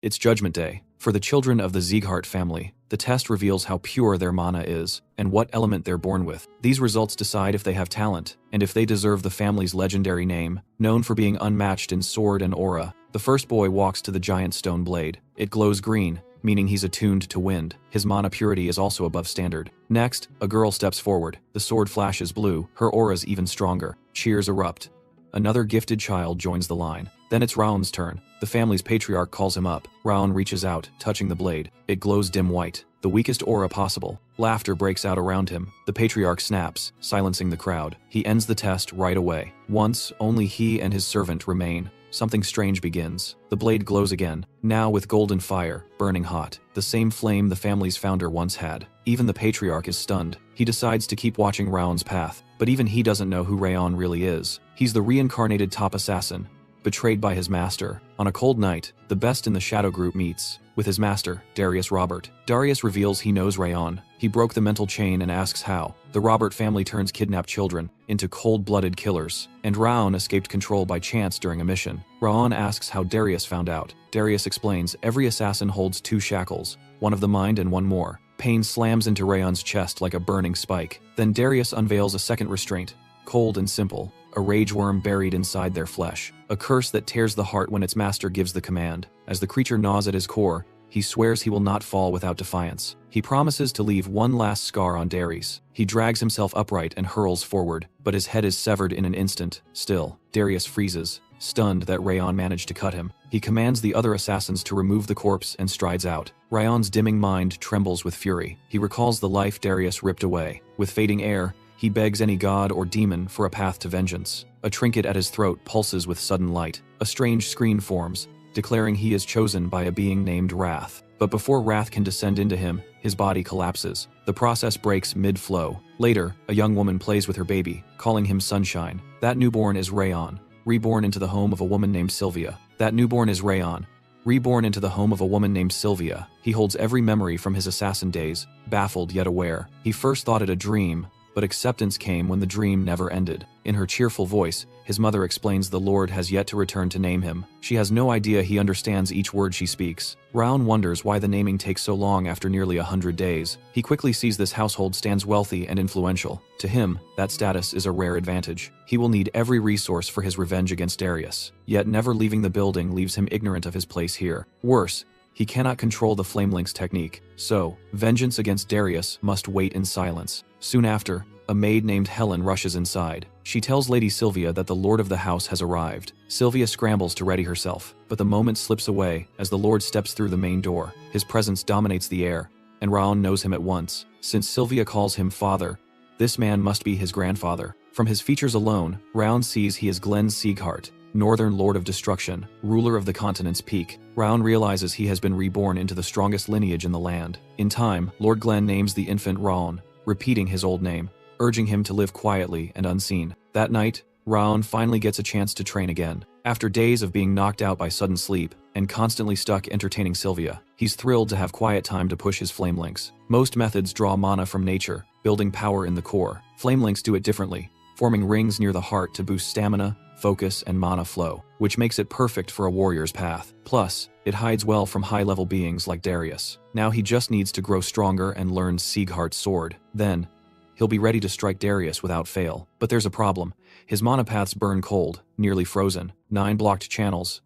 It's Judgment Day. For the children of the Sieghart family, the test reveals how pure their mana is, and what element they're born with. These results decide if they have talent, and if they deserve the family's legendary name, known for being unmatched in sword and aura. The first boy walks to the giant stone blade. It glows green, meaning he's attuned to wind. His mana purity is also above standard. Next, a girl steps forward. The sword flashes blue, her aura's even stronger. Cheers erupt. Another gifted child joins the line. Then it's Raun's turn. The family's patriarch calls him up. Raun reaches out, touching the blade. It glows dim white, the weakest aura possible. Laughter breaks out around him. The patriarch snaps, silencing the crowd. He ends the test right away. Once, only he and his servant remain. Something strange begins. The blade glows again, now with golden fire, burning hot. The same flame the family's founder once had. Even the patriarch is stunned. He decides to keep watching Raun's path, but even he doesn't know who Raun really is. He's the reincarnated top assassin, betrayed by his master. On a cold night, the best in the Shadow Group meets with his master, Darius Robert. Darius reveals he knows Raun. He broke the mental chain and asks how. The Robert family turns kidnapped children into cold-blooded killers, and Raun escaped control by chance during a mission. Raun asks how Darius found out. Darius explains every assassin holds two shackles, one of the mind and one more. Pain slams into Raun's chest like a burning spike. Then Darius unveils a second restraint, cold and simple. A rage worm buried inside their flesh. A curse that tears the heart when its master gives the command. As the creature gnaws at his core, he swears he will not fall without defiance. He promises to leave one last scar on Darius. He drags himself upright and hurls forward, but his head is severed in an instant. Still, Darius freezes, stunned that Raun managed to cut him. He commands the other assassins to remove the corpse and strides out. Raun's dimming mind trembles with fury. He recalls the life Darius ripped away. With fading air, he begs any god or demon for a path to vengeance. A trinket at his throat pulses with sudden light. A strange screen forms, declaring he is chosen by a being named Wrath. But before Wrath can descend into him, his body collapses. The process breaks mid-flow. Later, a young woman plays with her baby, calling him Sunshine. That newborn is Raun, reborn into the home of a woman named Sylvia. That newborn is Raun, reborn into the home of a woman named Sylvia. He holds every memory from his assassin days, baffled yet aware. He first thought it a dream, but acceptance came when the dream never ended. In her cheerful voice, his mother explains the Lord has yet to return to name him. She has no idea he understands each word she speaks. Raun wonders why the naming takes so long after nearly 100 days. He quickly sees this household stands wealthy and influential. To him, that status is a rare advantage. He will need every resource for his revenge against Darius. Yet never leaving the building leaves him ignorant of his place here. Worse, he cannot control the Flamelink's technique. So, vengeance against Darius must wait in silence. Soon after, a maid named Helen rushes inside. She tells Lady Sylvia that the lord of the house has arrived. Sylvia scrambles to ready herself, but the moment slips away as the lord steps through the main door. His presence dominates the air, and Raun knows him at once. Since Sylvia calls him father, this man must be his grandfather. From his features alone, Raun sees he is Glenn Sieghart, Northern Lord of Destruction, ruler of the continent's peak. Raun realizes he has been reborn into the strongest lineage in the land. In time, Lord Glenn names the infant Raun, repeating his old name, urging him to live quietly and unseen. That night, Raun finally gets a chance to train again. After days of being knocked out by sudden sleep and constantly stuck entertaining Sylvia, he's thrilled to have quiet time to push his Flamelinks. Most methods draw mana from nature, building power in the core. Flamelinks do it differently, forming rings near the heart to boost stamina, focus, and mana flow, which makes it perfect for a warrior's path. Plus, it hides well from high-level beings like Darius. Now he just needs to grow stronger and learn Sieghart's sword. Then, he'll be ready to strike Darius without fail. But there's a problem. His mana paths burn cold, nearly frozen, 9 blocked channels,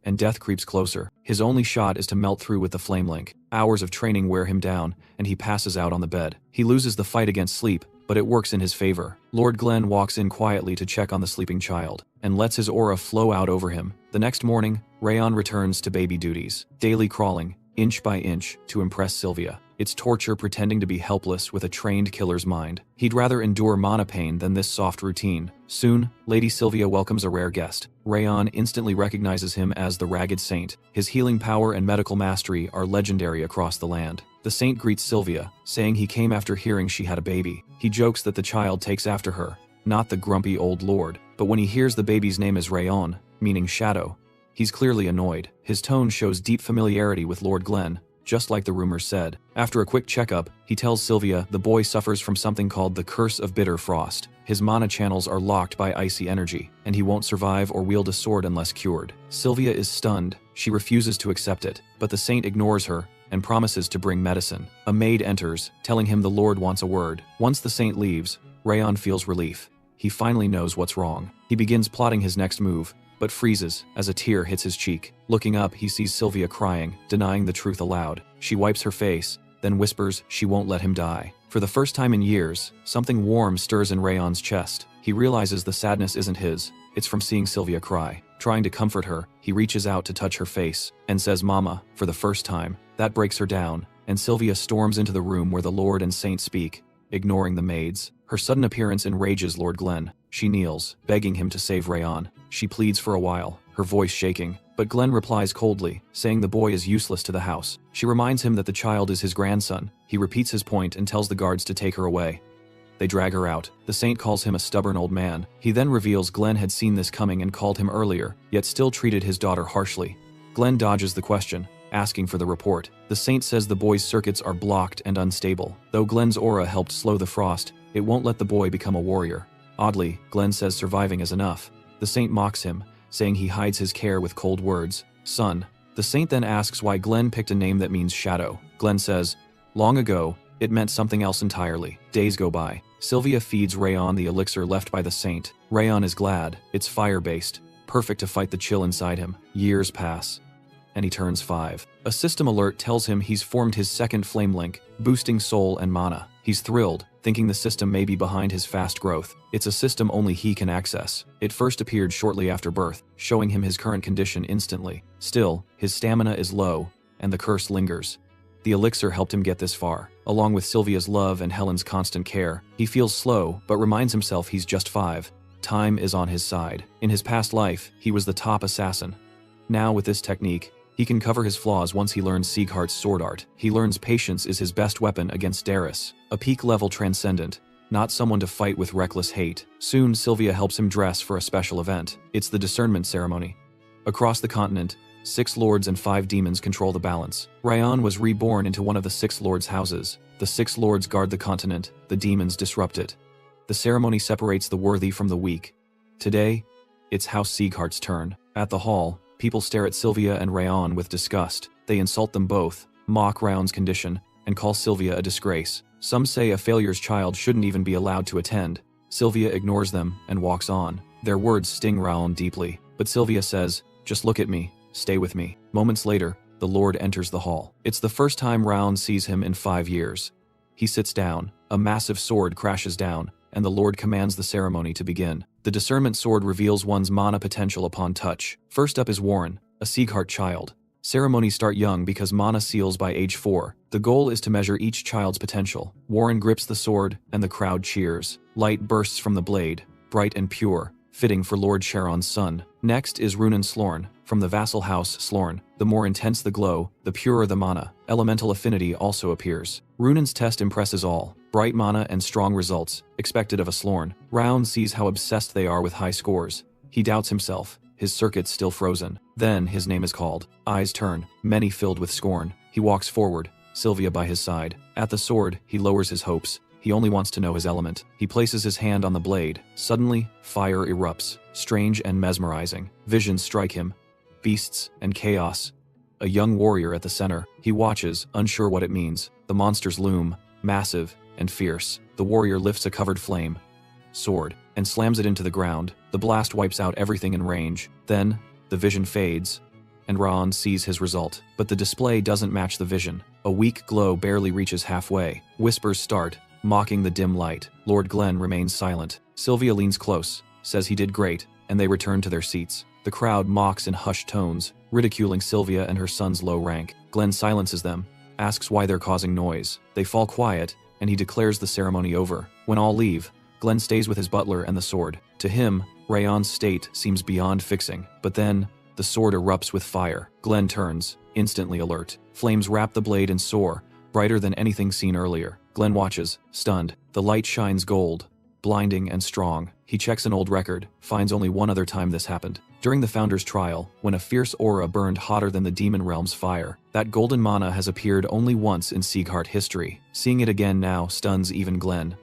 and death creeps closer. His only shot is to melt through with the Flamelink. Hours of training wear him down, and he passes out on the bed. He loses the fight against sleep, but it works in his favor. Lord Glenn walks in quietly to check on the sleeping child, and lets his aura flow out over him. The next morning, Raun returns to baby duties, daily crawling, inch by inch, to impress Sylvia. It's torture pretending to be helpless with a trained killer's mind. He'd rather endure mana pain than this soft routine. Soon, Lady Sylvia welcomes a rare guest. Raun instantly recognizes him as the Ragged Saint. His healing power and medical mastery are legendary across the land. The saint greets Sylvia, saying he came after hearing she had a baby. He jokes that the child takes after her, not the grumpy old lord. But when he hears the baby's name is Raun, meaning shadow, he's clearly annoyed. His tone shows deep familiarity with Lord Glenn, just like the rumors said. After a quick checkup, he tells Sylvia the boy suffers from something called the Curse of Bitter Frost. His mana channels are locked by icy energy, and he won't survive or wield a sword unless cured. Sylvia is stunned. She refuses to accept it, but the saint ignores her and promises to bring medicine. A maid enters, telling him the Lord wants a word. Once the saint leaves, Rayon feels relief. He finally knows what's wrong. He begins plotting his next move, but freezes as a tear hits his cheek. Looking up, he sees Sylvia crying, denying the truth aloud. She wipes her face, then whispers she won't let him die. For the first time in years, something warm stirs in Rayon's chest. He realizes the sadness isn't his, it's from seeing Sylvia cry. Trying to comfort her, he reaches out to touch her face, and says "Mama," for the first time. That breaks her down, and Sylvia storms into the room where the Lord and Saint speak, ignoring the maids. Her sudden appearance enrages Lord Glenn. She kneels, begging him to save Rayon. She pleads for a while, her voice shaking, but Glenn replies coldly, saying the boy is useless to the house. She reminds him that the child is his grandson. He repeats his point and tells the guards to take her away. They drag her out. The saint calls him a stubborn old man. He then reveals Glenn had seen this coming and called him earlier, yet still treated his daughter harshly. Glenn dodges the question, asking for the report. The saint says the boy's circuits are blocked and unstable. Though Glenn's aura helped slow the frost, it won't let the boy become a warrior. Oddly, Glenn says surviving is enough. The saint mocks him, saying he hides his care with cold words. Son. The saint then asks why Glenn picked a name that means shadow. Glenn says, long ago, it meant something else entirely. Days go by. Sylvia feeds Rayon the elixir left by the saint. Rayon is glad. It's fire-based, perfect to fight the chill inside him. Years pass, and he turns 5. A system alert tells him he's formed his second flame link, boosting soul and mana. He's thrilled, thinking the system may be behind his fast growth. It's a system only he can access. It first appeared shortly after birth, showing him his current condition instantly. Still, his stamina is low, and the curse lingers. The elixir helped him get this far. Along with Sylvia's love and Helen's constant care, he feels slow, but reminds himself he's just 5. Time is on his side. In his past life, he was the top assassin. Now, with this technique, he can cover his flaws once he learns Sieghart's sword art. He learns patience is his best weapon against Darius, a peak-level transcendent, not someone to fight with reckless hate. Soon, Sylvia helps him dress for a special event. It's the discernment ceremony. Across the continent, 6 lords and 5 demons control the balance. Rayon was reborn into one of the 6 lords' houses. The 6 lords guard the continent, the demons disrupt it. The ceremony separates the worthy from the weak. Today, it's House Sieghart's turn. At the hall, people stare at Sylvia and Rayon with disgust. They insult them both, mock Rayon's condition, and call Sylvia a disgrace. Some say a failure's child shouldn't even be allowed to attend. Sylvia ignores them and walks on. Their words sting Rayon deeply, but Sylvia says, "Just look at me. Stay with me." Moments later, the Lord enters the hall. It's the first time Rayon sees him in 5 years. He sits down, a massive sword crashes down, and the Lord commands the ceremony to begin. The discernment sword reveals one's mana potential upon touch. First up is Warren, a Sieghart child. Ceremonies start young because mana seals by age 4. The goal is to measure each child's potential. Warren grips the sword, and the crowd cheers. Light bursts from the blade, bright and pure, fitting for Lord Charon's son. Next is Runan Slorn, from the vassal house Slorn. The more intense the glow, the purer the mana. Elemental affinity also appears. Runan's test impresses all. Bright mana and strong results, expected of a Slorn. Rayon sees how obsessed they are with high scores. He doubts himself, his circuits still frozen. Then his name is called. Eyes turn, many filled with scorn. He walks forward, Sylvia by his side. At the sword, he lowers his hopes. He only wants to know his element. He places his hand on the blade. Suddenly, fire erupts, strange and mesmerizing. Visions strike him. Beasts and chaos. A young warrior at the center. He watches, unsure what it means. The monsters loom, massive and fierce. The warrior lifts a covered flame, sword, and slams it into the ground. The blast wipes out everything in range. Then, the vision fades, and Rayon sees his result. But the display doesn't match the vision. A weak glow barely reaches halfway. Whispers start, mocking the dim light. Lord Glenn remains silent. Sylvia leans close, says he did great, and they return to their seats. The crowd mocks in hushed tones, ridiculing Sylvia and her son's low rank. Glenn silences them, asks why they're causing noise. They fall quiet, and he declares the ceremony over. When all leave, Glenn stays with his butler and the sword. To him, Rayon's state seems beyond fixing. But then, the sword erupts with fire. Glenn turns, instantly alert. Flames wrap the blade and soar, brighter than anything seen earlier. Glenn watches, stunned. The light shines gold, blinding and strong. He checks an old record, finds only one other time this happened. During the Founder's trial, when a fierce aura burned hotter than the demon realm's fire. That golden mana has appeared only once in Sieghart history. Seeing it again now stuns even Glenn.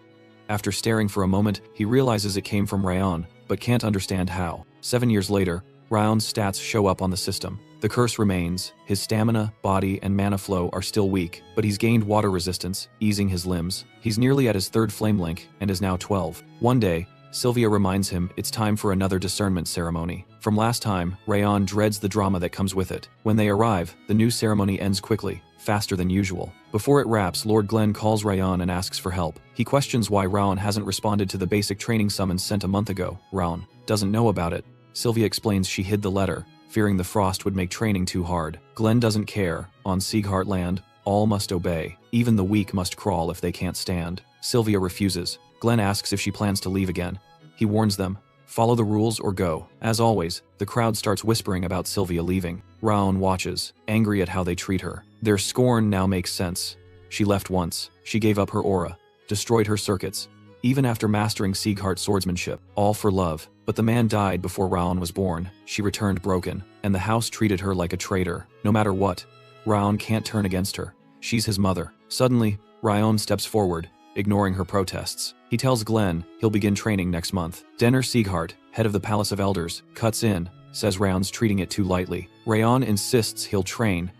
After staring for a moment, he realizes it came from Rayon, but can't understand how. 7 years later, Rayon's stats show up on the system. The curse remains. His stamina, body, and mana flow are still weak, but he's gained water resistance, easing his limbs. He's nearly at his third flame link and is now 12. One day, Sylvia reminds him it's time for another discernment ceremony. From last time, Rayon dreads the drama that comes with it. When they arrive, the new ceremony ends quickly, faster than usual. Before it wraps, Lord Glenn calls Rayon and asks for help. He questions why Raon hasn't responded to the basic training summons sent a month ago. Raon doesn't know about it. Sylvia explains she hid the letter, fearing the frost would make training too hard. Glenn doesn't care. On Sieghart land, all must obey. Even the weak must crawl if they can't stand. Sylvia refuses. Glenn asks if she plans to leave again. He warns them, follow the rules or go. As always, the crowd starts whispering about Sylvia leaving. Raon watches, angry at how they treat her. Their scorn now makes sense. She left once. She gave up her aura, destroyed her circuits, even after mastering Sieghart swordsmanship, all for love. But the man died before Raon was born. She returned broken, and the house treated her like a traitor. No matter what, Raon can't turn against her. She's his mother. Suddenly, Raon steps forward, ignoring her protests. He tells Glenn he'll begin training next month. Denner Sieghart, head of the Palace of Elders, cuts in, says Raon's treating it too lightly. Raon insists he'll train.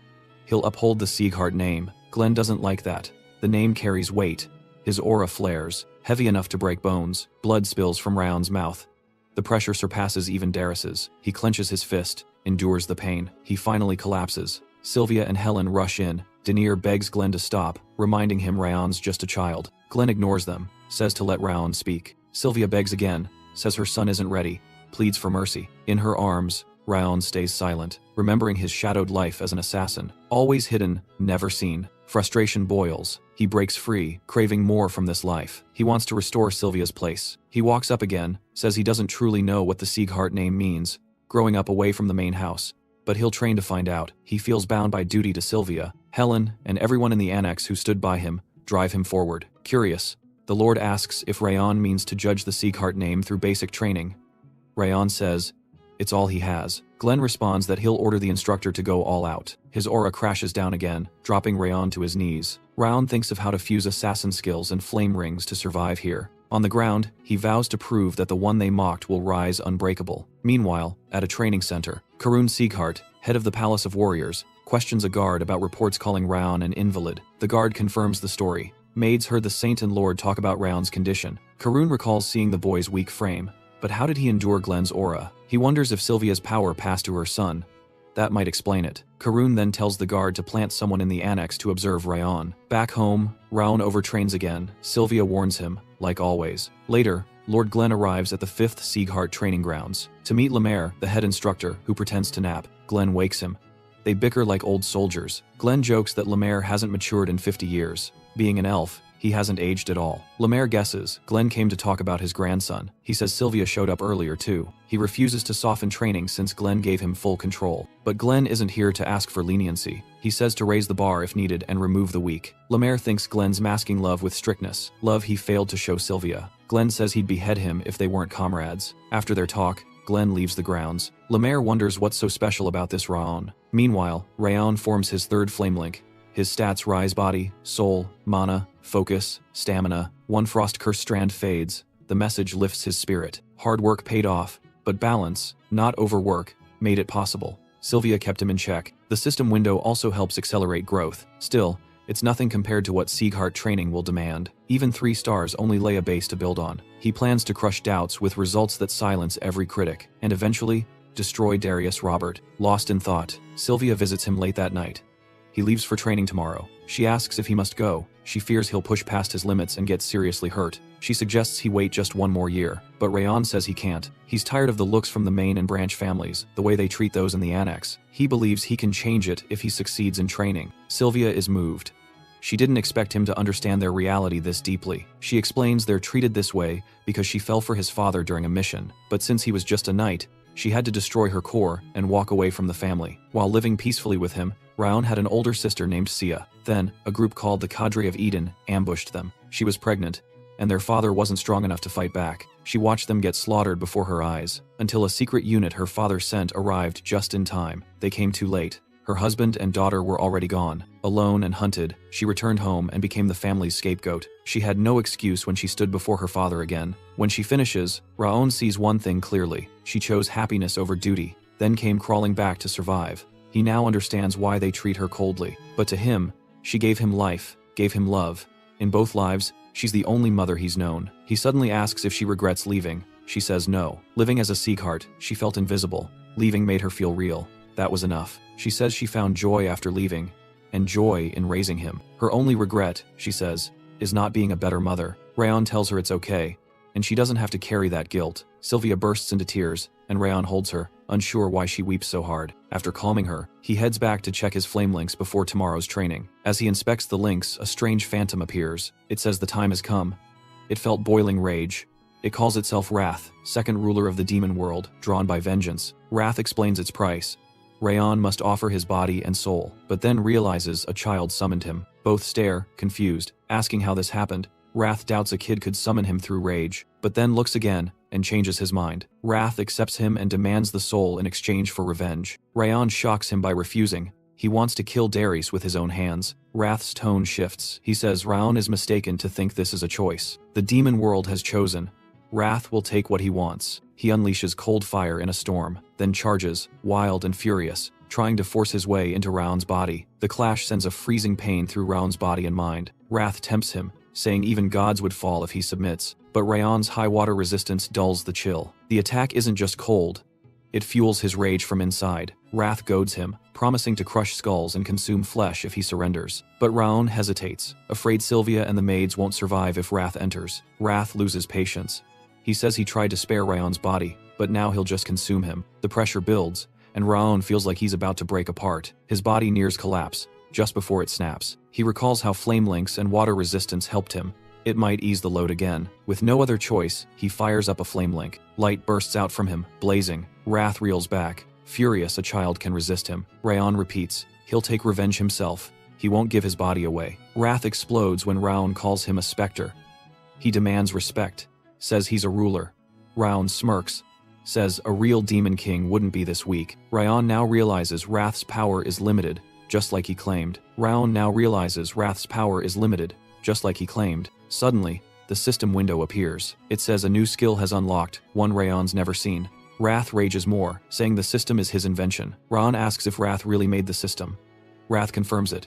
He'll uphold the Sieghart name. Glenn doesn't like that. The name carries weight. His aura flares, heavy enough to break bones. Blood spills from Raon's mouth. The pressure surpasses even Darius's. He clenches his fist, endures the pain. He finally collapses. Sylvia and Helen rush in. Denier begs Glenn to stop, reminding him Raon's just a child. Glenn ignores them, says to let Raon speak. Sylvia begs again, says her son isn't ready, pleads for mercy. In her arms, Raon stays silent, remembering his shadowed life as an assassin. Always hidden, never seen. Frustration boils. He breaks free, craving more from this life. He wants to restore Sylvia's place. He walks up again, says he doesn't truly know what the Sieghart name means, growing up away from the main house. But he'll train to find out. He feels bound by duty to Sylvia. Helen, and everyone in the annex who stood by him, drive him forward. Curious, the Lord asks if Rayon means to judge the Sieghart name through basic training. Rayon says, it's all he has. Glenn responds that he'll order the instructor to go all out. His aura crashes down again, dropping Rayon to his knees. Rayon thinks of how to fuse assassin skills and flame rings to survive here. On the ground, he vows to prove that the one they mocked will rise unbreakable. Meanwhile, at a training center, Karun Sieghart, head of the Palace of Warriors, questions a guard about reports calling Raon an invalid. The guard confirms the story. Maids heard the Saint and Lord talk about Raon's condition. Karun recalls seeing the boy's weak frame. But how did he endure Glenn's aura? He wonders if Sylvia's power passed to her son. That might explain it. Karun then tells the guard to plant someone in the annex to observe Raon. Back home, Raon overtrains again. Sylvia warns him, like always. Later, Lord Glenn arrives at the 5th Sieghart training grounds. To meet Lemaire, the head instructor, who pretends to nap. Glenn wakes him. They bicker like old soldiers. Glenn jokes that Lemaire hasn't matured in 50 years. Being an elf, he hasn't aged at all. Lemaire guesses Glenn came to talk about his grandson. He says Sylvia showed up earlier too. He refuses to soften training since Glenn gave him full control. But Glenn isn't here to ask for leniency. He says to raise the bar if needed and remove the weak. Lemaire thinks Glenn's masking love with strictness, love he failed to show Sylvia. Glenn says he'd behead him if they weren't comrades. After their talk, Glenn leaves the grounds. Lemaire wonders what's so special about this Raon. Meanwhile, Raon forms his 3rd flame link. His stats rise body, soul, mana, focus, stamina. One frost curse strand fades. The message lifts his spirit. Hard work paid off, but balance, not overwork, made it possible. Sylvia kept him in check. The system window also helps accelerate growth. Still, it's nothing compared to what Sieghart training will demand. Even 3 stars only lay a base to build on. He plans to crush doubts with results that silence every critic, and eventually, destroy Darius Robert. Lost in thought, Sylvia visits him late that night. He leaves for training tomorrow. She asks if he must go. She fears he'll push past his limits and get seriously hurt. She suggests he wait just 1 more year, but Rayon says he can't. He's tired of the looks from the main and branch families, the way they treat those in the annex. He believes he can change it if he succeeds in training. Sylvia is moved. She didn't expect him to understand their reality this deeply. She explains they're treated this way because she fell for his father during a mission, but since he was just a knight, she had to destroy her core and walk away from the family. While living peacefully with him, Raon had an older sister named Sia. Then, a group called the Cadre of Eden ambushed them. She was pregnant, and their father wasn't strong enough to fight back. She watched them get slaughtered before her eyes, until a secret unit her father sent arrived just in time. They came too late. Her husband and daughter were already gone. Alone and hunted, she returned home and became the family's scapegoat. She had no excuse when she stood before her father again. When she finishes, Raon sees one thing clearly. She chose happiness over duty, then came crawling back to survive. He now understands why they treat her coldly. But to him, she gave him life, gave him love. In both lives, she's the only mother he's known. He suddenly asks if she regrets leaving. She says no. Living as a Sieghart, she felt invisible. Leaving made her feel real. That was enough. She says she found joy after leaving, and joy in raising him. Her only regret, she says, is not being a better mother. Rayon tells her it's okay, and she doesn't have to carry that guilt. Sylvia bursts into tears, and Rayon holds her, unsure why she weeps so hard. After calming her, he heads back to check his flame links before tomorrow's training. As he inspects the links, a strange phantom appears. It says the time has come. It felt boiling rage. It calls itself Wrath, second ruler of the demon world, drawn by vengeance. Wrath explains its price. Rayon must offer his body and soul, but then realizes a child summoned him. Both stare, confused, asking how this happened. Wrath doubts a kid could summon him through rage, but then looks again and changes his mind. Wrath accepts him and demands the soul in exchange for revenge. Rayon shocks him by refusing. He wants to kill Darius with his own hands. Wrath's tone shifts. He says Rayon is mistaken to think this is a choice. The demon world has chosen. Wrath will take what he wants. He unleashes cold fire in a storm, then charges, wild and furious, trying to force his way into Raon's body. The clash sends a freezing pain through Raon's body and mind. Wrath tempts him, saying even gods would fall if he submits. But Rayon's high water resistance dulls the chill. The attack isn't just cold. It fuels his rage from inside. Wrath goads him, promising to crush skulls and consume flesh if he surrenders. But Raon hesitates, afraid Sylvia and the maids won't survive if Wrath enters. Wrath loses patience. He says he tried to spare Rayon's body, but now he'll just consume him. The pressure builds, and Raon feels like he's about to break apart. His body nears collapse, just before it snaps. He recalls how flame links and water resistance helped him. It might ease the load again. With no other choice, he fires up a flame link. Light bursts out from him, blazing. Wrath reels back. Furious, a child can resist him. Raon repeats, he'll take revenge himself. He won't give his body away. Wrath explodes when Raon calls him a specter. He demands respect. Says he's a ruler. Raon smirks. Says a real demon king wouldn't be this weak. Raon now realizes Wrath's power is limited, just like he claimed. Raon now realizes Wrath's power is limited, just like he claimed. Suddenly, the system window appears. It says a new skill has unlocked, one Rayon's never seen. Wrath rages more, saying the system is his invention. Raon asks if Wrath really made the system. Wrath confirms it.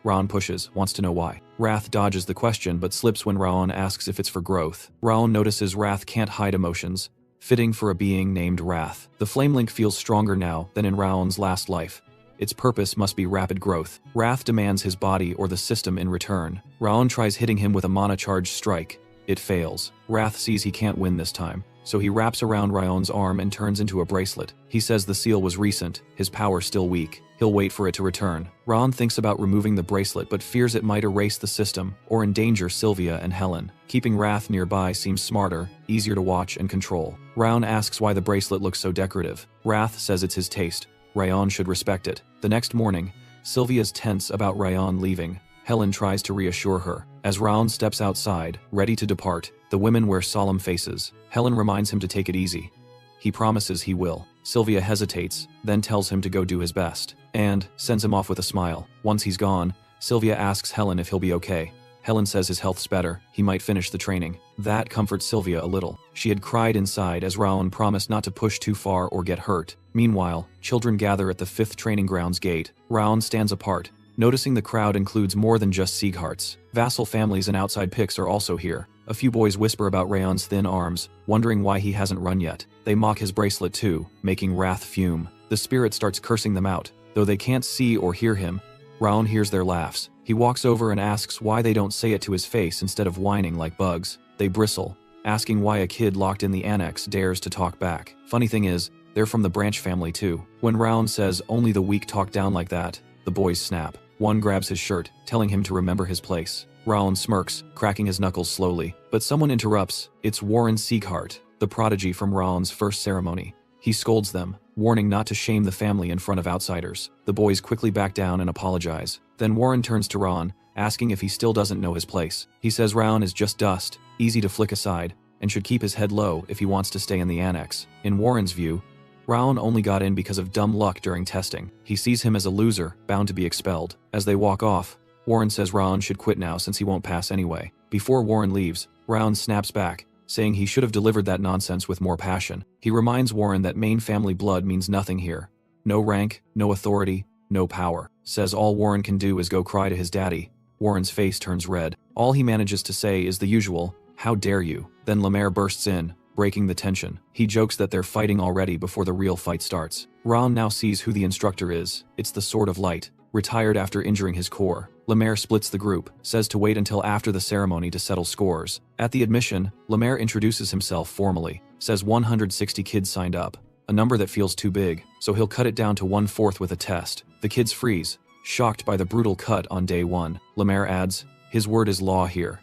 Raon pushes, wants to know why. Wrath dodges the question but slips when Raon asks if it's for growth. Raon notices Wrath can't hide emotions, fitting for a being named Wrath. The flame link feels stronger now than in Raon's last life. Its purpose must be rapid growth. Wrath demands his body or the system in return. Raon tries hitting him with a mana charge strike. It fails. Wrath sees he can't win this time, so he wraps around Raon's arm and turns into a bracelet. He says the seal was recent, his power still weak. He'll wait for it to return. Raon thinks about removing the bracelet but fears it might erase the system or endanger Sylvia and Helen. Keeping Wrath nearby seems smarter, easier to watch and control. Raon asks why the bracelet looks so decorative. Wrath says it's his taste. Rayon should respect it. The next morning, Sylvia's tense about Rayon leaving. Helen tries to reassure her. As Raon steps outside, ready to depart, the women wear solemn faces. Helen reminds him to take it easy. He promises he will. Sylvia hesitates, then tells him to go do his best, and sends him off with a smile. Once he's gone, Sylvia asks Helen if he'll be okay. Helen says his health's better, he might finish the training. That comforts Sylvia a little. She had cried inside as Raon promised not to push too far or get hurt. Meanwhile, children gather at the 5th training grounds gate. Raon stands apart, noticing the crowd includes more than just Siegharts. Vassal families and outside picks are also here. A few boys whisper about Rayon's thin arms, wondering why he hasn't run yet. They mock his bracelet too, making Wrath fume. The spirit starts cursing them out. Though they can't see or hear him, Raon hears their laughs. He walks over and asks why they don't say it to his face instead of whining like bugs. They bristle, asking why a kid locked in the annex dares to talk back. Funny thing is, they're from the Branch family too. When Raon says only the weak talk down like that, the boys snap. One grabs his shirt, telling him to remember his place. Raon smirks, cracking his knuckles slowly. But someone interrupts. It's Warren Sieghart, the prodigy from Raon's first ceremony. He scolds them, warning not to shame the family in front of outsiders. The boys quickly back down and apologize. Then Warren turns to Raon, asking if he still doesn't know his place. He says Raon is just dust, easy to flick aside, and should keep his head low if he wants to stay in the annex. In Warren's view, Raon only got in because of dumb luck during testing. He sees him as a loser, bound to be expelled. As they walk off, Warren says Raon should quit now since he won't pass anyway. Before Warren leaves, Raon snaps back, saying he should have delivered that nonsense with more passion. He reminds Warren that main family blood means nothing here. No rank, no authority, no power. Says all Warren can do is go cry to his daddy. Warren's face turns red. All he manages to say is the usual, "How dare you?" Then Lemaire bursts in, breaking the tension. He jokes that they're fighting already before the real fight starts. Raon now sees who the instructor is. It's the Sword of Light, retired after injuring his core. Lemaire splits the group, says to wait until after the ceremony to settle scores. At the admission, Lemaire introduces himself formally, says 160 kids signed up, a number that feels too big, so he'll cut it down to 1/4 with a test. The kids freeze, shocked by the brutal cut on day 1. Lemaire adds, "His word is law here.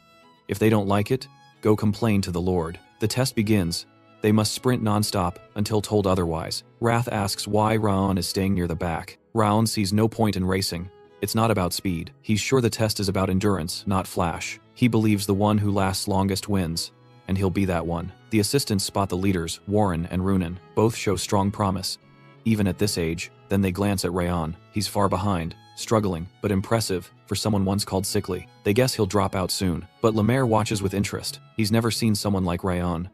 If they don't like it, go complain to the Lord." The test begins. They must sprint non-stop until told otherwise. Wrath asks why Raon is staying near the back. Raon sees no point in racing. It's not about speed. He's sure the test is about endurance, not flash. He believes the one who lasts longest wins, and he'll be that one. The assistants spot the leaders, Warren and Runan. Both show strong promise, even at this age. Then they glance at Raon. He's far behind, struggling, but impressive for someone once called sickly. They guess he'll drop out soon, but Lemaire watches with interest. He's never seen someone like Raon.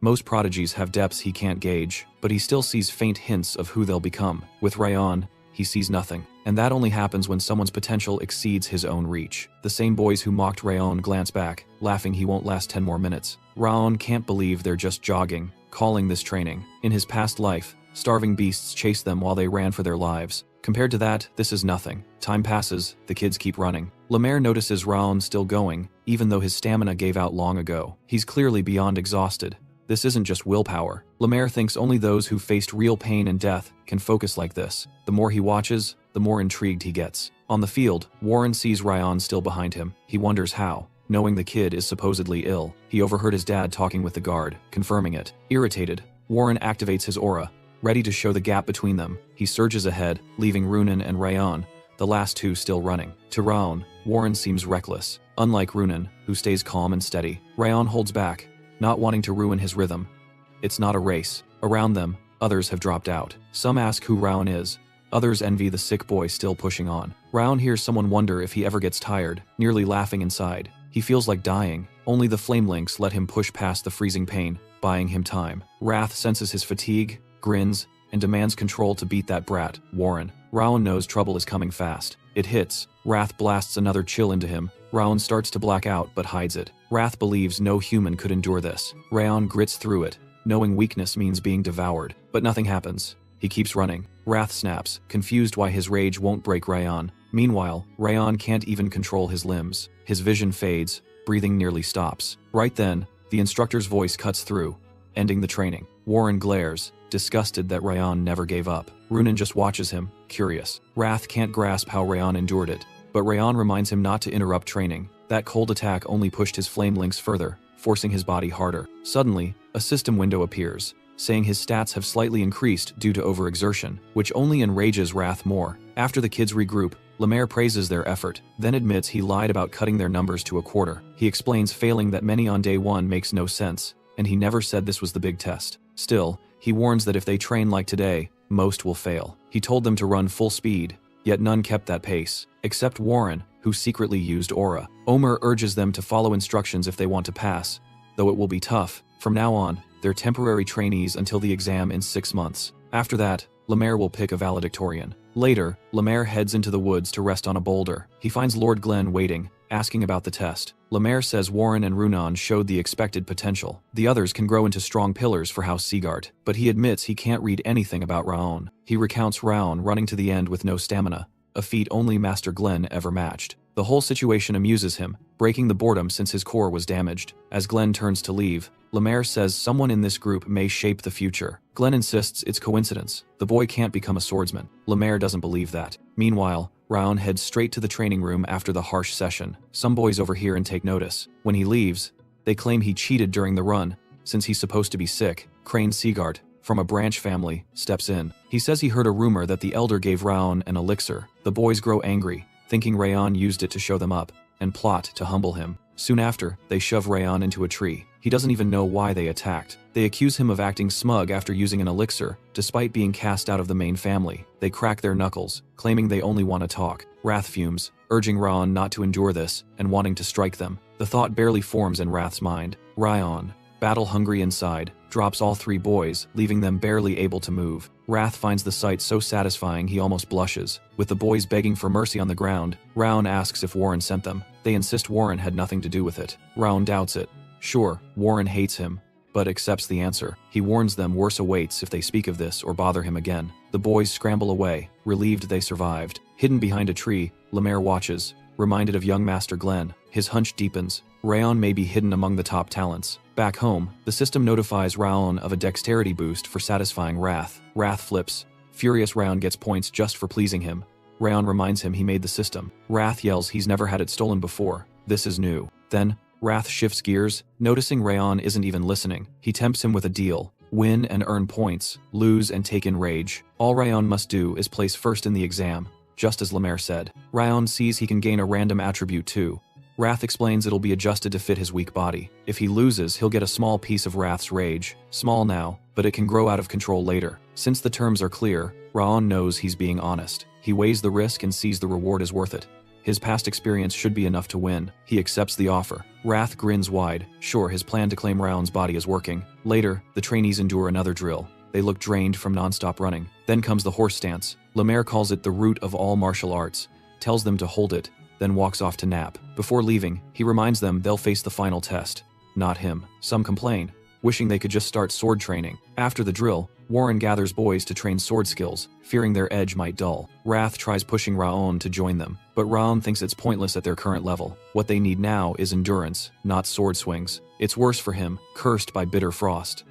Most prodigies have depths he can't gauge, but he still sees faint hints of who they'll become. With Raon, he sees nothing, and that only happens when someone's potential exceeds his own reach. The same boys who mocked Raon glance back, laughing he won't last 10 more minutes. Raon can't believe they're just jogging, calling this training. In his past life, starving beasts chased them while they ran for their lives. Compared to that, this is nothing. Time passes, the kids keep running. Lemaire notices Raon still going, even though his stamina gave out long ago. He's clearly beyond exhausted. This isn't just willpower. Lemaire thinks only those who faced real pain and death can focus like this. The more he watches, the more intrigued he gets. On the field, Warren sees Raon still behind him. He wonders how. Knowing the kid is supposedly ill, he overheard his dad talking with the guard, confirming it. Irritated, Warren activates his aura. Ready to show the gap between them, he surges ahead, leaving Runan and Raon, the last two still running. To Raon, Warren seems reckless. Unlike Runan, who stays calm and steady, Raon holds back, not wanting to ruin his rhythm. It's not a race. Around them, others have dropped out. Some ask who Raon is. Others envy the sick boy still pushing on. Raon hears someone wonder if he ever gets tired, nearly laughing inside. He feels like dying. Only the flame links let him push past the freezing pain, buying him time. Wrath senses his fatigue, grins, and demands control to beat that brat, Warren. Raon knows trouble is coming fast. It hits. Wrath blasts another chill into him. Raon starts to black out but hides it. Wrath believes no human could endure this. Raon grits through it, knowing weakness means being devoured. But nothing happens. He keeps running. Wrath snaps, confused why his rage won't break Raon. Meanwhile, Raon can't even control his limbs. His vision fades, breathing nearly stops. Right then, the instructor's voice cuts through, ending the training. Warren glares, disgusted that Raon never gave up. Runan just watches him, curious. Wrath can't grasp how Raon endured it, but Raon reminds him not to interrupt training. That cold attack only pushed his flame links further, forcing his body harder. Suddenly, a system window appears, saying his stats have slightly increased due to overexertion, which only enrages Wrath more. After the kids regroup, Lemaire praises their effort, then admits he lied about cutting their numbers to 1/4. He explains failing that many on day 1 makes no sense, and he never said this was the big test. Still, he warns that if they train like today, most will fail. He told them to run full speed, yet none kept that pace, except Warren, who secretly used aura. Omer urges them to follow instructions if they want to pass, though it will be tough. From now on, they're temporary trainees until the exam in 6 months. After that, Lemaire will pick a valedictorian. Later, Lemaire heads into the woods to rest on a boulder. He finds Lord Glenn waiting, asking about the test. Lemaire says Warren and Runan showed the expected potential. The others can grow into strong pillars for House Seagart, but he admits he can't read anything about Raon. He recounts Raon running to the end with no stamina, a feat only Master Glenn ever matched. The whole situation amuses him, breaking the boredom since his core was damaged. As Glenn turns to leave, Lemaire says someone in this group may shape the future. Glenn insists it's coincidence. The boy can't become a swordsman. Lemaire doesn't believe that. Meanwhile, Raon heads straight to the training room after the harsh session. Some boys overhear and take notice. When he leaves, they claim he cheated during the run, since he's supposed to be sick. Crane Seagart, from a branch family, steps in. He says he heard a rumor that the elder gave Raon an elixir. The boys grow angry, thinking Raon used it to show them up, and plot to humble him. Soon after, they shove Raon into a tree. He doesn't even know why they attacked. They accuse him of acting smug after using an elixir, despite being cast out of the main family. They crack their knuckles, claiming they only want to talk. Wrath fumes, urging Raon not to endure this, and wanting to strike them. The thought barely forms in Wrath's mind. Raon, battle-hungry inside, drops all 3 boys, leaving them barely able to move. Wrath finds the sight so satisfying he almost blushes. With the boys begging for mercy on the ground, Rowan asks if Warren sent them. They insist Warren had nothing to do with it. Rowan doubts it. Sure, Warren hates him, but accepts the answer. He warns them worse awaits if they speak of this or bother him again. The boys scramble away, relieved they survived. Hidden behind a tree, Lemaire watches, reminded of young Master Glenn. His hunch deepens. Raon may be hidden among the top talents. Back home, the system notifies Raon of a dexterity boost for satisfying Wrath. Wrath flips. Furious Raon gets points just for pleasing him. Raon reminds him he made the system. Wrath yells he's never had it stolen before. This is new. Then, Wrath shifts gears, noticing Raon isn't even listening. He tempts him with a deal. Win and earn points, lose and take in rage. All Raon must do is place first in the exam, just as Lemaire said. Raon sees he can gain a random attribute too. Wrath explains it'll be adjusted to fit his weak body. If he loses, he'll get a small piece of Wrath's rage. Small now, but it can grow out of control later. Since the terms are clear, Raon knows he's being honest. He weighs the risk and sees the reward is worth it. His past experience should be enough to win. He accepts the offer. Wrath grins wide. Sure, his plan to claim Raon's body is working. Later, the trainees endure another drill. They look drained from non-stop running. Then comes the horse stance. Lemaire calls it the root of all martial arts, tells them to hold it, then walks off to nap. Before leaving, he reminds them they'll face the final test. Not him. Some complain, wishing they could just start sword training. After the drill, Warren gathers boys to train sword skills, fearing their edge might dull. Wrath tries pushing Raon to join them, but Raon thinks it's pointless at their current level. What they need now is endurance, not sword swings. It's worse for him, cursed by bitter frost.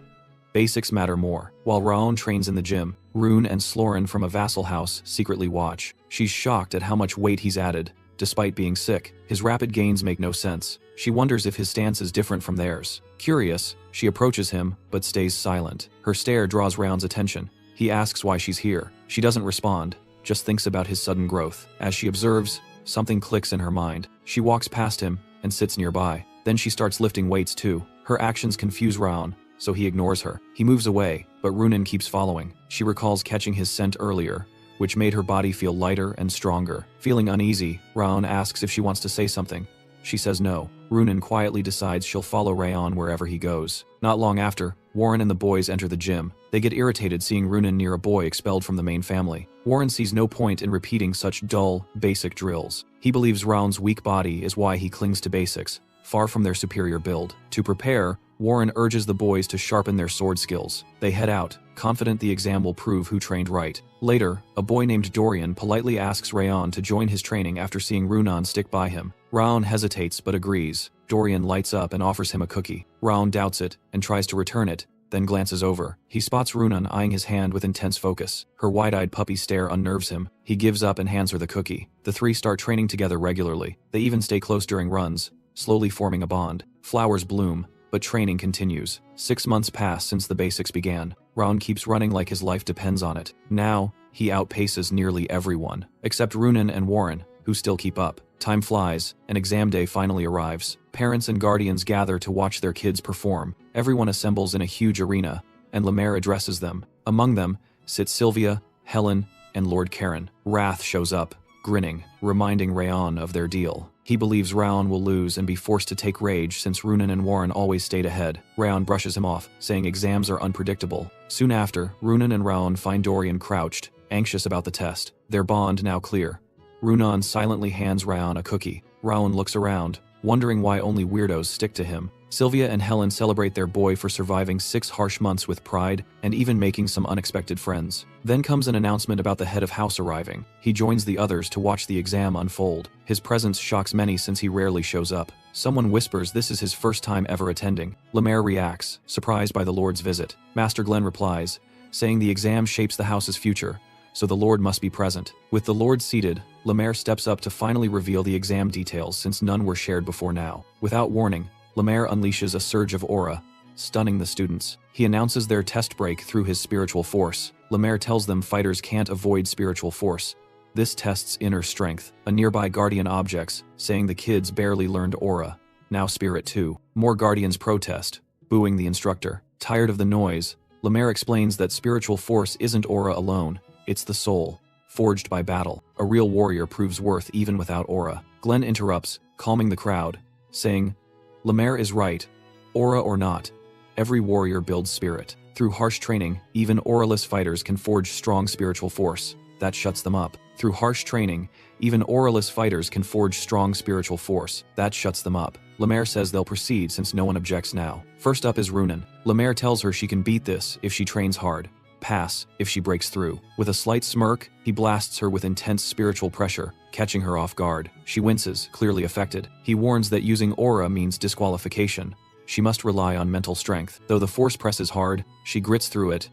Basics matter more. While Raon trains in the gym, Rune and Slorin from a vassal house secretly watch. She's shocked at how much weight he's added. Despite being sick, his rapid gains make no sense. She wonders if his stance is different from theirs. Curious, she approaches him, but stays silent. Her stare draws Raon's attention. He asks why she's here. She doesn't respond, just thinks about his sudden growth. As she observes, something clicks in her mind. She walks past him and sits nearby. Then she starts lifting weights too. Her actions confuse Raon, so he ignores her. He moves away, but Runan keeps following. She recalls catching his scent earlier, which made her body feel lighter and stronger. Feeling uneasy, Raon asks if she wants to say something. She says no. Runan quietly decides she'll follow Raon wherever he goes. Not long after, Warren and the boys enter the gym. They get irritated seeing Runan near a boy expelled from the main family. Warren sees no point in repeating such dull, basic drills. He believes Raon's weak body is why he clings to basics, far from their superior build. To prepare, Warren urges the boys to sharpen their sword skills. They head out, confident the exam will prove who trained right. Later, a boy named Dorian politely asks Raon to join his training after seeing Runan stick by him. Raon hesitates but agrees. Dorian lights up and offers him a cookie. Raon doubts it and tries to return it, then glances over. He spots Runan eyeing his hand with intense focus. Her wide-eyed puppy stare unnerves him. He gives up and hands her the cookie. The three start training together regularly. They even stay close during runs, slowly forming a bond. Flowers bloom, but training continues. 6 months pass since the basics began. Raon keeps running like his life depends on it. Now, he outpaces nearly everyone, except Runan and Warren, who still keep up. Time flies, and exam day finally arrives. Parents and guardians gather to watch their kids perform. Everyone assembles in a huge arena, and Lemaire addresses them. Among them sit Sylvia, Helen, and Lord Karen. Wrath shows up, grinning, reminding Raon of their deal. He believes Raon will lose and be forced to take rage since Runan and Warren always stayed ahead. Raon brushes him off, saying exams are unpredictable. Soon after, Runan and Raon find Dorian crouched, anxious about the test. Their bond now clear. Runan silently hands Raon a cookie. Raon looks around, wondering why only weirdos stick to him. Sylvia and Helen celebrate their boy for surviving 6 harsh months with pride and even making some unexpected friends. Then comes an announcement about the head of house arriving. He joins the others to watch the exam unfold. His presence shocks many since he rarely shows up. Someone whispers this is his first time ever attending. Lemaire reacts, surprised by the Lord's visit. Master Glenn replies, saying the exam shapes the house's future, so the Lord must be present. With the Lord seated, Lemaire steps up to finally reveal the exam details since none were shared before now. Without warning, Lemaire unleashes a surge of aura, stunning the students. He announces their test break through his spiritual force. Lemaire tells them fighters can't avoid spiritual force. This tests inner strength. A nearby guardian objects, saying the kids barely learned aura. Now spirit too. More guardians protest, booing the instructor. Tired of the noise, Lemaire explains that spiritual force isn't aura alone. It's the soul, forged by battle. A real warrior proves worth even without aura. Glenn interrupts, calming the crowd, saying, Lemaire is right. Aura or not, every warrior builds spirit. Through harsh training, even auraless fighters can forge strong spiritual force. That shuts them up. Through harsh training, even auraless fighters can forge strong spiritual force. That shuts them up. Lemaire says they'll proceed since no one objects now. First up is Runan. Lemaire tells her she can beat this if she trains hard. Pass if she breaks through. With a slight smirk, he blasts her with intense spiritual pressure, catching her off guard. She winces, clearly affected. He warns that using aura means disqualification. She must rely on mental strength. Though the force presses hard, she grits through it,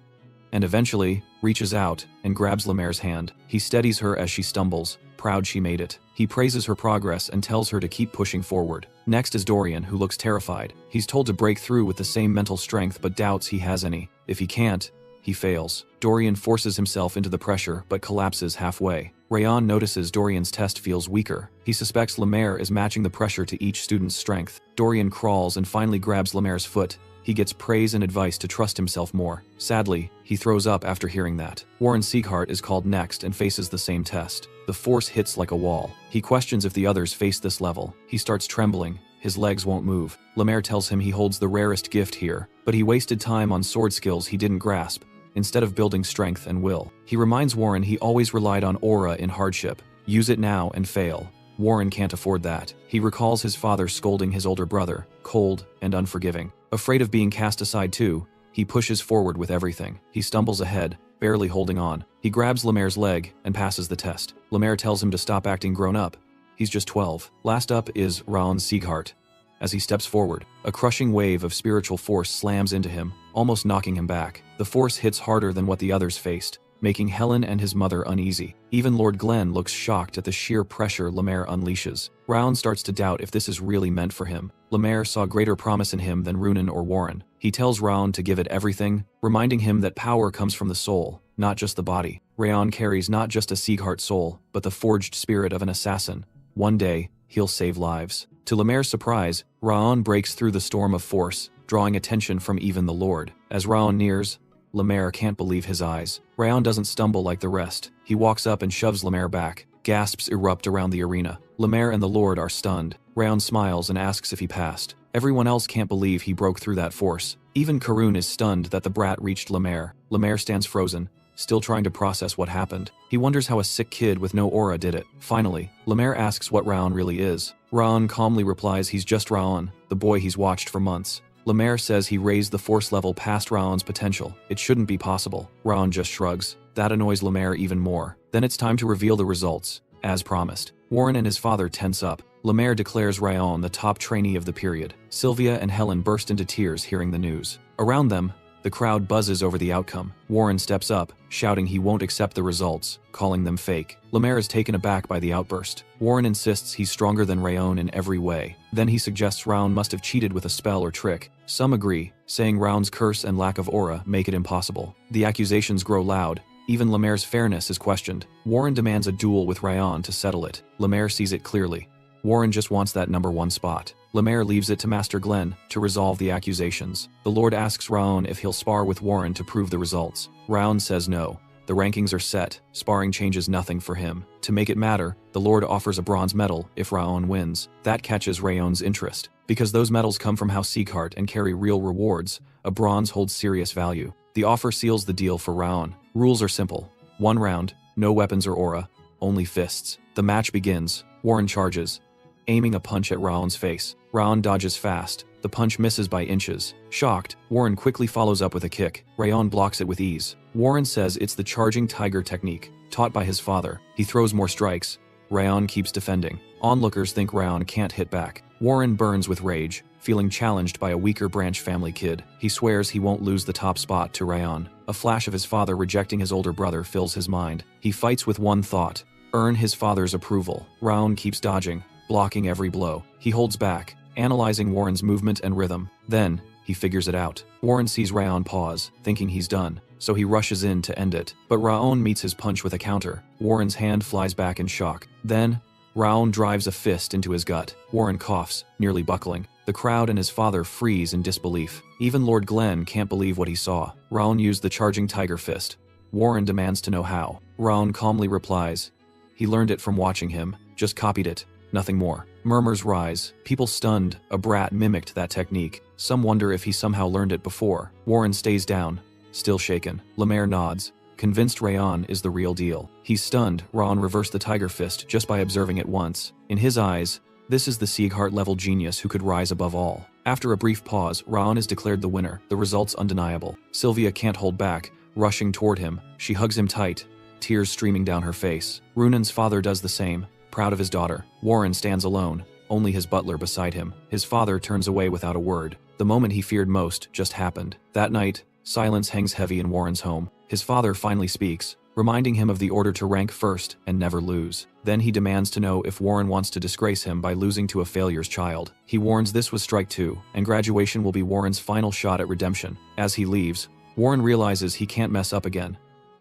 and eventually reaches out and grabs Lemaire's hand. He steadies her as she stumbles, proud she made it. He praises her progress and tells her to keep pushing forward. Next is Dorian, who looks terrified. He's told to break through with the same mental strength but doubts he has any. If he can't, he fails. Dorian forces himself into the pressure but collapses halfway. Rayon notices Dorian's test feels weaker. He suspects Lemaire is matching the pressure to each student's strength. Dorian crawls and finally grabs Lemaire's foot. He gets praise and advice to trust himself more. Sadly, he throws up after hearing that. Warren Sieghart is called next and faces the same test. The force hits like a wall. He questions if the others face this level. He starts trembling. His legs won't move. Lemaire tells him he holds the rarest gift here, but he wasted time on sword skills he didn't grasp, instead of building strength and will. He reminds Warren he always relied on aura in hardship. Use it now and fail. Warren can't afford that. He recalls his father scolding his older brother, cold and unforgiving. Afraid of being cast aside too, he pushes forward with everything. He stumbles ahead, barely holding on. He grabs Lemaire's leg and passes the test. Lemaire tells him to stop acting grown up. He's just 12. Last up is Raon Sieghart. As he steps forward, a crushing wave of spiritual force slams into him, almost knocking him back. The force hits harder than what the others faced, making Helen and his mother uneasy. Even Lord Glenn looks shocked at the sheer pressure Lemaire unleashes. Raon starts to doubt if this is really meant for him. Lemaire saw greater promise in him than Runan or Warren. He tells Raon to give it everything, reminding him that power comes from the soul, not just the body. Raon carries not just a Sieghart soul, but the forged spirit of an assassin. One day, he'll save lives. To Lemaire's surprise, Raon breaks through the storm of force, drawing attention from even the Lord. As Raon nears, Lemaire can't believe his eyes. Raon doesn't stumble like the rest. He walks up and shoves Lemaire back. Gasps erupt around the arena. Lemaire and the Lord are stunned. Raon smiles and asks if he passed. Everyone else can't believe he broke through that force. Even Karun is stunned that the brat reached Lemaire. Lemaire stands frozen, still trying to process what happened. He wonders how a sick kid with no aura did it. Finally, Lemaire asks what Raon really is. Raon calmly replies he's just Raon, the boy he's watched for months. Lemaire says he raised the force level past Raon's potential. It shouldn't be possible. Raon just shrugs. That annoys Lemaire even more. Then it's time to reveal the results, as promised. Warren and his father tense up. Lemaire declares Raon the top trainee of the period. Sylvia and Helen burst into tears hearing the news. Around them, the crowd buzzes over the outcome. Warren steps up, shouting he won't accept the results, calling them fake. Lemaire is taken aback by the outburst. Warren insists he's stronger than Raon in every way. Then he suggests Raon must have cheated with a spell or trick. Some agree, saying Raon's curse and lack of aura make it impossible. The accusations grow loud. Even Lemaire's fairness is questioned. Warren demands a duel with Raon to settle it. Lemaire sees it clearly. Warren just wants that number 1 spot. Lemaire leaves it to Master Glenn to resolve the accusations. The Lord asks Raon if he'll spar with Warren to prove the results. Raon says no. The rankings are set. Sparring changes nothing for him. To make it matter, the Lord offers a bronze medal if Raon wins. That catches Raon's interest. Because those medals come from House Sieghart and carry real rewards, a bronze holds serious value. The offer seals the deal for Raon. Rules are simple. 1 round, no weapons or aura, only fists. The match begins. Warren charges, aiming a punch at Raon's face. Raon dodges fast. The punch misses by inches. Shocked, Warren quickly follows up with a kick. Raon blocks it with ease. Warren says it's the charging tiger technique, taught by his father. He throws more strikes. Raon keeps defending. Onlookers think Raon can't hit back. Warren burns with rage, feeling challenged by a weaker branch family kid. He swears he won't lose the top spot to Raon. A flash of his father rejecting his older brother fills his mind. He fights with one thought: earn his father's approval. Raon keeps dodging, blocking every blow. He holds back, analyzing Warren's movement and rhythm. Then, he figures it out. Warren sees Raon pause, thinking he's done, so he rushes in to end it. But Raon meets his punch with a counter. Warren's hand flies back in shock. Then, Raon drives a fist into his gut. Warren coughs, nearly buckling. The crowd and his father freeze in disbelief. Even Lord Glenn can't believe what he saw. Raon used the charging tiger fist. Warren demands to know how. Raon calmly replies, he learned it from watching him, just copied it, nothing more. Murmurs rise, people stunned. A brat mimicked that technique. Some wonder if he somehow learned it before. Warren stays down, still shaken. Lemaire nods, convinced Rayon is the real deal. He's stunned. Raon reversed the tiger fist just by observing it once. In his eyes, this is the Sieghart-level genius who could rise above all. After a brief pause, Raon is declared the winner, the results undeniable. Sylvia can't hold back, rushing toward him. She hugs him tight, tears streaming down her face. Runan's father does the same, proud of his daughter. Warren stands alone, only his butler beside him. His father turns away without a word. The moment he feared most just happened. That night, silence hangs heavy in Warren's home. His father finally speaks, reminding him of the order to rank first and never lose. Then he demands to know if Warren wants to disgrace him by losing to a failure's child. He warns this was strike two, and graduation will be Warren's final shot at redemption. As he leaves, Warren realizes he can't mess up again.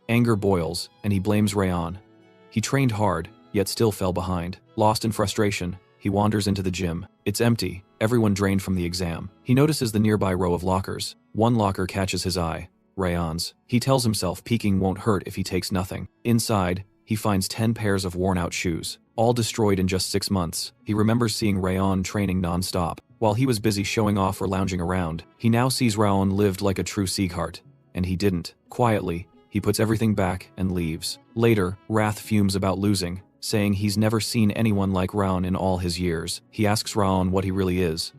Anger boils, and he blames Rayon. He trained hard, yet still fell behind. Lost in frustration, he wanders into the gym. It's empty, everyone drained from the exam. He notices the nearby row of lockers. One locker catches his eye, Rayon's. He tells himself peeking won't hurt if he takes nothing. Inside, he finds 10 pairs of worn-out shoes, all destroyed in just 6 months. He remembers seeing Rayon training non-stop. While he was busy showing off or lounging around, he now sees Rayon lived like a true Sieghart, and he didn't. Quietly, he puts everything back and leaves. Later, Wrath fumes about losing, saying he's never seen anyone like Raon in all his years. He asks Raon what he really is.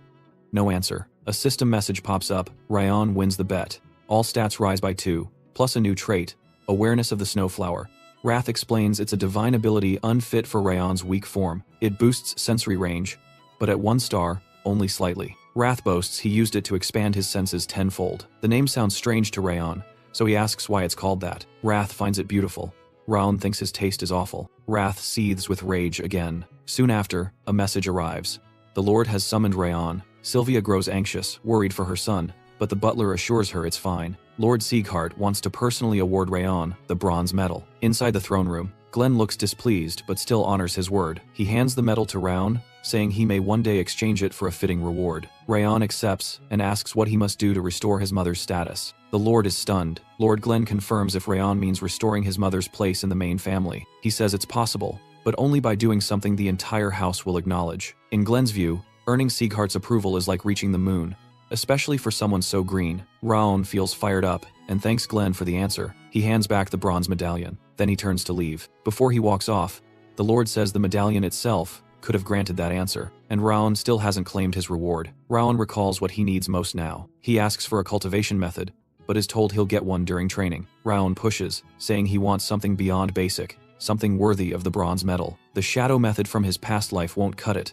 No answer. A system message pops up. Rayon wins the bet. All stats rise by 2, plus a new trait, awareness of the snowflower. Wrath explains it's a divine ability unfit for Rayon's weak form. It boosts sensory range, but at 1 star, only slightly. Wrath boasts he used it to expand his senses tenfold. The name sounds strange to Rayon, so he asks why it's called that. Wrath finds it beautiful. Raon thinks his taste is awful. Wrath seethes with rage again. Soon after, a message arrives. The Lord has summoned Rayon. Sylvia grows anxious, worried for her son, but the butler assures her it's fine. Lord Sieghart wants to personally award Rayon the bronze medal. Inside the throne room, Glenn looks displeased but still honors his word. He hands the medal to Raon, saying he may one day exchange it for a fitting reward. Rayon accepts and asks what he must do to restore his mother's status. The Lord is stunned. Lord Glenn confirms if Rayon means restoring his mother's place in the main family. He says it's possible, but only by doing something the entire house will acknowledge. In Glenn's view, earning Sieghart's approval is like reaching the moon, especially for someone so green. Raon feels fired up and thanks Glenn for the answer. He hands back the bronze medallion. Then he turns to leave. Before he walks off, the Lord says the medallion itself could have granted that answer, and Raon still hasn't claimed his reward. Raon recalls what he needs most now. He asks for a cultivation method, but is told he'll get one during training. Raon pushes, saying he wants something beyond basic, something worthy of the bronze medal. The shadow method from his past life won't cut it.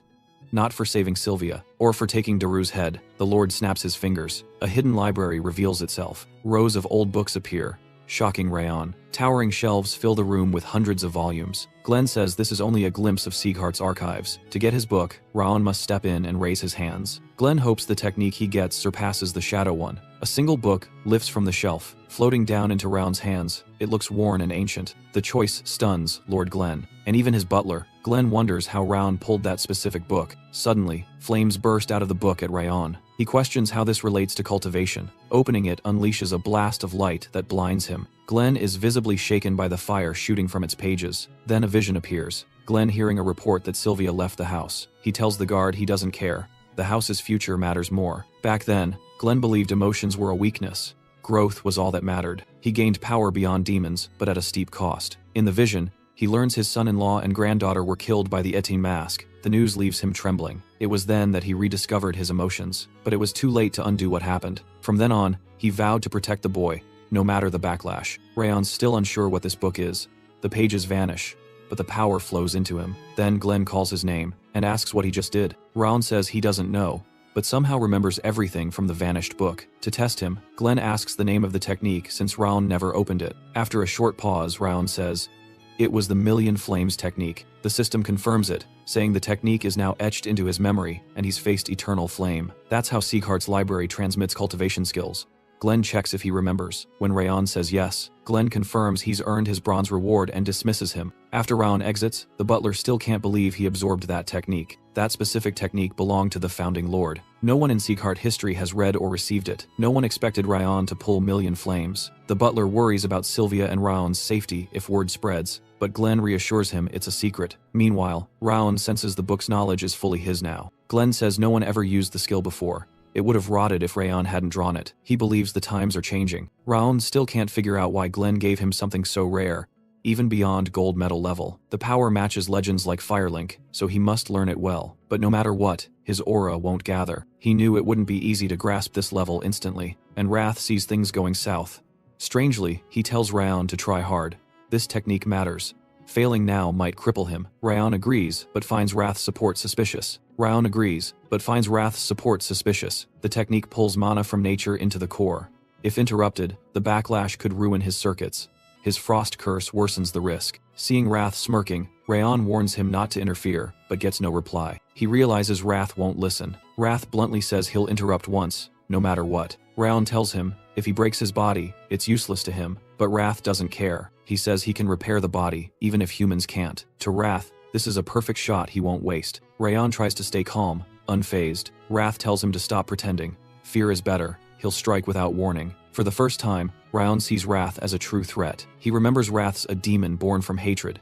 Not for saving Sylvia, or for taking Daru's head. The Lord snaps his fingers. A hidden library reveals itself. Rows of old books appear, shocking Rayon. Towering shelves fill the room with hundreds of volumes. Glenn says this is only a glimpse of Sieghart's archives. To get his book, Raon must step in and raise his hands. Glenn hopes the technique he gets surpasses the shadow one. A single book lifts from the shelf, floating down into Raon's hands. It looks worn and ancient. The choice stuns Lord Glenn, and even his butler. Glenn wonders how Raon pulled that specific book. Suddenly, flames burst out of the book at Rayon. He questions how this relates to cultivation. Opening it unleashes a blast of light that blinds him. Glenn is visibly shaken by the fire shooting from its pages. Then a vision appears. Glenn hearing a report that Sylvia left the house. He tells the guard he doesn't care. The house's future matters more. Back then, Glenn believed emotions were a weakness. Growth was all that mattered. He gained power beyond demons, but at a steep cost. In the vision, he learns his son-in-law and granddaughter were killed by the Etin mask. The news leaves him trembling. It was then that he rediscovered his emotions, but it was too late to undo what happened. From then on, he vowed to protect the boy, no matter the backlash. Rayon's still unsure what this book is. The pages vanish, but the power flows into him. Then Glenn calls his name and asks what he just did. Raon says he doesn't know, but somehow remembers everything from the vanished book. To test him, Glenn asks the name of the technique since Raon never opened it. After a short pause, Raon says, it was the Million Flames technique. The system confirms it, saying the technique is now etched into his memory and he's faced eternal flame. That's how Sieghart's library transmits cultivation skills. Glenn checks if he remembers. When Rayon says yes, Glenn confirms he's earned his bronze reward and dismisses him. After Rayon exits, the butler still can't believe he absorbed that technique. That specific technique belonged to the founding lord. No one in Sieghart history has read or received it. No one expected Rayon to pull Million Flames. The butler worries about Sylvia and Rayon's safety if word spreads, but Glenn reassures him it's a secret. Meanwhile, Rayon senses the book's knowledge is fully his now. Glenn says no one ever used the skill before. It would have rotted if Rayon hadn't drawn it. He believes the times are changing. Raon still can't figure out why Glenn gave him something so rare, even beyond gold medal level. The power matches legends like Firelink, so he must learn it well. But no matter what, his aura won't gather. He knew it wouldn't be easy to grasp this level instantly, and Wrath sees things going south. Strangely, he tells Raon to try hard. This technique matters. Failing now might cripple him. Raon agrees, but finds Wrath's support suspicious. Raon agrees, but finds Wrath's support suspicious. The technique pulls mana from nature into the core. If interrupted, the backlash could ruin his circuits. His frost curse worsens the risk. Seeing Wrath smirking, Raon warns him not to interfere, but gets no reply. He realizes Wrath won't listen. Wrath bluntly says he'll interrupt once, no matter what. Raon tells him, if he breaks his body, it's useless to him, but Wrath doesn't care. He says he can repair the body, even if humans can't. To Wrath, this is a perfect shot he won't waste. Raon tries to stay calm, unfazed. Wrath tells him to stop pretending. Fear is better. He'll strike without warning. For the first time, Raon sees Wrath as a true threat. He remembers Wrath's a demon born from hatred,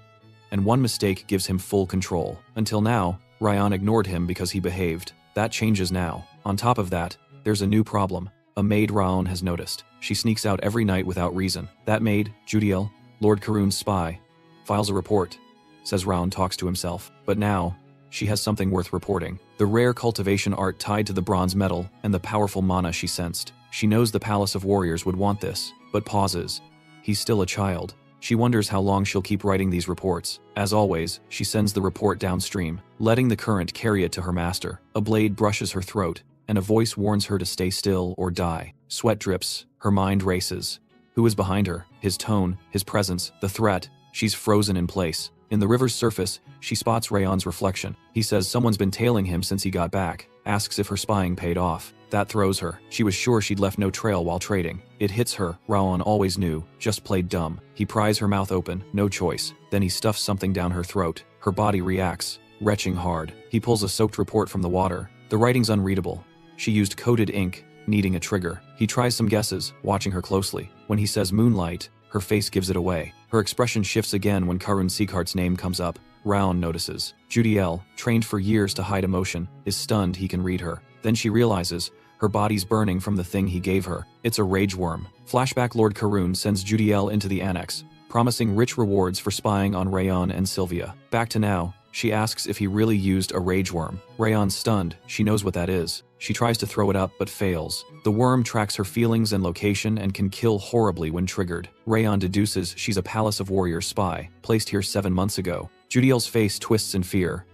and one mistake gives him full control. Until now, Raon ignored him because he behaved. That changes now. On top of that, there's a new problem. A maid Raon has noticed. She sneaks out every night without reason. That maid, Judiel, Lord Karun's spy, files a report, says Raon talks to himself. But now, she has something worth reporting. The rare cultivation art tied to the bronze medal and the powerful mana she sensed. She knows the Palace of Warriors would want this, but pauses. He's still a child. She wonders how long she'll keep writing these reports. As always, she sends the report downstream, letting the current carry it to her master. A blade brushes her throat, and a voice warns her to stay still or die. Sweat drips, her mind races. Who is behind her? His tone, his presence, the threat. She's frozen in place. In the river's surface, she spots Rayon's reflection. He says someone's been tailing him since he got back, asks if her spying paid off. That throws her. She was sure she'd left no trail while trading. It hits her. Raon always knew, just played dumb. He pries her mouth open, no choice. Then he stuffs something down her throat. Her body reacts, retching hard. He pulls a soaked report from the water. The writing's unreadable. She used coded ink, needing a trigger. He tries some guesses, watching her closely. When he says moonlight, her face gives it away. Her expression shifts again when Karun Seaghart's name comes up. Raon notices. Judiel, trained for years to hide emotion, is stunned he can read her. Then she realizes her body's burning from the thing he gave her. It's a rage worm. Flashback. Lord Karun sends Judiel into the annex, promising rich rewards for spying on Rayon and Sylvia. Back to now, she asks if he really used a rage worm. Rayon's stunned. She knows what that is. She tries to throw it up but fails. The worm tracks her feelings and location and can kill horribly when triggered. Rayon deduces she's a Palace of Warriors spy, placed here 7 months ago. Judiel's face twists in fear.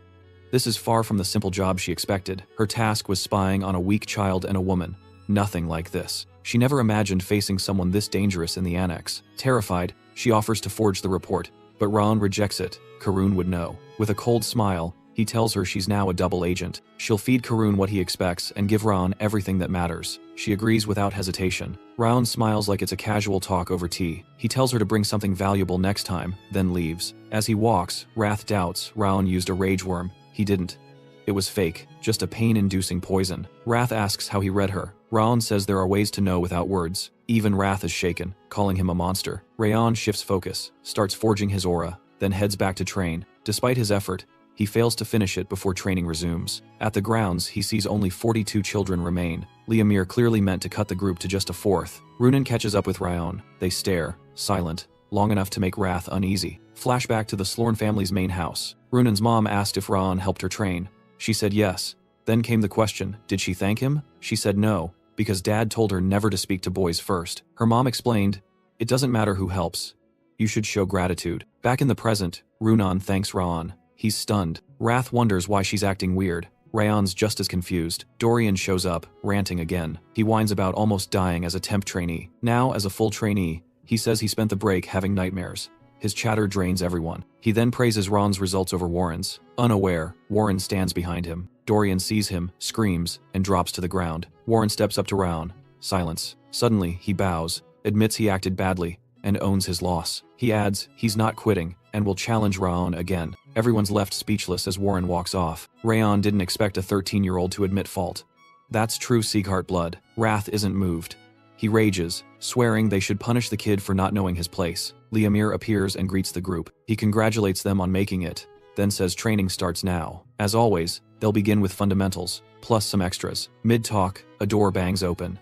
This is far from the simple job she expected. Her task was spying on a weak child and a woman. Nothing like this. She never imagined facing someone this dangerous in the annex. Terrified, she offers to forge the report, but Raon rejects it. Karun would know. With a cold smile, he tells her she's now a double agent. She'll feed Karun what he expects and give Raon everything that matters. She agrees without hesitation. Raon smiles like it's a casual talk over tea. He tells her to bring something valuable next time, then leaves. As he walks, Wrath doubts Raon used a rage worm. He didn't. It was fake, just a pain-inducing poison. Wrath asks how he read her. Raon says there are ways to know without words. Even Wrath is shaken, calling him a monster. Rayon shifts focus, starts forging his aura, then heads back to train. Despite his effort, he fails to finish it before training resumes. At the grounds, he sees only 42 children remain. Liamir clearly meant to cut the group to just a fourth. Runan catches up with Rayon. They stare, silent, long enough to make Wrath uneasy. Flashback to the Slorn family's main house. Runan's mom asked if Raon helped her train. She said yes. Then came the question, did she thank him? She said no, because Dad told her never to speak to boys first. Her mom explained, it doesn't matter who helps. You should show gratitude. Back in the present, Runan thanks Raon. He's stunned. Wrath wonders why she's acting weird. Rayon's just as confused. Dorian shows up, ranting again. He whines about almost dying as a temp trainee. Now, as a full trainee, he says he spent the break having nightmares. His chatter drains everyone. He then praises Ron's results over Warren's. Unaware, Warren stands behind him. Dorian sees him, screams, and drops to the ground. Warren steps up to Ron. Silence. Suddenly, he bows, admits he acted badly, and owns his loss. He adds, he's not quitting, and will challenge Raon again. Everyone's left speechless as Warren walks off. Rayon didn't expect a 13-year-old to admit fault. That's true Sieghart blood. Wrath isn't moved. He rages, swearing they should punish the kid for not knowing his place. Liamir appears and greets the group. He congratulates them on making it, then says training starts now. As always, they'll begin with fundamentals, plus some extras. Mid-talk, a door bangs open.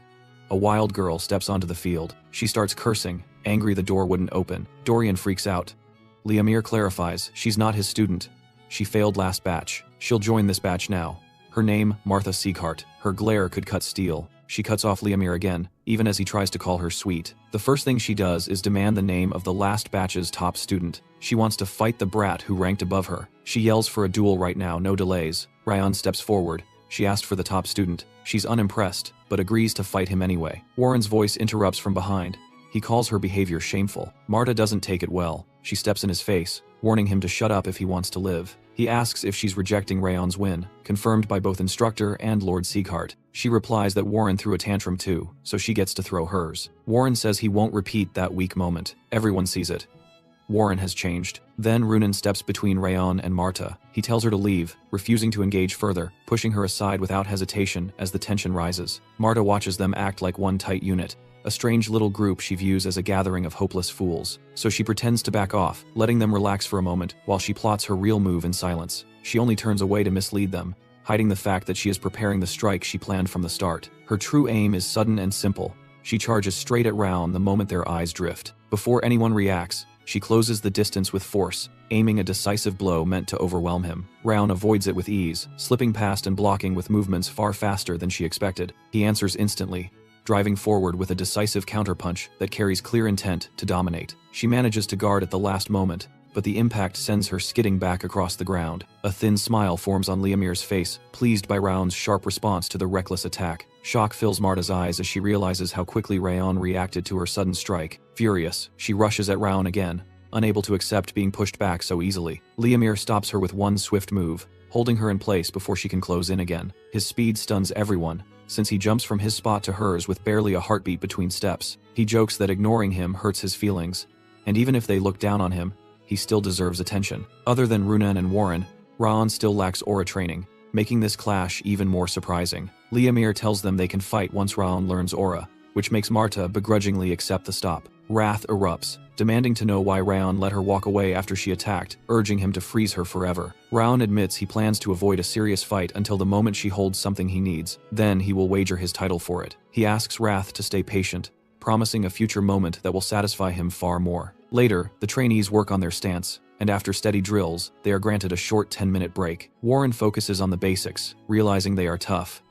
A wild girl steps onto the field. She starts cursing, angry the door wouldn't open. Dorian freaks out. Liamir clarifies she's not his student. She failed last batch. She'll join this batch now. Her name, Martha Sieghart. Her glare could cut steel. She cuts off Liamir again, even as he tries to call her sweet. The first thing she does is demand the name of the last batch's top student. She wants to fight the brat who ranked above her. She yells for a duel right now, no delays. Ryan steps forward. She asked for the top student. She's unimpressed, but agrees to fight him anyway. Warren's voice interrupts from behind. He calls her behavior shameful. Marta doesn't take it well. She steps in his face, warning him to shut up if he wants to live. He asks if she's rejecting Rayon's win, confirmed by both instructor and Lord Sieghart. She replies that Warren threw a tantrum too, so she gets to throw hers. Warren says he won't repeat that weak moment. Everyone sees it. Warren has changed. Then Runan steps between Rayon and Marta. He tells her to leave, refusing to engage further, pushing her aside without hesitation as the tension rises. Marta watches them act like one tight unit, a strange little group she views as a gathering of hopeless fools. So she pretends to back off, letting them relax for a moment while she plots her real move in silence. She only turns away to mislead them, hiding the fact that she is preparing the strike she planned from the start. Her true aim is sudden and simple. She charges straight at Raon the moment their eyes drift. Before anyone reacts, she closes the distance with force, aiming a decisive blow meant to overwhelm him. Raon avoids it with ease, slipping past and blocking with movements far faster than she expected. He answers instantly, driving forward with a decisive counterpunch that carries clear intent to dominate. She manages to guard at the last moment, but the impact sends her skidding back across the ground. A thin smile forms on Liamir's face, pleased by Raon's sharp response to the reckless attack. Shock fills Marta's eyes as she realizes how quickly Raon reacted to her sudden strike. Furious, she rushes at Raon again, unable to accept being pushed back so easily. Liamir stops her with one swift move, holding her in place before she can close in again. His speed stuns everyone, since he jumps from his spot to hers with barely a heartbeat between steps. He jokes that ignoring him hurts his feelings, and even if they look down on him, he still deserves attention. Other than Runan and Warren, Raon still lacks aura training, making this clash even more surprising. Liamir tells them they can fight once Raon learns aura, which makes Marta begrudgingly accept the stop. Wrath erupts, demanding to know why Raon let her walk away after she attacked, urging him to freeze her forever. Raon admits he plans to avoid a serious fight until the moment she holds something he needs. Then he will wager his title for it. He asks Wrath to stay patient, promising a future moment that will satisfy him far more. Later, the trainees work on their stance, and after steady drills, they are granted a short 10-minute break. Warren focuses on the basics, realizing they are tough.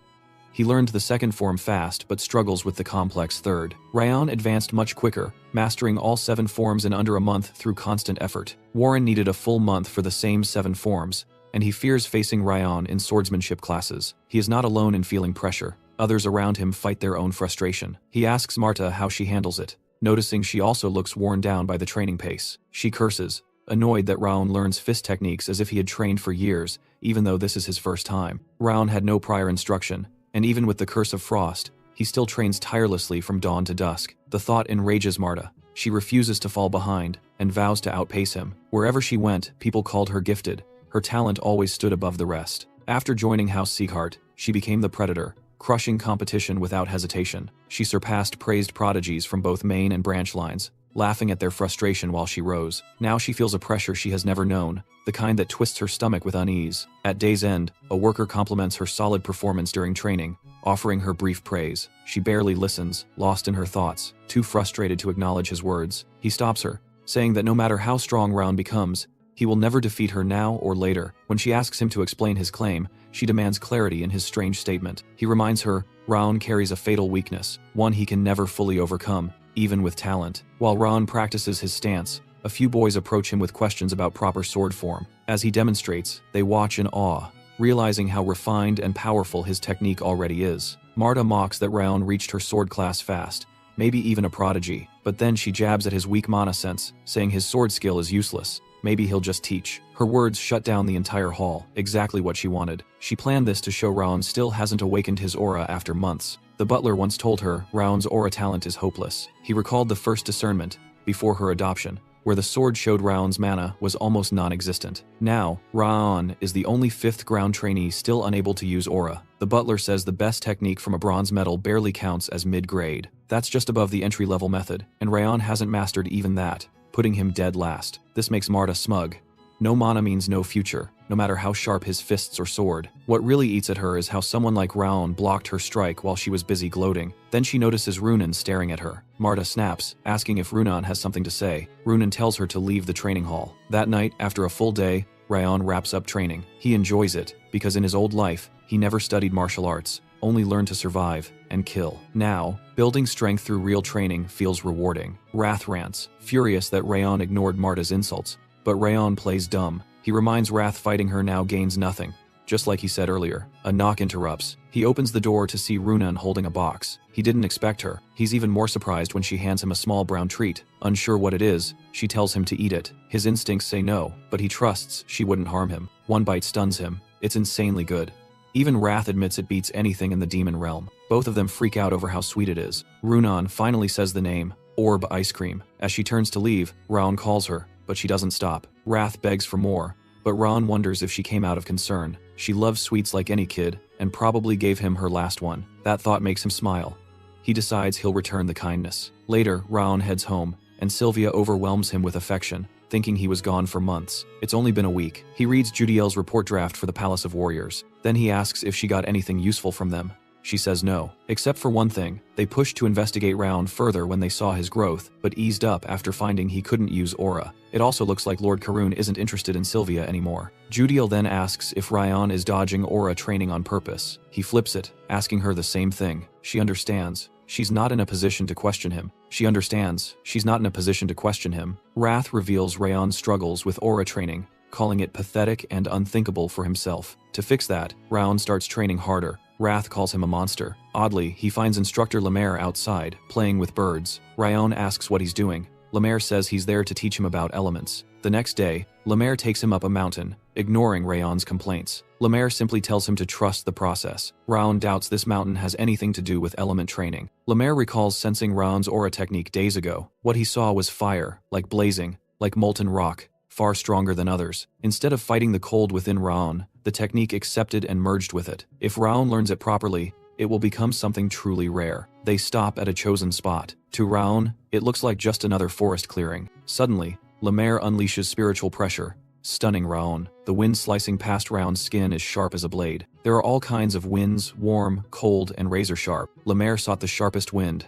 He learned the second form fast but struggles with the complex third. Raon advanced much quicker, mastering all 7 forms in under a month through constant effort. Warren needed a full month for the same 7 forms, and he fears facing Raon in swordsmanship classes. He is not alone in feeling pressure. Others around him fight their own frustration. He asks Marta how she handles it, noticing she also looks worn down by the training pace. She curses, annoyed that Raon learns fist techniques as if he had trained for years, even though this is his first time. Raon had no prior instruction, and even with the curse of frost, he still trains tirelessly from dawn to dusk. The thought enrages Marta. She refuses to fall behind, and vows to outpace him. Wherever she went, people called her gifted. Her talent always stood above the rest. After joining House Sieghart, she became the predator, crushing competition without hesitation. She surpassed praised prodigies from both main and branch lines, laughing at their frustration while she rose. Now she feels a pressure she has never known, the kind that twists her stomach with unease. At day's end, a worker compliments her solid performance during training, offering her brief praise. She barely listens, lost in her thoughts, too frustrated to acknowledge his words. He stops her, saying that no matter how strong Raon becomes, he will never defeat her now or later. When she asks him to explain his claim, she demands clarity in his strange statement. He reminds her, Raon carries a fatal weakness, one he can never fully overcome, even with talent. While Raon practices his stance, a few boys approach him with questions about proper sword form. As he demonstrates, they watch in awe, realizing how refined and powerful his technique already is. Marta mocks that Raon reached her sword class fast, maybe even a prodigy, but then she jabs at his weak mana sense, saying his sword skill is useless. Maybe he'll just teach. Her words shut down the entire hall, exactly what she wanted. She planned this to show Raon still hasn't awakened his aura after months. The butler once told her Raon's aura talent is hopeless. He recalled the first discernment, before her adoption, where the sword showed Raon's mana was almost non-existent. Now, Raon is the only 5th ground trainee still unable to use aura. The butler says the best technique from a bronze medal barely counts as mid-grade. That's just above the entry-level method, and Raon hasn't mastered even that, putting him dead last. This makes Marta smug. No mana means no future, no matter how sharp his fists or sword. What really eats at her is how someone like Raon blocked her strike while she was busy gloating. Then she notices Runan staring at her. Marta snaps, asking if Runan has something to say. Runan tells her to leave the training hall. That night, after a full day, Raon wraps up training. He enjoys it, because in his old life, he never studied martial arts, only learned to survive and kill. Now, building strength through real training feels rewarding. Wrath rants, furious that Raon ignored Marta's insults. But Raon plays dumb. He reminds Wrath fighting her now gains nothing. Just like he said earlier, a knock interrupts. He opens the door to see Runan holding a box. He didn't expect her. He's even more surprised when she hands him a small brown treat. Unsure what it is, she tells him to eat it. His instincts say no, but he trusts she wouldn't harm him. One bite stuns him. It's insanely good. Even Wrath admits it beats anything in the demon realm. Both of them freak out over how sweet it is. Runan finally says the name, Orb Ice Cream. As she turns to leave, Raon calls her, but she doesn't stop. Wrath begs for more, but Raon wonders if she came out of concern. She loves sweets like any kid, and probably gave him her last one. That thought makes him smile. He decides he'll return the kindness. Later, Raon heads home, and Sylvia overwhelms him with affection, thinking he was gone for months. It's only been a week. He reads Judiel's report draft for the Palace of Warriors. Then he asks if she got anything useful from them. She says no, except for one thing. They pushed to investigate Raon further when they saw his growth, but eased up after finding he couldn't use aura. It also looks like Lord Karun isn't interested in Sylvia anymore. Judiel then asks if Raon is dodging aura training on purpose. He flips it, asking her the same thing. She understands. She's not in a position to question him. She understands. She's not in a position to question him. Wrath reveals Raon's struggles with aura training, calling it pathetic and unthinkable for himself. To fix that, Raon starts training harder. Wrath calls him a monster. Oddly, he finds instructor Lemaire outside, playing with birds. Raon asks what he's doing. Lemaire says he's there to teach him about elements. The next day, Lemaire takes him up a mountain, ignoring Raon's complaints. Lemaire simply tells him to trust the process. Raon doubts this mountain has anything to do with element training. Lemaire recalls sensing Raon's aura technique days ago. What he saw was fire, like blazing, like molten rock, far stronger than others. Instead of fighting the cold within Raon, the technique accepted and merged with it. If Raon learns it properly, it will become something truly rare. They stop at a chosen spot. To Raon, it looks like just another forest clearing. Suddenly, Lemaire unleashes spiritual pressure, stunning Raon. The wind slicing past Raon's skin is sharp as a blade. There are all kinds of winds, warm, cold, and razor sharp. Lemaire sought the sharpest wind,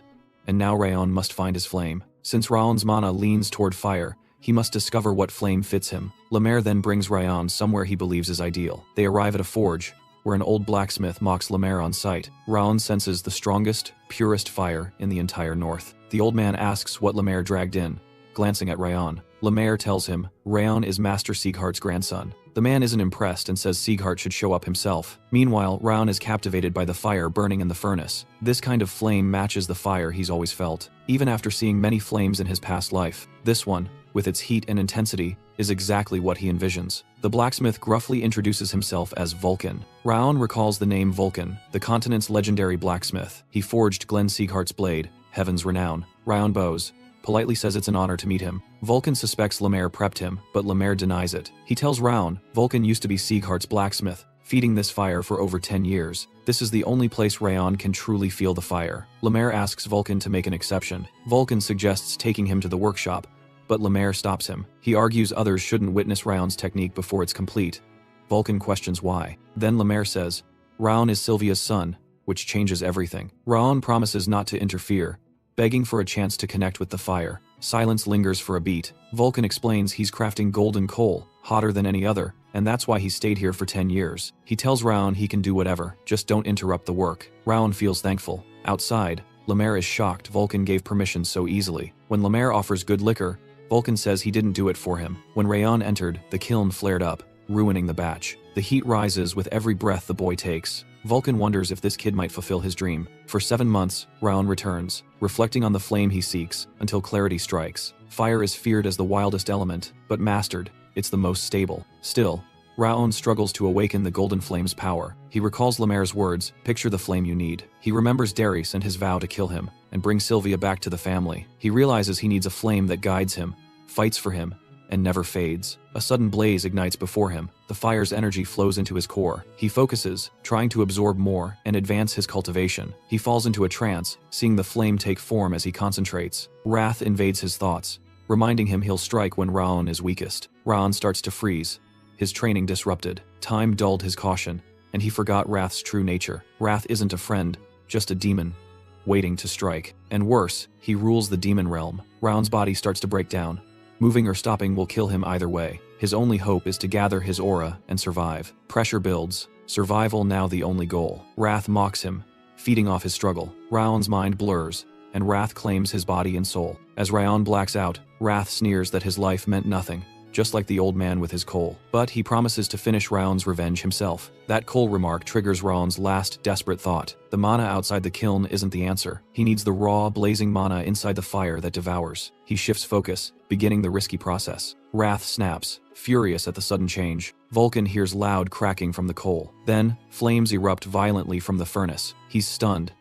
and now Raon must find his flame. Since Raon's mana leans toward fire, he must discover what flame fits him. Lemaire then brings Raon somewhere he believes is ideal. They arrive at a forge, where an old blacksmith mocks Lemaire on sight. Raon senses the strongest, purest fire in the entire north. The old man asks what Lemaire dragged in, glancing at Raon. Lemaire tells him Raon is Master Sieghart's grandson. The man isn't impressed and says Sieghart should show up himself. Meanwhile, Raon is captivated by the fire burning in the furnace. This kind of flame matches the fire he's always felt, even after seeing many flames in his past life. This one, with its heat and intensity, is exactly what he envisions. The blacksmith gruffly introduces himself as Vulcan. Raon recalls the name Vulcan, the continent's legendary blacksmith. He forged Glenn Sieghart's blade, Heaven's Renown. Raon bows, politely says it's an honor to meet him. Vulcan suspects Lemaire prepped him, but Lemaire denies it. He tells Raon, Vulcan used to be Sieghart's blacksmith, feeding this fire for over 10 years. This is the only place Raon can truly feel the fire. Lemaire asks Vulcan to make an exception. Vulcan suggests taking him to the workshop, but Lemaire stops him. He argues others shouldn't witness Raon's technique before it's complete. Vulcan questions why. Then Lemaire says, Raon is Sylvia's son, which changes everything. Raon promises not to interfere, begging for a chance to connect with the fire. Silence lingers for a beat. Vulcan explains he's crafting golden coal, hotter than any other, and that's why he stayed here for 10 years. He tells Raon he can do whatever, just don't interrupt the work. Raon feels thankful. Outside, Lemaire is shocked Vulcan gave permission so easily. When Lemaire offers good liquor, Vulcan says he didn't do it for him. When Raon entered, the kiln flared up, ruining the batch. The heat rises with every breath the boy takes. Vulcan wonders if this kid might fulfill his dream. For 7 months, Raon returns, reflecting on the flame he seeks, until clarity strikes. Fire is feared as the wildest element, but mastered, it's the most stable. Still, Raon struggles to awaken the golden flame's power. He recalls Lemaire's words, picture the flame you need. He remembers Darius and his vow to kill him, and bring Sylvia back to the family. He realizes he needs a flame that guides him, fights for him, and never fades. A sudden blaze ignites before him. The fire's energy flows into his core. He focuses, trying to absorb more and advance his cultivation. He falls into a trance, seeing the flame take form as he concentrates. Wrath invades his thoughts, reminding him he'll strike when Raon is weakest. Raon starts to freeze, his training disrupted. Time dulled his caution, and he forgot Wrath's true nature. Wrath isn't a friend, just a demon, waiting to strike. And worse, he rules the demon realm. Raon's body starts to break down. Moving or stopping will kill him either way. His only hope is to gather his aura and survive. Pressure builds, survival now the only goal. Wrath mocks him, feeding off his struggle. Raon's mind blurs, and Wrath claims his body and soul. As Raon blacks out, Wrath sneers that his life meant nothing, just like the old man with his coal. But he promises to finish Raon's revenge himself. That coal remark triggers Raon's last desperate thought. The mana outside the kiln isn't the answer. He needs the raw, blazing mana inside the fire that devours. He shifts focus, beginning the risky process. Wrath snaps, furious at the sudden change. Vulcan hears loud cracking from the coal. Then, flames erupt violently from the furnace. He's stunned.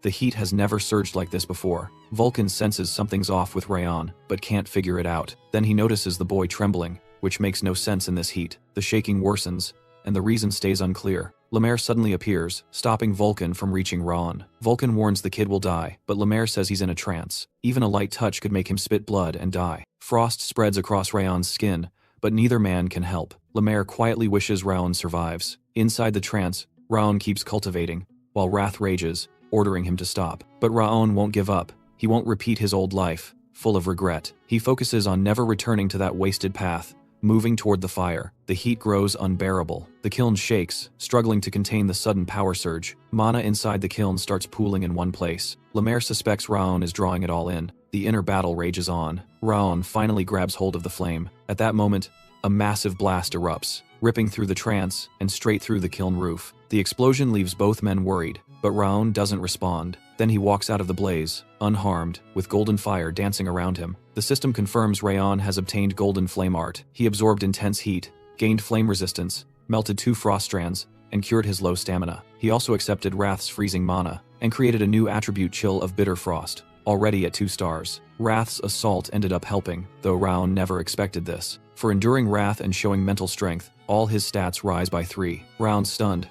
The heat has never surged like this before. Vulcan senses something's off with Raon, but can't figure it out. Then he notices the boy trembling, which makes no sense in this heat. The shaking worsens, and the reason stays unclear. Lemaire suddenly appears, stopping Vulcan from reaching Raon. Vulcan warns the kid will die, but Lemaire says he's in a trance. Even a light touch could make him spit blood and die. Frost spreads across Raon's skin, but neither man can help. Lemaire quietly wishes Raon survives. Inside the trance, Raon keeps cultivating, while Wrath rages, ordering him to stop. But Raon won't give up. He won't repeat his old life, full of regret. He focuses on never returning to that wasted path, moving toward the fire. The heat grows unbearable. The kiln shakes, struggling to contain the sudden power surge. Mana inside the kiln starts pooling in one place. Lemaire suspects Raon is drawing it all in. The inner battle rages on. Raon finally grabs hold of the flame. At that moment, a massive blast erupts, ripping through the trance and straight through the kiln roof. The explosion leaves both men worried, but Raon doesn't respond. Then he walks out of the blaze, unharmed, with golden fire dancing around him. The system confirms Raon has obtained golden flame art. He absorbed intense heat, gained flame resistance, melted 2 frost strands, and cured his low stamina. He also accepted Wrath's freezing mana, and created a new attribute Chill of Bitter Frost, already at 2 stars. Wrath's assault ended up helping, though Raon never expected this. For enduring Wrath and showing mental strength, all his stats rise by 3. Raon's stunned.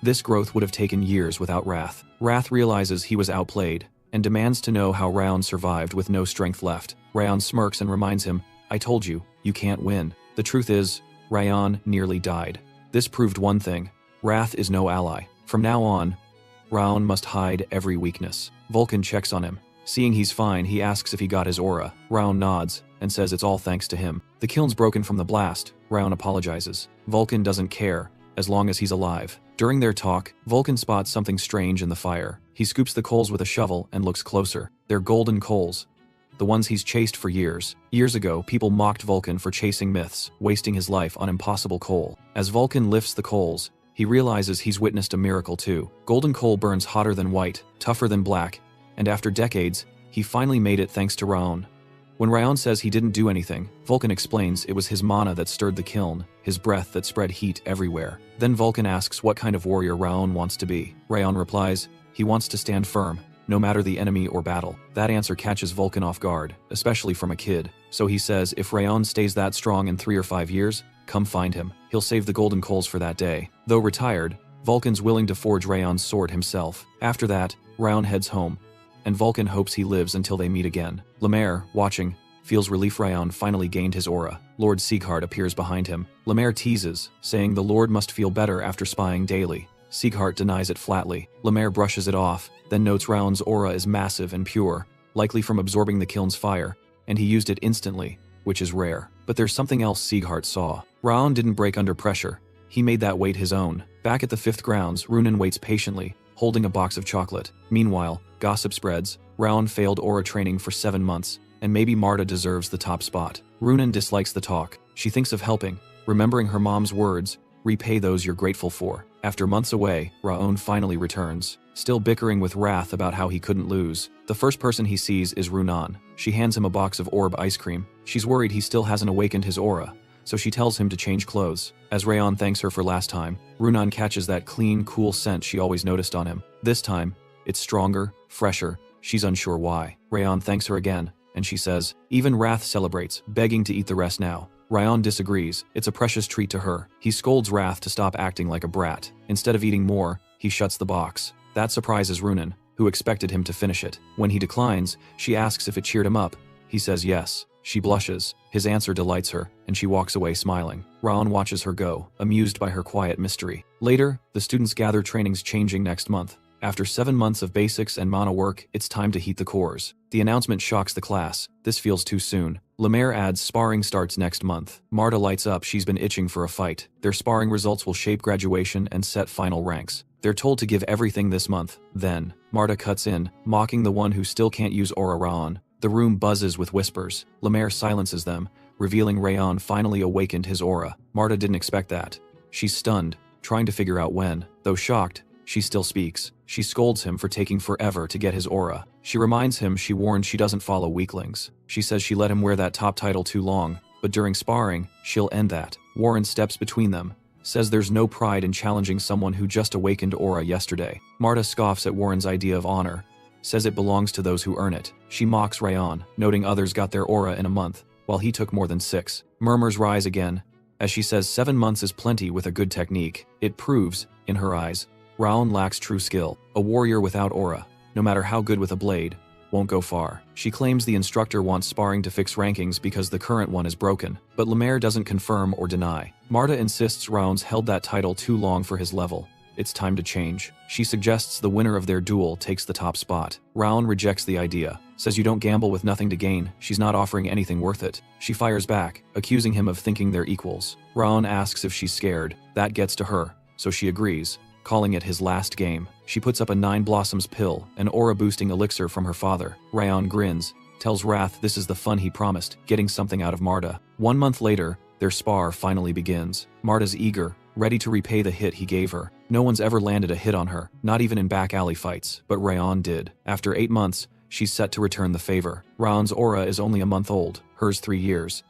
This growth would have taken years without Wrath. Wrath realizes he was outplayed, and demands to know how Raon survived with no strength left. Raon smirks and reminds him, "I told you, you can't win." The truth is, Raon nearly died. This proved one thing: Wrath is no ally. From now on, Raon must hide every weakness. Vulcan checks on him. Seeing he's fine, he asks if he got his aura. Raon nods, and says it's all thanks to him. The kiln's broken from the blast. Raon apologizes. Vulcan doesn't care, as long as he's alive. During their talk, Vulcan spots something strange in the fire. He scoops the coals with a shovel and looks closer. They're golden coals, the ones he's chased for years. Years ago, people mocked Vulcan for chasing myths, wasting his life on impossible coal. As Vulcan lifts the coals, he realizes he's witnessed a miracle too. Golden coal burns hotter than white, tougher than black, and after decades, he finally made it thanks to Raon. When Raon says he didn't do anything, Vulcan explains it was his mana that stirred the kiln, his breath that spread heat everywhere. Then Vulcan asks what kind of warrior Raon wants to be. Raon replies, he wants to stand firm, no matter the enemy or battle. That answer catches Vulcan off guard, especially from a kid. So he says if Raon stays that strong in 3 or 5 years, come find him. He'll save the golden coals for that day. Though retired, Vulcan's willing to forge Raon's sword himself. After that, Raon heads home, and Vulcan hopes he lives until they meet again. Lemaire, watching, feels relief Raon finally gained his aura. Lord Sieghart appears behind him. Lemaire teases, saying the Lord must feel better after spying daily. Sieghart denies it flatly. Lemaire brushes it off, then notes Raon's aura is massive and pure, likely from absorbing the kiln's fire, and he used it instantly, which is rare. But there's something else Sieghart saw. Raon didn't break under pressure. He made that weight his own. Back at the 5th grounds, Runan waits patiently, holding a box of chocolate. Meanwhile, gossip spreads. Raon failed aura training for 7 months, and maybe Marta deserves the top spot. Runan dislikes the talk. She thinks of helping, remembering her mom's words, repay those you're grateful for. After months away, Raon finally returns, still bickering with Wrath about how he couldn't lose. The first person he sees is Runan. She hands him a box of orb ice cream. She's worried he still hasn't awakened his aura, so she tells him to change clothes. As Raon thanks her for last time, Runan catches that clean, cool scent she always noticed on him. This time, it's stronger, fresher. She's unsure why. Raon thanks her again, and she says, even Wrath celebrates, begging to eat the rest now. Raon disagrees. It's a precious treat to her. He scolds Wrath to stop acting like a brat. Instead of eating more, he shuts the box. That surprises Runan, who expected him to finish it. When he declines, she asks if it cheered him up. He says yes. She blushes. His answer delights her, and she walks away smiling. Raon watches her go, amused by her quiet mystery. Later, the students gather. Training's changing next month. After 7 months of basics and MANHWA work, it's time to heat the cores. The announcement shocks the class. This feels too soon. Lemaire adds sparring starts next month. Marta lights up. She's been itching for a fight. Their sparring results will shape graduation and set final ranks. They're told to give everything this month. Then, Marta cuts in, mocking the one who still can't use aura. Raon. The room buzzes with whispers. Lemaire silences them, revealing Raon finally awakened his aura. Marta didn't expect that. She's stunned, trying to figure out when. Though shocked, she still speaks. She scolds him for taking forever to get his aura. She reminds him she warned she doesn't follow weaklings. She says she let him wear that top title too long, but during sparring, she'll end that. Warren steps between them, says there's no pride in challenging someone who just awakened aura yesterday. Marta scoffs at Warren's idea of honor, says it belongs to those who earn it. She mocks Raon, noting others got their aura in a month, while he took more than 6. Murmurs rise again, as she says 7 months is plenty with a good technique. It proves, in her eyes, Raon lacks true skill. A warrior without aura, no matter how good with a blade, won't go far. She claims the instructor wants sparring to fix rankings because the current one is broken, but Lemaire doesn't confirm or deny. Marta insists Raon's held that title too long for his level. It's time to change. She suggests the winner of their duel takes the top spot. Raon rejects the idea, says you don't gamble with nothing to gain. She's not offering anything worth it. She fires back, accusing him of thinking they're equals. Raon asks if she's scared. That gets to her, so she agrees, calling it his last game. She puts up a 9 Blossoms pill, an aura-boosting elixir from her father. Raon grins, tells Wrath this is the fun he promised, getting something out of Marta. 1 month later, their spar finally begins. Marta's eager, ready to repay the hit he gave her. No one's ever landed a hit on her, not even in back alley fights, but Raon did. After 8 months, she's set to return the favor. Raon's aura is only a month old, hers 3 years.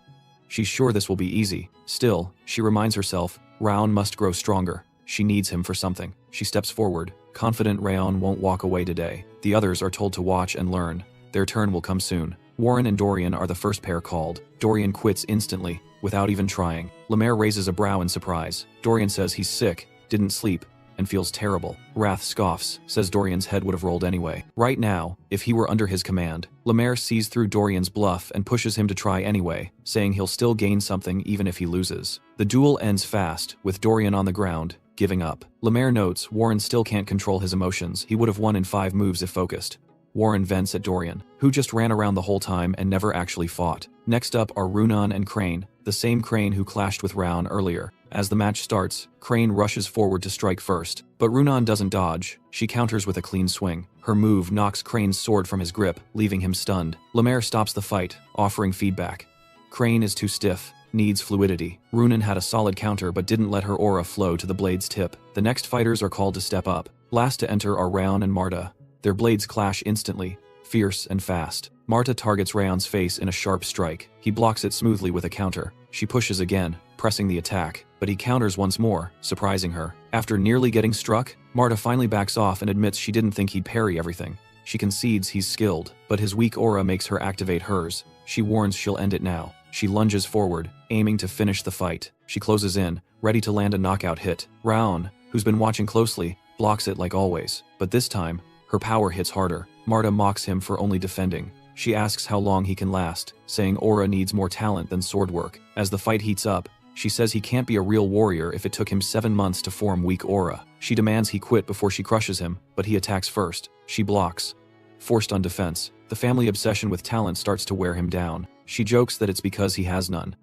She's sure this will be easy. Still, she reminds herself, Raon must grow stronger. She needs him for something. She steps forward, confident Raon won't walk away today. The others are told to watch and learn. Their turn will come soon. Warren and Dorian are the first pair called. Dorian quits instantly, without even trying. Lemaire raises a brow in surprise. Dorian says he's sick, didn't sleep, and feels terrible. Wrath scoffs, says Dorian's head would have rolled anyway. Right now, if he were under his command. Lemaire sees through Dorian's bluff and pushes him to try anyway, saying he'll still gain something even if he loses. The duel ends fast, with Dorian on the ground, giving up. Lemaire notes Warren still can't control his emotions. He would have won in 5 moves if focused. Warren vents at Dorian, who just ran around the whole time and never actually fought. Next up are Runan and Crane, the same Crane who clashed with Raon earlier. As the match starts, Crane rushes forward to strike first, but Runan doesn't dodge. She counters with a clean swing. Her move knocks Crane's sword from his grip, leaving him stunned. Lemaire stops the fight, offering feedback. Crane is too stiff, needs fluidity. Runan had a solid counter but didn't let her aura flow to the blade's tip. The next fighters are called to step up. Last to enter are Raon and Marta. Their blades clash instantly, fierce and fast. Marta targets Raon's face in a sharp strike. He blocks it smoothly with a counter. She pushes again, pressing the attack, but he counters once more, surprising her. After nearly getting struck, Marta finally backs off and admits she didn't think he'd parry everything. She concedes he's skilled, but his weak aura makes her activate hers. She warns she'll end it now. She lunges forward, aiming to finish the fight. She closes in, ready to land a knockout hit. Raon, who's been watching closely, blocks it like always, but this time, her power hits harder. Marta mocks him for only defending. She asks how long he can last, saying aura needs more talent than sword work. As the fight heats up, she says he can't be a real warrior if it took him 7 months to form weak aura. She demands he quit before she crushes him, but he attacks first. She blocks. Forced on defense, the family obsession with talent starts to wear him down. She jokes that it's because he has none.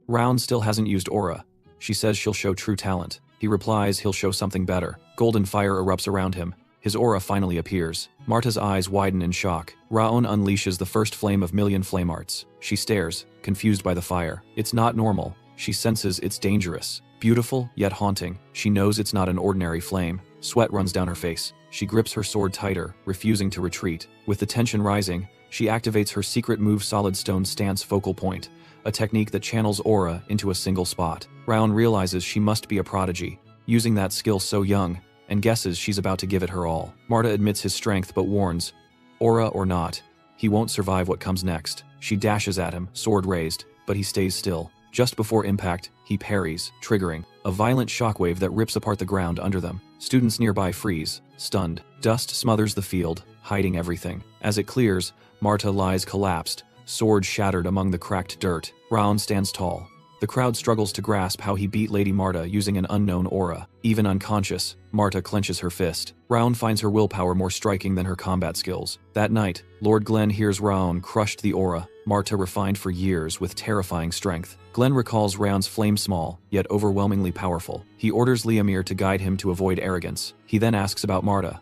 Raon still hasn't used aura. She says she'll show true talent. He replies he'll show something better. Golden fire erupts around him. His aura finally appears. Marta's eyes widen in shock. Raon unleashes the first flame of million flame arts. She stares, confused by the fire. It's not normal. She senses it's dangerous. Beautiful, yet haunting. She knows it's not an ordinary flame. Sweat runs down her face. She grips her sword tighter, refusing to retreat. With the tension rising, she activates her secret move Solid Stone Stance Focal Point, a technique that channels aura into a single spot. Raon realizes she must be a prodigy, using that skill so young, and guesses she's about to give it her all. Marta admits his strength but warns, aura or not, he won't survive what comes next. She dashes at him, sword raised, but he stays still. Just before impact, he parries, triggering a violent shockwave that rips apart the ground under them. Students nearby freeze, stunned. Dust smothers the field, hiding everything. As it clears, Marta lies collapsed, sword shattered among the cracked dirt. Raon stands tall. The crowd struggles to grasp how he beat Lady Marta using an unknown aura. Even unconscious, Marta clenches her fist. Raon finds her willpower more striking than her combat skills. That night, Lord Glen hears Raon crushed the aura Marta refined for years with terrifying strength. Glen recalls Raon's flame small, yet overwhelmingly powerful. He orders Liamir to guide him to avoid arrogance. He then asks about Marta.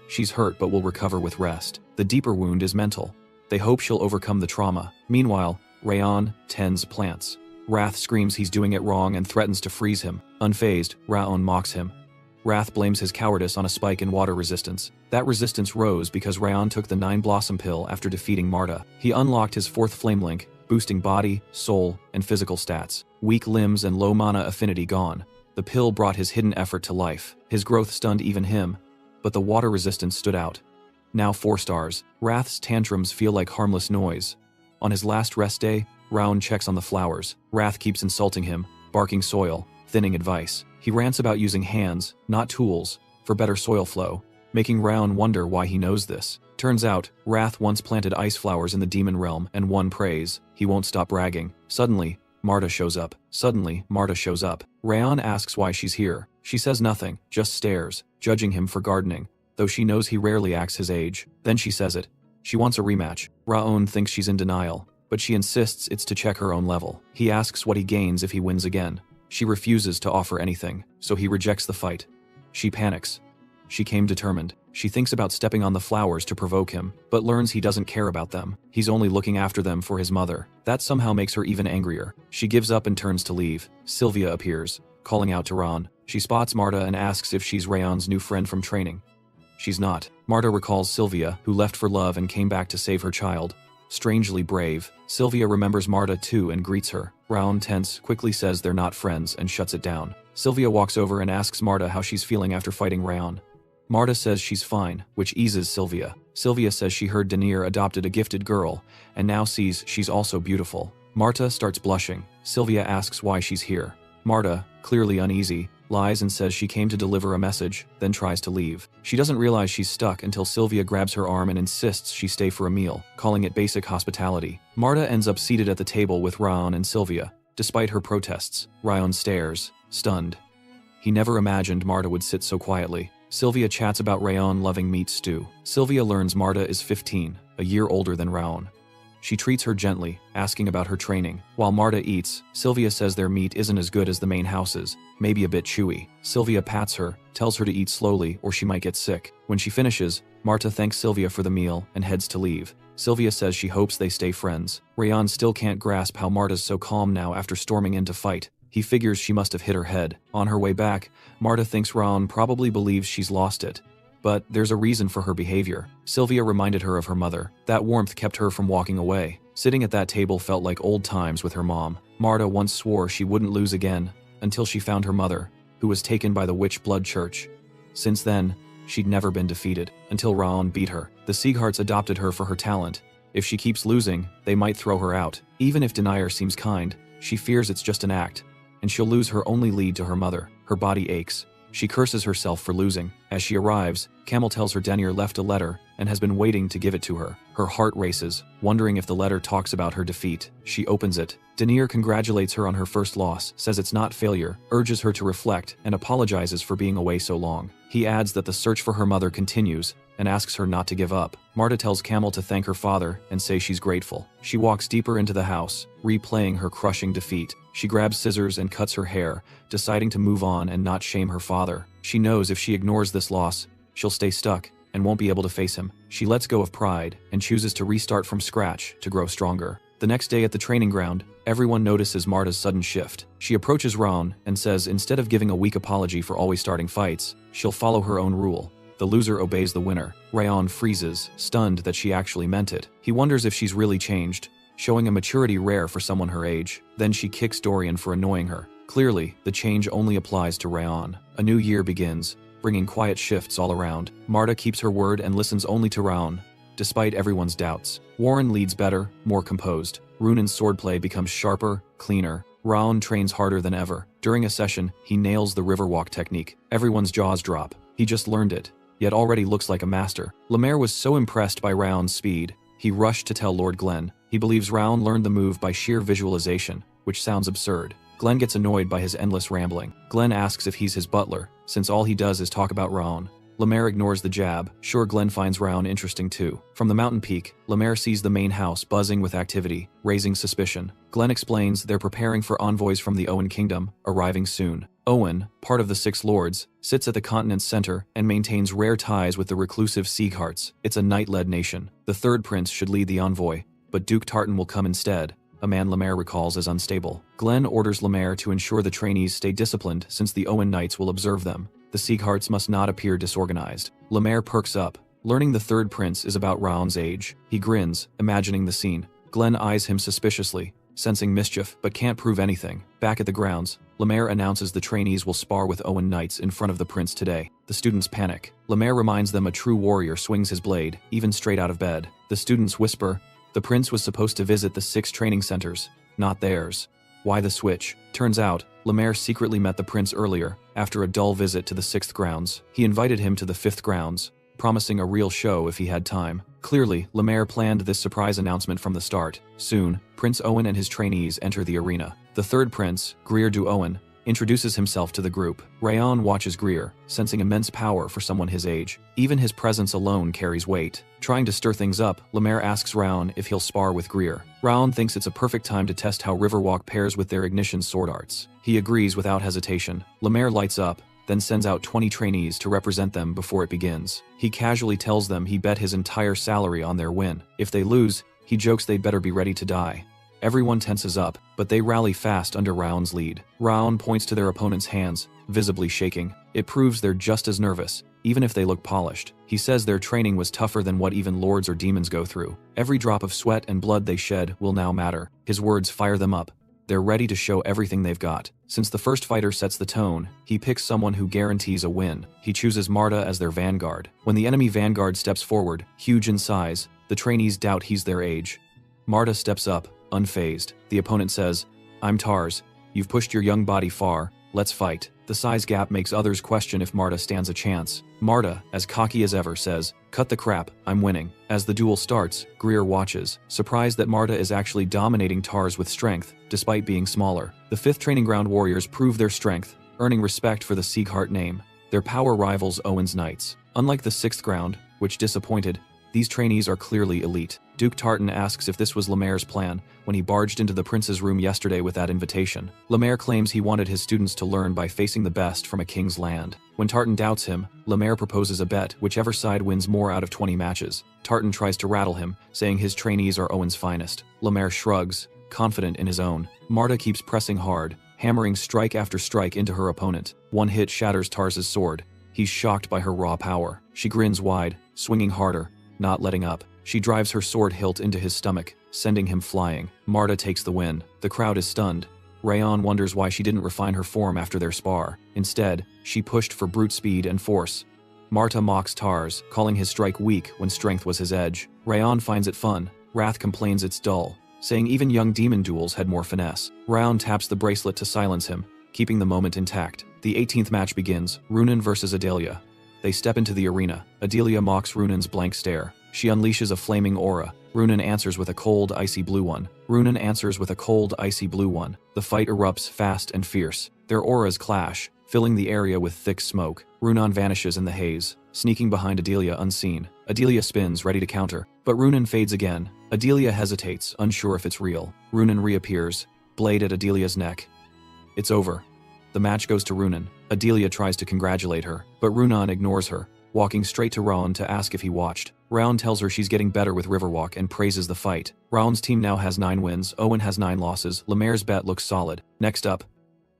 She's hurt but will recover with rest. The deeper wound is mental. They hope she'll overcome the trauma. Meanwhile, Raon tends plants. Wrath screams he's doing it wrong and threatens to freeze him. Unfazed, Raon mocks him. Wrath blames his cowardice on a spike in water resistance. That resistance rose because Raon took the 9-blossom pill after defeating Marta. He unlocked his 4th flame link, boosting body, soul, and physical stats. Weak limbs and low mana affinity gone. The pill brought his hidden effort to life. His growth stunned even him, but the water resistance stood out. Now 4 stars, Wrath's tantrums feel like harmless noise. On his last rest day, Raon checks on the flowers. Wrath keeps insulting him, barking soil, thinning advice. He rants about using hands, not tools, for better soil flow, making Raon wonder why he knows this. Turns out, Wrath once planted ice flowers in the demon realm and won praise. He won't stop bragging. Suddenly, Marta shows up. Raon asks why she's here. She says nothing, just stares, judging him for gardening, though she knows he rarely acts his age. Then she says it. She wants a rematch. Raon thinks she's in denial, but she insists it's to check her own level. He asks what he gains if he wins again. She refuses to offer anything, so he rejects the fight. She panics. She came determined. She thinks about stepping on the flowers to provoke him, but learns he doesn't care about them. He's only looking after them for his mother. That somehow makes her even angrier. She gives up and turns to leave. Sylvia appears, calling out to Raon. She spots Marta and asks if she's Raon's new friend from training. She's not. Marta recalls Sylvia, who left for love and came back to save her child. Strangely brave, Sylvia remembers Marta too and greets her. Raon, tense, quickly says they're not friends and shuts it down. Sylvia walks over and asks Marta how she's feeling after fighting Raon. Marta says she's fine, which eases Sylvia. Sylvia says she heard Denier adopted a gifted girl, and now sees she's also beautiful. Marta starts blushing. Sylvia asks why she's here. Marta, clearly uneasy, lies and says she came to deliver a message, then tries to leave. She doesn't realize she's stuck until Sylvia grabs her arm and insists she stay for a meal, calling it basic hospitality. Marta ends up seated at the table with Raon and Sylvia. Despite her protests, Raon stares, stunned. He never imagined Marta would sit so quietly. Sylvia chats about Raon loving meat stew. Sylvia learns Marta is 15, a year older than Raon. She treats her gently, asking about her training. While Marta eats, Sylvia says their meat isn't as good as the main house's, maybe a bit chewy. Sylvia pats her, tells her to eat slowly or she might get sick. When she finishes, Marta thanks Sylvia for the meal and heads to leave. Sylvia says she hopes they stay friends. Raon still can't grasp how Marta's so calm now after storming in to fight. He figures she must have hit her head. On her way back, Marta thinks Raon probably believes she's lost it. But there's a reason for her behavior. Sylvia reminded her of her mother. That warmth kept her from walking away. Sitting at that table felt like old times with her mom. Marta once swore she wouldn't lose again, until she found her mother, who was taken by the witch blood church. Since then, she'd never been defeated, until Raon beat her. The Siegharts adopted her for her talent. If she keeps losing, they might throw her out. Even if Denier seems kind, she fears it's just an act, and she'll lose her only lead to her mother. Her body aches. She curses herself for losing. As she arrives, Camel tells her Denier left a letter and has been waiting to give it to her. Her heart races, wondering if the letter talks about her defeat. She opens it. Denier congratulates her on her first loss, says it's not failure, urges her to reflect, and apologizes for being away so long. He adds that the search for her mother continues and asks her not to give up. Marta tells Camel to thank her father and say she's grateful. She walks deeper into the house, replaying her crushing defeat. She grabs scissors and cuts her hair, deciding to move on and not shame her father. She knows if she ignores this loss, she'll stay stuck and won't be able to face him. She lets go of pride and chooses to restart from scratch to grow stronger. The next day at the training ground, everyone notices Marta's sudden shift. She approaches Raon and says instead of giving a weak apology for always starting fights, she'll follow her own rule. The loser obeys the winner. Raon freezes, stunned that she actually meant it. He wonders if she's really changed, showing a maturity rare for someone her age. Then she kicks Dorian for annoying her. Clearly, the change only applies to Raon. A new year begins, bringing quiet shifts all around. Marta keeps her word and listens only to Raon, despite everyone's doubts. Warren leads better, more composed. Runan's swordplay becomes sharper, cleaner. Raon trains harder than ever. During a session, he nails the riverwalk technique. Everyone's jaws drop. He just learned it, yet already looks like a master. Lemaire was so impressed by Raon's speed, he rushed to tell Lord Glen. He believes Rowan learned the move by sheer visualization, which sounds absurd. Glenn gets annoyed by his endless rambling. Glenn asks if he's his butler, since all he does is talk about Rowan. Lemaire ignores the jab, sure Glenn finds Rowan interesting too. From the mountain peak, Lemaire sees the main house buzzing with activity, raising suspicion. Glenn explains they're preparing for envoys from the Owen Kingdom, arriving soon. Owen, part of the Six Lords, sits at the continent's center and maintains rare ties with the reclusive Siegharts. It's a knight-led nation. The third prince should lead the envoy, but Duke Tartan will come instead, a man Lemaire recalls as unstable. Glenn orders Lemaire to ensure the trainees stay disciplined since the Owen Knights will observe them. The Siegharts must not appear disorganized. Lemaire perks up, learning the third prince is about Rowan's age. He grins, imagining the scene. Glenn eyes him suspiciously, sensing mischief but can't prove anything. Back at the grounds, Lemaire announces the trainees will spar with Owen Knights in front of the prince today. The students panic. Lemaire reminds them a true warrior swings his blade, even straight out of bed. The students whisper, the prince was supposed to visit the 6 training centers, not theirs. Why the switch? Turns out, Lemaire secretly met the prince earlier, after a dull visit to the 6th grounds. He invited him to the 5th grounds, promising a real show if he had time. Clearly, Lemaire planned this surprise announcement from the start. Soon, Prince Owen and his trainees enter the arena. The third prince, Greer du Owen, introduces himself to the group. Rayon watches Greer, sensing immense power for someone his age. Even his presence alone carries weight. Trying to stir things up, Lemaire asks Raon if he'll spar with Greer. Raon thinks it's a perfect time to test how Riverwalk pairs with their ignition sword arts. He agrees without hesitation. Lemaire lights up, then sends out 20 trainees to represent them before it begins. He casually tells them he bet his entire salary on their win. If they lose, he jokes they'd better be ready to die. Everyone tenses up, but they rally fast under Raon's lead. Raon points to their opponent's hands, visibly shaking. It proves they're just as nervous, even if they look polished. He says their training was tougher than what even lords or demons go through. Every drop of sweat and blood they shed will now matter. His words fire them up. They're ready to show everything they've got. Since the first fighter sets the tone, he picks someone who guarantees a win. He chooses Marta as their vanguard. When the enemy vanguard steps forward, huge in size, the trainees doubt he's their age. Marta steps up, unfazed. The opponent says, I'm Tars. You've pushed your young body far. Let's fight. The size gap makes others question if Marta stands a chance. Marta, as cocky as ever, says, cut the crap, I'm winning. As the duel starts, Greer watches, surprised that Marta is actually dominating Tars with strength, despite being smaller. The 5th Training Ground warriors prove their strength, earning respect for the Sieghart name. Their power rivals Owen's Knights. Unlike the 6th Ground, which disappointed, these trainees are clearly elite. Duke Tartan asks if this was Lemaire's plan when he barged into the prince's room yesterday with that invitation. Lemaire claims he wanted his students to learn by facing the best from a king's land. When Tartan doubts him, Lemaire proposes a bet whichever side wins more out of 20 matches. Tartan tries to rattle him, saying his trainees are Owen's finest. Lemaire shrugs, confident in his own. Marta keeps pressing hard, hammering strike after strike into her opponent. One hit shatters Tars's sword. He's shocked by her raw power. She grins wide, swinging harder, not letting up. She drives her sword hilt into his stomach, sending him flying. Marta takes the win. The crowd is stunned. Rayon wonders why she didn't refine her form after their spar. Instead, she pushed for brute speed and force. Marta mocks Tars, calling his strike weak when strength was his edge. Rayon finds it fun. Wrath complains it's dull, saying even young demon duels had more finesse. Rayon taps the bracelet to silence him, keeping the moment intact. The 18th match begins, Runan versus Adelia. They step into the arena. Adelia mocks Runan's blank stare. She unleashes a flaming aura. Runan answers with a cold, icy blue one. Runan answers with a cold, icy blue one. The fight erupts fast and fierce. Their auras clash, filling the area with thick smoke. Runan vanishes in the haze, sneaking behind Adelia unseen. Adelia spins, ready to counter, but Runan fades again. Adelia hesitates, unsure if it's real. Runan reappears, blade at Adelia's neck. It's over. The match goes to Runan. Adelia tries to congratulate her, but Runan ignores her, walking straight to Raon to ask if he watched. Raon tells her she's getting better with Riverwalk and praises the fight. Raon's team now has 9 wins, Owen has 9 losses. Lemaire's bet looks solid. Next up,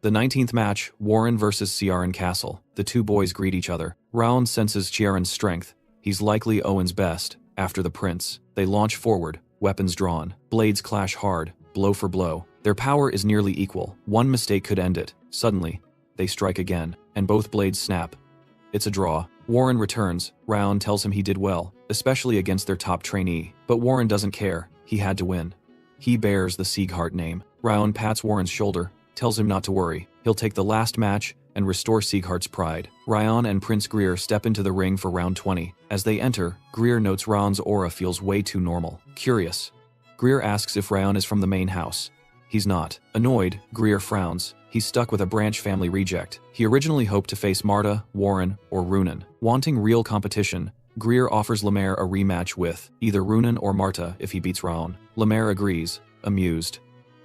the 19th match, Warren versus Ciaran Castle. The two boys greet each other. Raon senses Ciaran's strength. He's likely Owen's best. After the prince, they launch forward, weapons drawn. Blades clash hard, blow for blow. Their power is nearly equal. One mistake could end it. Suddenly, they strike again, and both blades snap. It's a draw. Warren returns. Raon tells him he did well, especially against their top trainee. But Warren doesn't care. He had to win. He bears the Sieghart name. Raon pats Warren's shoulder, tells him not to worry. He'll take the last match and restore Sieghart's pride. Raon and Prince Greer step into the ring for round 20. As they enter, Greer notes Raon's aura feels way too normal. Curious. Greer asks if Raon is from the main house. He's not. Annoyed, Greer frowns. He's stuck with a branch family reject. He originally hoped to face Marta, Warren, or Runan. Wanting real competition, Greer offers Lemaire a rematch with either Runan or Marta if he beats Raon. Lemaire agrees, amused.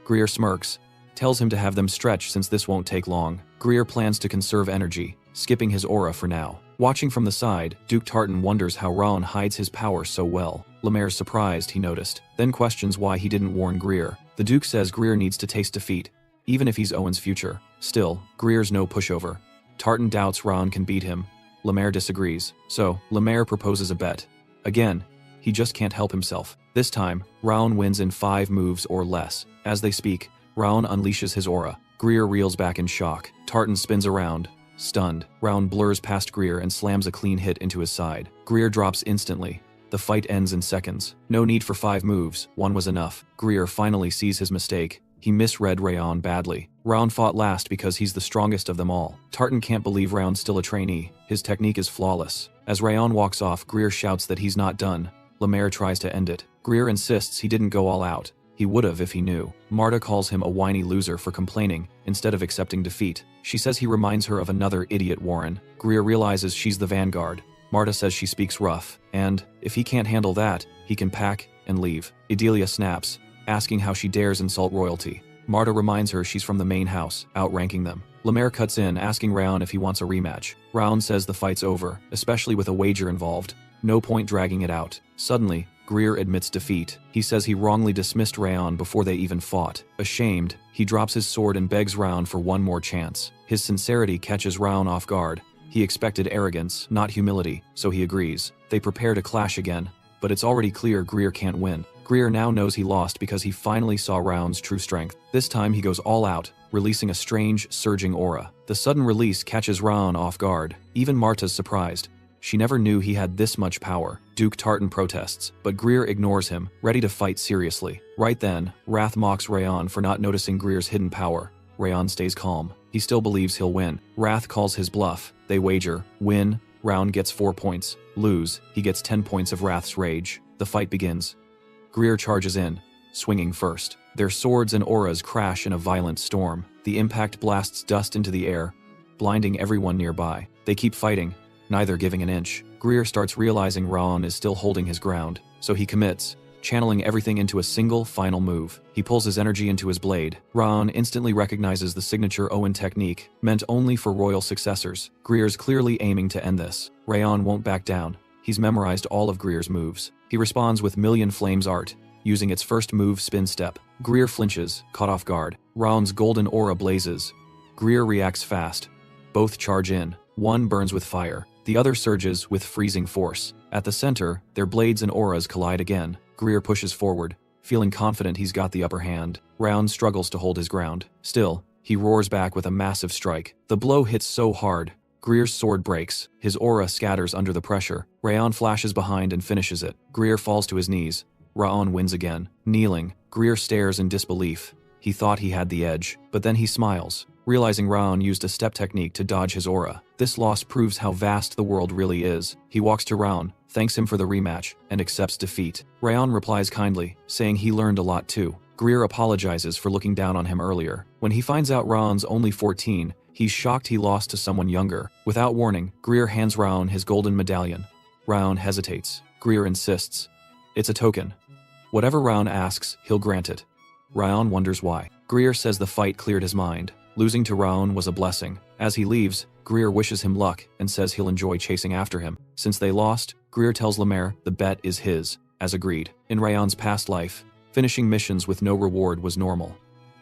Greer smirks, tells him to have them stretch since this won't take long. Greer plans to conserve energy, skipping his aura for now. Watching from the side, Duke Tartan wonders how Raon hides his power so well. Lemaire's surprised, he noticed, then questions why he didn't warn Greer. The Duke says Greer needs to taste defeat, even if he's Owen's future. Still, Greer's no pushover. Tartan doubts Raon can beat him. Lemaire disagrees, so Lemaire proposes a bet. Again, he just can't help himself. This time, Raon wins in 5 moves or less. As they speak, Raon unleashes his aura. Greer reels back in shock. Tartan spins around. Stunned, Raon blurs past Greer and slams a clean hit into his side. Greer drops instantly. The fight ends in seconds. No need for 5 moves, 1 was enough. Greer finally sees his mistake. He misread Raon badly. Raon fought last because he's the strongest of them all. Tartan can't believe Raon's still a trainee. His technique is flawless. As Raon walks off, Greer shouts that he's not done. Lemaire tries to end it. Greer insists he didn't go all out. He would've if he knew. Marta calls him a whiny loser for complaining, instead of accepting defeat. She says he reminds her of another idiot Warren. Greer realizes she's the vanguard. Marta says she speaks rough, and, if he can't handle that, he can pack and leave. Adelia snaps, asking how she dares insult royalty. Marta reminds her she's from the main house, outranking them. Lemaire cuts in, asking Raon if he wants a rematch. Raon says the fight's over, especially with a wager involved. No point dragging it out. Suddenly, Greer admits defeat. He says he wrongly dismissed Raon before they even fought. Ashamed, he drops his sword and begs Raon for one more chance. His sincerity catches Raon off guard. He expected arrogance, not humility, so he agrees. They prepare to clash again, but it's already clear Greer can't win. Greer now knows he lost because he finally saw Raon's true strength. This time he goes all out, releasing a strange, surging aura. The sudden release catches Raon off guard. Even Marta's surprised. She never knew he had this much power. Duke Tartan protests, but Greer ignores him, ready to fight seriously. Right then, Wrath mocks Raon for not noticing Greer's hidden power. Raon stays calm. He still believes he'll win. Wrath calls his bluff. They wager. Win, Raon gets 4 points. Lose, he gets 10 points of Wrath's rage. The fight begins. Greer charges in, swinging first. Their swords and auras crash in a violent storm. The impact blasts dust into the air, blinding everyone nearby. They keep fighting, neither giving an inch. Greer starts realizing Raon is still holding his ground, so he commits, channeling everything into a single, final move. He pulls his energy into his blade. Raon instantly recognizes the signature Owen technique, meant only for royal successors. Greer's clearly aiming to end this. Raon won't back down. He's memorized all of Greer's moves. He responds with Million Flames art, using its first move spin step. Greer flinches, caught off guard. Raon's golden aura blazes. Greer reacts fast. Both charge in. One burns with fire. The other surges with freezing force. At the center, their blades and auras collide again. Greer pushes forward, feeling confident he's got the upper hand. Raon struggles to hold his ground. Still, he roars back with a massive strike. The blow hits so hard, Greer's sword breaks. His aura scatters under the pressure. Raon flashes behind and finishes it. Greer falls to his knees. Raon wins again. Kneeling, Greer stares in disbelief. He thought he had the edge, but then he smiles, realizing Raon used a step technique to dodge his aura. This loss proves how vast the world really is. He walks to Raon, thanks him for the rematch, and accepts defeat. Raon replies kindly, saying he learned a lot too. Greer apologizes for looking down on him earlier. When he finds out Raon's only 14, he's shocked he lost to someone younger. Without warning, Greer hands Raon his golden medallion. Raon hesitates. Greer insists. It's a token. Whatever Raon asks, he'll grant it. Raon wonders why. Greer says the fight cleared his mind. Losing to Raon was a blessing. As he leaves, Greer wishes him luck and says he'll enjoy chasing after him. Since they lost, Greer tells Lemaire the bet is his, as agreed. In Raon's past life, finishing missions with no reward was normal.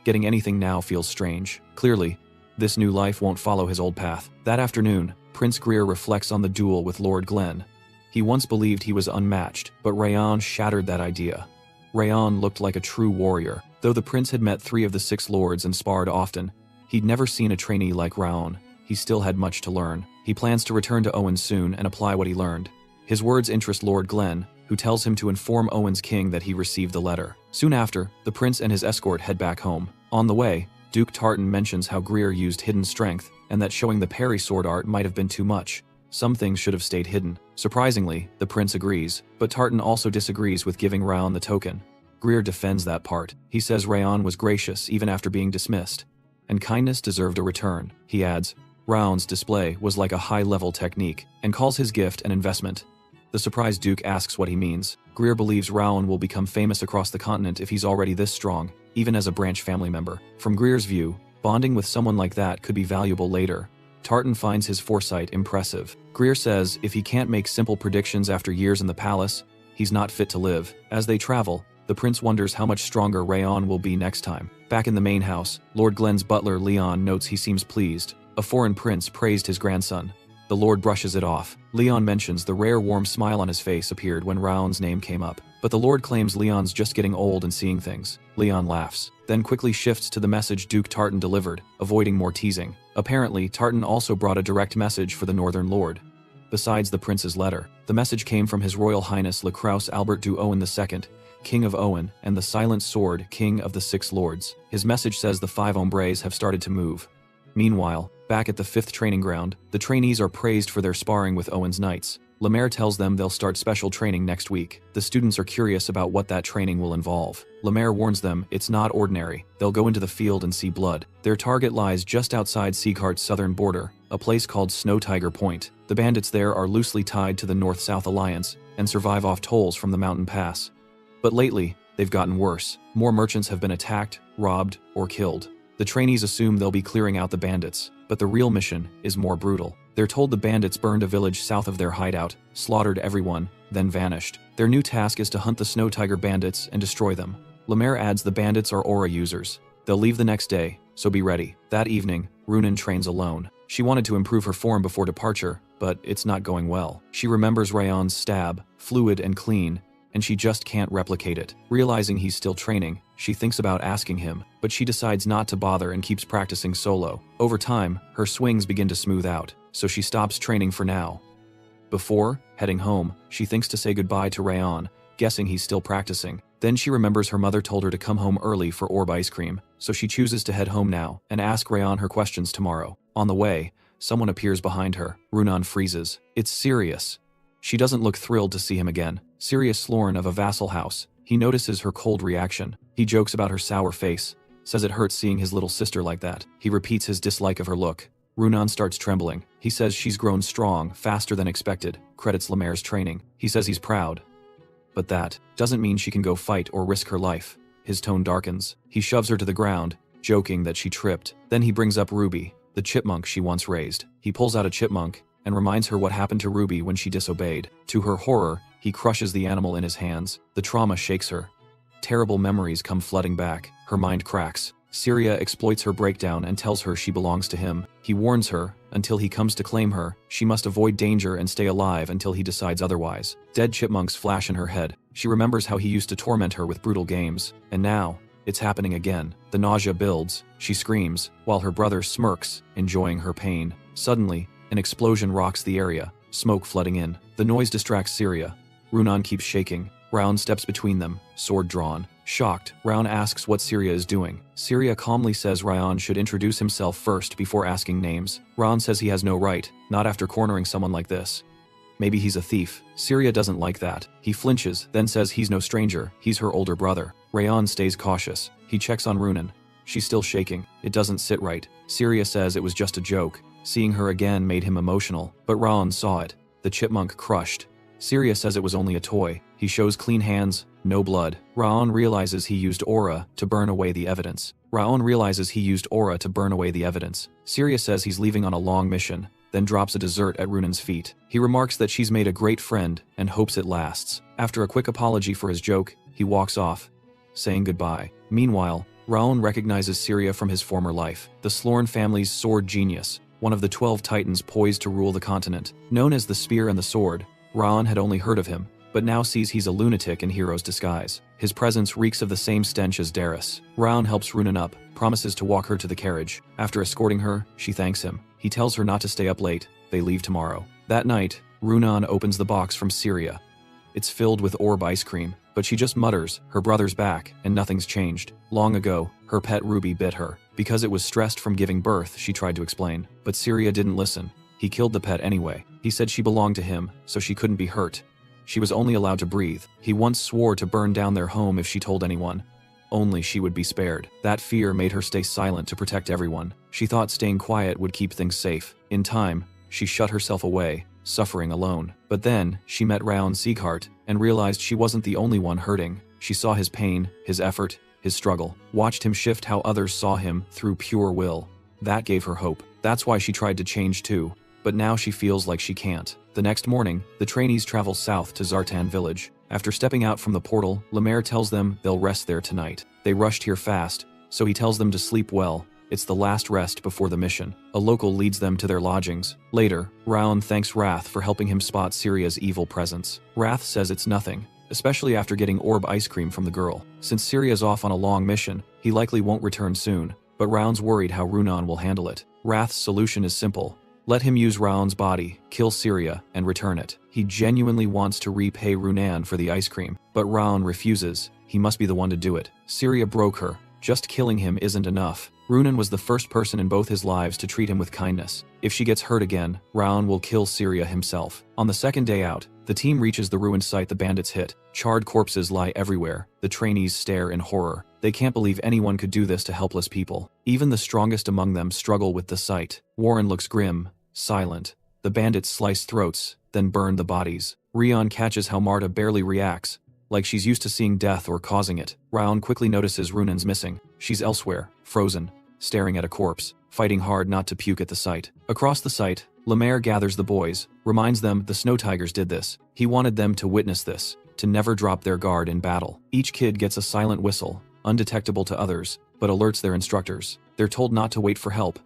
Getting anything now feels strange. Clearly, this new life won't follow his old path. That afternoon, Prince Greer reflects on the duel with Lord Glen. He once believed he was unmatched, but Raon shattered that idea. Raon looked like a true warrior. Though the prince had met 3 of the 6 lords and sparred often, he'd never seen a trainee like Raon. He still had much to learn. He plans to return to Owen soon and apply what he learned. His words interest Lord Glen, who tells him to inform Owen's king that he received the letter. Soon after, the prince and his escort head back home. On the way, Duke Tartan mentions how Greer used hidden strength, and that showing the parry sword art might have been too much. Some things should have stayed hidden. Surprisingly, the prince agrees, but Tartan also disagrees with giving Raon the token. Greer defends that part. He says Rayon was gracious even after being dismissed, and kindness deserved a return. He adds, Raon's display was like a high-level technique, and calls his gift an investment. The surprised Duke asks what he means. Greer believes Raon will become famous across the continent if he's already this strong, even as a branch family member. From Greer's view, bonding with someone like that could be valuable later. Tartan finds his foresight impressive. Greer says if he can't make simple predictions after years in the palace, he's not fit to live. As they travel, the prince wonders how much stronger Rayon will be next time. Back in the main house, Lord Glenn's butler Leon notes he seems pleased. A foreign prince praised his grandson. The lord brushes it off. Leon mentions the rare warm smile on his face appeared when Raon's name came up. But the lord claims Leon's just getting old and seeing things. Leon laughs, then quickly shifts to the message Duke Tartan delivered, avoiding more teasing. Apparently, Tartan also brought a direct message for the Northern Lord. Besides the prince's letter, the message came from His Royal Highness Le Kraus Albert du Owen II, King of Owen, and the Silent Sword, King of the Six Lords. His message says the 5 hombres have started to move. Meanwhile, back at the 5th training ground, the trainees are praised for their sparring with Owen's knights. Lemaire tells them they'll start special training next week. The students are curious about what that training will involve. Lemaire warns them it's not ordinary. They'll go into the field and see blood. Their target lies just outside Sieghart's southern border, a place called Snow Tiger Point. The bandits there are loosely tied to the North-South Alliance and survive off tolls from the mountain pass. But lately, they've gotten worse. More merchants have been attacked, robbed, or killed. The trainees assume they'll be clearing out the bandits, but the real mission is more brutal. They're told the bandits burned a village south of their hideout, slaughtered everyone, then vanished. Their new task is to hunt the Snow Tiger bandits and destroy them. Lemaire adds the bandits are aura users. They'll leave the next day, so be ready. That evening, Runan trains alone. She wanted to improve her form before departure, but it's not going well. She remembers Rayon's stab, fluid and clean, and she just can't replicate it. Realizing he's still training, she thinks about asking him, but she decides not to bother and keeps practicing solo. Over time, her swings begin to smooth out, so she stops training for now. Before heading home, she thinks to say goodbye to Rayon, guessing he's still practicing. Then she remembers her mother told her to come home early for orb ice cream, so she chooses to head home now and ask Rayon her questions tomorrow. On the way, someone appears behind her. Runan freezes. It's Sirius. She doesn't look thrilled to see him again. Sirius Sloran of a vassal house. He notices her cold reaction. He jokes about her sour face, says it hurts seeing his little sister like that. He repeats his dislike of her look. Runan starts trembling. He says she's grown strong, faster than expected, credits Lemaire's training. He says he's proud. But that doesn't mean she can go fight or risk her life. His tone darkens. He shoves her to the ground, joking that she tripped. Then he brings up Ruby, the chipmunk she once raised. He pulls out a chipmunk and reminds her what happened to Ruby when she disobeyed. To her horror, he crushes the animal in his hands. The trauma shakes her. Terrible memories come flooding back. Her mind cracks. Syria exploits her breakdown and tells her she belongs to him. He warns her, until he comes to claim her, she must avoid danger and stay alive until he decides otherwise. Dead chipmunks flash in her head. She remembers how he used to torment her with brutal games. And now, it's happening again. The nausea builds. She screams, while her brother smirks, enjoying her pain. Suddenly, an explosion rocks the area, smoke flooding in. The noise distracts Syria. Runan keeps shaking. Raun steps between them, sword drawn. Shocked, Raun asks what Syria is doing. Syria calmly says Raun should introduce himself first before asking names. Raun says he has no right, not after cornering someone like this. Maybe he's a thief. Syria doesn't like that. He flinches, then says he's no stranger, he's her older brother. Rayon stays cautious. He checks on Runan. She's still shaking. It doesn't sit right. Syria says it was just a joke. Seeing her again made him emotional, but Raun saw it. The chipmunk crushed. Syria says it was only a toy. He shows clean hands, no blood. Raon realizes he used aura to burn away the evidence. Syria says he's leaving on a long mission, then drops a dessert at Runan's feet. He remarks that she's made a great friend and hopes it lasts. After a quick apology for his joke, he walks off, saying goodbye. Meanwhile, Raon recognizes Syria from his former life, the Sloran family's sword genius, one of the 12 titans poised to rule the continent. Known as the Spear and the Sword, Raon had only heard of him, but now sees he's a lunatic in hero's disguise. His presence reeks of the same stench as Darius. Raon helps Runan up, promises to walk her to the carriage. After escorting her, she thanks him. He tells her not to stay up late. They leave tomorrow. That night, Runan opens the box from Syria. It's filled with orb ice cream, but she just mutters, her brother's back, and nothing's changed. Long ago, her pet Ruby bit her. Because it was stressed from giving birth, she tried to explain. But Syria didn't listen. He killed the pet anyway. He said she belonged to him, so she couldn't be hurt. She was only allowed to breathe. He once swore to burn down their home if she told anyone. Only she would be spared. That fear made her stay silent to protect everyone. She thought staying quiet would keep things safe. In time, she shut herself away, suffering alone. But then, she met Raon Sieghart and realized she wasn't the only one hurting. She saw his pain, his effort, his struggle, watched him shift how others saw him through pure will. That gave her hope. That's why she tried to change too. But now she feels like she can't. The next morning, the trainees travel south to Zartan village. After stepping out from the portal, Lemaire tells them they'll rest there tonight. They rushed here fast, so he tells them to sleep well. It's the last rest before the mission. A local leads them to their lodgings. Later, Raon thanks Wrath for helping him spot Syria's evil presence. Wrath says it's nothing, especially after getting orb ice cream from the girl. Since Syria's off on a long mission, he likely won't return soon, but Raon's worried how Runan will handle it. Wrath's solution is simple. Let him use Raon's body, kill Syria, and return it. He genuinely wants to repay Runan for the ice cream, but Raon refuses. He must be the one to do it. Syria broke her. Just killing him isn't enough. Runan was the first person in both his lives to treat him with kindness. If she gets hurt again, Raon will kill Syria himself. On the second day out, the team reaches the ruined site the bandits hit. Charred corpses lie everywhere. The trainees stare in horror. They can't believe anyone could do this to helpless people. Even the strongest among them struggle with the sight. Warren looks grim, silent. The bandits slice throats, then burn the bodies. Rion catches how Marta barely reacts, like she's used to seeing death or causing it. Raon quickly notices Runan's missing. She's elsewhere, frozen, staring at a corpse, fighting hard not to puke at the sight. Across the site, Lemaire gathers the boys, reminds them the Snow Tigers did this. He wanted them to witness this, to never drop their guard in battle. Each kid gets a silent whistle, undetectable to others, but alerts their instructors. They're told not to wait for help.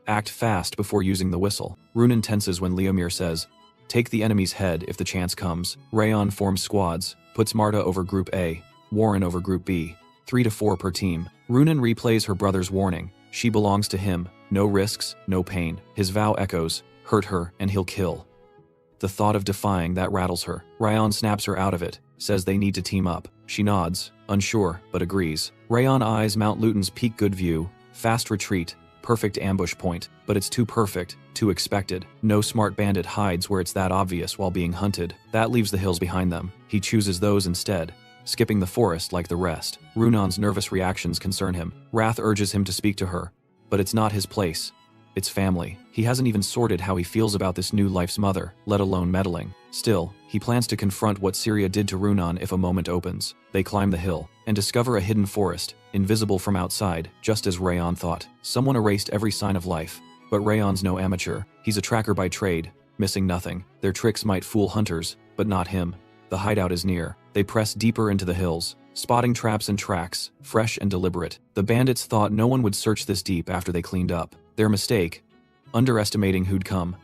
Act fast before using the whistle. Runan tenses when Leomir says, "Take the enemy's head if the chance comes." Rayon forms squads, puts Marta over Group A, Warren over Group B, 3 to 4 per team. Runan replays her brother's warning. She belongs to him. No risks, no pain. His vow echoes, hurt her and he'll kill. The thought of defying that rattles her. Rayon snaps her out of it, says they need to team up. She nods, unsure, but agrees. Rayon eyes Mount Luton's peak good view, fast retreat, perfect ambush point, but it's too perfect, too expected. No smart bandit hides where it's that obvious while being hunted. That leaves the hills behind them. He chooses those instead, skipping the forest like the rest. Runan's nervous reactions concern him. Wrath urges him to speak to her, but it's not his place. It's family. He hasn't even sorted how he feels about this new life's mother, let alone meddling. Still, he plans to confront what Syria did to Runan if a moment opens. They climb the hill and discover a hidden forest, invisible from outside, just as Rayon thought. Someone erased every sign of life. But Rayon's no amateur. He's a tracker by trade, missing nothing. Their tricks might fool hunters, but not him. The hideout is near. They press deeper into the hills, spotting traps and tracks, fresh and deliberate. The bandits thought no one would search this deep after they cleaned up. Their mistake, underestimating who'd come.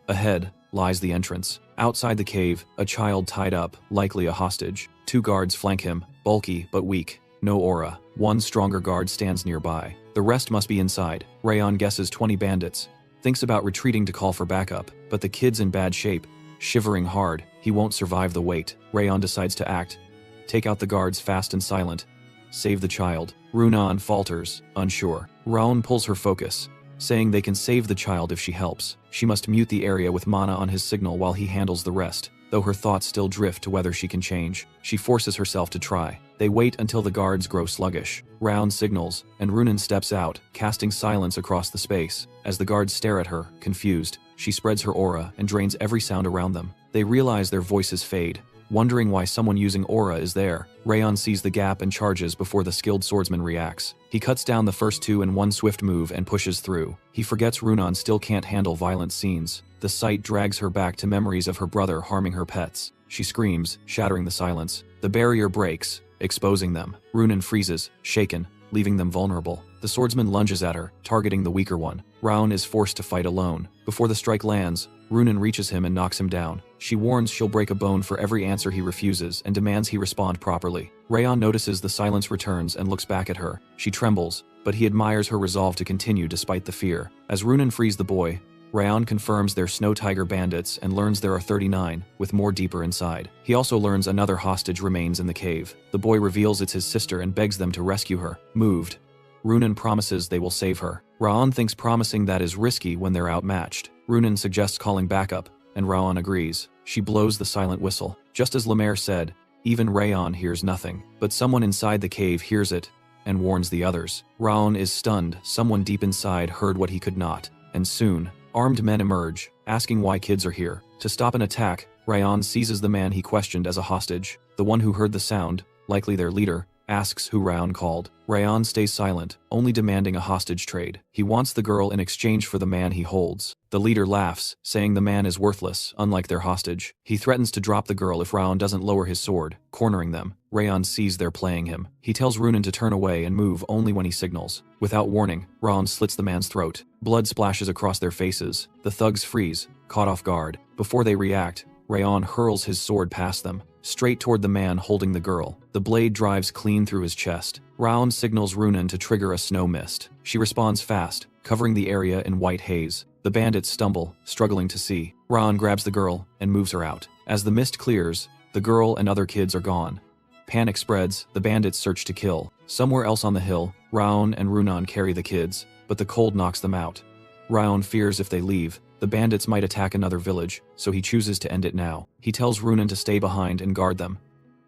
Ahead lies the entrance. Outside the cave, a child tied up, likely a hostage. 2 guards flank him, bulky but weak. No aura. 1 stronger guard stands nearby. The rest must be inside. Rayon guesses 20 bandits. Thinks about retreating to call for backup, but the kid's in bad shape. Shivering hard, he won't survive the weight. Rayon decides to act. Take out the guards fast and silent. Save the child. Runan falters, unsure. Raon pulls her focus, saying they can save the child if she helps. She must mute the area with mana on his signal while he handles the rest, though her thoughts still drift to whether she can change. She forces herself to try. They wait until the guards grow sluggish. Raon signals, and Runan steps out, casting silence across the space. As the guards stare at her, confused, she spreads her aura and drains every sound around them. They realize their voices fade, wondering why someone using aura is there. Rayon sees the gap and charges before the skilled swordsman reacts. He cuts down the first 2 in 1 swift move and pushes through. He forgets Runan still can't handle violent scenes. The sight drags her back to memories of her brother harming her pets. She screams, shattering the silence. The barrier breaks, exposing them. Runan freezes, shaken, leaving them vulnerable. The swordsman lunges at her, targeting the weaker one. Raon is forced to fight alone. Before the strike lands, Runan reaches him and knocks him down. She warns she'll break a bone for every answer he refuses and demands he respond properly. Rayon notices the silence returns and looks back at her. She trembles, but he admires her resolve to continue despite the fear. As Runan frees the boy, Rayon confirms they're Snow Tiger bandits and learns there are 39, with more deeper inside. He also learns another hostage remains in the cave. The boy reveals it's his sister and begs them to rescue her. Moved, Runan promises they will save her. Raon thinks promising that is risky when they're outmatched. Runan suggests calling backup, and Raon agrees. She blows the silent whistle. Just as Lemaire said, even Rayon hears nothing. But someone inside the cave hears it and warns the others. Raon is stunned. Someone deep inside heard what he could not. And soon, armed men emerge, asking why kids are here. To stop an attack, Rayon seizes the man he questioned as a hostage. The one who heard the sound, likely their leader, asks who Rayon called. Rayon stays silent, only demanding a hostage trade. He wants the girl in exchange for the man he holds. The leader laughs, saying the man is worthless, unlike their hostage. He threatens to drop the girl if Rayon doesn't lower his sword, cornering them. Rayon sees they're playing him. He tells Runan to turn away and move only when he signals. Without warning, Rayon slits the man's throat. Blood splashes across their faces. The thugs freeze, caught off guard. Before they react, Rayon hurls his sword past them, straight toward the man holding the girl. The blade drives clean through his chest. Raon signals Runan to trigger a snow mist. She responds fast, covering the area in white haze. The bandits stumble, struggling to see. Raon grabs the girl and moves her out. As the mist clears, the girl and other kids are gone. Panic spreads, the bandits search to kill. Somewhere else on the hill, Raon and Runan carry the kids, but the cold knocks them out. Raon fears if they leave, the bandits might attack another village, so he chooses to end it now. He tells Runan to stay behind and guard them.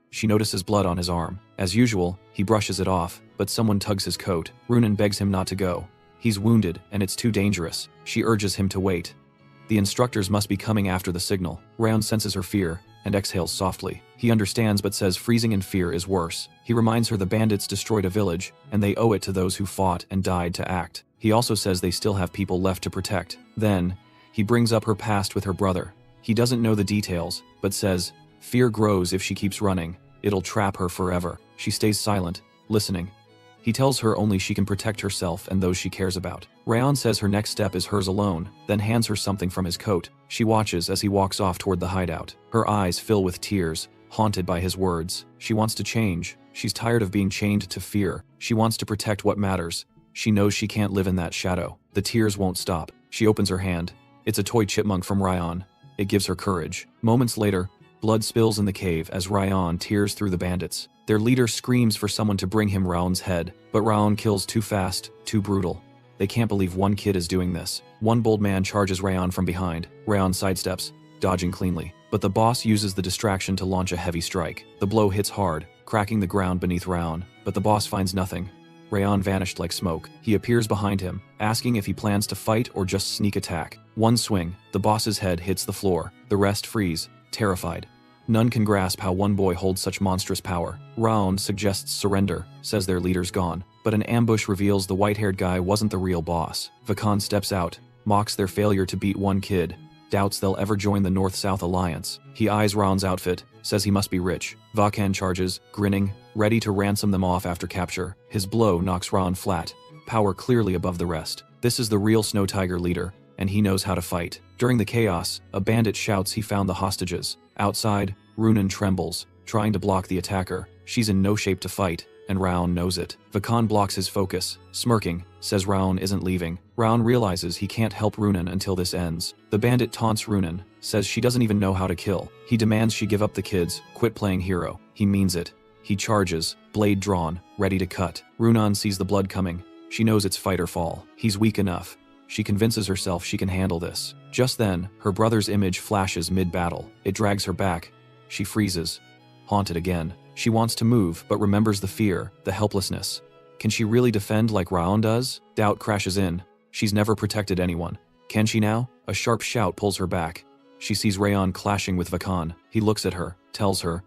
She notices blood on his arm. As usual, he brushes it off, but someone tugs his coat. Runan begs him not to go. He's wounded, and it's too dangerous. She urges him to wait. The instructors must be coming after the signal. Raon senses her fear and exhales softly. He understands but says freezing in fear is worse. He reminds her the bandits destroyed a village, and they owe it to those who fought and died to act. He also says they still have people left to protect. Then, he brings up her past with her brother. He doesn't know the details, but says, fear grows if she keeps running. It'll trap her forever. She stays silent, listening. He tells her only she can protect herself and those she cares about. Rayon says her next step is hers alone, then hands her something from his coat. She watches as he walks off toward the hideout. Her eyes fill with tears, haunted by his words. She wants to change. She's tired of being chained to fear. She wants to protect what matters. She knows she can't live in that shadow. The tears won't stop. She opens her hand. It's a toy chipmunk from Rayon. It gives her courage. Moments later, blood spills in the cave as Rayon tears through the bandits. Their leader screams for someone to bring him Raon's head, but Raon kills too fast, too brutal. They can't believe one kid is doing this. One bold man charges Rayon from behind. Rayon sidesteps, dodging cleanly. But the boss uses the distraction to launch a heavy strike. The blow hits hard, cracking the ground beneath Raon, but the boss finds nothing. Rayon vanished like smoke. He appears behind him, asking if he plans to fight or just sneak attack. One swing, the boss's head hits the floor. The rest freeze, terrified. None can grasp how one boy holds such monstrous power. Raon suggests surrender, says their leader's gone. But an ambush reveals the white-haired guy wasn't the real boss. Vakan steps out, mocks their failure to beat one kid, doubts they'll ever join the North-South Alliance. He eyes Raon's outfit, says he must be rich. Vakan charges, grinning, ready to ransom them off after capture. His blow knocks Raon flat, power clearly above the rest. This is the real Snow Tiger leader, and he knows how to fight. During the chaos, a bandit shouts he found the hostages. Outside, Runan trembles, trying to block the attacker. She's in no shape to fight, and Raon knows it. Vakan blocks his focus, smirking, says Raon isn't leaving. Raon realizes he can't help Runan until this ends. The bandit taunts Runan, says she doesn't even know how to kill. He demands she give up the kids, quit playing hero. He means it. He charges, blade drawn, ready to cut. Runan sees the blood coming. She knows it's fight or fall. He's weak enough. She convinces herself she can handle this. Just then, her brother's image flashes mid-battle. It drags her back. She freezes, haunted again. She wants to move, but remembers the fear, the helplessness. Can she really defend like Raon does? Doubt crashes in. She's never protected anyone. Can she now? A sharp shout pulls her back. She sees Rayon clashing with Vakan. He looks at her, tells her,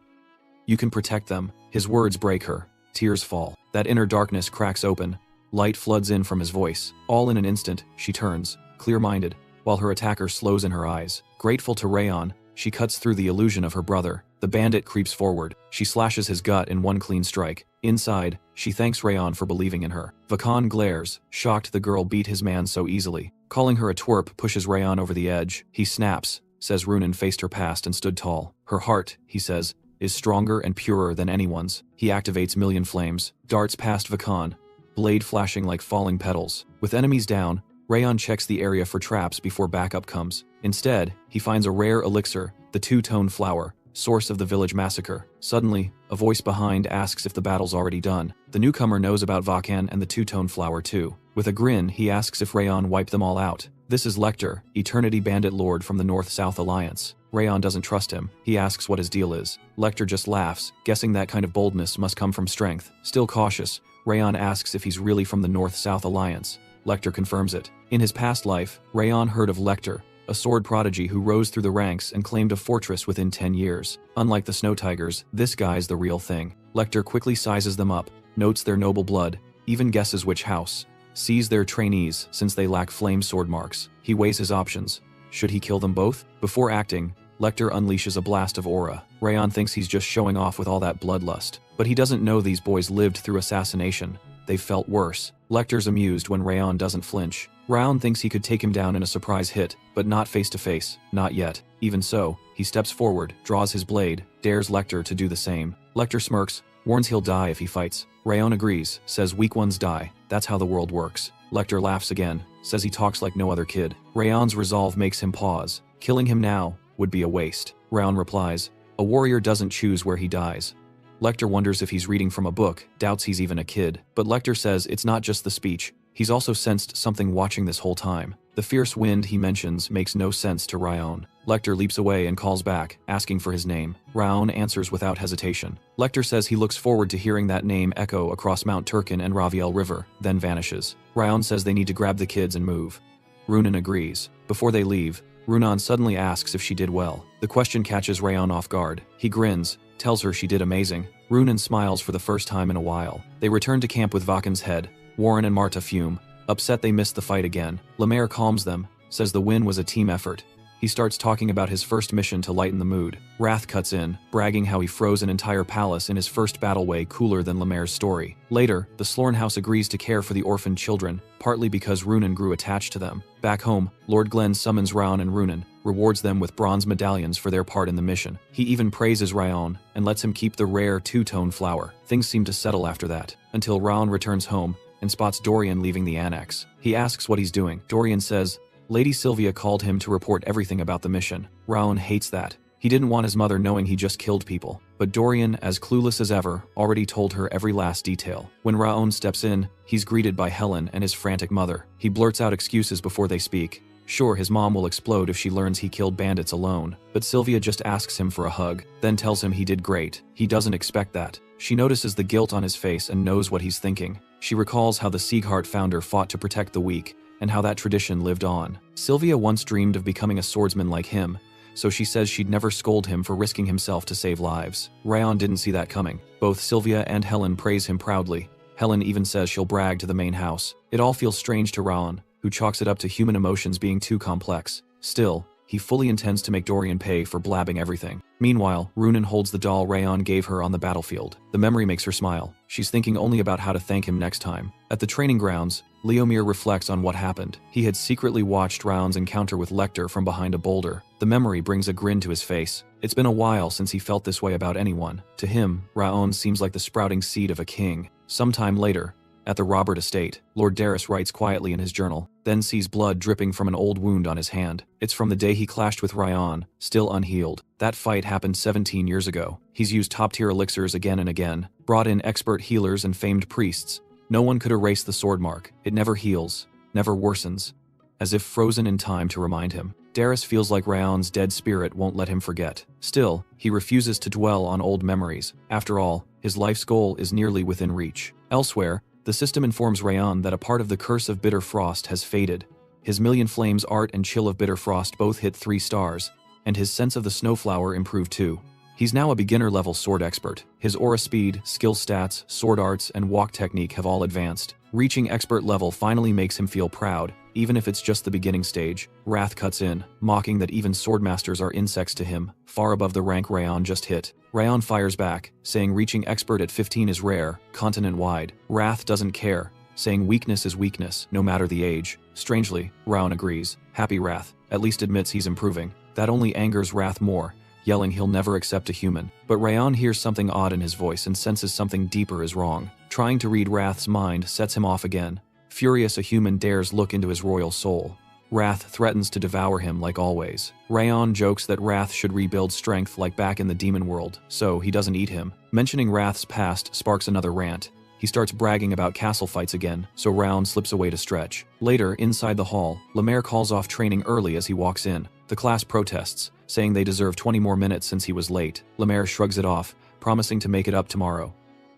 "You can protect them." His words break her. Tears fall. That inner darkness cracks open. Light floods in from his voice. All in an instant, she turns, clear-minded, while her attacker slows in her eyes. Grateful to Rayon, she cuts through the illusion of her brother. The bandit creeps forward. She slashes his gut in one clean strike. Inside, she thanks Rayon for believing in her. Vakan glares, shocked the girl beat his man so easily. Calling her a twerp pushes Rayon over the edge. He snaps, says Runan faced her past and stood tall. Her heart, he says, is stronger and purer than anyone's. He activates million flames, darts past Vakan, blade flashing like falling petals. With enemies down, Rayon checks the area for traps before backup comes. Instead, he finds a rare elixir, the two-tone flower, source of the village massacre. Suddenly, a voice behind asks if the battle's already done. The newcomer knows about Vakan and the two-tone flower too. With a grin, he asks if Rayon wiped them all out. This is Lecter, Eternity Bandit Lord from the North-South Alliance. Rayon doesn't trust him. He asks what his deal is. Lecter just laughs, guessing that kind of boldness must come from strength. Still cautious, Rayon asks if he's really from the North-South Alliance. Lecter confirms it. In his past life, Rayon heard of Lecter, a sword prodigy who rose through the ranks and claimed a fortress within 10 years. Unlike the Snow Tigers, this guy's the real thing. Lecter quickly sizes them up, notes their noble blood, even guesses which house. Sees their trainees since they lack flame sword marks. He weighs his options. Should he kill them both? Before acting, Lecter unleashes a blast of aura. Rayon thinks he's just showing off with all that bloodlust. But he doesn't know these boys lived through assassination. They've felt worse. Lecter's amused when Rayon doesn't flinch. Rayon thinks he could take him down in a surprise hit, but not face to face. Not yet. Even so, he steps forward, draws his blade, dares Lecter to do the same. Lecter smirks, warns he'll die if he fights. Rayon agrees, says weak ones die. That's how the world works. Lecter laughs again, says he talks like no other kid. Rayon's resolve makes him pause. Killing him now would be a waste. Rayon replies, a warrior doesn't choose where he dies. Lecter wonders if he's reading from a book, doubts he's even a kid. But Lecter says it's not just the speech. He's also sensed something watching this whole time. The fierce wind he mentions makes no sense to Rayon. Lecter leaps away and calls back, asking for his name. Rayon answers without hesitation. Lecter says he looks forward to hearing that name echo across Mount Turkin and Raviel River, then vanishes. Rayon says they need to grab the kids and move. Runan agrees. Before they leave, Runan suddenly asks if she did well. The question catches Rayon off guard. He grins, tells her she did amazing. Runan smiles for the first time in a while. They return to camp with Vaken's head. Warren and Marta fume, upset they missed the fight again. Lemaire calms them, says the win was a team effort. He starts talking about his first mission to lighten the mood. Wrath cuts in, bragging how he froze an entire palace in his first battle way cooler than Lemaire's story. Later, the Slorn house agrees to care for the orphaned children, partly because Runan grew attached to them. Back home, Lord Glenn summons Rayon and Runan, rewards them with bronze medallions for their part in the mission. He even praises Rayon and lets him keep the rare two-tone flower. Things seem to settle after that, until Rayon returns home and spots Dorian leaving the annex. He asks what he's doing. Dorian says, Lady Sylvia called him to report everything about the mission. Rayon hates that. He didn't want his mother knowing he just killed people. But Dorian, as clueless as ever, already told her every last detail. When Rayon steps in, he's greeted by Helen and his frantic mother. He blurts out excuses before they speak. Sure, his mom will explode if she learns he killed bandits alone, but Sylvia just asks him for a hug, then tells him he did great. He doesn't expect that. She notices the guilt on his face and knows what he's thinking. She recalls how the Sieghart founder fought to protect the weak, and how that tradition lived on. Sylvia once dreamed of becoming a swordsman like him, so she says she'd never scold him for risking himself to save lives. Rayon didn't see that coming. Both Sylvia and Helen praise him proudly. Helen even says she'll brag to the main house. It all feels strange to Rayon, who chalks it up to human emotions being too complex. Still, he fully intends to make Dorian pay for blabbing everything. Meanwhile, Runan holds the doll Rayon gave her on the battlefield. The memory makes her smile. She's thinking only about how to thank him next time. At the training grounds, Leomir reflects on what happened. He had secretly watched Rayon's encounter with Lecter from behind a boulder. The memory brings a grin to his face. It's been a while since he felt this way about anyone. To him, Rayon seems like the sprouting seed of a king. Sometime later, at the Robert estate, Lord Darris writes quietly in his journal, then sees blood dripping from an old wound on his hand. It's from the day he clashed with Rayon, still unhealed. That fight happened 17 years ago. He's used top-tier elixirs again and again, brought in expert healers and famed priests. No one could erase the sword mark. It never heals, never worsens, as if frozen in time to remind him. Darris feels like Rayon's dead spirit won't let him forget. Still, he refuses to dwell on old memories. After all, his life's goal is nearly within reach. Elsewhere, the system informs Rayon that a part of the curse of Bitter Frost has faded. His Million Flames art and Chill of Bitter Frost both hit 3 stars, and his sense of the Snowflower improved too. He's now a beginner-level sword expert. His aura speed, skill stats, sword arts, and walk technique have all advanced. Reaching expert level finally makes him feel proud, even if it's just the beginning stage. Wrath cuts in, mocking that even swordmasters are insects to him, far above the rank Rayon just hit. Rayon fires back, saying reaching expert at 15 is rare, continent-wide. Wrath doesn't care, saying weakness is weakness, no matter the age. Strangely, Rayon agrees. Happy Wrath at least admits he's improving. That only angers Wrath more, yelling he'll never accept a human. But Rayon hears something odd in his voice and senses something deeper is wrong. Trying to read Wrath's mind sets him off again. Furious, a human dares look into his royal soul. Wrath threatens to devour him like always. Rayon jokes that Wrath should rebuild strength like back in the demon world, so he doesn't eat him. Mentioning Wrath's past sparks another rant. He starts bragging about castle fights again, so Rayon slips away to stretch. Later, inside the hall, Lemaire calls off training early as he walks in. The class protests, saying they deserve 20 more minutes since he was late. Lemaire shrugs it off, promising to make it up tomorrow.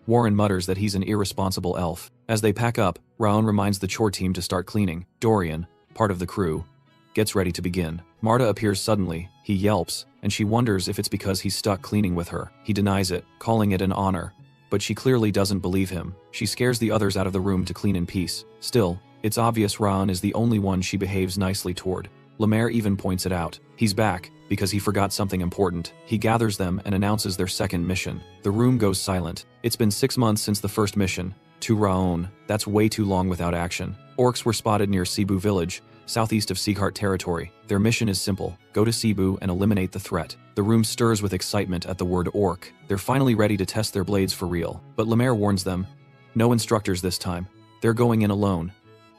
Warren mutters that he's an irresponsible elf. As they pack up, Raon reminds the chore team to start cleaning. Dorian, part of the crew, gets ready to begin. Marta appears suddenly. He yelps, and she wonders if it's because he's stuck cleaning with her. He denies it, calling it an honor. But she clearly doesn't believe him. She scares the others out of the room to clean in peace. Still, it's obvious Raon is the only one she behaves nicely toward. Lemaire even points it out. He's back, because he forgot something important. He gathers them and announces their second mission. The room goes silent. It's been 6 months since the first mission. To Raon, that's way too long without action. Orcs were spotted near Cebu village, southeast of Sieghart territory. Their mission is simple: go to Cebu and eliminate the threat. The room stirs with excitement at the word orc. They're finally ready to test their blades for real. But Lemaire warns them, no instructors this time. They're going in alone.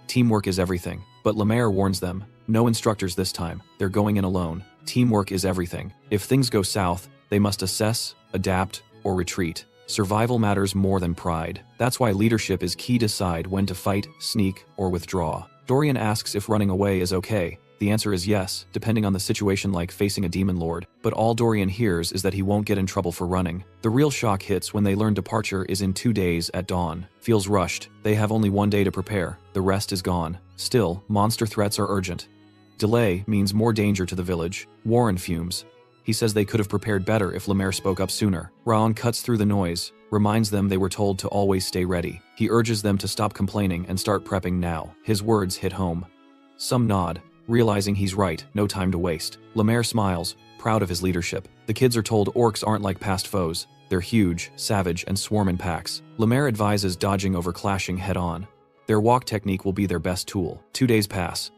Teamwork is everything. But Lemaire warns them, no instructors this time. They're going in alone. Teamwork is everything. If things go south, they must assess, adapt, or retreat. Survival matters more than pride. That's why leadership is key to decide when to fight, sneak, or withdraw. Dorian asks if running away is okay. The answer is yes, depending on the situation, like facing a demon lord. But all Dorian hears is that he won't get in trouble for running. The real shock hits when they learn departure is in 2 days at dawn. Feels rushed. They have only 1 day to prepare. The rest is gone. Still, monster threats are urgent. Delay means more danger to the village. Warren fumes. He says they could have prepared better if Lemaire spoke up sooner. Raon cuts through the noise, reminds them they were told to always stay ready. He urges them to stop complaining and start prepping now. His words hit home. Some nod, realizing he's right, no time to waste. Lemaire smiles, proud of his leadership. The kids are told orcs aren't like past foes. They're huge, savage, and swarm in packs. Lemaire advises dodging over clashing head-on. Their walk technique will be their best tool. 2 days pass.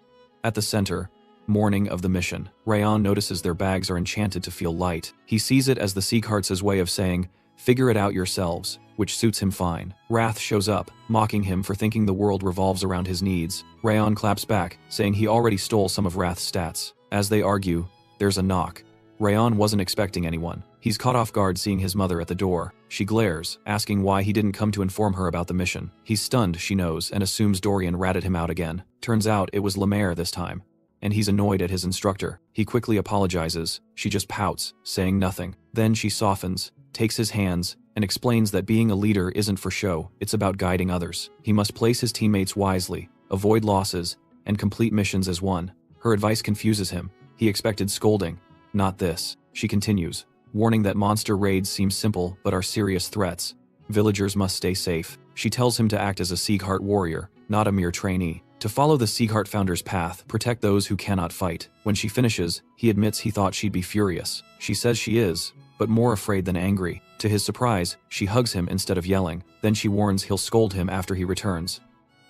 At the center, morning of the mission, Raon notices their bags are enchanted to feel light. He sees it as the Siegharts' way of saying, figure it out yourselves, which suits him fine. Wrath shows up, mocking him for thinking the world revolves around his needs. Raon claps back, saying he already stole some of Wrath's stats. As they argue, there's a knock. Raon wasn't expecting anyone. He's caught off guard seeing his mother at the door. She glares, asking why he didn't come to inform her about the mission. He's stunned, she knows, and assumes Dorian ratted him out again. Turns out it was Lemaire this time, and he's annoyed at his instructor. He quickly apologizes. She just pouts, saying nothing. Then she softens, takes his hands, and explains that being a leader isn't for show, it's about guiding others. He must place his teammates wisely, avoid losses, and complete missions as one. Her advice confuses him. He expected scolding. Not this. She continues, warning that monster raids seem simple but are serious threats. Villagers must stay safe. She tells him to act as a Sieghart warrior, not a mere trainee. To follow the Sieghart founder's path, protect those who cannot fight. When she finishes, he admits he thought she'd be furious. She says she is, but more afraid than angry. To his surprise, she hugs him instead of yelling. Then she warns he'll scold him after he returns.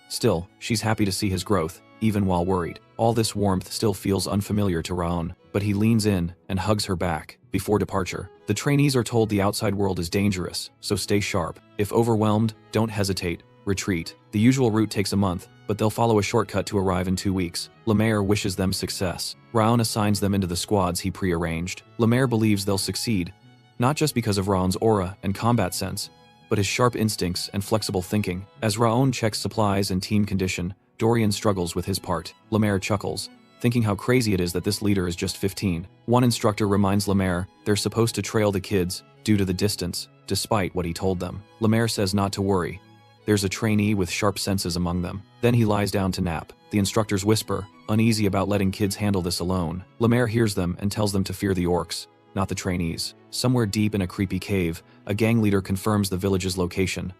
Still, she's happy to see his growth, even while worried. All this warmth still feels unfamiliar to Raon, but he leans in and hugs her back. Before departure, the trainees are told the outside world is dangerous, so stay sharp. If overwhelmed, don't hesitate, retreat. The usual route takes a month, but they'll follow a shortcut to arrive in 2 weeks. Lemaire wishes them success. Raon assigns them into the squads he pre-arranged. Lemaire believes they'll succeed, not just because of Raon's aura and combat sense, but his sharp instincts and flexible thinking. As Raon checks supplies and team condition, Dorian struggles with his part. Lemaire chuckles, thinking how crazy it is that this leader is just 15. One instructor reminds Lemaire they're supposed to trail the kids due to the distance, despite what he told them. Lemaire says not to worry. There's a trainee with sharp senses among them. Then he lies down to nap. The instructors whisper, uneasy about letting kids handle this alone. Lemaire hears them and tells them to fear the orcs, not the trainees. Somewhere deep in a creepy cave, a gang leader confirms the village's location.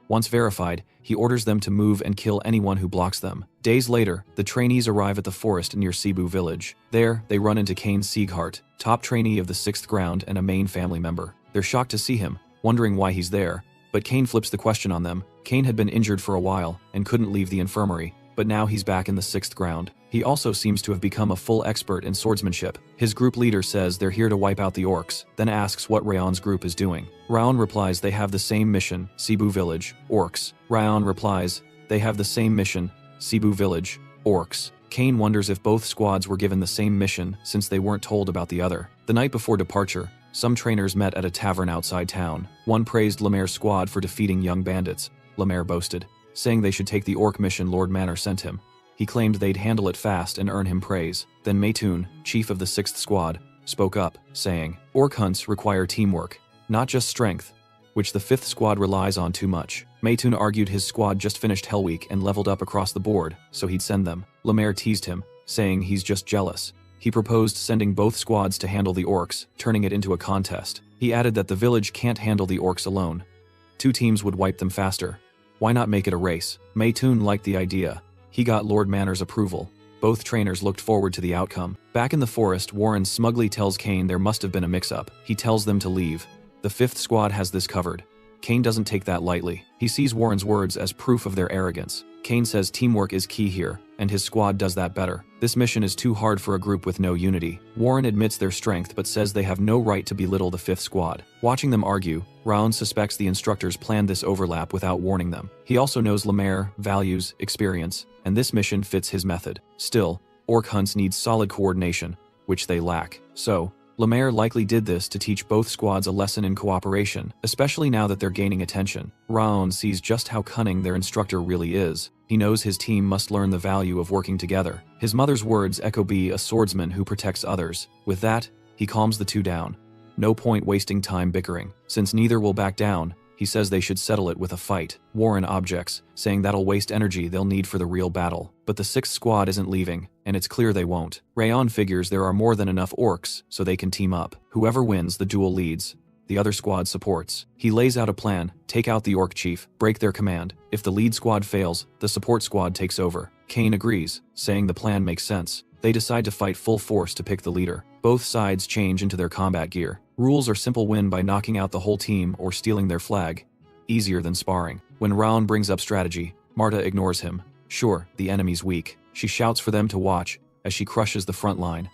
Once verified, he orders them to move and kill anyone who blocks them. Days later, the trainees arrive at the forest near Cebu village. There, they run into Kane Sieghart, top trainee of the 6th Ground and a main family member. They're shocked to see him, wondering why he's there, but Kane flips the question on them. Kane had been injured for a while and couldn't leave the infirmary, but now he's back in the 6th Ground. He also seems to have become a full expert in swordsmanship. His group leader says they're here to wipe out the orcs, then asks what Raon's group is doing. Raon replies they have the same mission, Cebu village, orcs. Raon replies they have the same mission, Cebu village, orcs. Kane wonders if both squads were given the same mission since they weren't told about the other. The night before departure, some trainers met at a tavern outside town. One praised Lemaire's squad for defeating young bandits. Lemaire boasted, saying they should take the orc mission Lord Manor sent him. He claimed they'd handle it fast and earn him praise. Then Maytoon, chief of the 6th Squad, spoke up, saying, "Orc hunts require teamwork, not just strength, which the 5th Squad relies on too much." Maytoon argued his squad just finished Hell Week and leveled up across the board, so he'd send them. Lemaire teased him, saying he's just jealous. He proposed sending both squads to handle the orcs, turning it into a contest. He added that the village can't handle the orcs alone. 2 teams would wipe them faster. Why not make it a race? Maytoon liked the idea. He got Lord Manor's approval. Both trainers looked forward to the outcome. Back in the forest, Warren smugly tells Kane there must have been a mix-up. He tells them to leave. The 5th Squad has this covered. Kane doesn't take that lightly. He sees Warren's words as proof of their arrogance. Kane says teamwork is key here, and his squad does that better. This mission is too hard for a group with no unity. Warren admits their strength but says they have no right to belittle the 5th Squad. Watching them argue, Raon suspects the instructors planned this overlap without warning them. He also knows Lemaire, values, experience, and this mission fits his method. Still, orc hunts need solid coordination, which they lack. So, Lemaire likely did this to teach both squads a lesson in cooperation, especially now that they're gaining attention. Raon sees just how cunning their instructor really is. He knows his team must learn the value of working together. His mother's words echo be a swordsman who protects others. With that, he calms the 2 down. No point wasting time bickering. Since neither will back down, he says they should settle it with a fight. Warren objects, saying that'll waste energy they'll need for the real battle. But the 6th Squad isn't leaving, and it's clear they won't. Raon figures there are more than enough orcs, so they can team up. Whoever wins, the duel leads. The other squad supports. He lays out a plan: take out the orc chief, break their command. If the lead squad fails, the support squad takes over. Kane agrees, saying the plan makes sense. They decide to fight full force to pick the leader. Both sides change into their combat gear. Rules are simple: win by knocking out the whole team or stealing their flag. Easier than sparring. When Raon brings up strategy, Marta ignores him. Sure, the enemy's weak. She shouts for them to watch as she crushes the front line,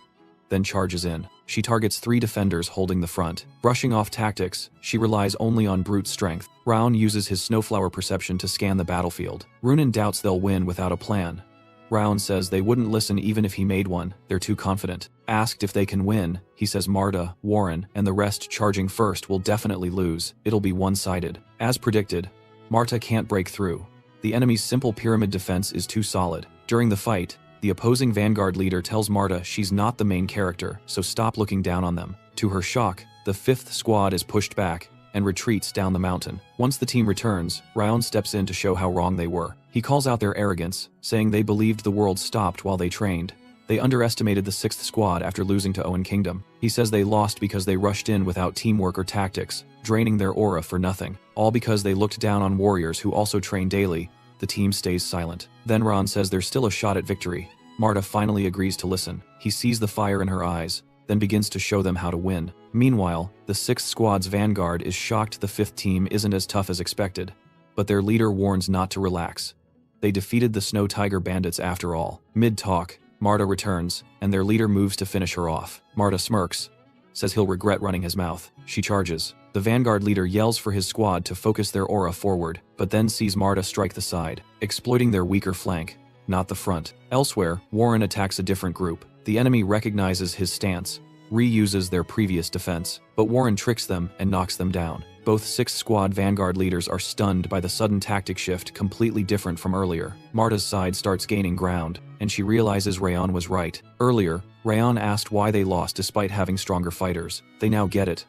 then charges in. She targets 3 defenders holding the front. Brushing off tactics, she relies only on brute strength. Raon uses his snowflower perception to scan the battlefield. Runan doubts they'll win without a plan. Raon says they wouldn't listen even if he made one, they're too confident. Asked if they can win, he says Marta, Warren, and the rest charging first will definitely lose. It'll be one-sided. As predicted, Marta can't break through. The enemy's simple pyramid defense is too solid. During the fight, the opposing vanguard leader tells Marta she's not the main character, so stop looking down on them. To her shock, the 5th Squad is pushed back and retreats down the mountain. Once the team returns, Raon steps in to show how wrong they were. He calls out their arrogance, saying they believed the world stopped while they trained. They underestimated the 6th Squad after losing to Owen Kingdom. He says they lost because they rushed in without teamwork or tactics, draining their aura for nothing. All because they looked down on warriors who also train daily. The team stays silent. Then Raon says there's still a shot at victory. Marta finally agrees to listen. He sees the fire in her eyes, then begins to show them how to win. Meanwhile, the 6th Squad's vanguard is shocked the 5th team isn't as tough as expected, but their leader warns not to relax. They defeated the Snow Tiger bandits after all. Mid-talk, Marta returns, and their leader moves to finish her off. Marta smirks, says he'll regret running his mouth. She charges. The vanguard leader yells for his squad to focus their aura forward, but then sees Marta strike the side, exploiting their weaker flank, not the front. Elsewhere, Warren attacks a different group. The enemy recognizes his stance, reuses their previous defense, but Warren tricks them and knocks them down. Both 6th Squad vanguard leaders are stunned by the sudden tactic shift, completely different from earlier. Marta's side starts gaining ground, and she realizes Raon was right. Earlier, Raon asked why they lost despite having stronger fighters. They now get it.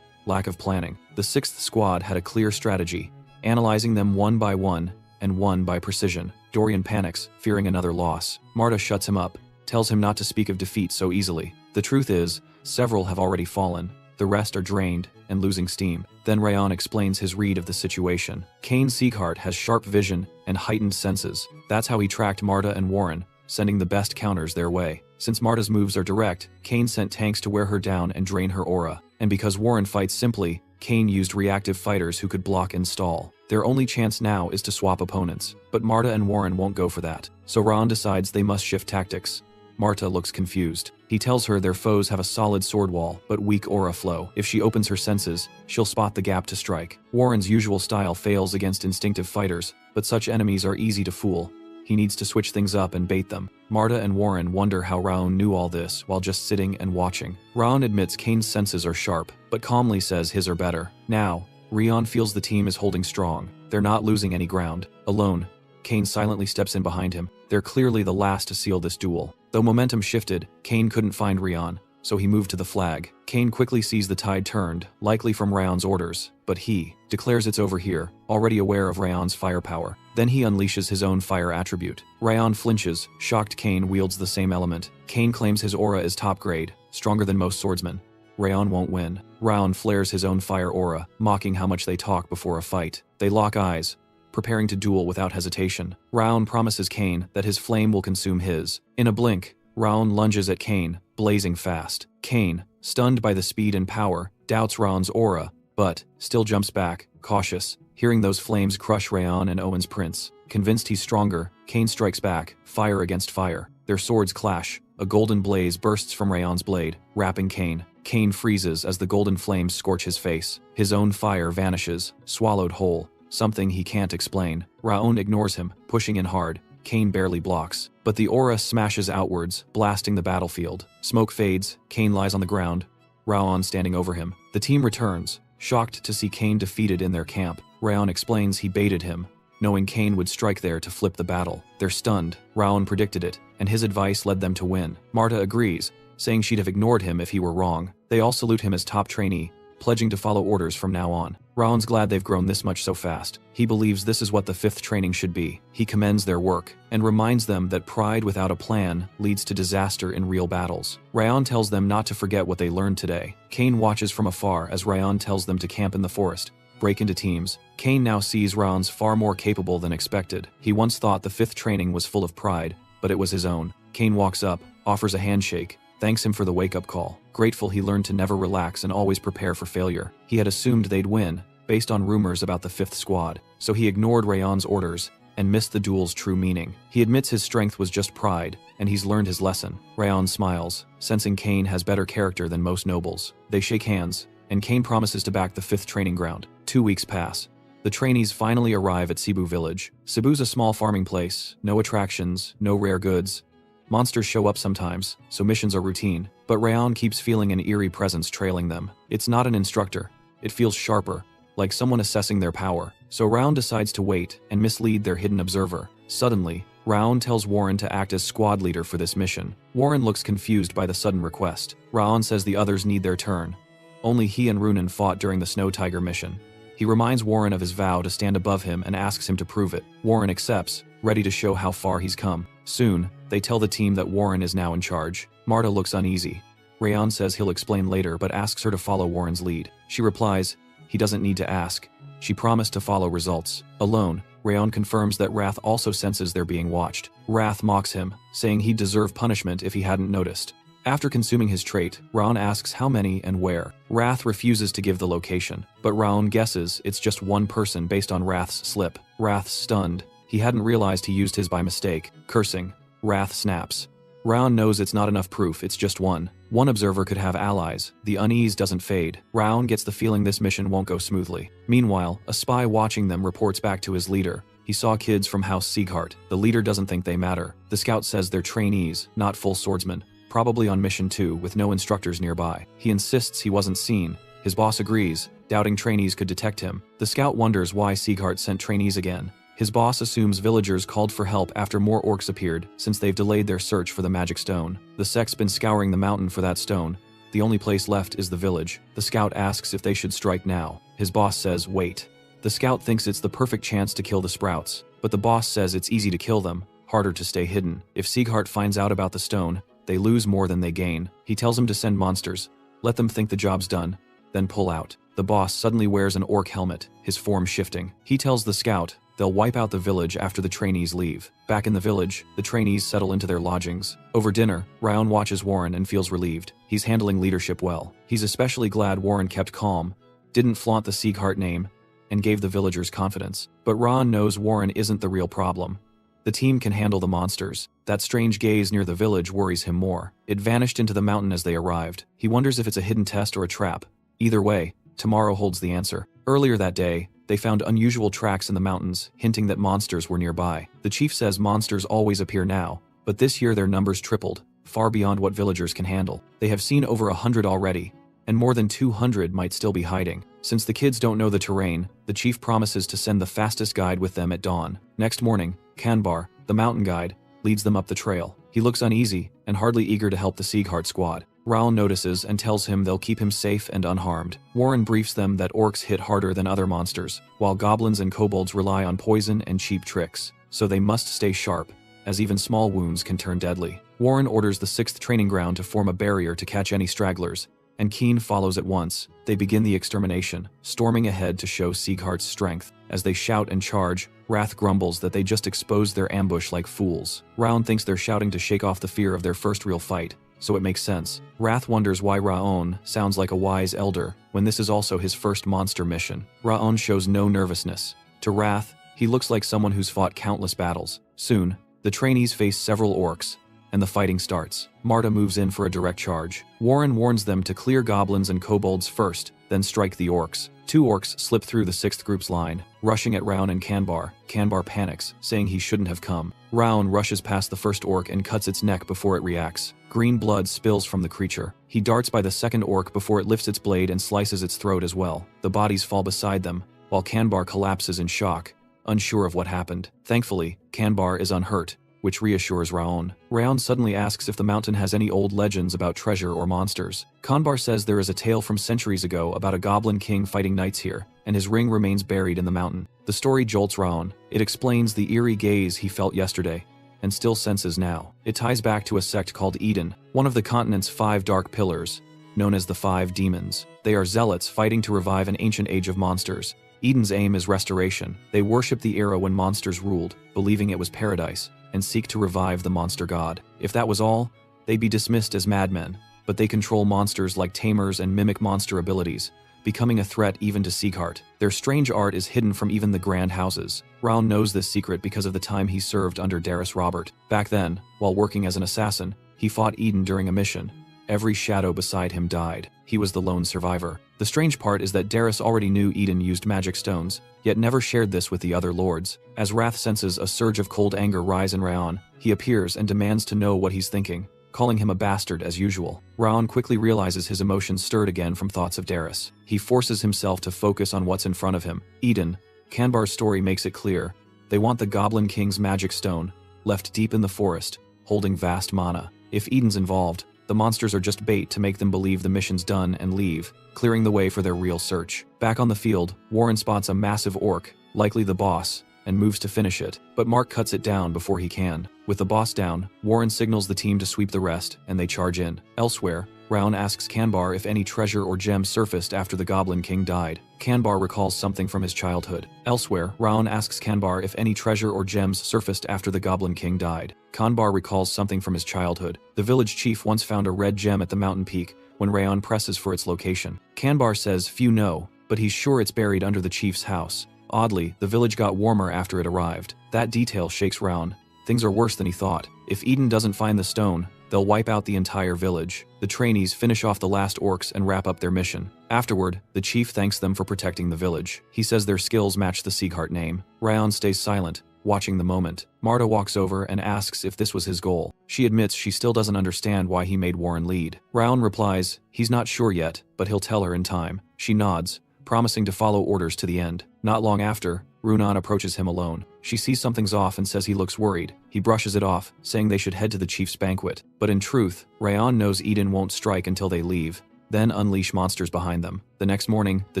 Lack of planning. The 6th Squad had a clear strategy, analyzing them one by one, and won by precision. Dorian panics, fearing another loss. Marta shuts him up, tells him not to speak of defeat so easily. The truth is, several have already fallen. The rest are drained and losing steam. Then Raon explains his read of the situation. Kane Sieghart has sharp vision and heightened senses. That's how he tracked Marta and Warren, sending the best counters their way. Since Marta's moves are direct, Kane sent tanks to wear her down and drain her aura. And because Warren fights simply, Kane used reactive fighters who could block and stall. Their only chance now is to swap opponents, but Marta and Warren won't go for that. So Raon decides they must shift tactics. Marta looks confused. He tells her their foes have a solid sword wall, but weak aura flow. If she opens her senses, she'll spot the gap to strike. Warren's usual style fails against instinctive fighters, but such enemies are easy to fool. He needs to switch things up and bait them. Marta and Warren wonder how Raon knew all this while just sitting and watching. Raon admits Kane's senses are sharp, but calmly says his are better. Now, Raon feels the team is holding strong. They're not losing any ground. Alone, Kane silently steps in behind him. They're clearly the last to seal this duel. Though momentum shifted, Kane couldn't find Ryan, so he moved to the flag. Kane quickly sees the tide turned, likely from Ryan's orders, but he declares it's over here, already aware of Ryan's firepower. Then he unleashes his own fire attribute. Ryan flinches, shocked. Kane wields the same element. Kane claims his aura is top grade, stronger than most swordsmen. Ryan won't win. Ryan flares his own fire aura, mocking how much they talk before a fight. They lock eyes, preparing to duel without hesitation. Ryan promises Kane that his flame will consume his. In a blink, Ryan lunges at Kane, blazing fast. Kane, stunned by the speed and power, doubts Ryan's aura, but still jumps back, cautious, hearing those flames crush Ryan and Owen's prince. Convinced he's stronger, Kane strikes back, fire against fire. Their swords clash. A golden blaze bursts from Ryan's blade, wrapping Kane. Kane freezes as the golden flames scorch his face. His own fire vanishes, swallowed whole. Something he can't explain. Ryan ignores him, pushing in hard. Kane barely blocks, but the aura smashes outwards, blasting the battlefield. Smoke fades, Kane lies on the ground, Ryan standing over him. The team returns, shocked to see Kane defeated in their camp. Ryan explains he baited him, knowing Kane would strike there to flip the battle. They're stunned. Ryan predicted it, and his advice led them to win. Marta agrees, saying she'd have ignored him if he were wrong. They all salute him as top trainee, pledging to follow orders from now on. Ryan's glad they've grown this much so fast. He believes this is what the 5th training should be. He commends their work, and reminds them that pride without a plan leads to disaster in real battles. Ryan tells them not to forget what they learned today. Kane watches from afar as Ryan tells them to camp in the forest, break into teams. Kane now sees Ryan's far more capable than expected. He once thought the 5th training was full of pride, but it was his own. Kane walks up, offers a handshake, thanks him for the wake-up call, grateful he learned to never relax and always prepare for failure. He had assumed they'd win, based on rumors about the 5th squad, so he ignored Ryan's orders and missed the duel's true meaning. He admits his strength was just pride, and he's learned his lesson. Ryan smiles, sensing Kane has better character than most nobles. They shake hands, and Kane promises to back the 5th training ground. 2 weeks pass. The trainees finally arrive at Cebu village. Cebu's a small farming place, no attractions, no rare goods. Monsters show up sometimes, so missions are routine, but Ryan keeps feeling an eerie presence trailing them. It's not an instructor. It feels sharper, like someone assessing their power. So Ryan decides to wait and mislead their hidden observer. Suddenly, Ryan tells Warren to act as squad leader for this mission. Warren looks confused by the sudden request. Ryan says the others need their turn. Only he and Runan fought during the Snow Tiger mission. He reminds Warren of his vow to stand above him and asks him to prove it. Warren accepts, ready to show how far he's come. Soon, they tell the team that Warren is now in charge. Marta looks uneasy. Ryan says he'll explain later but asks her to follow Warren's lead. She replies, he doesn't need to ask. She promised to follow results. Alone, Ryan confirms that Wrath also senses they're being watched. Wrath mocks him, saying he'd deserve punishment if he hadn't noticed. After consuming his trait, Ryan asks how many and where. Wrath refuses to give the location, but Ryan guesses it's just one person based on Wrath's slip. Wrath's stunned. He hadn't realized he used his by mistake. Cursing, Wrath snaps. Ryan knows it's not enough proof, it's just one. One observer could have allies. The unease doesn't fade. Ryan gets the feeling this mission won't go smoothly. Meanwhile, a spy watching them reports back to his leader. He saw kids from House Sieghart. The leader doesn't think they matter. The scout says they're trainees, not full swordsmen. Probably on mission 2 with no instructors nearby. He insists he wasn't seen. His boss agrees, doubting trainees could detect him. The scout wonders why Sieghart sent trainees again. His boss assumes villagers called for help after more orcs appeared, since they've delayed their search for the magic stone. The sect's been scouring the mountain for that stone. The only place left is the village. The scout asks if they should strike now. His boss says, wait. The scout thinks it's the perfect chance to kill the sprouts, but the boss says it's easy to kill them, harder to stay hidden. If Sieghart finds out about the stone, they lose more than they gain. He tells him to send monsters, let them think the job's done, then pull out. The boss suddenly wears an orc helmet, his form shifting. He tells the scout they'll wipe out the village after the trainees leave. Back in the village, the trainees settle into their lodgings. Over dinner, Ryan watches Warren and feels relieved. He's handling leadership well. He's especially glad Warren kept calm, didn't flaunt the Sieghart name, and gave the villagers confidence. But Ryan knows Warren isn't the real problem. The team can handle the monsters. That strange gaze near the village worries him more. It vanished into the mountain as they arrived. He wonders if it's a hidden test or a trap. Either way, tomorrow holds the answer. Earlier that day, they found unusual tracks in the mountains, hinting that monsters were nearby. The chief says monsters always appear now, but this year their numbers tripled, far beyond what villagers can handle. They have seen over 100 already, and more than 200 might still be hiding. Since the kids don't know the terrain, the chief promises to send the fastest guide with them at dawn. Next morning, Kanbar, the mountain guide, leads them up the trail. He looks uneasy and hardly eager to help the Sieghart squad. Raoul notices and tells him they'll keep him safe and unharmed. Warren briefs them that orcs hit harder than other monsters, while goblins and kobolds rely on poison and cheap tricks, so they must stay sharp, as even small wounds can turn deadly. Warren orders the 6th training ground to form a barrier to catch any stragglers, and Keen follows at once. They begin the extermination, storming ahead to show Sieghart's strength. As they shout and charge, Wrath grumbles that they just exposed their ambush like fools. Raon thinks they're shouting to shake off the fear of their first real fight, so it makes sense. Wrath wonders why Raon sounds like a wise elder, when this is also his first monster mission. Raon shows no nervousness. To Wrath, he looks like someone who's fought countless battles. Soon, the trainees face several orcs, and the fighting starts. Marta moves in for a direct charge. Warren warns them to clear goblins and kobolds first, then strike the orcs. 2 orcs slip through the 6th group's line, rushing at Raon and Kanbar. Kanbar panics, saying he shouldn't have come. Raon rushes past the first orc and cuts its neck before it reacts. Green blood spills from the creature. He darts by the second orc before it lifts its blade and slices its throat as well. The bodies fall beside them, while Kanbar collapses in shock, unsure of what happened. Thankfully, Kanbar is unhurt, which reassures Raon. Raon suddenly asks if the mountain has any old legends about treasure or monsters. Kanbar says there is a tale from centuries ago about a goblin king fighting knights here, and his ring remains buried in the mountain. The story jolts Raon. It explains the eerie gaze he felt yesterday, and still senses now. It ties back to a sect called Eden, one of the continent's 5 dark pillars, known as the 5 demons. They are zealots fighting to revive an ancient age of monsters. Eden's aim is restoration. They worship the era when monsters ruled, believing it was paradise, and seek to revive the monster god. If that was all, they'd be dismissed as madmen, but they control monsters like tamers and mimic monster abilities, becoming a threat even to Sieghart. Their strange art is hidden from even the grand houses. Raon knows this secret because of the time he served under Darius Robert. Back then, while working as an assassin, he fought Eden during a mission. Every shadow beside him died. He was the lone survivor. The strange part is that Darius already knew Eden used magic stones, yet never shared this with the other lords. As Wrath senses a surge of cold anger rise in Raon, he appears and demands to know what he's thinking, calling him a bastard as usual. Raon quickly realizes his emotions stirred again from thoughts of Darius. He forces himself to focus on what's in front of him. Eden. Kanbar's story makes it clear. They want the Goblin King's magic stone, left deep in the forest, holding vast mana. If Eden's involved, the monsters are just bait to make them believe the mission's done and leave, clearing the way for their real search. Back on the field, Warren spots a massive orc, likely the boss, and moves to finish it, but Mark cuts it down before he can. With the boss down, Warren signals the team to sweep the rest, and they charge in. Elsewhere, Raon asks Kanbar if any treasure or gem surfaced after the Goblin King died. Kanbar recalls something from his childhood. Elsewhere, Raon asks Kanbar if any treasure or gems surfaced after the Goblin King died. Kanbar recalls something from his childhood. The village chief once found a red gem at the mountain peak when Raon presses for its location. Kanbar says few know, but he's sure it's buried under the chief's house. Oddly, the village got warmer after it arrived. That detail shakes Raon. Things are worse than he thought. If Eden doesn't find the stone, they'll wipe out the entire village. The trainees finish off the last orcs and wrap up their mission. Afterward, the chief thanks them for protecting the village. He says their skills match the Sieghart name. Raon stays silent, watching the moment. Marta walks over and asks if this was his goal. She admits she still doesn't understand why he made Warren lead. Raon replies he's not sure yet, but he'll tell her in time. She nods, promising to follow orders to the end. Not long after, Runan approaches him alone. She sees something's off and says he looks worried. He brushes it off, saying they should head to the chief's banquet. But in truth, Raon knows Eden won't strike until they leave, then unleash monsters behind them. The next morning, the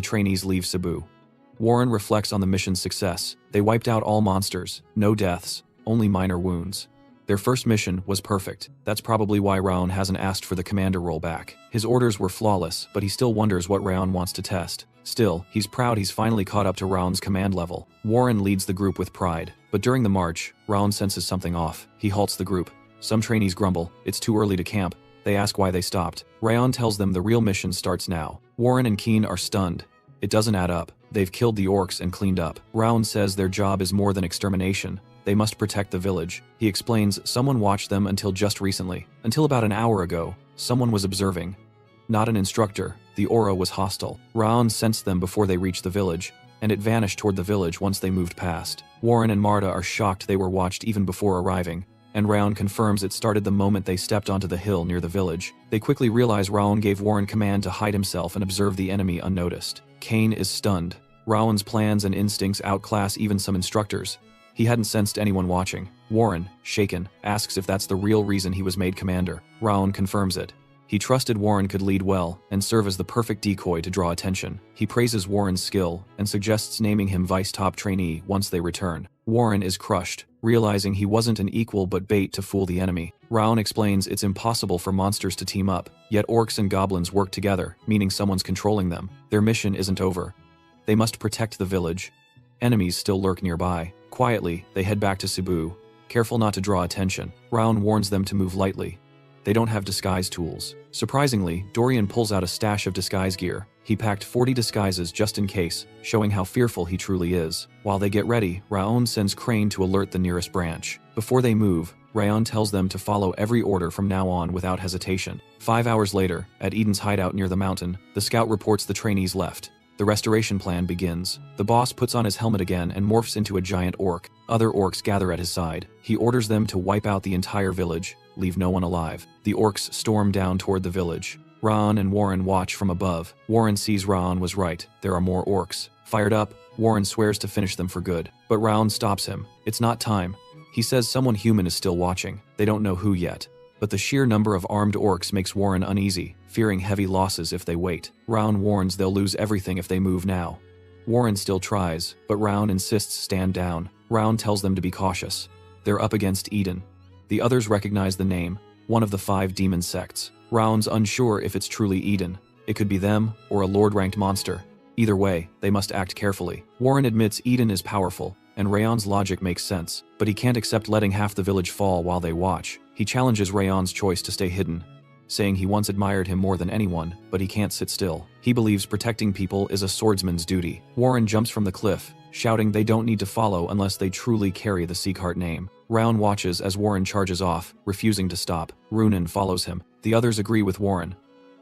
trainees leave Cebu. Warren reflects on the mission's success. They wiped out all monsters, no deaths, only minor wounds. Their first mission was perfect. That's probably why Raon hasn't asked for the commander role back. His orders were flawless, but he still wonders what Raon wants to test. Still, he's proud he's finally caught up to Raon's command level. Warren leads the group with pride, but during the march, Raon senses something off. He halts the group. Some trainees grumble, it's too early to camp. They ask why they stopped. Raon tells them the real mission starts now. Warren and Keen are stunned. It doesn't add up. They've killed the orcs and cleaned up. Raon says their job is more than extermination. They must protect the village. He explains someone watched them until just recently. Until about an hour ago, someone was observing. Not an instructor. The aura was hostile. Raon sensed them before they reached the village, and it vanished toward the village once they moved past. Warren and Marta are shocked they were watched even before arriving, and Raon confirms it started the moment they stepped onto the hill near the village. They quickly realize Raon gave Warren command to hide himself and observe the enemy unnoticed. Kane is stunned. Raon's plans and instincts outclass even some instructors. He hadn't sensed anyone watching. Warren, shaken, asks if that's the real reason he was made commander. Raon confirms it. He trusted Warren could lead well and serve as the perfect decoy to draw attention. He praises Warren's skill and suggests naming him vice top trainee once they return. Warren is crushed, realizing he wasn't an equal but bait to fool the enemy. Raon explains it's impossible for monsters to team up, yet orcs and goblins work together, meaning someone's controlling them. Their mission isn't over. They must protect the village. Enemies still lurk nearby. Quietly, they head back to Cebu, careful not to draw attention. Raon warns them to move lightly. They don't have disguise tools. Surprisingly, Dorian pulls out a stash of disguise gear. He packed 40 disguises just in case, showing how fearful he truly is. While they get ready, Raon sends Crane to alert the nearest branch. Before they move, Raon tells them to follow every order from now on without hesitation. 5 hours later, at Eden's hideout near the mountain, the scout reports the trainees left. The restoration plan begins. The boss puts on his helmet again and morphs into a giant orc. Other orcs gather at his side. He orders them to wipe out the entire village, leave no one alive. The orcs storm down toward the village. Raon and Warren watch from above. Warren sees Raon was right. There are more orcs. Fired up, Warren swears to finish them for good. But Raon stops him. It's not time. He says someone human is still watching. They don't know who yet. But the sheer number of armed orcs makes Warren uneasy, fearing heavy losses if they wait. Raon warns they'll lose everything if they move now. Warren still tries, but Raon insists stand down. Raon tells them to be cautious. They're up against Eden. The others recognize the name, one of the 5 demon sects. Raon's unsure if it's truly Eden. It could be them, or a lord-ranked monster. Either way, they must act carefully. Warren admits Eden is powerful, and Raon's logic makes sense, but he can't accept letting half the village fall while they watch. He challenges Raon's choice to stay hidden, saying he once admired him more than anyone, but he can't sit still. He believes protecting people is a swordsman's duty. Warren jumps from the cliff, shouting they don't need to follow unless they truly carry the Sieghart name. Raon watches as Warren charges off, refusing to stop. Runan follows him. The others agree with Warren.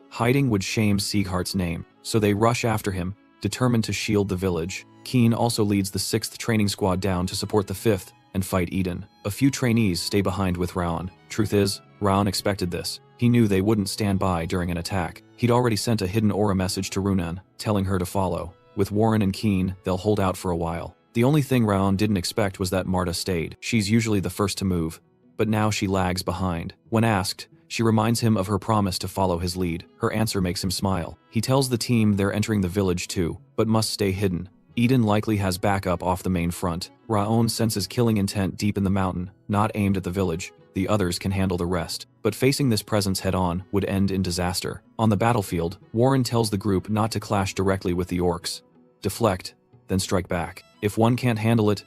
Hiding would shame Sieghart's name, so they rush after him, determined to shield the village. Keen also leads the 6th training squad down to support the 5th and fight Eden. A few trainees stay behind with Raon. Truth is, Raon expected this. He knew they wouldn't stand by during an attack. He'd already sent a hidden aura message to Runan, telling her to follow. With Warren and Keen, they'll hold out for a while. The only thing Raon didn't expect was that Marta stayed. She's usually the first to move, but now she lags behind. When asked, she reminds him of her promise to follow his lead. Her answer makes him smile. He tells the team they're entering the village too, but must stay hidden. Eden likely has backup off the main front. Raon senses killing intent deep in the mountain, not aimed at the village. The others can handle the rest. But facing this presence head-on would end in disaster. On the battlefield, Warren tells the group not to clash directly with the orcs. Deflect, then strike back. If one can't handle it,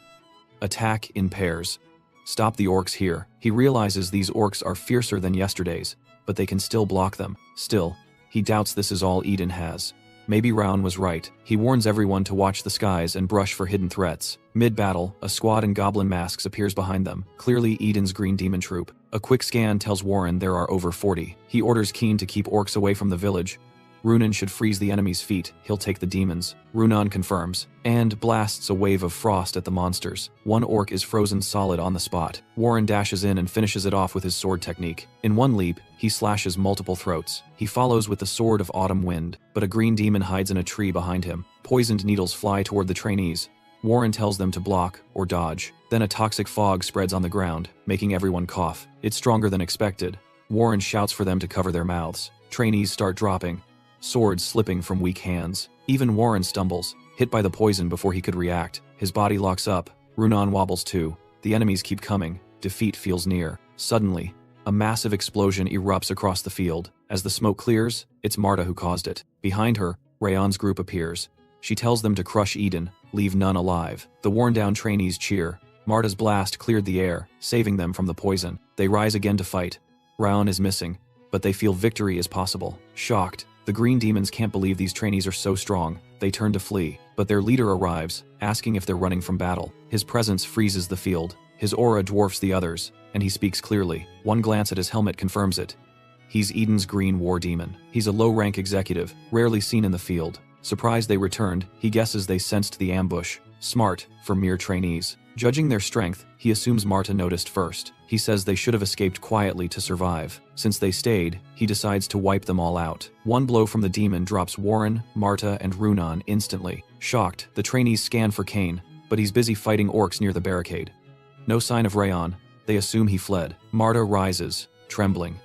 attack in pairs. Stop the orcs here. He realizes these orcs are fiercer than yesterday's, but they can still block them. Still, he doubts this is all Eden has. Maybe Raon was right. He warns everyone to watch the skies and brush for hidden threats. Mid-battle, a squad in goblin masks appears behind them, clearly Eden's green demon troop. A quick scan tells Warren there are over 40. He orders Keen to keep orcs away from the village. Runan should freeze the enemy's feet. He'll take the demons. Runan confirms, and blasts a wave of frost at the monsters. One orc is frozen solid on the spot. Warren dashes in and finishes it off with his sword technique. In one leap, he slashes multiple throats. He follows with the sword of autumn wind, but a green demon hides in a tree behind him. Poisoned needles fly toward the trainees. Warren tells them to block or dodge. Then a toxic fog spreads on the ground, making everyone cough. It's stronger than expected. Warren shouts for them to cover their mouths. Trainees start dropping, swords slipping from weak hands. Even Warren stumbles, hit by the poison before he could react. His body locks up. Runan wobbles too. The enemies keep coming. Defeat feels near. Suddenly, a massive explosion erupts across the field. As the smoke clears, it's Marta who caused it. Behind her, Raon's group appears. She tells them to crush Eden, leave none alive. The worn-down trainees cheer. Marta's blast cleared the air, saving them from the poison. They rise again to fight. Raon is missing, but they feel victory is possible. Shocked, the green demons can't believe these trainees are so strong. They turn to flee, but their leader arrives, asking if they're running from battle. His presence freezes the field. His aura dwarfs the others, and he speaks clearly. One glance at his helmet confirms it. He's Eden's green war demon. He's a low-rank executive, rarely seen in the field. Surprised they returned, he guesses they sensed the ambush. smart, for mere trainees. Judging their strength, he assumes Marta noticed first. He says they should have escaped quietly to survive. Since they stayed, he decides to wipe them all out. One blow from the demon drops Warren, Marta, and Runan instantly. Shocked, the trainees scan for Kane, but he's busy fighting orcs near the barricade. No sign of Rayon. They assume he fled. Marta rises, trembling.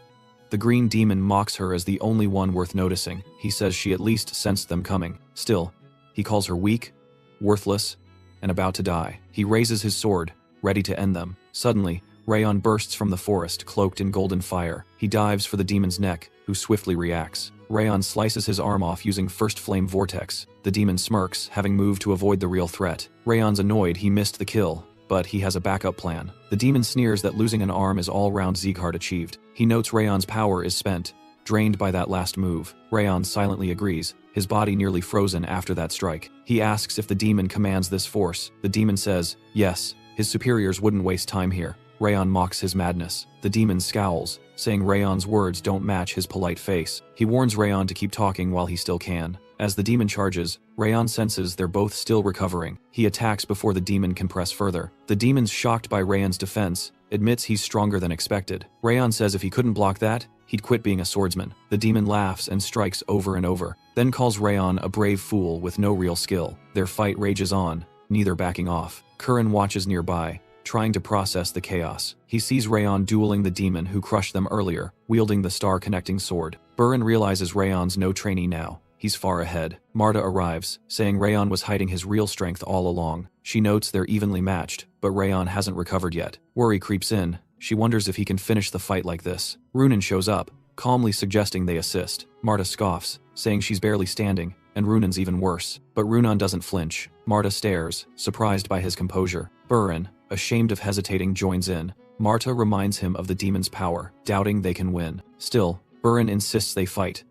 The green demon mocks her as the only one worth noticing. He says she at least sensed them coming. Still, he calls her weak, worthless, and about to die. He raises his sword, ready to end them. Suddenly, Rayon bursts from the forest, cloaked in golden fire. He dives for the demon's neck, who swiftly reacts. Rayon slices his arm off using First Flame Vortex. The demon smirks, having moved to avoid the real threat. Rayon's annoyed he missed the kill, but he has a backup plan. The demon sneers that losing an arm is all-round Sieghart achieved. He notes Rayon's power is spent, drained by that last move. Rayon silently agrees, his body nearly frozen after that strike. He asks if the demon commands this force. The demon says, yes, his superiors wouldn't waste time here. Rayon mocks his madness. The demon scowls, saying Rayon's words don't match his polite face. He warns Rayon to keep talking while he still can. As the demon charges, Rayon senses they're both still recovering. He attacks before the demon can press further. The demon's shocked by Rayon's defense, admits he's stronger than expected. Rayon says if he couldn't block that, he'd quit being a swordsman. The demon laughs and strikes over and over, then calls Rayon a brave fool with no real skill. Their fight rages on, neither backing off. Curran watches nearby, trying to process the chaos. He sees Rayon dueling the demon who crushed them earlier, wielding the star-connecting sword. Burin realizes Rayon's no trainee now. He's far ahead. Marta arrives, saying Rayon was hiding his real strength all along. She notes they're evenly matched, but Rayon hasn't recovered yet. Worry creeps in. She wonders if he can finish the fight like this. Runan shows up, calmly suggesting they assist. Marta scoffs, saying she's barely standing, and Runan's even worse. But Runan doesn't flinch. Marta stares, surprised by his composure. Burin, ashamed of hesitating, joins in. Marta reminds him of the demon's power, doubting they can win. Still, Burin insists they fight.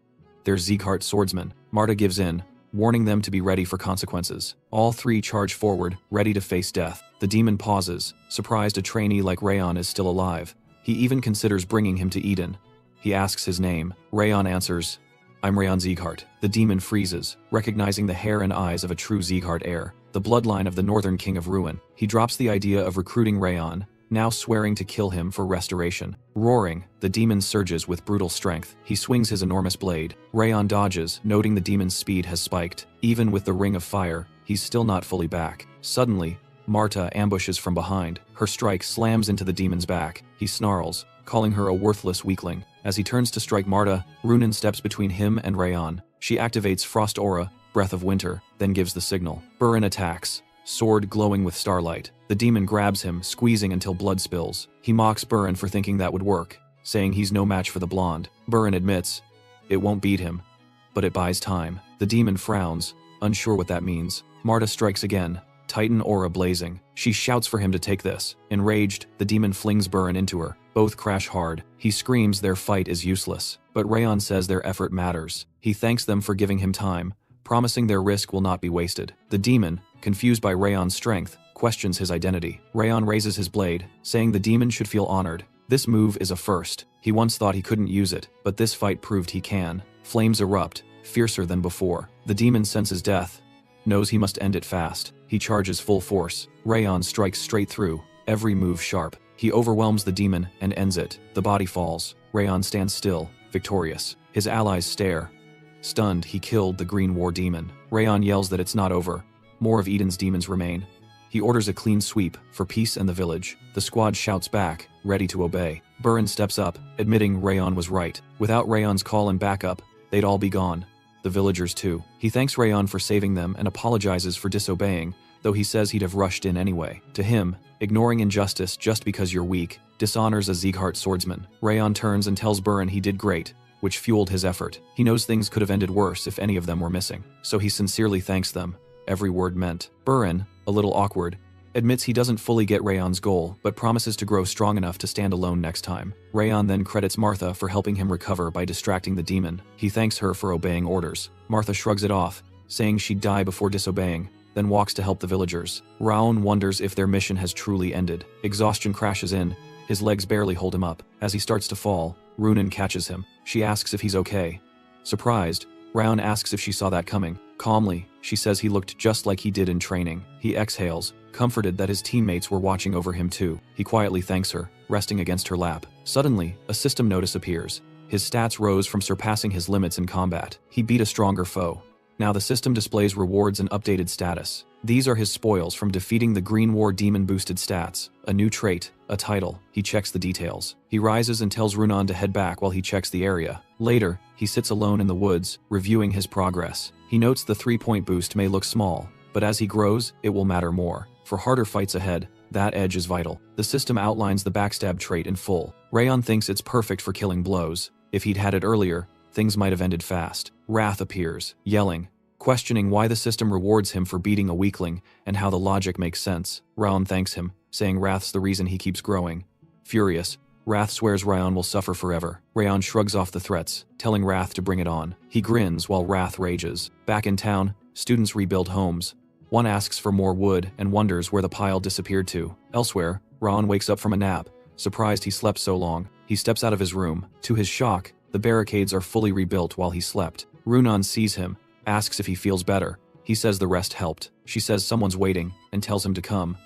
They're Sieghart swordsmen. Marta gives in, warning them to be ready for consequences. All three charge forward, ready to face death. The demon pauses, surprised a trainee like Rayon is still alive. He even considers bringing him to Eden. He asks his name. Rayon answers, I'm Rayon Sieghart. The demon freezes, recognizing the hair and eyes of a true Sieghart heir, the bloodline of the northern king of Ruin. He drops the idea of recruiting Rayon, now swearing to kill him for restoration. Roaring, the demon surges with brutal strength. He swings his enormous blade. Rayon dodges, noting the demon's speed has spiked. Even with the ring of fire, he's still not fully back. Suddenly, Marta ambushes from behind. Her strike slams into the demon's back. He snarls, calling her a worthless weakling. As he turns to strike Marta, Runan steps between him and Rayon. She activates Frost Aura, Breath of Winter, then gives the signal. Burin attacks, sword glowing with starlight. The demon grabs him, squeezing until blood spills. He mocks Burin for thinking that would work, saying he's no match for the blonde. Burin admits, it won't beat him, but it buys time. The demon frowns, unsure what that means. Marta strikes again, Titan aura blazing. She shouts for him to take this. Enraged, the demon flings Burin into her. Both crash hard. He screams their fight is useless, but Rayon says their effort matters. He thanks them for giving him time, promising their risk will not be wasted. The demon, confused by Rayon's strength, questions his identity. Rayon raises his blade, saying the demon should feel honored. This move is a first. He once thought he couldn't use it, but this fight proved he can. Flames erupt, fiercer than before. The demon senses death, knows he must end it fast. He charges full force. Rayon strikes straight through, every move sharp. He overwhelms the demon and ends it. The body falls. Rayon stands still, victorious. His allies stare. Stunned, he killed the Green War demon. Rayon yells that it's not over. More of Eden's demons remain. He orders a clean sweep, for peace and the village. The squad shouts back, ready to obey. Burin steps up, admitting Rayon was right. Without Rayon's call and backup, they'd all be gone. The villagers too. He thanks Rayon for saving them and apologizes for disobeying, though he says he'd have rushed in anyway. To him, ignoring injustice just because you're weak dishonors a Sieghart swordsman. Rayon turns and tells Burin he did great, which fueled his effort. He knows things could have ended worse if any of them were missing, so he sincerely thanks them. Every word meant. Burin, a little awkward, admits he doesn't fully get Rayon's goal, but promises to grow strong enough to stand alone next time. Rayon then credits Martha for helping him recover by distracting the demon. He thanks her for obeying orders. Martha shrugs it off, saying she'd die before disobeying, then walks to help the villagers. Raon wonders if their mission has truly ended. Exhaustion crashes in, his legs barely hold him up. As he starts to fall, Runan catches him. She asks if he's okay. Surprised, Raon asks if she saw that coming. Calmly, she says he looked just like he did in training. He exhales, comforted that his teammates were watching over him too. He quietly thanks her, resting against her lap. Suddenly, a system notice appears. His stats rose from surpassing his limits in combat. He beat a stronger foe. Now the system displays rewards and updated status. These are his spoils from defeating the Green War Demon boosted stats. A new trait, a title. He checks the details. He rises and tells Runan to head back while he checks the area. Later, he sits alone in the woods, reviewing his progress. He notes the 3-point boost may look small, but as he grows, it will matter more. For harder fights ahead, that edge is vital. The system outlines the backstab trait in full. Rayon thinks it's perfect for killing blows. If he'd had it earlier, things might have ended fast. Wrath appears, yelling, questioning why the system rewards him for beating a weakling and how the logic makes sense. Rayon thanks him, saying Wrath's the reason he keeps growing. Furious, Wrath swears Rayon will suffer forever. Rayon shrugs off the threats, telling Wrath to bring it on. He grins while Wrath rages. Back in town, students rebuild homes. One asks for more wood and wonders where the pile disappeared to. Elsewhere, Rayon wakes up from a nap, surprised he slept so long. He steps out of his room. To his shock, the barricades are fully rebuilt while he slept. Runan sees him, asks if he feels better. He says the rest helped. She says someone's waiting, and tells him to come.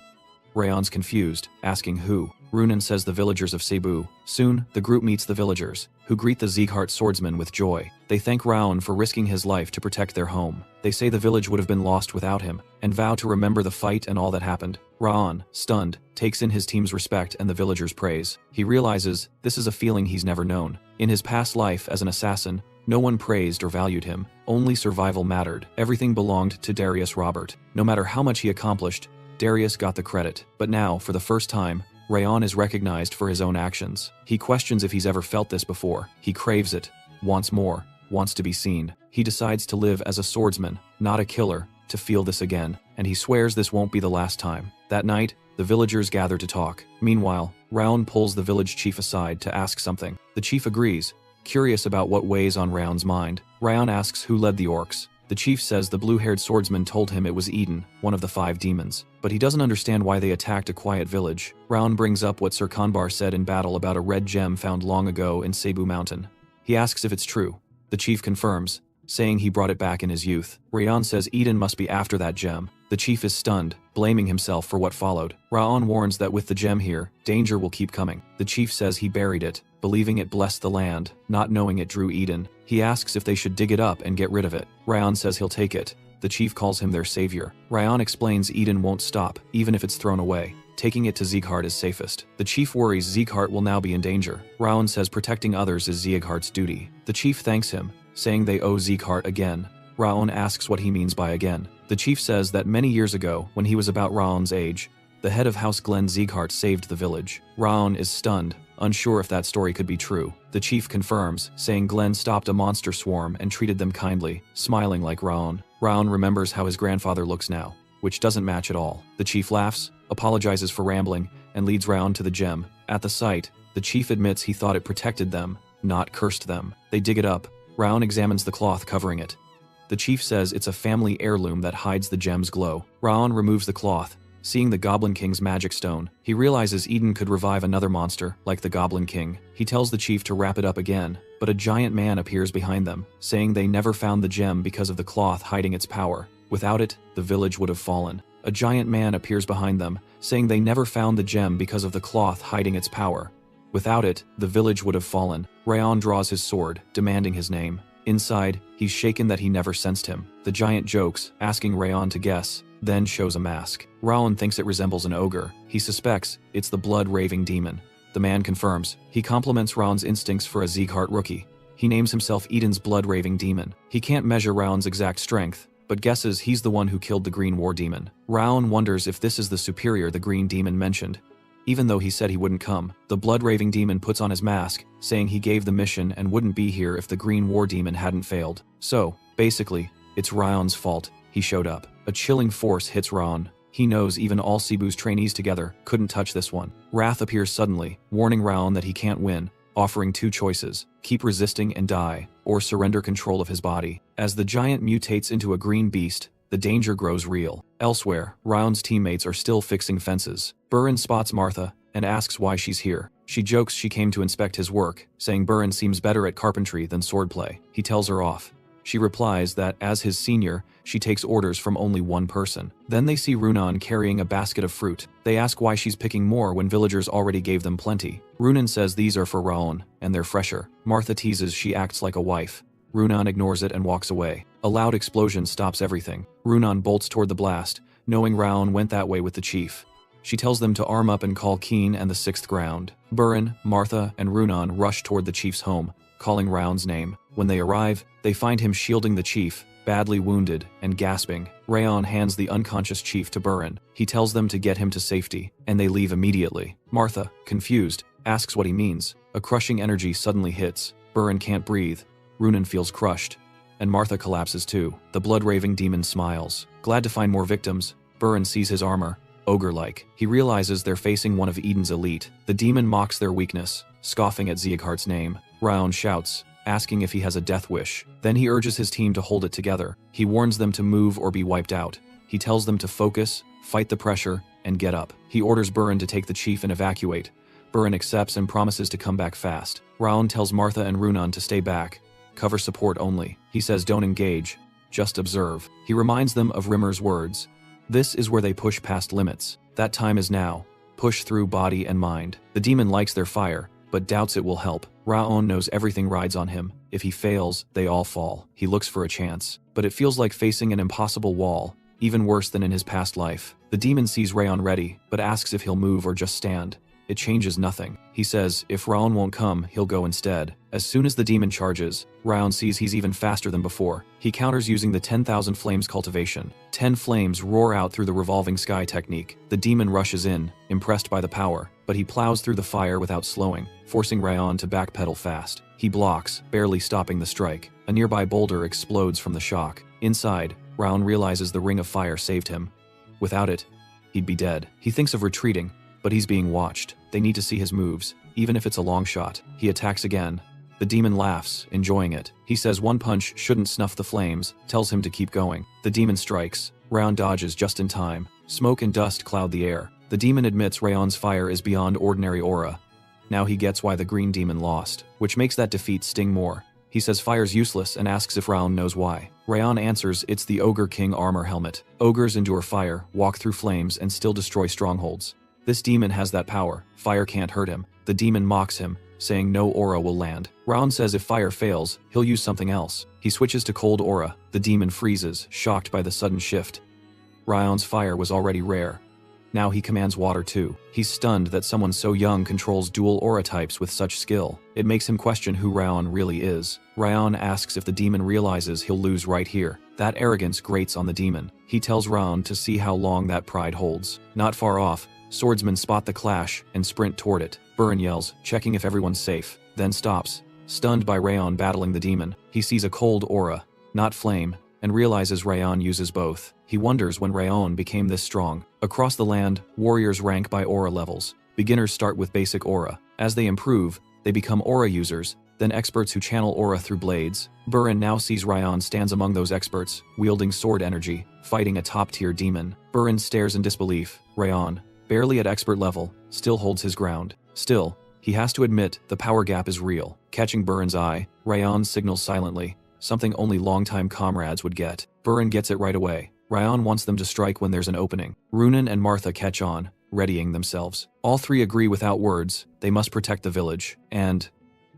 Rayon's confused, asking who. Runan says the villagers of Cebu. Soon, the group meets the villagers, who greet the Sieghart swordsman with joy. They thank Raon for risking his life to protect their home. They say the village would have been lost without him, and vow to remember the fight and all that happened. Raon, stunned, takes in his team's respect and the villagers' praise. He realizes this is a feeling he's never known. In his past life as an assassin, no one praised or valued him. Only survival mattered. Everything belonged to Darius Robert. No matter how much he accomplished, Darius got the credit. But now, for the first time, Rayon is recognized for his own actions. He questions if he's ever felt this before. He craves it, wants more, wants to be seen. He decides to live as a swordsman, not a killer, to feel this again, and he swears this won't be the last time. That night, the villagers gather to talk. Meanwhile, Raon pulls the village chief aside to ask something. The chief agrees, curious about what weighs on Raon's mind. Raon asks who led the orcs. The chief says the blue-haired swordsman told him it was Eden, one of the 5 demons. But he doesn't understand why they attacked a quiet village. Raon brings up what Sir Kanbar said in battle about a red gem found long ago in Cebu Mountain. He asks if it's true. The chief confirms, saying he brought it back in his youth. Raon says Eden must be after that gem. The chief is stunned, blaming himself for what followed. Raon warns that with the gem here, danger will keep coming. The chief says he buried it, believing it blessed the land, not knowing it drew Eden. He asks if they should dig it up and get rid of it. Raon says he'll take it. The chief calls him their savior. Raon explains Eden won't stop, even if it's thrown away. Taking it to Sieghart is safest. The chief worries Sieghart will now be in danger. Raon says protecting others is Sieghart's duty. The chief thanks him, saying they owe Sieghart again. Raon asks what he means by again. The chief says that many years ago, when he was about Raon's age, the head of House Glenn Sieghart saved the village. Raon is stunned, unsure if that story could be true. The chief confirms, saying Glenn stopped a monster swarm and treated them kindly, smiling like Raon. Raon remembers how his grandfather looks now, which doesn't match at all. The chief laughs, apologizes for rambling, and leads Raon to the gem. At the site, the chief admits he thought it protected them, not cursed them. They dig it up. Raon examines the cloth covering it. The chief says it's a family heirloom that hides the gem's glow. Raon removes the cloth, seeing the Goblin King's magic stone. He realizes Eden could revive another monster, like the Goblin King. He tells the chief to wrap it up again, but a giant man appears behind them, saying they never found the gem because of the cloth hiding its power. Without it, the village would have fallen. A giant man appears behind them, saying they never found the gem because of the cloth hiding its power. Without it, the village would have fallen. Rayon draws his sword, demanding his name. Inside, he's shaken that he never sensed him. The giant jokes, asking Rayon to guess, then shows a mask. Raon thinks it resembles an ogre. He suspects it's the blood-raving demon. The man confirms. He compliments Raon's instincts for a Sieghart rookie. He names himself Eden's blood-raving demon. He can't measure Raon's exact strength, but guesses he's the one who killed the Green War Demon. Raon wonders if this is the superior the Green Demon mentioned. Even though he said he wouldn't come, the blood-raving demon puts on his mask, saying he gave the mission and wouldn't be here if the Green War Demon hadn't failed. So, basically, it's Raon's fault. He showed up. A chilling force hits Raon. He knows even all Cebu's trainees together couldn't touch this one. Wrath appears suddenly, warning Raon that he can't win, offering 2 choices: keep resisting and die, or surrender control of his body. As the giant mutates into a green beast, the danger grows real. Elsewhere, Raon's teammates are still fixing fences. Burin spots Martha and asks why she's here. She jokes she came to inspect his work, saying Burin seems better at carpentry than swordplay. He tells her off. She replies that, as his senior, she takes orders from only one person. Then they see Runan carrying a basket of fruit. They ask why she's picking more when villagers already gave them plenty. Runan says these are for Raon, and they're fresher. Martha teases she acts like a wife. Runan ignores it and walks away. A loud explosion stops everything. Runan bolts toward the blast, knowing Raon went that way with the chief. She tells them to arm up and call Keen and the 6th Ground. Burin, Martha, and Runan rush toward the chief's home, calling Raon's name. When they arrive, they find him shielding the chief, badly wounded and gasping. Raon hands the unconscious chief to Burin. He tells them to get him to safety, and they leave immediately. Martha, confused, asks what he means. A crushing energy suddenly hits. Burin can't breathe. Runan feels crushed, and Martha collapses too. The blood-raving demon smiles. Glad to find more victims, Burin sees his armor, ogre-like. He realizes they're facing one of Eden's elite. The demon mocks their weakness, scoffing at Zieghart's name. Raon shouts, asking if he has a death wish. Then he urges his team to hold it together. He warns them to move or be wiped out. He tells them to focus, fight the pressure, and get up. He orders Burin to take the chief and evacuate. Burin accepts and promises to come back fast. Raon tells Martha and Runan to stay back. Cover support only. He says don't engage, just observe. He reminds them of Rimmer's words. This is where they push past limits. That time is now. Push through body and mind. The demon likes their fire, but doubts it will help. Raon knows everything rides on him. If he fails, they all fall. He looks for a chance, but it feels like facing an impossible wall, even worse than in his past life. The demon sees Raon ready, but asks if he'll move or just stand. It changes nothing. He says if Raon won't come, he'll go instead. As soon as the demon charges, Raon sees he's even faster than before. He counters using the 10,000 flames cultivation. 10 flames roar out through the revolving sky technique. The demon rushes in, impressed by the power, but he plows through the fire without slowing, forcing Raon to backpedal fast. He blocks, barely stopping the strike. A nearby boulder explodes from the shock. Inside, Raon realizes the ring of fire saved him. Without it, he'd be dead. He thinks of retreating, but he's being watched. They need to see his moves, even if it's a long shot. He attacks again. The demon laughs, enjoying it. He says one punch shouldn't snuff the flames, tells him to keep going. The demon strikes. Raon dodges just in time. Smoke and dust cloud the air. The demon admits Raon's fire is beyond ordinary aura. Now he gets why the green demon lost, which makes that defeat sting more. He says fire's useless and asks if Raon knows why. Raon answers it's the Ogre King armor helmet. Ogres endure fire, walk through flames, and still destroy strongholds. This demon has that power. Fire can't hurt him. The demon mocks him, saying no aura will land. Raon says if fire fails, he'll use something else. He switches to cold aura. The demon freezes, shocked by the sudden shift. Raon's fire was already rare. Now he commands water too. He's stunned that someone so young controls dual aura types with such skill. It makes him question who Raon really is. Raon asks if the demon realizes he'll lose right here. That arrogance grates on the demon. He tells Raon to see how long that pride holds. Not far off, swordsmen spot the clash and sprint toward it. Burin yells, checking if everyone's safe, then stops, stunned by Raon battling the demon. He sees a cold aura, not flame, and realizes Raon uses both. He wonders when Raon became this strong. Across the land, warriors rank by aura levels. Beginners start with basic aura. As they improve, they become aura users, then experts who channel aura through blades. Burin now sees Raon stands among those experts, wielding sword energy, fighting a top-tier demon. Burin stares in disbelief. Raon, barely at expert level, still holds his ground. Still, he has to admit the power gap is real. Catching Burin's eye, Raon signals silently, something only longtime comrades would get. Burin gets it right away. Raon wants them to strike when there's an opening. Runan and Martha catch on, readying themselves. All three agree without words, they must protect the village, and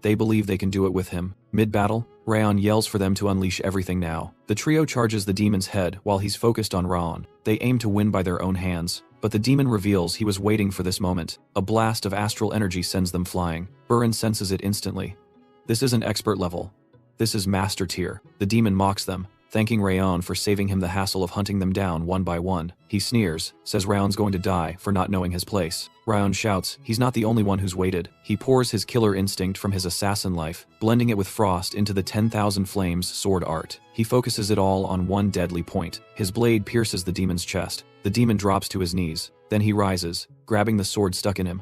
they believe they can do it with him. Mid-battle, Raon yells for them to unleash everything now. The trio charges the demon's head while he's focused on Raon. They aim to win by their own hands, but the demon reveals he was waiting for this moment. A blast of astral energy sends them flying. Burin senses it instantly. This isn't expert level. This is master tier. The demon mocks them, thanking Raon for saving him the hassle of hunting them down one by one. He sneers, says Raon's going to die for not knowing his place. Raon shouts he's not the only one who's waited. He pours his killer instinct from his assassin life, blending it with frost into the 10,000 flames sword art. He focuses it all on one deadly point. His blade pierces the demon's chest. The demon drops to his knees. Then he rises, grabbing the sword stuck in him.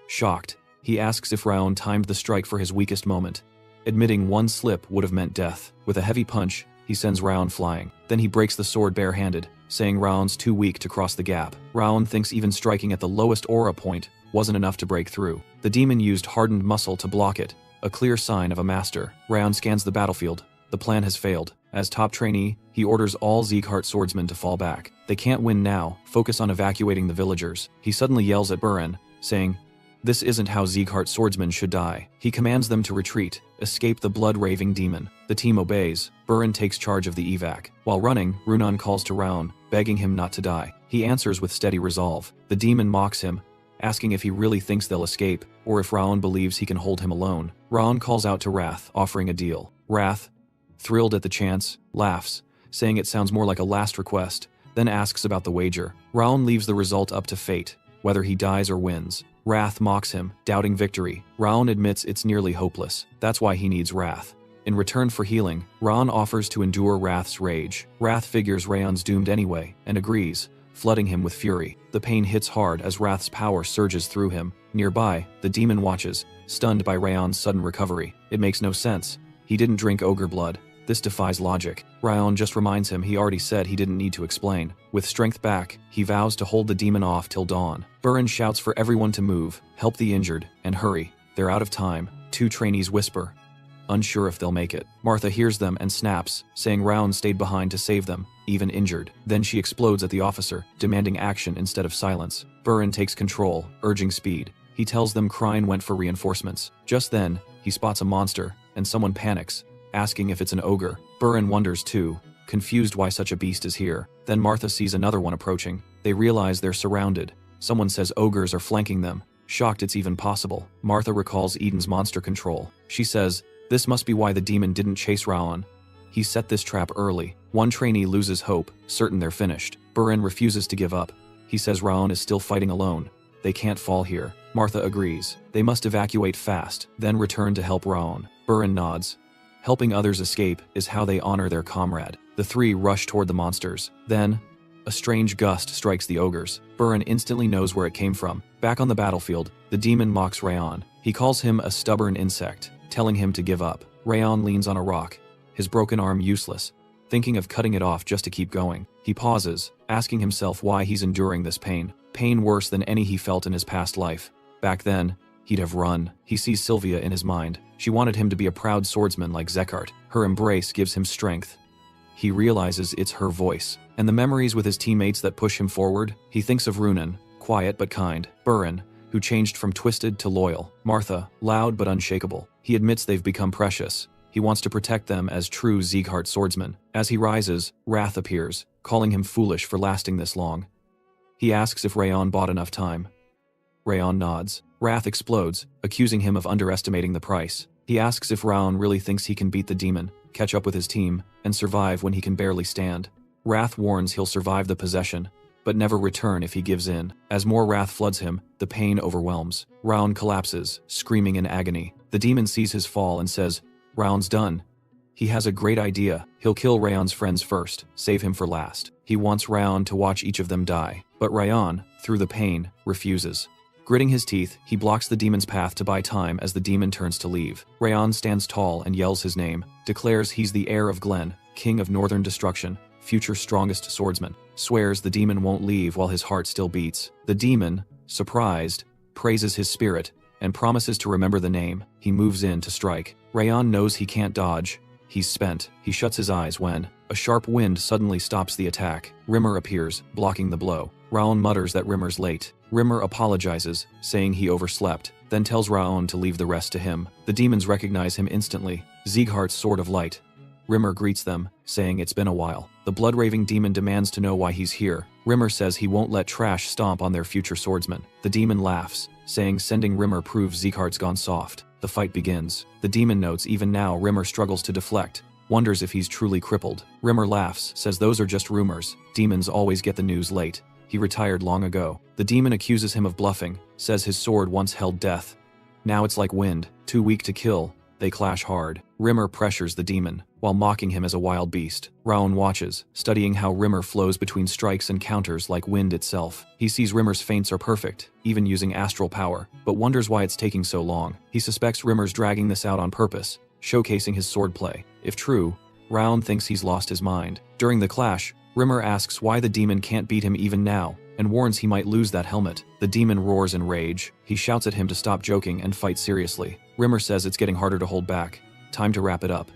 Shocked, he asks if Raon timed the strike for his weakest moment. Admitting one slip would have meant death. With a heavy punch, he sends Raon flying. Then he breaks the sword barehanded, saying Raon's too weak to cross the gap. Raon thinks even striking at the lowest aura point wasn't enough to break through. The demon used hardened muscle to block it, a clear sign of a master. Raon scans the battlefield. The plan has failed. As top trainee, he orders all Sieghart swordsmen to fall back. They can't win now, focus on evacuating the villagers. He suddenly yells at Buren, saying, "This isn't how Sieghart swordsmen should die." He commands them to retreat, escape the blood-raving demon. The team obeys. Buren takes charge of the evac. While running, Runan calls to Raon, begging him not to die. He answers with steady resolve. The demon mocks him, asking if he really thinks they'll escape, or if Raon believes he can hold him alone. Raon calls out to Wrath, offering a deal. Wrath, thrilled at the chance, laughs, saying it sounds more like a last request, then asks about the wager. Raon leaves the result up to fate, whether he dies or wins. Wrath mocks him, doubting victory. Raon admits it's nearly hopeless. That's why he needs Wrath. In return for healing, Raon offers to endure Wrath's rage. Wrath figures Raon's doomed anyway, and agrees, flooding him with fury. The pain hits hard as Wrath's power surges through him. Nearby, the demon watches, stunned by Raon's sudden recovery. It makes no sense. He didn't drink ogre blood. This defies logic. Raon just reminds him he already said he didn't need to explain. With strength back, he vows to hold the demon off till dawn. Buren shouts for everyone to move, help the injured, and hurry. They're out of time. Two trainees whisper, unsure if they'll make it. Martha hears them and snaps, saying Raon stayed behind to save them, even injured. Then she explodes at the officer, demanding action instead of silence. Buren takes control, urging speed. He tells them Krine went for reinforcements. Just then, he spots a monster, and someone panics, asking if it's an ogre. Buren wonders too, confused why such a beast is here. Then Martha sees another one approaching. They realize they're surrounded. Someone says ogres are flanking them, shocked it's even possible. Martha recalls Eden's monster control. She says, this must be why the demon didn't chase Raon. He set this trap early. One trainee loses hope, certain they're finished. Buren refuses to give up. He says Raon is still fighting alone. They can't fall here. Martha agrees. They must evacuate fast, then return to help Raon. Buren nods. Helping others escape is how they honor their comrade. The three rush toward the monsters. Then, a strange gust strikes the ogres. Buren instantly knows where it came from. Back on the battlefield, the demon mocks Raon. He calls him a stubborn insect, telling him to give up. Raon leans on a rock, his broken arm useless, thinking of cutting it off just to keep going. He pauses, asking himself why he's enduring this pain. Pain worse than any he felt in his past life. Back then, he'd have run. He sees Sylvia in his mind. She wanted him to be a proud swordsman like Sieghart. Her embrace gives him strength. He realizes it's her voice, and the memories with his teammates that push him forward. He thinks of Runan, quiet but kind. Buren, who changed from twisted to loyal. Martha, loud but unshakable. He admits they've become precious. He wants to protect them as true Sieghart swordsmen. As he rises, Wrath appears, calling him foolish for lasting this long. He asks if Raon bought enough time. Raon nods. Wrath explodes, accusing him of underestimating the price. He asks if Raon really thinks he can beat the demon, catch up with his team, and survive when he can barely stand. Wrath warns he'll survive the possession, but never return if he gives in. As more wrath floods him, the pain overwhelms. Raon collapses, screaming in agony. The demon sees his fall and says, Raon's done. He has a great idea. He'll kill Raon's friends first, save him for last. He wants Raon to watch each of them die. But Raon, through the pain, refuses. Gritting his teeth, he blocks the demon's path to buy time as the demon turns to leave. Raon stands tall and yells his name, declares he's the heir of Glen, king of northern destruction, future strongest swordsman. Swears the demon won't leave while his heart still beats. The demon, surprised, praises his spirit, and promises to remember the name. He moves in to strike. Raon knows he can't dodge. He's spent. He shuts his eyes when a sharp wind suddenly stops the attack. Rimmer appears, blocking the blow. Raon mutters that Rimmer's late. Rimmer apologizes, saying he overslept, then tells Raon to leave the rest to him. The demons recognize him instantly. Sieghart's Sword of Light. Rimmer greets them, saying it's been a while. The blood-raving demon demands to know why he's here. Rimmer says he won't let trash stomp on their future swordsmen. The demon laughs, saying sending Rimmer proves Sieghart's gone soft. The fight begins. The demon notes even now Rimmer struggles to deflect, wonders if he's truly crippled. Rimmer laughs, says those are just rumors. Demons always get the news late. He retired long ago. The demon accuses him of bluffing, says his sword once held death. Now it's like wind, too weak to kill. They clash hard. Rimmer pressures the demon, while mocking him as a wild beast. Raon watches, studying how Rimmer flows between strikes and counters like wind itself. He sees Rimmer's feints are perfect, even using astral power, but wonders why it's taking so long. He suspects Rimmer's dragging this out on purpose, showcasing his swordplay. If true, Raon thinks he's lost his mind. During the clash, Rimmer asks why the demon can't beat him even now, and warns he might lose that helmet. The demon roars in rage. He shouts at him to stop joking and fight seriously. Rimmer says it's getting harder to hold back. Time to wrap it up.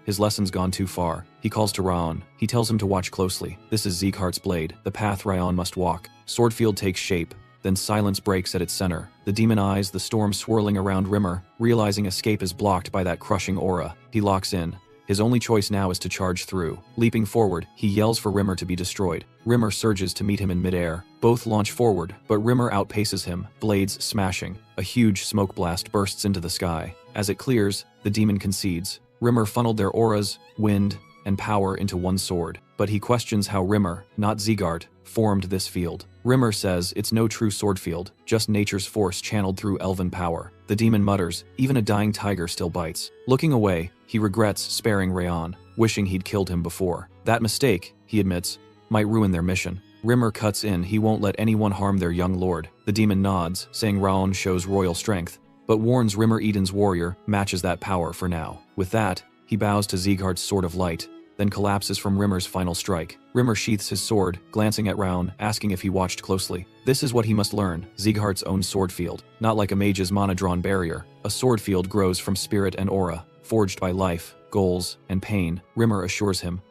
His lesson's gone too far. He calls to Raon. He tells him to watch closely. This is Sieghart's blade, the path Raon must walk. Swordfield takes shape. Then silence breaks at its center. The demon eyes the storm swirling around Rimmer, realizing escape is blocked by that crushing aura. He locks in. His only choice now is to charge through. Leaping forward, he yells for Rimmer to be destroyed. Rimmer surges to meet him in midair. Both launch forward, but Rimmer outpaces him, blades smashing. A huge smoke blast bursts into the sky. As it clears, the demon concedes. Rimmer funneled their auras, wind, and power into one sword. But he questions how Rimmer, not Sieghardt, formed this field. Rimmer says it's no true sword field, just nature's force channeled through elven power. The demon mutters, even a dying tiger still bites. Looking away, he regrets sparing Raon, wishing he'd killed him before. That mistake, he admits, might ruin their mission. Rimmer cuts in, he won't let anyone harm their young lord. The demon nods, saying Raon shows royal strength, but warns Rimmer Eden's warrior matches that power for now. With that, he bows to Sieghardt's sword of light, then collapses from Rimmer's final strike. Rimmer sheaths his sword, glancing at Raon, asking if he watched closely. This is what he must learn, Sieghardt's own sword field. Not like a mage's mana-drawn barrier. A sword field grows from spirit and aura, forged by life, goals, and pain, Rimmer assures him.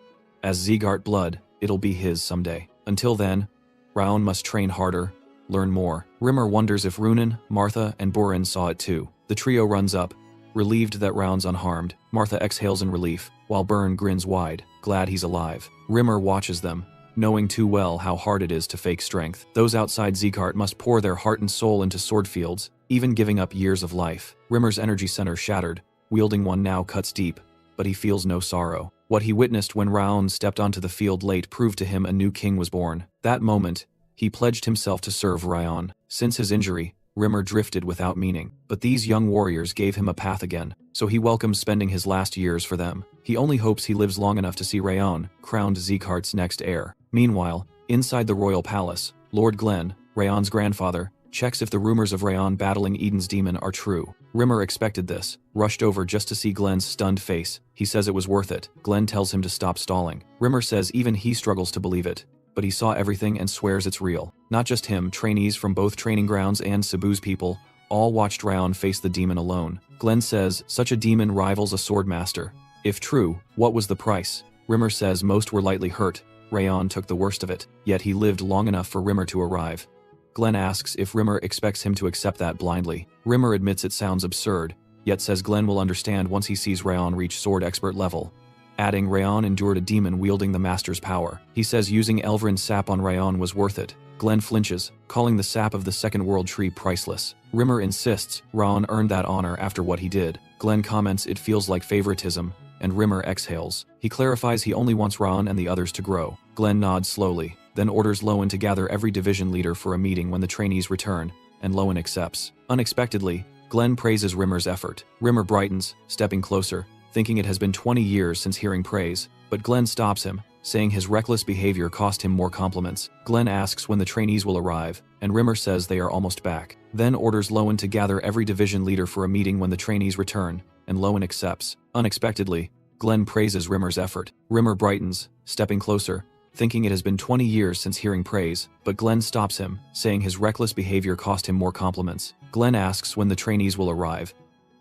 As Sieghardt blood, it'll be his someday. Until then, Raon must train harder, learn more. Rimmer wonders if Runen, Martha, and Burin saw it too. The trio runs up, relieved that Raon's unharmed. Martha exhales in relief, while Burin grins wide, glad he's alive. Rimmer watches them, knowing too well how hard it is to fake strength. Those outside Sieghardt must pour their heart and soul into sword fields, even giving up years of life. Rimmer's energy center shattered, wielding one now cuts deep, but he feels no sorrow. What he witnessed when Raon stepped onto the field late proved to him a new king was born. That moment, he pledged himself to serve Raon. Since his injury, Rimmer drifted without meaning, but these young warriors gave him a path again, so he welcomes spending his last years for them. He only hopes he lives long enough to see Raon, crowned Sieghardt's next heir. Meanwhile, inside the royal palace, Lord Glenn, Raon's grandfather, checks if the rumors of Raon battling Eden's demon are true. Rimmer expected this, rushed over just to see Glenn's stunned face. He says it was worth it. Glenn tells him to stop stalling. Rimmer says even he struggles to believe it, but he saw everything and swears it's real. Not just him, trainees from both training grounds and Cebu's people all watched Raon face the demon alone. Glenn says such a demon rivals a sword master. If true, what was the price? Rimmer says most were lightly hurt. Raon took the worst of it, yet he lived long enough for Rimmer to arrive. Glenn asks if Rimmer expects him to accept that blindly. Rimmer admits it sounds absurd, yet says Glenn will understand once he sees Raon reach sword expert level. Adding Raon endured a demon wielding the master's power. He says using Elvrin's sap on Raon was worth it. Glenn flinches, calling the sap of the Second World Tree priceless. Rimmer insists Raon earned that honor after what he did. Glenn comments it feels like favoritism, and Rimmer exhales. He clarifies he only wants Raon and the others to grow. Glenn nods slowly, then orders Lowen to gather every division leader for a meeting when the trainees return, and Lowen accepts. Unexpectedly, Glenn praises Rimmer's effort. Rimmer brightens, stepping closer, thinking it has been 20 years since hearing praise, but Glenn stops him, saying his reckless behavior cost him more compliments. Glenn asks when the trainees will arrive, and Rimmer says they are almost back. Then orders Lowen to gather every division leader for a meeting when the trainees return, and Lowen accepts. Unexpectedly, Glenn praises Rimmer's effort. Rimmer brightens, stepping closer, thinking it has been 20 years since hearing praise, but Glenn stops him, saying his reckless behavior cost him more compliments. Glenn asks when the trainees will arrive,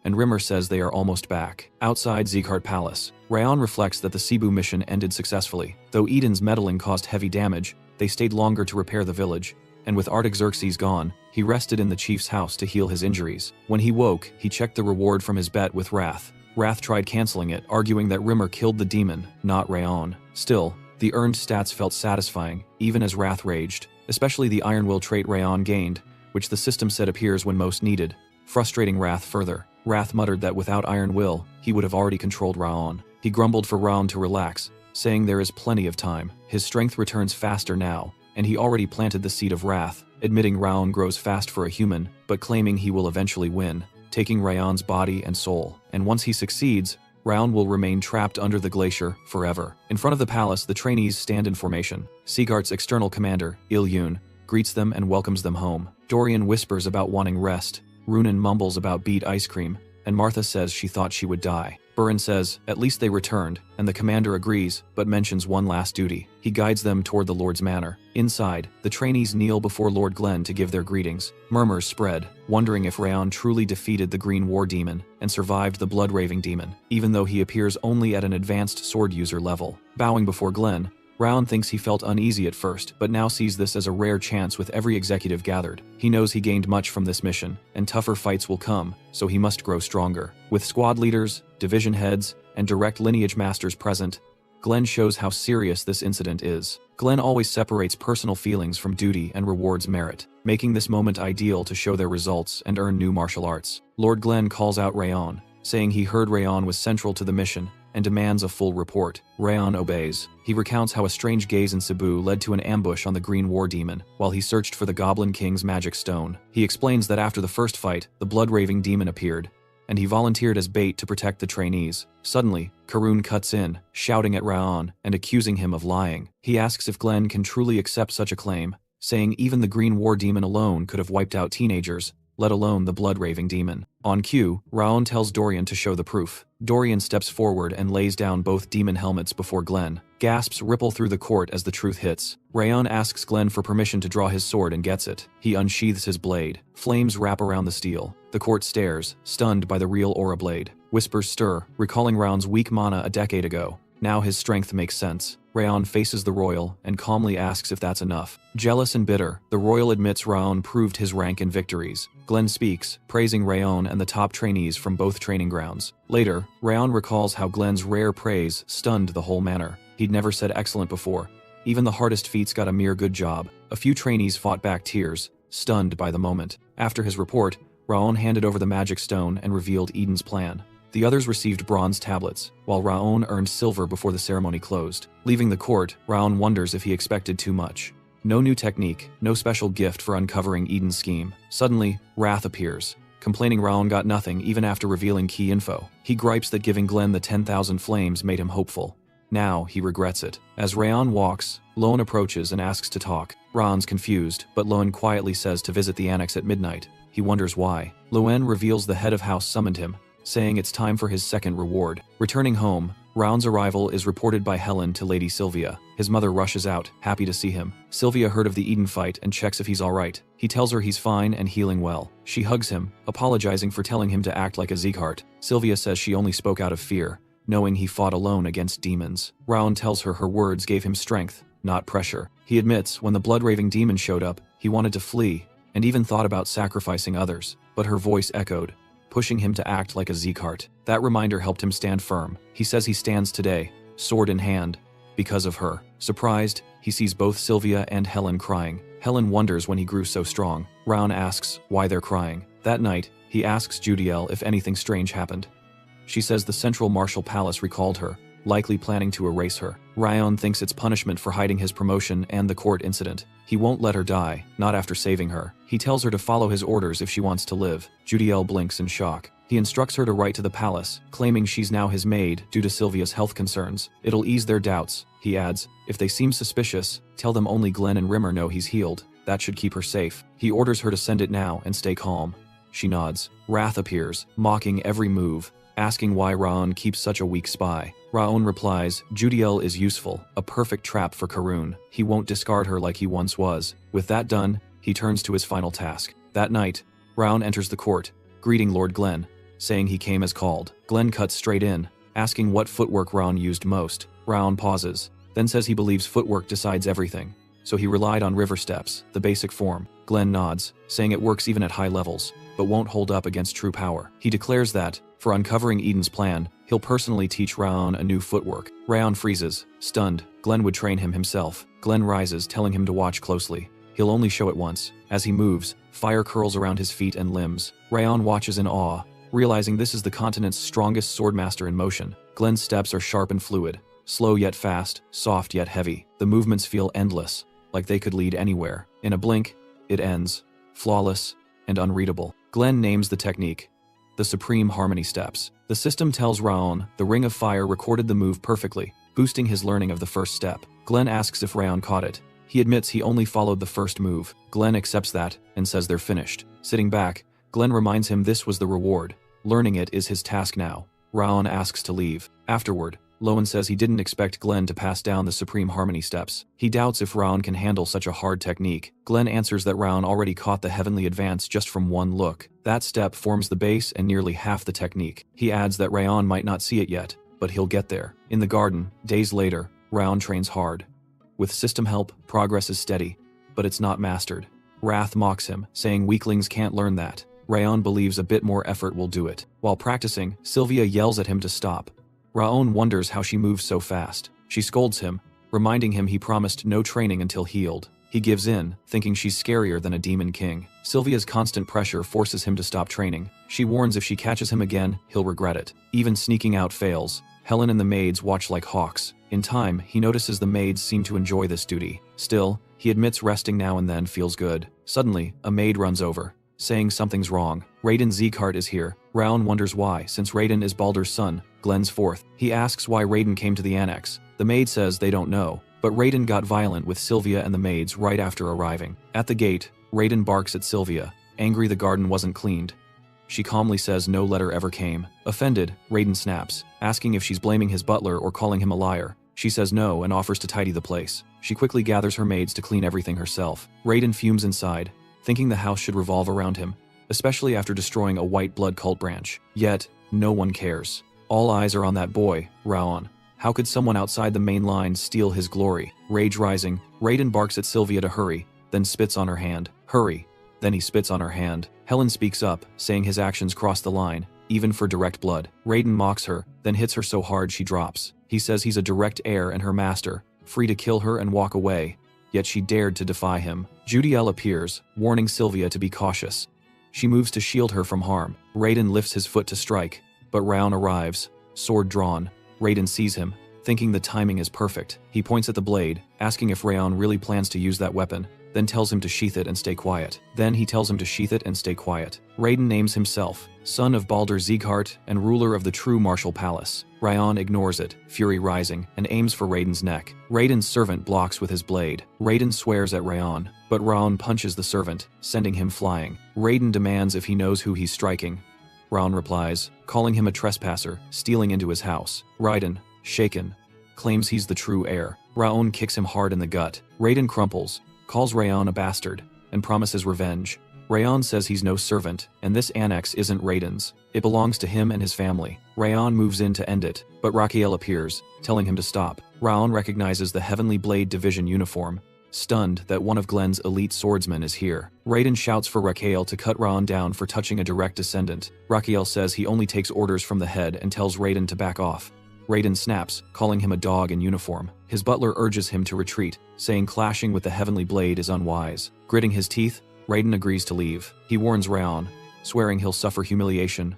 and Rimmer says they are almost back. Outside Sieghardt Palace, Raon reflects that the Cebu mission ended successfully. Though Eden's meddling caused heavy damage, they stayed longer to repair the village, and with Artaxerxes gone, he rested in the chief's house to heal his injuries. When he woke, he checked the reward from his bet with Wrath. Wrath tried canceling it, arguing that Rimmer killed the demon, not Raon. Still, the earned stats felt satisfying, even as Wrath raged, especially the Iron Will trait Raon gained, which the system said appears when most needed, frustrating Wrath further. Wrath muttered that without Iron Will, he would have already controlled Raon. He grumbled for Raon to relax, saying there is plenty of time. His strength returns faster now, and he already planted the seed of Wrath, admitting Raon grows fast for a human, but claiming he will eventually win, taking Raon's body and soul. And once he succeeds, Raon will remain trapped under the glacier forever. In front of the palace, the trainees stand in formation. Sieghardt's external commander, Il-Yun, greets them and welcomes them home. Dorian whispers about wanting rest. Runen mumbles about beet ice cream, and Martha says she thought she would die. Burin says, at least they returned, and the commander agrees, but mentions one last duty. He guides them toward the Lord's manor. Inside, the trainees kneel before Lord Glenn to give their greetings. Murmurs spread, wondering if Raon truly defeated the Green War Demon and survived the Blood-Raving Demon, even though he appears only at an advanced sword user level. Bowing before Glenn, Raon thinks he felt uneasy at first, but now sees this as a rare chance with every executive gathered. He knows he gained much from this mission, and tougher fights will come, so he must grow stronger. With squad leaders, division heads, and direct lineage masters present, Glenn shows how serious this incident is. Glenn always separates personal feelings from duty and rewards merit, making this moment ideal to show their results and earn new martial arts. Lord Glenn calls out Raon, saying he heard Raon was central to the mission, and demands a full report. Raon obeys. He recounts how a strange gaze in Cebu led to an ambush on the Green War Demon, while he searched for the Goblin King's magic stone. He explains that after the first fight, the Blood-Raving Demon appeared, and he volunteered as bait to protect the trainees. Suddenly, Karun cuts in, shouting at Raon and accusing him of lying. He asks if Glenn can truly accept such a claim, saying even the Green War Demon alone could have wiped out teenagers, let alone the Blood-Raving Demon. On cue, Raon tells Dorian to show the proof. Dorian steps forward and lays down both demon helmets before Glenn. Gasps ripple through the court as the truth hits. Raon asks Glenn for permission to draw his sword and gets it. He unsheathes his blade. Flames wrap around the steel. The court stares, stunned by the real aura blade. Whispers stir, recalling Raon's weak mana a decade ago. Now his strength makes sense. Raon faces the royal and calmly asks if that's enough. Jealous and bitter, the royal admits Raon proved his rank and victories. Glenn speaks, praising Raon and the top trainees from both training grounds. Later, Raon recalls how Glenn's rare praise stunned the whole manor. He'd never said excellent before. Even the hardest feats got a mere good job. A few trainees fought back tears, stunned by the moment. After his report, Raon handed over the magic stone and revealed Eden's plan. The others received bronze tablets, while Raon earned silver before the ceremony closed. Leaving the court, Raon wonders if he expected too much. No new technique, no special gift for uncovering Eden's scheme. Suddenly, Wrath appears, complaining Raon got nothing even after revealing key info. He gripes that giving Glenn the 10,000 flames made him hopeful. Now, he regrets it. As Raon walks, Loan approaches and asks to talk. Raon's confused, but Loan quietly says to visit the annex at midnight. He wonders why. Loen reveals the head of house summoned him, saying it's time for his second reward. Returning home, Raon's arrival is reported by Helen to Lady Sylvia. His mother rushes out, happy to see him. Sylvia heard of the Eden fight and checks if he's alright. He tells her he's fine and healing well. She hugs him, apologizing for telling him to act like a Sieghart. Sylvia says she only spoke out of fear, knowing he fought alone against demons. Raon tells her her words gave him strength, not pressure. He admits when the Blood-Raving Demon showed up, he wanted to flee, and even thought about sacrificing others, but her voice echoed, pushing him to act like a Sieghart. That reminder helped him stand firm. He says he stands today, sword in hand, because of her. Surprised, he sees both Sylvia and Helen crying. Helen wonders when he grew so strong. Raon asks why they're crying. That night, he asks Judiel if anything strange happened. She says the Central Martial Palace recalled her, likely planning to erase her. Raon thinks it's punishment for hiding his promotion and the court incident. He won't let her die, not after saving her. He tells her to follow his orders if she wants to live. Judiel blinks in shock. He instructs her to write to the palace, claiming she's now his maid due to Sylvia's health concerns. It'll ease their doubts, he adds. If they seem suspicious, tell them only Glenn and Rimmer know he's healed. That should keep her safe. He orders her to send it now and stay calm. She nods. Wrath appears, mocking every move, asking why Raon keeps such a weak spy. Raon replies, Judiel is useful, a perfect trap for Karun. He won't discard her like he once was. With that done, he turns to his final task. That night, Raon enters the court, greeting Lord Glenn, saying he came as called. Glenn cuts straight in, asking what footwork Raon used most. Raon pauses, then says he believes footwork decides everything, so he relied on river steps, the basic form. Glenn nods, saying it works even at high levels, but won't hold up against true power. He declares that, for uncovering Eden's plan, he'll personally teach Raon a new footwork. Raon freezes, stunned. Glenn would train him himself. Glenn rises, telling him to watch closely. He'll only show it once. As he moves, fire curls around his feet and limbs. Raon watches in awe, realizing this is the continent's strongest swordmaster in motion. Glenn's steps are sharp and fluid, slow yet fast, soft yet heavy. The movements feel endless, like they could lead anywhere. In a blink, it ends, flawless and unreadable. Glenn names the technique, the Supreme Harmony Steps. The system tells Raon the Ring of Fire recorded the move perfectly, boosting his learning of the first step. Glenn asks if Raon caught it. He admits he only followed the first move. Glenn accepts that and says they're finished. Sitting back, Glenn reminds him this was the reward. Learning it is his task now. Raon asks to leave. Afterward, Lowen says he didn't expect Glenn to pass down the Supreme Harmony steps. He doubts if Raon can handle such a hard technique. Glenn answers that Raon already caught the heavenly advance just from one look. That step forms the base and nearly half the technique. He adds that Raon might not see it yet, but he'll get there. In the garden, days later, Raon trains hard. With system help, progress is steady, but it's not mastered. Wrath mocks him, saying weaklings can't learn that. Raon believes a bit more effort will do it. While practicing, Sylvia yells at him to stop. Raon wonders how she moves so fast. She scolds him, reminding him he promised no training until healed. He gives in, thinking she's scarier than a demon king. Sylvia's constant pressure forces him to stop training. She warns if she catches him again, he'll regret it. Even sneaking out fails. Helen and the maids watch like hawks. In time, he notices the maids seem to enjoy this duty. Still, he admits resting now and then feels good. Suddenly, a maid runs over, saying something's wrong. Raiden Sieghart is here. Raon wonders why, since Raiden is Baldur's son, Glenn's fourth. He asks why Raiden came to the annex. The maid says they don't know, but Raiden got violent with Sylvia and the maids right after arriving. At the gate, Raiden barks at Sylvia, angry the garden wasn't cleaned. She calmly says no letter ever came. Offended, Raiden snaps, asking if she's blaming his butler or calling him a liar. She says no and offers to tidy the place. She quickly gathers her maids to clean everything herself. Raiden fumes inside, thinking the house should revolve around him, especially after destroying a white blood cult branch. Yet, no one cares. All eyes are on that boy, Raon. How could someone outside the main line steal his glory? Rage rising, Raiden barks at Sylvia to hurry, then spits on her hand. Hurry. Then he spits on her hand. Helen speaks up, saying his actions cross the line, even for direct blood. Raiden mocks her, then hits her so hard she drops. He says he's a direct heir and her master, free to kill her and walk away. Yet she dared to defy him. Judiel appears, warning Sylvia to be cautious. She moves to shield her from harm. Raiden lifts his foot to strike, but Raon arrives, sword drawn. Raiden sees him, thinking the timing is perfect. He points at the blade, asking if Raon really plans to use that weapon, then tells him to sheath it and stay quiet. Then he tells him to sheath it and stay quiet. Raiden names himself, son of Baldur Sieghart and ruler of the true martial palace. Raon ignores it, fury rising, and aims for Raiden's neck. Raiden's servant blocks with his blade. Raiden swears at Raon, but Raon punches the servant, sending him flying. Raiden demands if he knows who he's striking. Raon replies, calling him a trespasser, stealing into his house. Raiden, shaken, claims he's the true heir. Raon kicks him hard in the gut. Raiden crumples, calls Raon a bastard, and promises revenge. Raon says he's no servant, and this annex isn't Raiden's. It belongs to him and his family. Raon moves in to end it, but Rakiel appears, telling him to stop. Raon recognizes the Heavenly Blade Division uniform, stunned that one of Glenn's elite swordsmen is here. Raiden shouts for Rakiel to cut Raon down for touching a direct descendant. Rakiel says he only takes orders from the head and tells Raiden to back off. Raiden snaps, calling him a dog in uniform. His butler urges him to retreat, saying clashing with the Heavenly Blade is unwise. Gritting his teeth, Raiden agrees to leave. He warns Raon, swearing he'll suffer humiliation,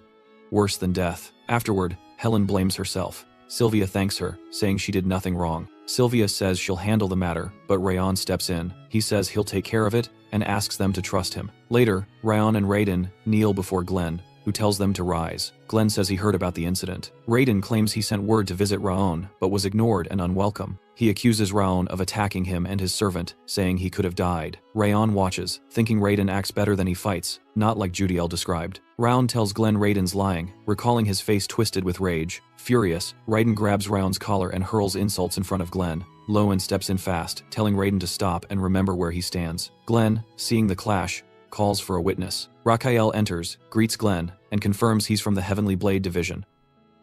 worse than death. Afterward, Helen blames herself. Sylvia thanks her, saying she did nothing wrong. Sylvia says she'll handle the matter, but Raon steps in. He says he'll take care of it, and asks them to trust him. Later, Raon and Raiden kneel before Glenn, who tells them to rise. Glenn says he heard about the incident. Raiden claims he sent word to visit Raon, but was ignored and unwelcome. He accuses Raon of attacking him and his servant, saying he could have died. Raon watches, thinking Raiden acts better than he fights, not like Judiel described. Raon tells Glenn Raiden's lying, recalling his face twisted with rage. Furious, Raiden grabs Raon's collar and hurls insults in front of Glenn. Lowen steps in fast, telling Raiden to stop and remember where he stands. Glenn, seeing the clash, calls for a witness. Rakiel enters, greets Glenn, and confirms he's from the Heavenly Blade Division.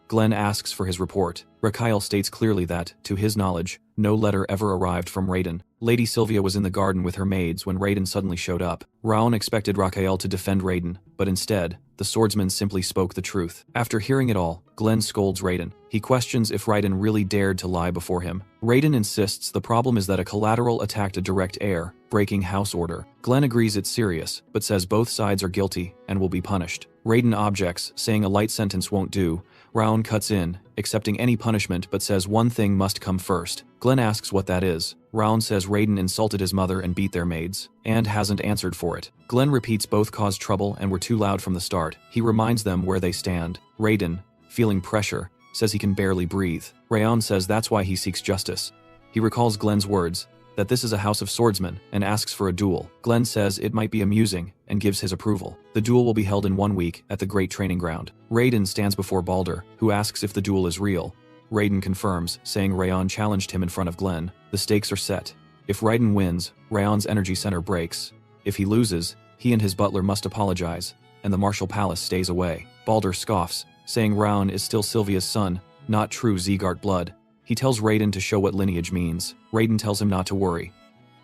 Glenn asks for his report. Rakiel states clearly that, to his knowledge, no letter ever arrived from Raiden. Lady Sylvia was in the garden with her maids when Raiden suddenly showed up. Raon expected Rakiel to defend Raiden, but instead, the swordsman simply spoke the truth. After hearing it all, Glenn scolds Raiden. He questions if Raiden really dared to lie before him. Raiden insists the problem is that a collateral attacked a direct heir, breaking house order. Glenn agrees it's serious, but says both sides are guilty and will be punished. Raiden objects, saying a light sentence won't do. Raon cuts in, accepting any punishment but says one thing must come first. Glenn asks what that is. Raon says Raiden insulted his mother and beat their maids, and hasn't answered for it. Glenn repeats both caused trouble and were too loud from the start. He reminds them where they stand. Raiden, feeling pressure, says he can barely breathe. Raon says that's why he seeks justice. He recalls Glenn's words, that this is a house of swordsmen, and asks for a duel. Glenn says it might be amusing, and gives his approval. The duel will be held in 1 week at the Great Training Ground. Raiden stands before Balder, who asks if the duel is real. Raiden confirms, saying Rayon challenged him in front of Glenn. The stakes are set. If Raiden wins, Rayon's energy center breaks. If he loses, he and his butler must apologize, and the martial palace stays away. Balder scoffs, saying Raon is still Sylvia's son, not true Zeegart blood. He tells Raiden to show what lineage means. Raiden tells him not to worry.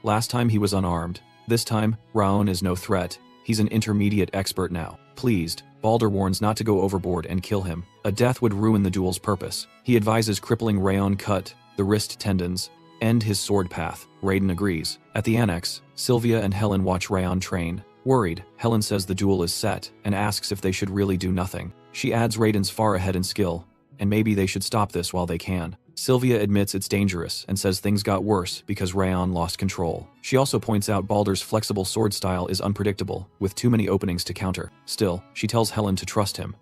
Last time he was unarmed. This time, Raon is no threat. He's an intermediate expert now. Pleased, Balder warns not to go overboard and kill him. A death would ruin the duel's purpose. He advises crippling Rayon cut the wrist tendons, end his sword path. Raiden agrees. At the annex, Sylvia and Helen watch Rayon train. Worried, Helen says the duel is set, and asks if they should really do nothing. She adds Raiden's far ahead in skill, and maybe they should stop this while they can. Sylvia admits it's dangerous and says things got worse because Rayon lost control. She also points out Balder's flexible sword style is unpredictable, with too many openings to counter. Still, she tells Helen to trust him.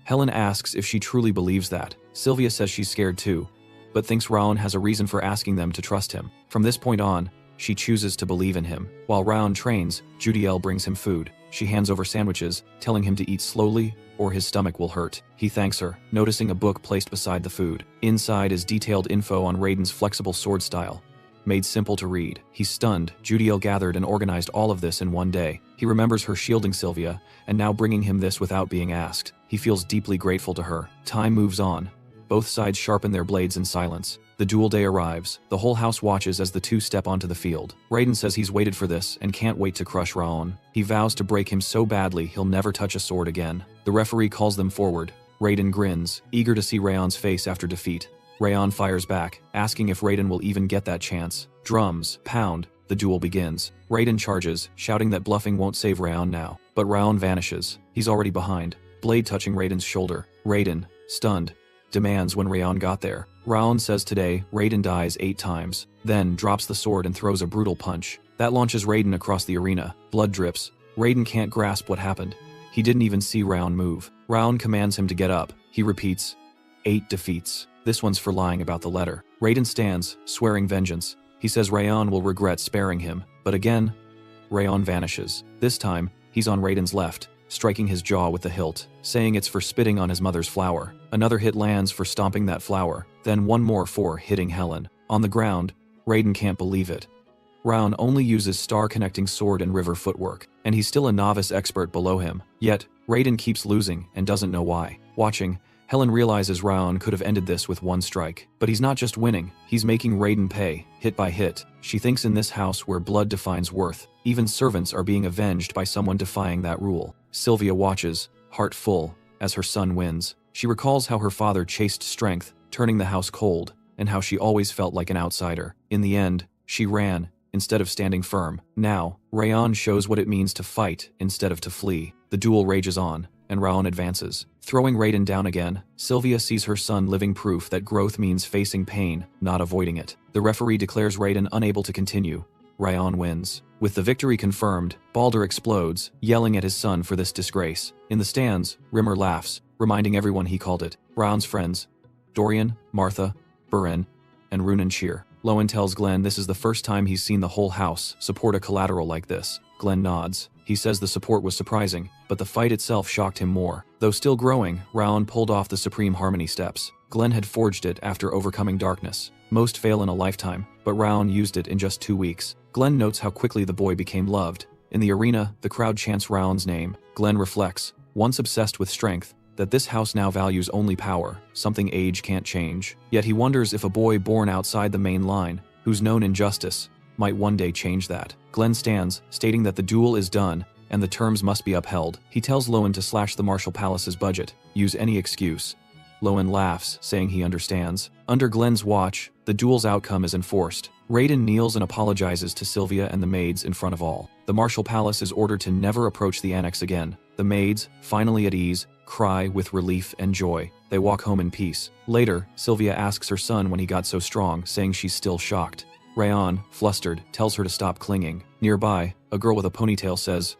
Helen asks if she truly believes that. Sylvia says she's scared too, but thinks Raon has a reason for asking them to trust him. From this point on, she chooses to believe in him. While Raon trains, Judiel brings him food. She hands over sandwiches, telling him to eat slowly or his stomach will hurt. He thanks her, noticing a book placed beside the food. Inside is detailed info on Raiden's flexible sword style, made simple to read. He's stunned. Judiel gathered and organized all of this in one day. He remembers her shielding Sylvia, and now bringing him this without being asked. He feels deeply grateful to her. Time moves on. Both sides sharpen their blades in silence. The duel day arrives. The whole house watches as the two step onto the field. Raiden says he's waited for this and can't wait to crush Raon. He vows to break him so badly he'll never touch a sword again. The referee calls them forward. Raiden grins, eager to see Rayon's face after defeat. Rayon fires back, asking if Raiden will even get that chance. Drums pound. The duel begins. Raiden charges, shouting that bluffing won't save Rayon now. But Raon vanishes. He's already behind, blade touching Raiden's shoulder. Raiden, stunned, demands when Rayon got there. Raon says today Raiden dies 8 times, then drops the sword and throws a brutal punch. That launches Raiden across the arena. Blood drips. Raiden can't grasp what happened. He didn't even see Raon move. Raon commands him to get up. He repeats, 8 defeats. This one's for lying about the letter. Raiden stands, swearing vengeance. He says Rayon will regret sparing him, but again, Rayon vanishes. This time, he's on Raiden's left, striking his jaw with the hilt, saying it's for spitting on his mother's flower. Another hit lands for stomping that flower, then one more for hitting Helen. On the ground, Raiden can't believe it. Raon only uses star-connecting sword and river footwork, and he's still a novice expert below him. Yet, Raiden keeps losing and doesn't know why. Watching, Helen realizes Raon could have ended this with one strike. But he's not just winning, he's making Raiden pay, hit by hit. She thinks in this house where blood defines worth, even servants are being avenged by someone defying that rule. Sylvia watches, heart full, as her son wins. She recalls how her father chased strength, turning the house cold, and how she always felt like an outsider. In the end, she ran, instead of standing firm. Now, Rayon shows what it means to fight instead of to flee. The duel rages on, and Raon advances. Throwing Raiden down again, Sylvia sees her son living proof that growth means facing pain, not avoiding it. The referee declares Raiden unable to continue. Rayon wins. With the victory confirmed, Balder explodes, yelling at his son for this disgrace. In the stands, Rimmer laughs, reminding everyone he called it. Raon's friends, Dorian, Martha, Buren, and Runan cheer. Lowen tells Glenn this is the first time he's seen the whole house support a collateral like this. Glenn nods. He says the support was surprising, but the fight itself shocked him more. Though still growing, Raon pulled off the Supreme Harmony steps. Glenn had forged it after overcoming darkness. Most fail in a lifetime, but Raon used it in just 2 weeks. Glenn notes how quickly the boy became loved. In the arena, the crowd chants Raon's name. Glenn reflects, once obsessed with strength, that this house now values only power, something age can't change. Yet he wonders if a boy born outside the main line, who's known injustice, might one day change that. Glenn stands, stating that the duel is done, and the terms must be upheld. He tells Lowen to slash the Marshall Palace's budget, use any excuse. Lowen laughs, saying he understands. Under Glenn's watch, the duel's outcome is enforced. Raiden kneels and apologizes to Sylvia and the maids in front of all. The Marshall Palace is ordered to never approach the annex again. The maids, finally at ease, cry with relief and joy. They walk home in peace. Later, Sylvia asks her son when he got so strong, saying she's still shocked. Rayon, flustered, tells her to stop clinging. Nearby, a girl with a ponytail says,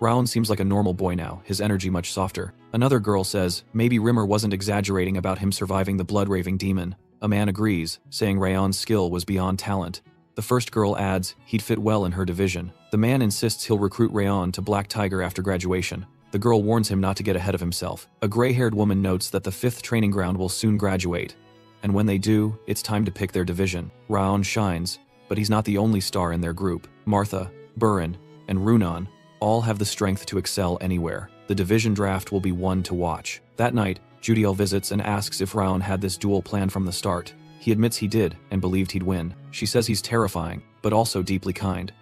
Raon seems like a normal boy now, his energy much softer. Another girl says, maybe Rimmer wasn't exaggerating about him surviving the blood-raving demon. A man agrees, saying Rayon's skill was beyond talent. The first girl adds he'd fit well in her division. The man insists he'll recruit Rayon to Black Tiger after graduation. The girl warns him not to get ahead of himself. A gray-haired woman notes that the 5th training ground will soon graduate. And when they do, it's time to pick their division. Raon shines, but he's not the only star in their group. Martha, Burin, and Runan all have the strength to excel anywhere. The division draft will be one to watch. That night, Judiel visits and asks if Raon had this duel planned from the start. He admits he did and believed he'd win. She says he's terrifying, but also deeply kind.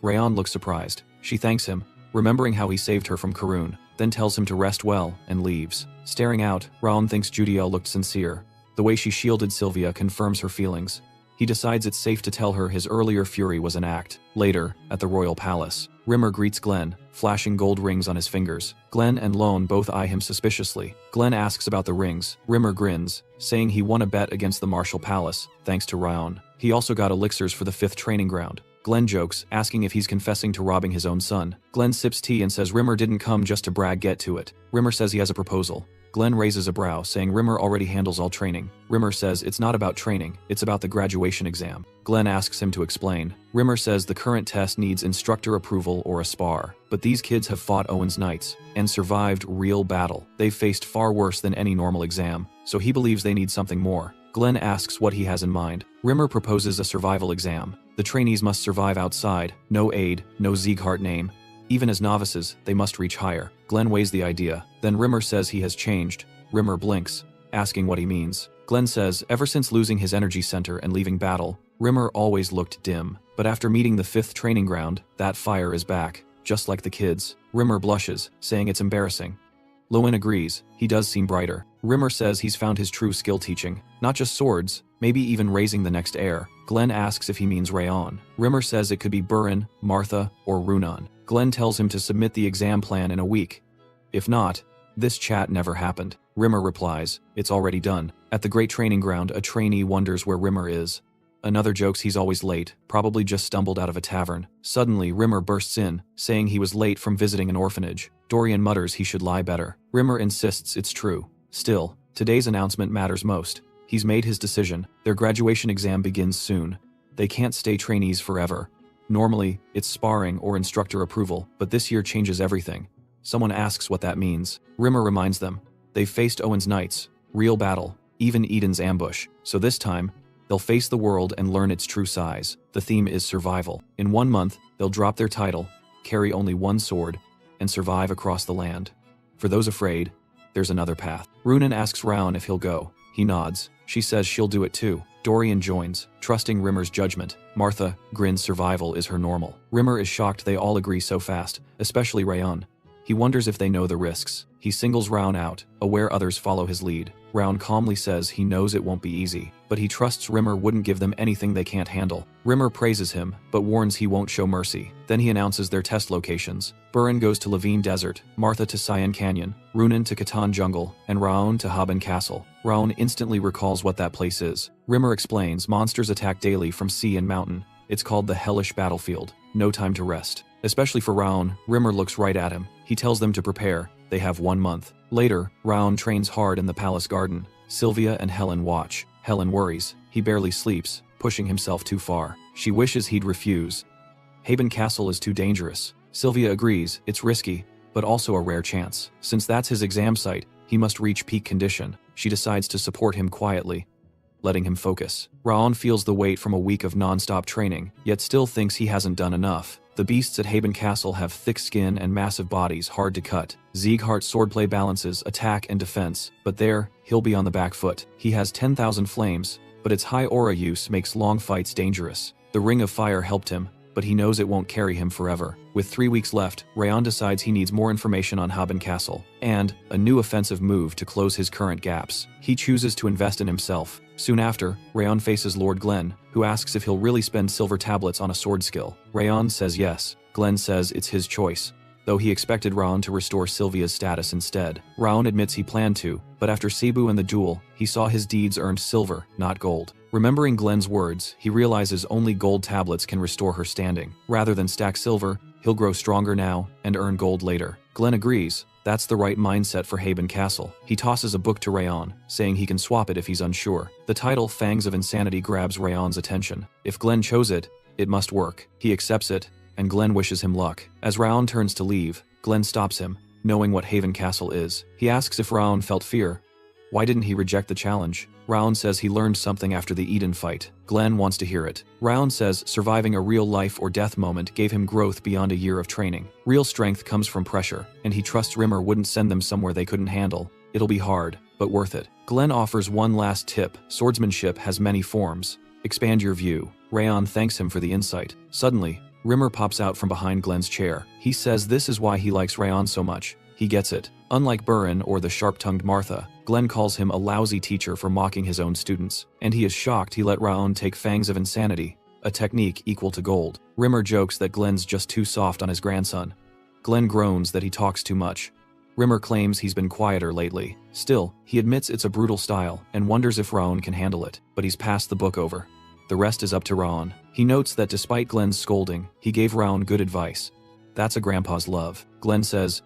Rayon looks surprised. She thanks him, remembering how he saved her from Karun, then tells him to rest well and leaves. Staring out, Raon thinks Judiel looked sincere. The way she shielded Sylvia confirms her feelings. He decides it's safe to tell her his earlier fury was an act. Later, at the royal palace, Rimmer greets Glenn, flashing gold rings on his fingers. Glenn and Lone both eye him suspiciously. Glenn asks about the rings. Rimmer grins, saying he won a bet against the Martial Palace, thanks to Raon. He also got elixirs for the 5th training ground. Glenn jokes, asking if he's confessing to robbing his own son. Glenn sips tea and says Rimmer didn't come just to brag, get to it. Rimmer says he has a proposal. Glenn raises a brow, saying Rimmer already handles all training. Rimmer says it's not about training, it's about the graduation exam. Glenn asks him to explain. Rimmer says the current test needs instructor approval or a spar. But these kids have fought Owen's Knights and survived real battle. They've faced far worse than any normal exam, so he believes they need something more. Glenn asks what he has in mind. Rimmer proposes a survival exam. The trainees must survive outside, no aid, no Sieghart name. Even as novices, they must reach higher. Glenn weighs the idea. Then Rimmer says he has changed. Rimmer blinks, asking what he means. Glenn says ever since losing his energy center and leaving battle, Rimmer always looked dim. But after meeting the 5th training ground, that fire is back, just like the kids. Rimmer blushes, saying it's embarrassing. Lowen agrees, he does seem brighter. Rimmer says he's found his true skill teaching, not just swords, maybe even raising the next heir. Glenn asks if he means Rayon. Rimmer says it could be Burin, Martha, or Runan. Glenn tells him to submit the exam plan in a week. If not, this chat never happened. Rimmer replies, it's already done. At the great training ground, a trainee wonders where Rimmer is. Another jokes he's always late, probably just stumbled out of a tavern. Suddenly, Rimmer bursts in, saying he was late from visiting an orphanage. Dorian mutters he should lie better. Rimmer insists it's true. Still, today's announcement matters most. He's made his decision. Their graduation exam begins soon. They can't stay trainees forever. Normally, it's sparring or instructor approval, but this year changes everything. Someone asks what that means. Rimmer reminds them. They've faced Owen's Knights, real battle, even Eden's ambush. So this time, they'll face the world and learn its true size. The theme is survival. In 1 month, they'll drop their title, carry only one sword, and survive across the land. For those afraid, there's another path. Runan asks Raon if he'll go. He nods. She says she'll do it too. Dorian joins, trusting Rimmer's judgment. Martha grins survival is her normal. Rimmer is shocked they all agree so fast, especially Rayon. He wonders if they know the risks. He singles Raon out, aware others follow his lead. Raon calmly says he knows it won't be easy, but he trusts Rimmer wouldn't give them anything they can't handle. Rimmer praises him, but warns he won't show mercy. Then he announces their test locations. Burin goes to Levine Desert, Martha to Cyan Canyon, Runan to Catan Jungle, and Raon to Haben Castle. Raon instantly recalls what that place is. Rimmer explains monsters attack daily from sea and mountain. It's called the Hellish Battlefield. No time to rest. Especially for Raon, Rimmer looks right at him. He tells them to prepare. They have 1 month. Later, Raon trains hard in the palace garden. Sylvia and Helen watch. Helen worries. He barely sleeps, pushing himself too far. She wishes he'd refuse. Haben Castle is too dangerous. Sylvia agrees, it's risky, but also a rare chance. Since that's his exam site, he must reach peak condition. She decides to support him quietly, letting him focus. Raon feels the weight from a week of non-stop training, yet still thinks he hasn't done enough. The beasts at Haben Castle have thick skin and massive bodies hard to cut. Sieghart's swordplay balances attack and defense, but there, he'll be on the back foot. He has 10,000 flames, but its high aura use makes long fights dangerous. The Ring of Fire helped him, but he knows it won't carry him forever. With 3 weeks left, Rayon decides he needs more information on Haben Castle, and a new offensive move to close his current gaps. He chooses to invest in himself. Soon after, Rayon faces Lord Glenn, who asks if he'll really spend silver tablets on a sword skill. Rayon says yes. Glenn says it's his choice, though he expected Raon to restore Sylvia's status instead. Raon admits he planned to, but after Cebu and the duel, he saw his deeds earned silver, not gold. Remembering Glenn's words, he realizes only gold tablets can restore her standing. Rather than stack silver, he'll grow stronger now and earn gold later. Glenn agrees. That's the right mindset for Haben Castle. He tosses a book to Rayon, saying he can swap it if he's unsure. The title Fangs of Insanity grabs Rayon's attention. If Glenn chose it, It must work. He accepts it, and Glenn wishes him luck. As Raon turns to leave, Glenn stops him, knowing what Haven Castle is. He asks if Raon felt fear. Why didn't he reject the challenge? Raon says he learned something after the Eden fight. Glenn wants to hear it. Raon says surviving a real life or death moment gave him growth beyond a year of training. Real strength comes from pressure, and he trusts Rimmer wouldn't send them somewhere they couldn't handle. It'll be hard, but worth it. Glenn offers one last tip. Swordsmanship has many forms. Expand your view. Raon thanks him for the insight. Suddenly, Rimmer pops out from behind Glenn's chair. He says this is why he likes Raon so much. He gets it. Unlike Burin or the sharp-tongued Martha, Glenn calls him a lousy teacher for mocking his own students. And he is shocked he let Raon take Fangs of Insanity, a technique equal to gold. Rimmer jokes that Glenn's just too soft on his grandson. Glenn groans that he talks too much. Rimmer claims he's been quieter lately. Still, he admits it's a brutal style and wonders if Raon can handle it. But he's passed the book over. The rest is up to Raon. He notes that despite Glenn's scolding, he gave Raon good advice. That's a grandpa's love. Glenn says,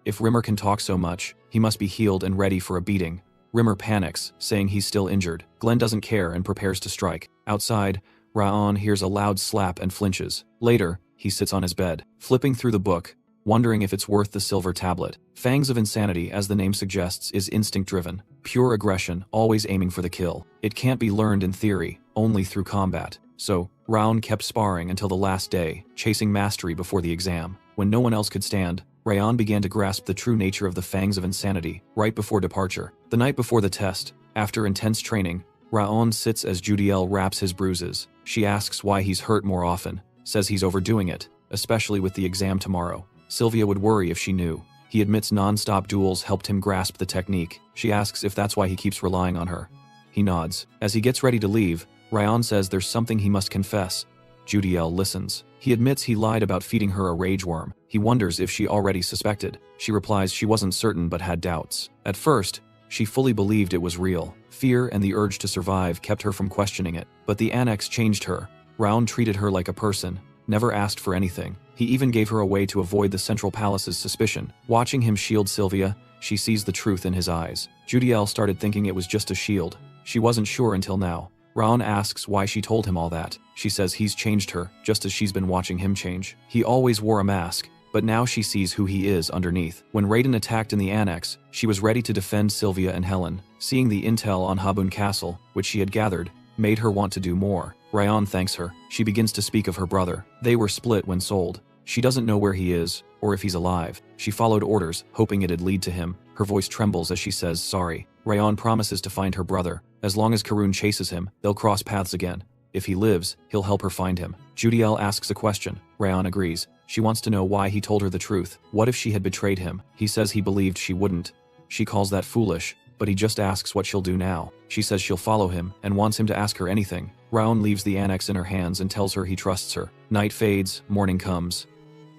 if Rimmer can talk so much, he must be healed and ready for a beating. Rimmer panics, saying he's still injured. Glenn doesn't care and prepares to strike. Outside, Raon hears a loud slap and flinches. Later, he sits on his bed, flipping through the book, wondering if it's worth the silver tablet. Fangs of Insanity, as the name suggests, is instinct-driven. Pure aggression, always aiming for the kill. It can't be learned in theory, only through combat. So, Raon kept sparring until the last day, chasing mastery before the exam. When no one else could stand, Raon began to grasp the true nature of the Fangs of Insanity, right before departure. The night before the test, after intense training, Raon sits as Judiel wraps his bruises. She asks why he's hurt more often, says he's overdoing it, especially with the exam tomorrow. Sylvia would worry if she knew. He admits non-stop duels helped him grasp the technique. She asks if that's why he keeps relying on her. He nods. As he gets ready to leave, Raon says there's something he must confess. Judiel listens. He admits he lied about feeding her a rage worm. He wonders if she already suspected. She replies she wasn't certain but had doubts. At first, she fully believed it was real. Fear and the urge to survive kept her from questioning it. But the annex changed her. Raon treated her like a person, never asked for anything. He even gave her a way to avoid the Central Palace's suspicion. Watching him shield Sylvia, she sees the truth in his eyes. Judiel started thinking it was just a shield. She wasn't sure until now. Raon asks why she told him all that. She says he's changed her, just as she's been watching him change. He always wore a mask, but now she sees who he is underneath. When Raiden attacked in the annex, she was ready to defend Sylvia and Helen. Seeing the intel on Habun Castle, which she had gathered, made her want to do more. Raon thanks her. She begins to speak of her brother. They were split when sold. She doesn't know where he is, or if he's alive. She followed orders, hoping it'd lead to him. Her voice trembles as she says sorry. Raon promises to find her brother. As long as Karun chases him, they'll cross paths again. If he lives, he'll help her find him. Judiel asks a question. Raon agrees. She wants to know why he told her the truth. What if she had betrayed him? He says he believed she wouldn't. She calls that foolish, but he just asks what she'll do now. She says she'll follow him and wants him to ask her anything. Raon leaves the annex in her hands and tells her he trusts her. Night fades, morning comes.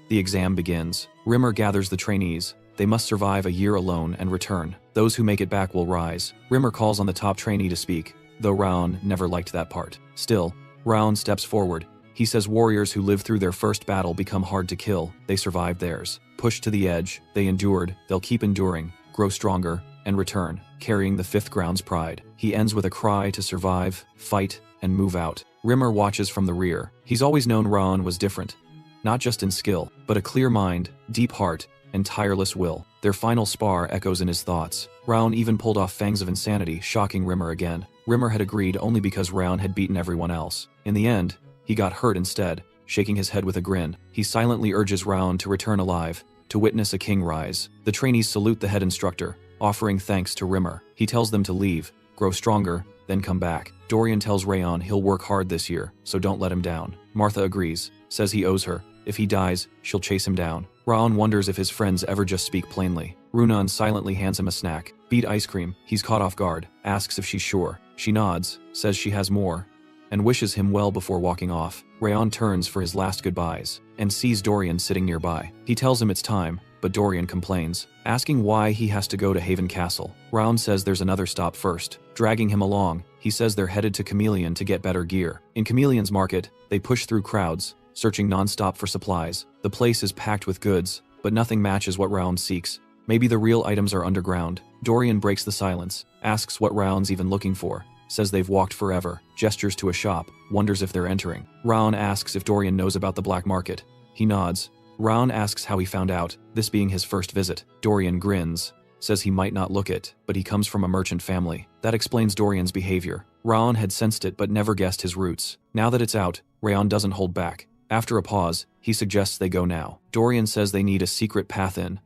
The exam begins. Rimmer gathers the trainees. They must survive a year alone and return. Those who make it back will rise. Rimmer calls on the top trainee to speak, though Raon never liked that part. Still, Raon steps forward. He says warriors who live through their first battle become hard to kill. They survived theirs. Pushed to the edge, they endured, they'll keep enduring, grow stronger, and return, carrying the fifth ground's pride. He ends with a cry to survive, fight, and move out. Rimmer watches from the rear. He's always known Raon was different. Not just in skill, but a clear mind, deep heart, and tireless will. Their final spar echoes in his thoughts. Raon even pulled off Fangs of Insanity, shocking Rimmer again. Rimmer had agreed only because Raon had beaten everyone else. In the end, he got hurt instead, shaking his head with a grin. He silently urges Raon to return alive, to witness a king rise. The trainees salute the head instructor, offering thanks to Rimmer. He tells them to leave, grow stronger, then come back. Dorian tells Raon he'll work hard this year, so don't let him down. Martha agrees, says he owes her. If he dies, she'll chase him down. Raon wonders if his friends ever just speak plainly. Runan silently hands him a snack. Beet ice cream. He's caught off guard, asks if she's sure. She nods, says she has more, and wishes him well before walking off. Raon turns for his last goodbyes, and sees Dorian sitting nearby. He tells him it's time, but Dorian complains, asking why he has to go to Haven Castle. Raon says there's another stop first. Dragging him along, he says they're headed to Chameleon to get better gear. In Chameleon's market, they push through crowds, searching non-stop for supplies. The place is packed with goods, but nothing matches what Raon seeks. Maybe the real items are underground. Dorian breaks the silence, asks what Raon's even looking for. says they've walked forever, gestures to a shop, wonders if they're entering. Raon asks if Dorian knows about the black market. He nods. Raon asks how he found out, this being his first visit. Dorian grins, says he might not look it, but he comes from a merchant family. That explains Dorian's behavior. Raon had sensed it but never guessed his roots. Now that it's out, Raon doesn't hold back. After a pause, he suggests they go now. Dorian says they need a secret path in.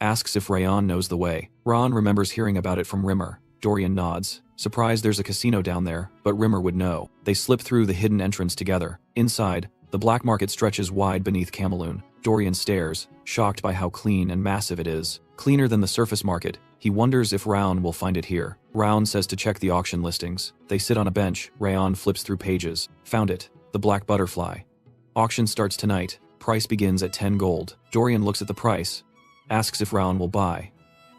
Asks if Raon knows the way. Raon remembers hearing about it from Rimmer. Dorian nods. Surprised there's a casino down there, but Rimmer would know. They slip through the hidden entrance together. Inside, the black market stretches wide beneath Cameloon. Dorian stares, shocked by how clean and massive it is. Cleaner than the surface market. He wonders if Raon will find it here. Raon says to check the auction listings. They sit on a bench. Raon flips through pages. Found it. The black butterfly. Auction starts tonight. Price begins at 10 gold. Dorian looks at the price. Asks if Raon will buy.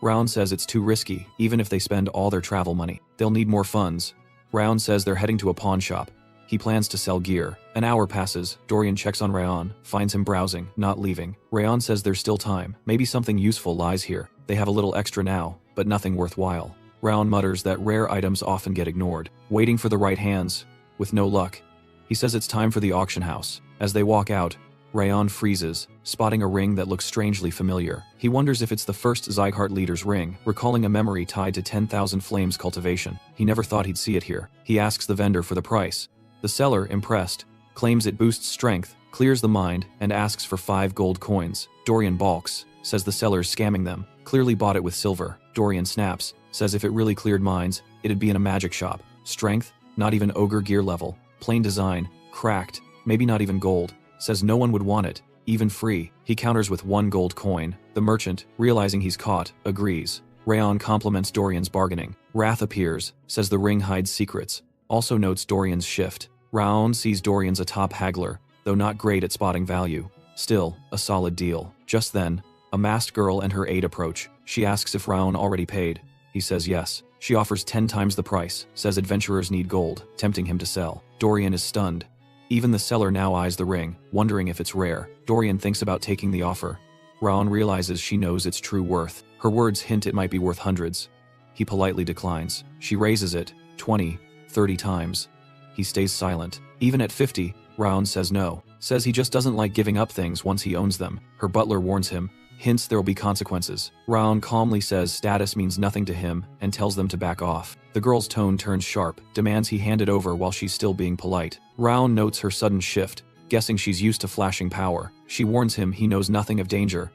Raon says it's too risky, even if they spend all their travel money. They'll need more funds. Raon says they're heading to a pawn shop. He plans to sell gear. An hour passes. Dorian checks on Raon, finds him browsing, not leaving. Raon says there's still time. Maybe something useful lies here. They have a little extra now, but nothing worthwhile. Raon mutters that rare items often get ignored. Waiting for the right hands, with no luck. He says it's time for the auction house. As they walk out, Raon freezes, spotting a ring that looks strangely familiar. He wonders if it's the first Zygarde leader's ring, recalling a memory tied to 10,000 Flames cultivation. He never thought he'd see it here. He asks the vendor for the price. The seller, impressed, claims it boosts strength, clears the mind, and asks for 5 gold coins. Dorian balks, says the seller's scamming them, clearly bought it with silver. Dorian snaps, says if it really cleared minds, it'd be in a magic shop. Strength, not even ogre gear level. Plain design, cracked, maybe not even gold. Says no one would want it, even free. He counters with 1 gold coin. The merchant, realizing he's caught, agrees. Raon compliments Dorian's bargaining. Wrath appears, says the ring hides secrets. Also notes Dorian's shift. Raon sees Dorian's a top haggler, though not great at spotting value. Still, a solid deal. Just then, a masked girl and her aide approach. She asks if Raon already paid. He says yes. She offers 10 times the price, says adventurers need gold, tempting him to sell. Dorian is stunned. Even the seller now eyes the ring, wondering if it's rare. Dorian thinks about taking the offer. Raon realizes she knows its true worth. Her words hint it might be worth hundreds. He politely declines. She raises it, 20, 30 times. He stays silent. Even at 50, Raon says no. Says he just doesn't like giving up things once he owns them. Her butler warns him, hints there'll be consequences. Raon calmly says status means nothing to him and tells them to back off. The girl's tone turns sharp, demands he hand it over while she's still being polite. Raon notes her sudden shift, guessing she's used to flashing power. She warns him he knows nothing of danger.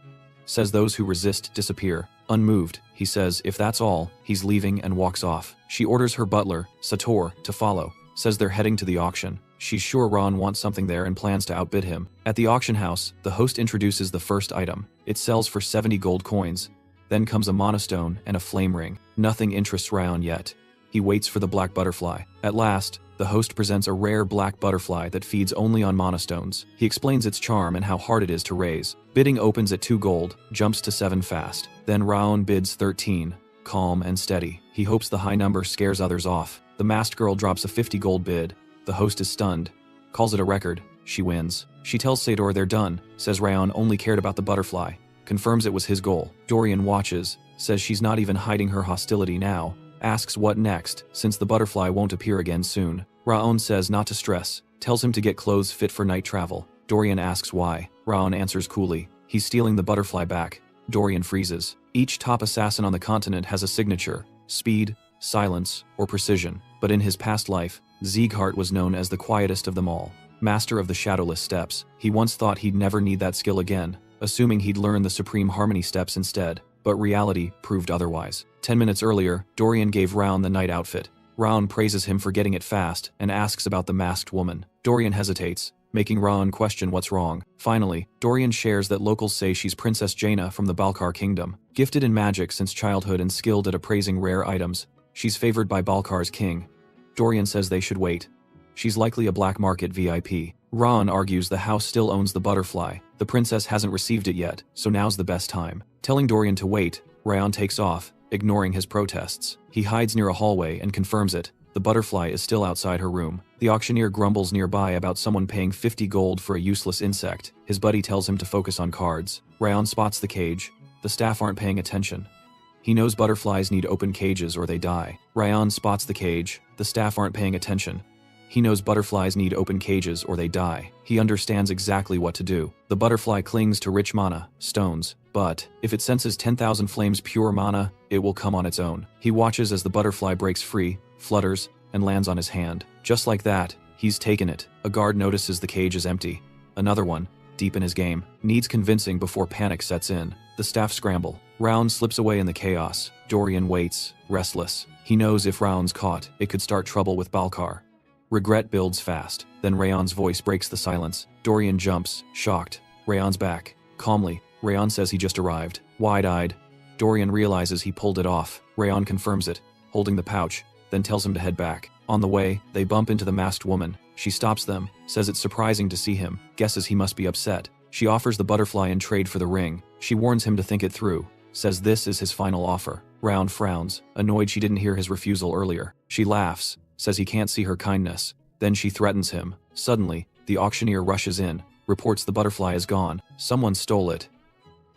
Says those who resist disappear. Unmoved, he says if that's all, he's leaving and walks off. She orders her butler, Sator, to follow. Says they're heading to the auction. She's sure Raon wants something there and plans to outbid him. At the auction house, the host introduces the first item. It sells for 70 gold coins. Then comes a monostone and a flame ring. Nothing interests Raon yet. He waits for the black butterfly. At last, the host presents a rare black butterfly that feeds only on monostones. He explains its charm and how hard it is to raise. Bidding opens at 2 gold, jumps to 7 fast. Then Raon bids 13, calm and steady. He hopes the high number scares others off. The masked girl drops a 50 gold bid. The host is stunned, calls it a record. She wins. She tells Sador they're done, says Raon only cared about the butterfly, confirms it was his goal. Dorian watches, says she's not even hiding her hostility now, asks what next, since the butterfly won't appear again soon. Raon says not to stress, tells him to get clothes fit for night travel. Dorian asks why. Raon answers coolly, he's stealing the butterfly back. Dorian freezes. Each top assassin on the continent has a signature: speed, silence, or precision. But in his past life, Zygarde was known as the quietest of them all. Master of the shadowless steps. He once thought he'd never need that skill again, assuming he'd learn the supreme harmony steps instead. But reality proved otherwise. 10 minutes earlier, Dorian gave Raon the night outfit. Raon praises him for getting it fast and asks about the masked woman. Dorian hesitates, making Raon question what's wrong. Finally, Dorian shares that locals say she's Princess Jaina from the Balkar Kingdom. Gifted in magic since childhood and skilled at appraising rare items, she's favored by Balkar's king. Dorian says they should wait. She's likely a black market VIP. Raon argues the house still owns the butterfly. The princess hasn't received it yet, so now's the best time. Telling Dorian to wait, Raon takes off, ignoring his protests. He hides near a hallway and confirms it. The butterfly is still outside her room. The auctioneer grumbles nearby about someone paying 50 gold for a useless insect. His buddy tells him to focus on cards. Raon spots the cage. The staff aren't paying attention. He knows butterflies need open cages or they die. Ryan spots the cage. The staff aren't paying attention. He knows butterflies need open cages or they die. He understands exactly what to do. The butterfly clings to rich mana, stones, but if it senses 10,000 flames pure mana, it will come on its own. He watches as the butterfly breaks free, flutters, and lands on his hand. Just like that, he's taken it. A guard notices the cage is empty. Another one, deep in his game, needs convincing before panic sets in. The staff scramble. Round slips away in the chaos. Dorian waits, restless. He knows if Round's caught, it could start trouble with Balkar. Regret builds fast. Then Rayon's voice breaks the silence. Dorian jumps, shocked. Rayon's back. Calmly, Rayon says he just arrived. Wide-eyed, Dorian realizes he pulled it off. Rayon confirms it, holding the pouch, then tells him to head back. On the way, they bump into the masked woman. She stops them, says it's surprising to see him, guesses he must be upset. She offers the butterfly in trade for the ring. She warns him to think it through, says this is his final offer. Round frowns, annoyed she didn't hear his refusal earlier. She laughs, says he can't see her kindness. Then she threatens him. Suddenly, the auctioneer rushes in, reports the butterfly is gone. Someone stole it.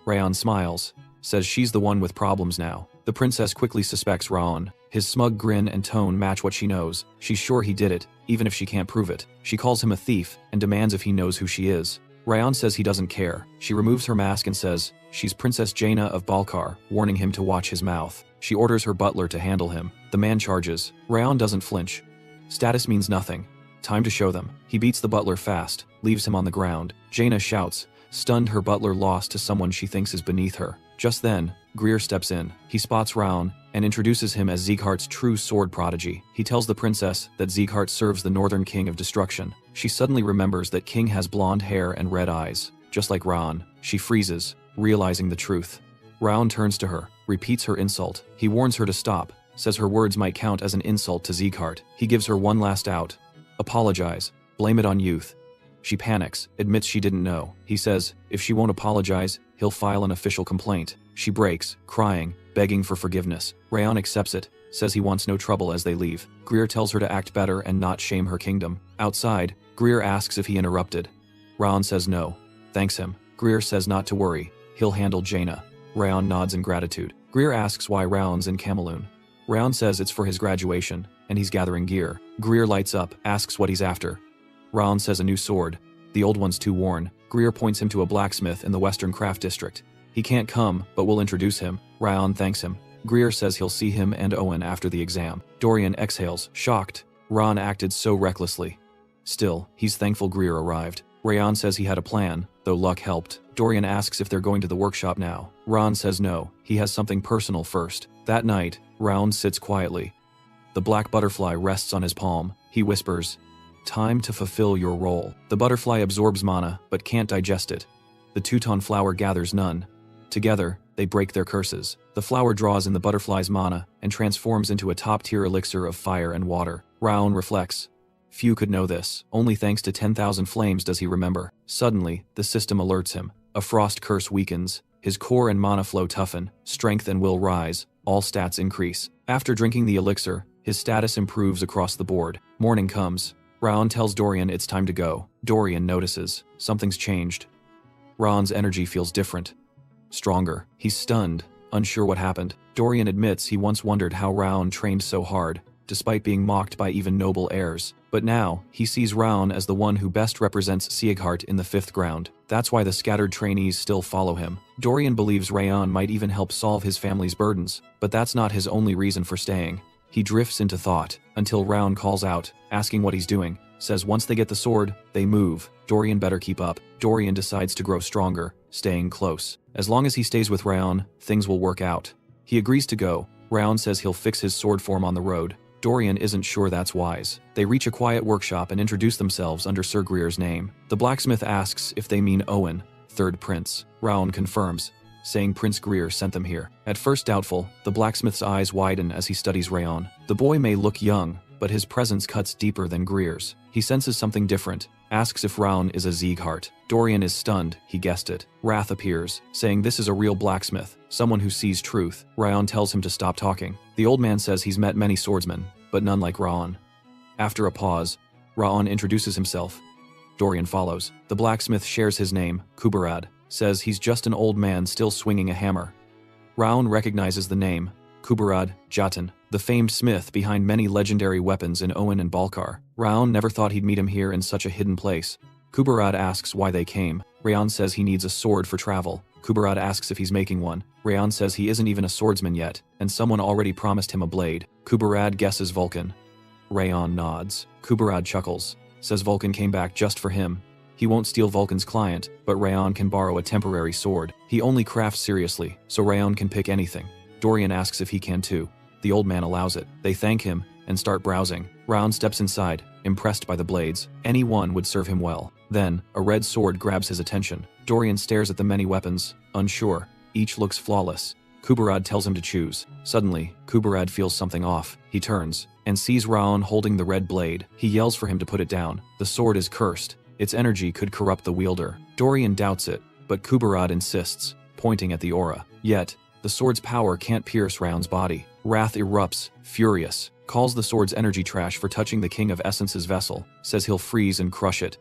Rayon smiles, says she's the one with problems now. The princess quickly suspects Raon. His smug grin and tone match what she knows. She's sure he did it, even if she can't prove it. She calls him a thief and demands if he knows who she is. Rayon says he doesn't care. She removes her mask and says she's Princess Jaina of Balkar, warning him to watch his mouth. She orders her butler to handle him. The man charges. Rayon doesn't flinch. Status means nothing. Time to show them. He beats the butler fast, leaves him on the ground. Jaina shouts, stunned her butler lost to someone she thinks is beneath her. Just then, Greer steps in. He spots Raon and introduces him as Sieghart's true sword prodigy. He tells the princess that Sieghart serves the Northern King of Destruction. She suddenly remembers that King has blonde hair and red eyes, just like Raon. She freezes, realizing the truth. Raon turns to her, repeats her insult. He warns her to stop, says her words might count as an insult to Sieghart. He gives her one last out. Apologize. Blame it on youth. She panics, admits she didn't know. He says, if she won't apologize, he'll file an official complaint. She breaks, crying, begging for forgiveness. Rayon accepts it, says he wants no trouble as they leave. Greer tells her to act better and not shame her kingdom. Outside, Greer asks if he interrupted. Rayon says no, thanks him. Greer says not to worry, he'll handle Jaina. Rayon nods in gratitude. Greer asks why Rayon's in Cameloon. Rayon says it's for his graduation, and he's gathering gear. Greer lights up, asks what he's after. Raon says a new sword. The old one's too worn. Greer points him to a blacksmith in the Western Craft District. He can't come, but we'll introduce him. Rayon thanks him. Greer says he'll see him and Owen after the exam. Dorian exhales, shocked. Raon acted so recklessly. Still, he's thankful Greer arrived. Rayon says he had a plan, though luck helped. Dorian asks if they're going to the workshop now. Raon says no, he has something personal first. That night, Raon sits quietly. The black butterfly rests on his palm. He whispers, time to fulfill your role. The butterfly absorbs mana, but can't digest it. The Teuton flower gathers none. Together, they break their curses. The flower draws in the butterfly's mana and transforms into a top-tier elixir of fire and water. Raon reflects. Few could know this. Only thanks to 10,000 flames does he remember. Suddenly, the system alerts him. A frost curse weakens. His core and mana flow toughen. Strength and will rise. All stats increase. After drinking the elixir, his status improves across the board. Morning comes. Raon tells Dorian it's time to go. Dorian notices. Something's changed. Raon's energy feels different. Stronger. He's stunned, unsure what happened. Dorian admits he once wondered how Raon trained so hard, despite being mocked by even noble heirs. But now, he sees Raon as the one who best represents Sieghart in the 5th ground. That's why the scattered trainees still follow him. Dorian believes Raon might even help solve his family's burdens, but that's not his only reason for staying. He drifts into thought, until Raon calls out, asking what he's doing. Says once they get the sword, they move. Dorian better keep up. Dorian decides to grow stronger, staying close. As long as he stays with Raon, things will work out. He agrees to go. Raon says he'll fix his sword form on the road. Dorian isn't sure that's wise. They reach a quiet workshop and introduce themselves under Sir Greer's name. The blacksmith asks if they mean Owen, 3rd prince. Raon confirms, saying Prince Greer sent them here. At first doubtful, the blacksmith's eyes widen as he studies Raon. The boy may look young, but his presence cuts deeper than Greer's. He senses something different, asks if Raon is a Sieghart. Dorian is stunned, he guessed it. Wrath appears, saying this is a real blacksmith, someone who sees truth. Raon tells him to stop talking. The old man says he's met many swordsmen, but none like Raon. After a pause, Raon introduces himself. Dorian follows. The blacksmith shares his name, Kuberad, says he's just an old man still swinging a hammer. Raon recognizes the name, Kuberad Jatan, the famed smith behind many legendary weapons in Owen and Balkar. Raon never thought he'd meet him here in such a hidden place. Kuberad asks why they came. Raon says he needs a sword for travel. Kuberad asks if he's making one. Raon says he isn't even a swordsman yet, and someone already promised him a blade. Kuberad guesses Vulcan. Raon nods. Kuberad chuckles, says Vulcan came back just for him. He won't steal Vulcan's client, but Raon can borrow a temporary sword. He only crafts seriously, so Raon can pick anything. Dorian asks if he can too. The old man allows it. They thank him and start browsing. Raon steps inside, impressed by the blades. Any one would serve him well. Then, a red sword grabs his attention. Dorian stares at the many weapons, unsure. Each looks flawless. Kuberad tells him to choose. Suddenly, Kuberad feels something off. He turns and sees Raon holding the red blade. He yells for him to put it down. The sword is cursed. Its energy could corrupt the wielder. Dorian doubts it, but Kuberad insists, pointing at the aura. Yet, the sword's power can't pierce Raon's body. Wrath erupts, furious, calls the sword's energy trash for touching the King of Essence's vessel, says he'll freeze and crush it.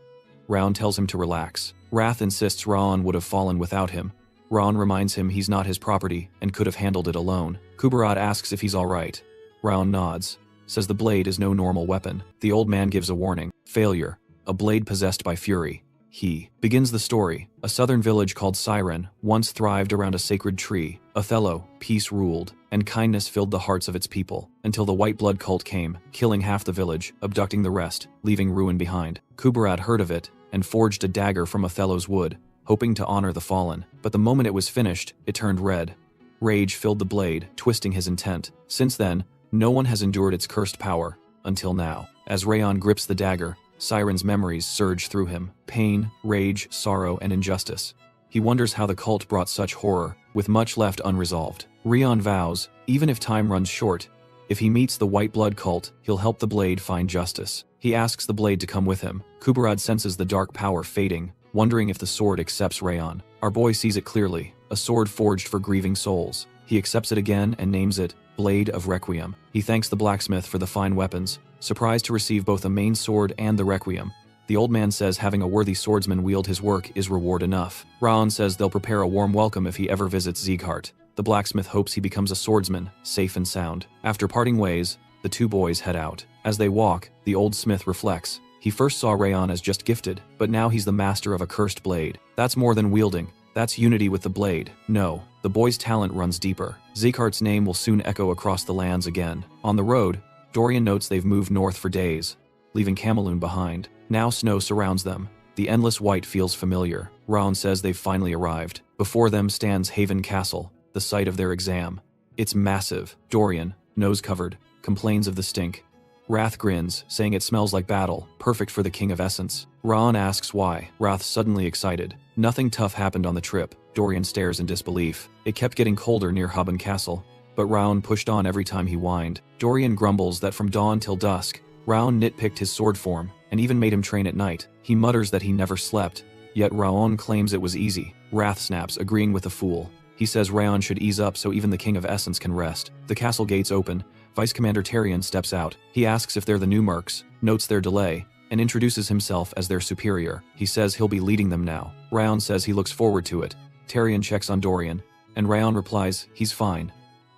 Raon tells him to relax. Wrath insists Raon would have fallen without him. Raon reminds him he's not his property and could have handled it alone. Kuberad asks if he's alright. Raon nods, says the blade is no normal weapon. The old man gives a warning. Failure. A blade possessed by fury. He begins the story. A southern village called Siren once thrived around a sacred tree. Othello, peace ruled, and kindness filled the hearts of its people, until the white blood cult came, killing half the village, abducting the rest, leaving ruin behind. Kuberad heard of it, and forged a dagger from Othello's wood, hoping to honor the fallen. But the moment it was finished, it turned red. Rage filled the blade, twisting his intent. Since then, no one has endured its cursed power, until now. As Raon grips the dagger, Siren's memories surge through him. Pain, rage, sorrow, and injustice. He wonders how the cult brought such horror, with much left unresolved. Raon vows, even if time runs short, if he meets the white blood cult, he'll help the blade find justice. He asks the blade to come with him. Kuberad senses the dark power fading, wondering if the sword accepts Raon. Our boy sees it clearly, a sword forged for grieving souls. He accepts it again and names it Blade of Requiem. He thanks the blacksmith for the fine weapons, surprised to receive both a main sword and the Requiem. The old man says having a worthy swordsman wield his work is reward enough. Raon says they'll prepare a warm welcome if he ever visits Sieghart. The blacksmith hopes he becomes a swordsman, safe and sound. After parting ways, the two boys head out. As they walk, the old smith reflects. He first saw Raon as just gifted, but now he's the master of a cursed blade. That's more than wielding. That's unity with the blade. No, the boy's talent runs deeper. Sieghart's name will soon echo across the lands again. On the road, Dorian notes they've moved north for days, leaving Camelun behind. Now snow surrounds them. The endless white feels familiar. Raon says they've finally arrived. Before them stands Haven Castle, the site of their exam. It's massive. Dorian, nose covered, complains of the stink. Wrath grins, saying it smells like battle, perfect for the King of Essence. Raon asks why. Wrath's suddenly excited. Nothing tough happened on the trip. Dorian stares in disbelief. It kept getting colder near Haben Castle, but Raon pushed on every time he whined. Dorian grumbles that from dawn till dusk, Raon nitpicked his sword form, and even made him train at night. He mutters that he never slept, yet Raon claims it was easy. Wrath snaps, agreeing with the fool. He says Raon should ease up so even the King of Essence can rest. The castle gates open. Vice Commander Tarion steps out. He asks if they're the new mercs, notes their delay, and introduces himself as their superior. He says he'll be leading them now. Raon says he looks forward to it. Tarion checks on Dorian, and Raon replies, he's fine.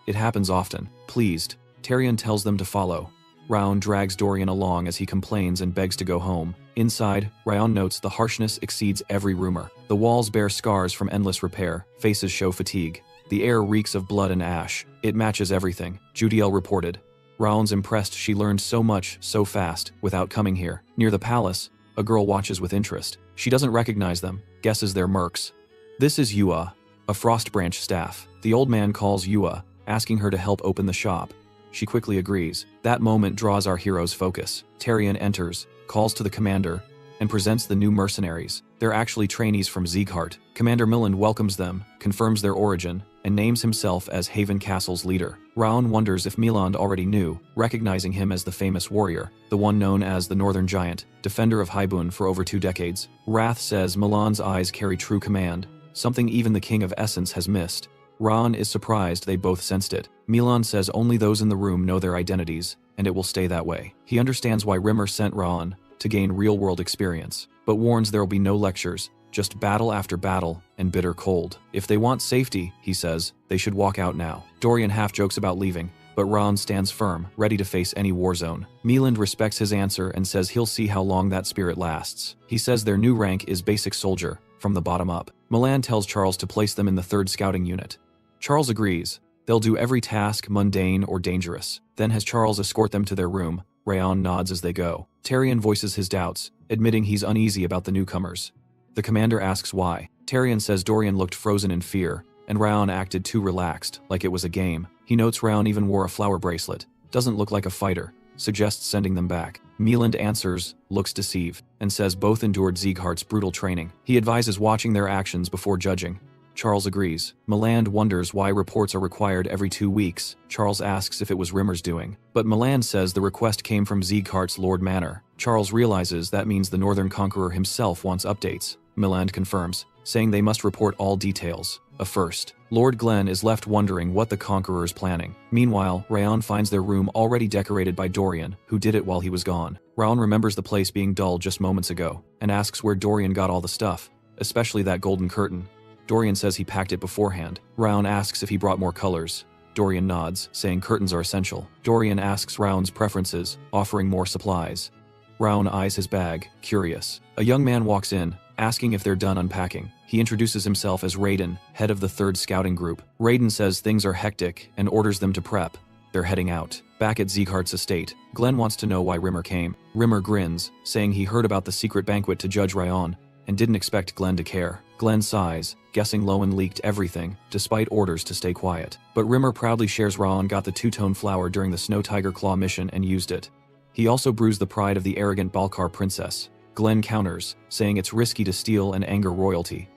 It happens often. Pleased, Tarion tells them to follow. Raon drags Dorian along as he complains and begs to go home. Inside, Raon notes the harshness exceeds every rumor. The walls bear scars from endless repair. Faces show fatigue. The air reeks of blood and ash. It matches everything, Judiel reported. Raon's impressed she learned so much, so fast, without coming here. Near the palace, a girl watches with interest. She doesn't recognize them, guesses they're mercs. This is Yua, a Frost Branch staff. The old man calls Yua, asking her to help open the shop. She quickly agrees. That moment draws our hero's focus. Tarion enters, calls to the commander, and presents the new mercenaries. They're actually trainees from Sieghart. Commander Milland welcomes them, confirms their origin, and names himself as Haven Castle's leader. Raon wonders if Milland already knew, recognizing him as the famous warrior, the one known as the Northern Giant, defender of Haibun for over 2 decades. Wrath says Milland's eyes carry true command, something even the King of Essence has missed. Raon is surprised they both sensed it. Milland says only those in the room know their identities, and it will stay that way. He understands why Rimmer sent Raon, to gain real-world experience, but warns there will be no lectures, just battle after battle, and bitter cold. If they want safety, he says, they should walk out now. Dorian half jokes about leaving, but Ron stands firm, ready to face any war zone. Meland respects his answer and says he'll see how long that spirit lasts. He says their new rank is basic soldier, from the bottom up. Meland tells Charles to place them in the 3rd Scouting Unit. Charles agrees. They'll do every task, mundane or dangerous. Then has Charles escort them to their room. Rayon nods as they go. Tyrion voices his doubts, admitting he's uneasy about the newcomers. The commander asks why. Tyrion says Dorian looked frozen in fear, and Rayon acted too relaxed, like it was a game. He notes Rayon even wore a flower bracelet. Doesn't look like a fighter. Suggests sending them back. Meland answers, looks deceived, and says both endured Sieghart's brutal training. He advises watching their actions before judging. Charles agrees. Meland wonders why reports are required every 2 weeks. Charles asks if it was Rimmer's doing. But Meland says the request came from Sieghart's Lord Manor. Charles realizes that means the Northern Conqueror himself wants updates. Meland confirms, saying they must report all details. A first. Lord Glenn is left wondering what the Conqueror is planning. Meanwhile, Rayon finds their room already decorated by Dorian, who did it while he was gone. Rayon remembers the place being dull just moments ago, and asks where Dorian got all the stuff, especially that golden curtain. Dorian says he packed it beforehand. Rayon asks if he brought more colors. Dorian nods, saying curtains are essential. Dorian asks Raon's preferences, offering more supplies. Raon eyes his bag, curious. A young man walks in, asking if they're done unpacking. He introduces himself as Raiden, head of the 3rd Scouting Group. Raiden says things are hectic and orders them to prep. They're heading out. Back at Sieghart's estate, Glenn wants to know why Rimmer came. Rimmer grins, saying he heard about the secret banquet to Judge Rayon, and didn't expect Glenn to care. Glenn sighs, guessing Lowen leaked everything, despite orders to stay quiet. But Rimmer proudly shares Raon got the 2-tone flower during the Snow Tiger Claw mission and used it. He also bruised the pride of the arrogant Balkar princess. Glenn counters, saying it's risky to steal and anger royalty.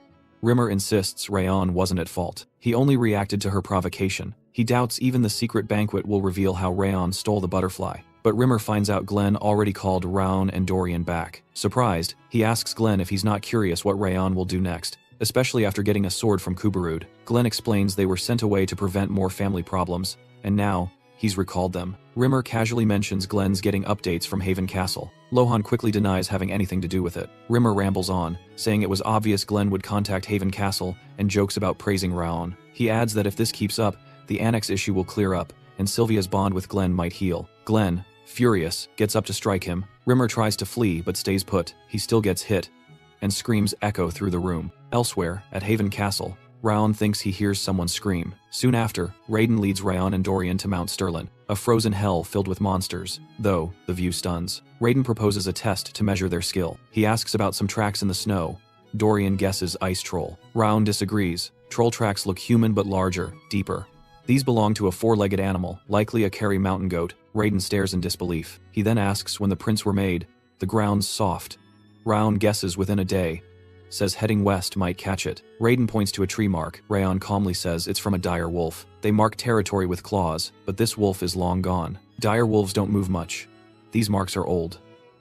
Rimmer insists Rayon wasn't at fault. He only reacted to her provocation. He doubts even the secret banquet will reveal how Rayon stole the butterfly. But Rimmer finds out Glenn already called Raon and Dorian back. Surprised, he asks Glenn if he's not curious what Rayon will do next, especially after getting a sword from Kubarud. Glenn explains they were sent away to prevent more family problems, and now, he's recalled them. Rimmer casually mentions Glenn's getting updates from Haven Castle. Lohan quickly denies having anything to do with it. Rimmer rambles on, saying it was obvious Glenn would contact Haven Castle, and jokes about praising Raon. He adds that if this keeps up, the annex issue will clear up, and Sylvia's bond with Glenn might heal. Glenn, furious, gets up to strike him. Rimmer tries to flee but stays put. He still gets hit, and screams echo through the room. Elsewhere, at Haven Castle, Raon thinks he hears someone scream. Soon after, Raiden leads Rayon and Dorian to Mount Sterlin, a frozen hell filled with monsters. Though, the view stuns. Raiden proposes a test to measure their skill. He asks about some tracks in the snow. Dorian guesses ice troll. Raon disagrees. Troll tracks look human but larger, deeper. These belong to a 4-legged animal, likely a Kerry mountain goat. Raiden stares in disbelief. He then asks when the prints were made. The ground's soft. Raon guesses within a day. Says heading west might catch it. Raiden points to a tree mark. Rayon calmly says it's from a dire wolf. They mark territory with claws, but this wolf is long gone. Dire wolves don't move much. These marks are old.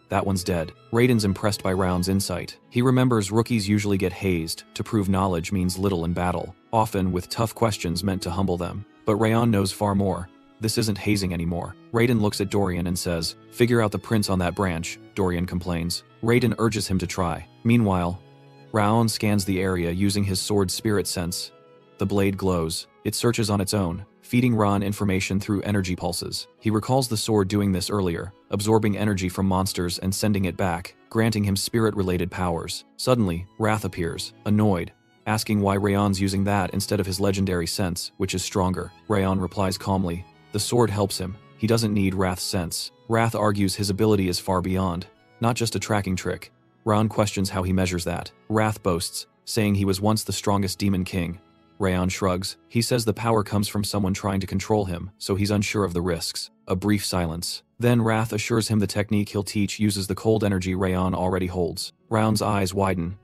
That one's dead. Raiden's impressed by Raon's insight. He remembers rookies usually get hazed to prove knowledge means little in battle, often with tough questions meant to humble them. But Rayon knows far more. This isn't hazing anymore. Raiden looks at Dorian and says, "Figure out the prints on that branch." Dorian complains. Raiden urges him to try. Meanwhile, Raon scans the area using his sword's spirit sense. The blade glows. It searches on its own, feeding Ron information through energy pulses. He recalls the sword doing this earlier, absorbing energy from monsters and sending it back, granting him spirit-related powers. Suddenly, Wrath appears, annoyed, asking why Rayon's using that instead of his legendary sense, which is stronger. Rayon replies calmly, "The sword helps him. He doesn't need Wrath's sense." Wrath argues his ability is far beyond, not just a tracking trick. Rayon questions how he measures that. Wrath boasts, saying he was once the strongest demon king. Rayon shrugs. He says the power comes from someone trying to control him, so he's unsure of the risks. A brief silence. Then Wrath assures him the technique he'll teach uses the cold energy Rayon already holds. Rayon's eyes widen.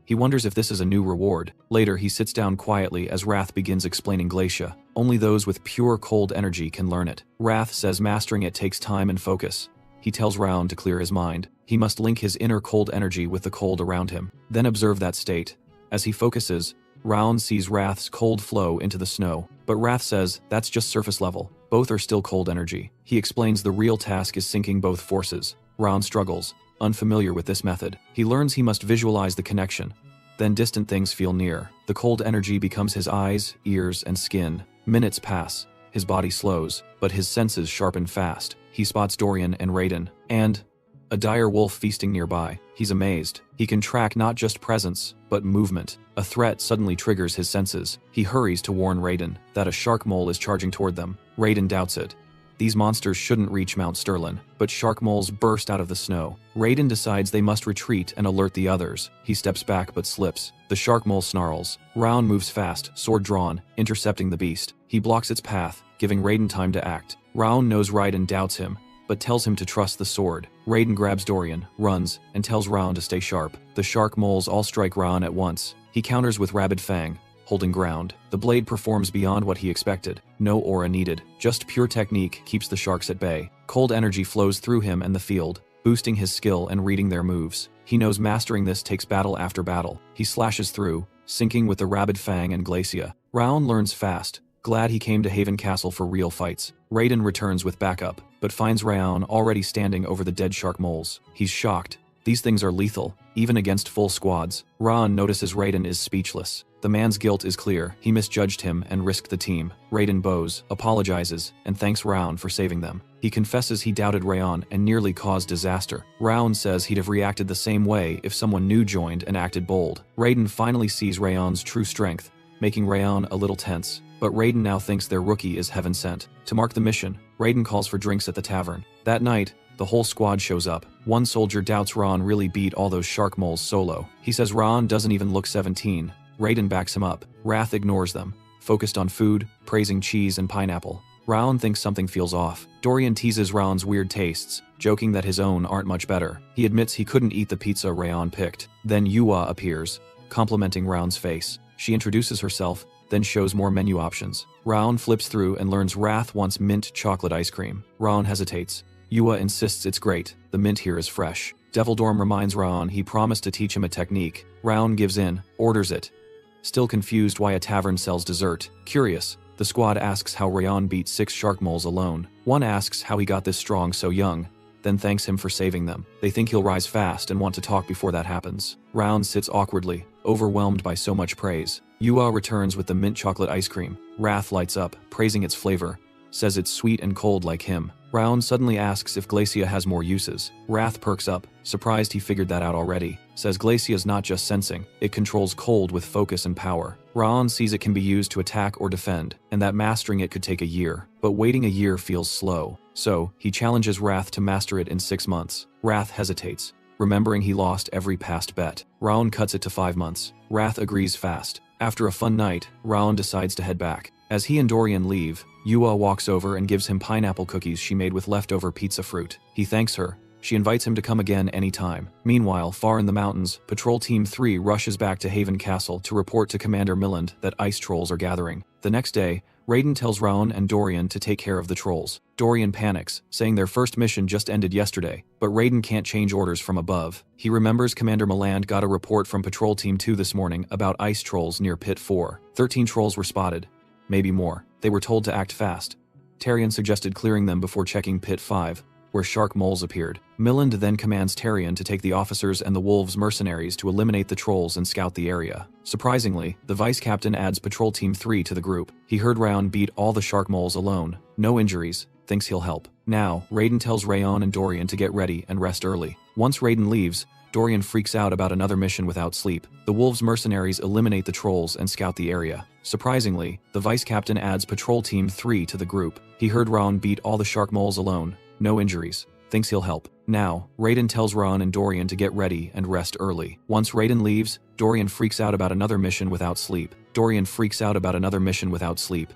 He wonders if this is a new reward. Later, he sits down quietly as Wrath begins explaining Glacia. Only those with pure cold energy can learn it. Wrath says mastering it takes time and focus. He tells Raon to clear his mind. He must link his inner cold energy with the cold around him, then observe that state. As he focuses, Raon sees Wrath's cold flow into the snow, but Wrath says that's just surface level. Both are still cold energy. He explains the real task is syncing both forces. Raon struggles, unfamiliar with this method. He learns he must visualize the connection, Then distant things feel near. The cold energy becomes his eyes, ears, and skin. Minutes pass. His body slows, but his senses sharpen fast. He spots Dorian and Raiden, and a dire wolf feasting nearby. He's amazed. He can track not just presence, but movement. A threat suddenly triggers his senses. He hurries to warn Raiden that a shark mole is charging toward them. Raiden doubts it. These monsters shouldn't reach Mount Sterlin, but shark moles burst out of the snow. Raiden decides they must retreat and alert the others. He steps back but slips. The shark mole snarls. Raun moves fast, sword drawn, intercepting the beast. He blocks its path, giving Raiden time to act. Raun knows Raiden doubts him, but tells him to trust the sword. Raiden grabs Dorian, runs, and tells Raun to stay sharp. The shark moles all strike Raun at once. He counters with Rabid Fang, holding ground. The blade performs beyond what he expected. No aura needed. Just pure technique keeps the sharks at bay. Cold energy flows through him and the field, boosting his skill and reading their moves. He knows mastering this takes battle after battle. He slashes through, sinking with the Rabid Fang and Glacia. Raun learns fast, glad he came to Haven Castle for real fights. Raiden returns with backup, but finds Raun already standing over the dead shark moles. He's shocked. These things are lethal, even against full squads. Raun notices Raiden is speechless. The man's guilt is clear. He misjudged him and risked the team. Raiden bows, apologizes, and thanks Raun for saving them. He confesses he doubted Raon and nearly caused disaster. Raun says he'd have reacted the same way if someone new joined and acted bold. Raiden finally sees Raon's true strength, making Raon a little tense. But Raiden now thinks their rookie is heaven sent. To mark the mission, Raiden calls for drinks at the tavern. That night, the whole squad shows up. One soldier doubts Raun really beat all those shark moles solo. He says Raun doesn't even look 17. Raiden backs him up. Wrath ignores them, focused on food, praising cheese and pineapple. Raun thinks something feels off. Dorian teases Raun's weird tastes, joking that his own aren't much better. He admits he couldn't eat the pizza Raon picked. Then Yua appears, complimenting Raun's face. She introduces herself, then shows more menu options. Raun flips through and learns Wrath wants mint chocolate ice cream. Raun hesitates. Yua insists it's great. The mint here is fresh. Devildorm reminds Raun he promised to teach him a technique. Raun gives in, orders it. Still confused why a tavern sells dessert. Curious, the squad asks how Raon beat 6 shark moles alone. One asks how he got this strong so young, then thanks him for saving them. They think he'll rise fast and want to talk before that happens. Raun sits awkwardly, overwhelmed by so much praise. Yua returns with the mint chocolate ice cream. Wrath lights up, praising its flavor, says it's sweet and cold like him. Raun suddenly asks if Glacia has more uses. Wrath perks up, surprised he figured that out already. Says Glacia's not just sensing, it controls cold with focus and power. Raun sees it can be used to attack or defend, and that mastering it could take a year. But waiting a year feels slow. So, he challenges Wrath to master it in 6 months. Wrath hesitates, remembering he lost every past bet. Raun cuts it to 5 months. Wrath agrees fast. After a fun night, Raun decides to head back. As he and Dorian leave, Yua walks over and gives him pineapple cookies she made with leftover pizza fruit. He thanks her. She invites him to come again anytime. Meanwhile, far in the mountains, Patrol Team 3 rushes back to Haven Castle to report to Commander Milland that ice trolls are gathering. The next day, Raiden tells Raun and Dorian to take care of the trolls. Dorian panics, saying their first mission just ended yesterday, but Raiden can't change orders from above. He remembers Commander Milland got a report from Patrol Team 2 this morning about ice trolls near Pit 4. 13 trolls were spotted. Maybe more. They were told to act fast. Tarion suggested clearing them before checking Pit 5, where shark moles appeared. Milland then commands Tarion to take the officers and the wolves mercenaries to eliminate the trolls and scout the area. Surprisingly, the vice captain adds Patrol Team 3 to the group. He heard Raon beat all the shark moles alone. No injuries. Thinks he'll help. Now, Raiden tells Raon and Dorian to get ready and rest early. Once Raiden leaves, Dorian freaks out about another mission without sleep. The wolves mercenaries eliminate the trolls and scout the area. Surprisingly, the vice captain adds Patrol Team 3 to the group. He heard Raon beat all the shark moles alone. No injuries. Thinks he'll help. Now, Raiden tells Raon and Dorian to get ready and rest early. Once Raiden leaves, Dorian freaks out about another mission without sleep.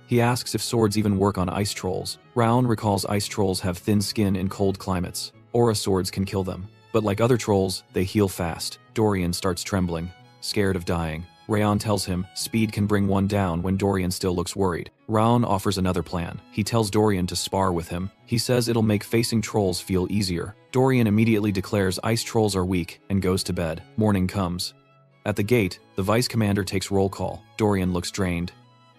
He asks if swords even work on ice trolls. Raon recalls ice trolls have thin skin in cold climates. Aura swords can kill them. But like other trolls, they heal fast. Dorian starts trembling, scared of dying. Raon tells him speed can bring one down when Dorian still looks worried. Raon offers another plan. He tells Dorian to spar with him. He says it'll make facing trolls feel easier. Dorian immediately declares ice trolls are weak and goes to bed. Morning comes. At the gate, the vice commander takes roll call. Dorian looks drained.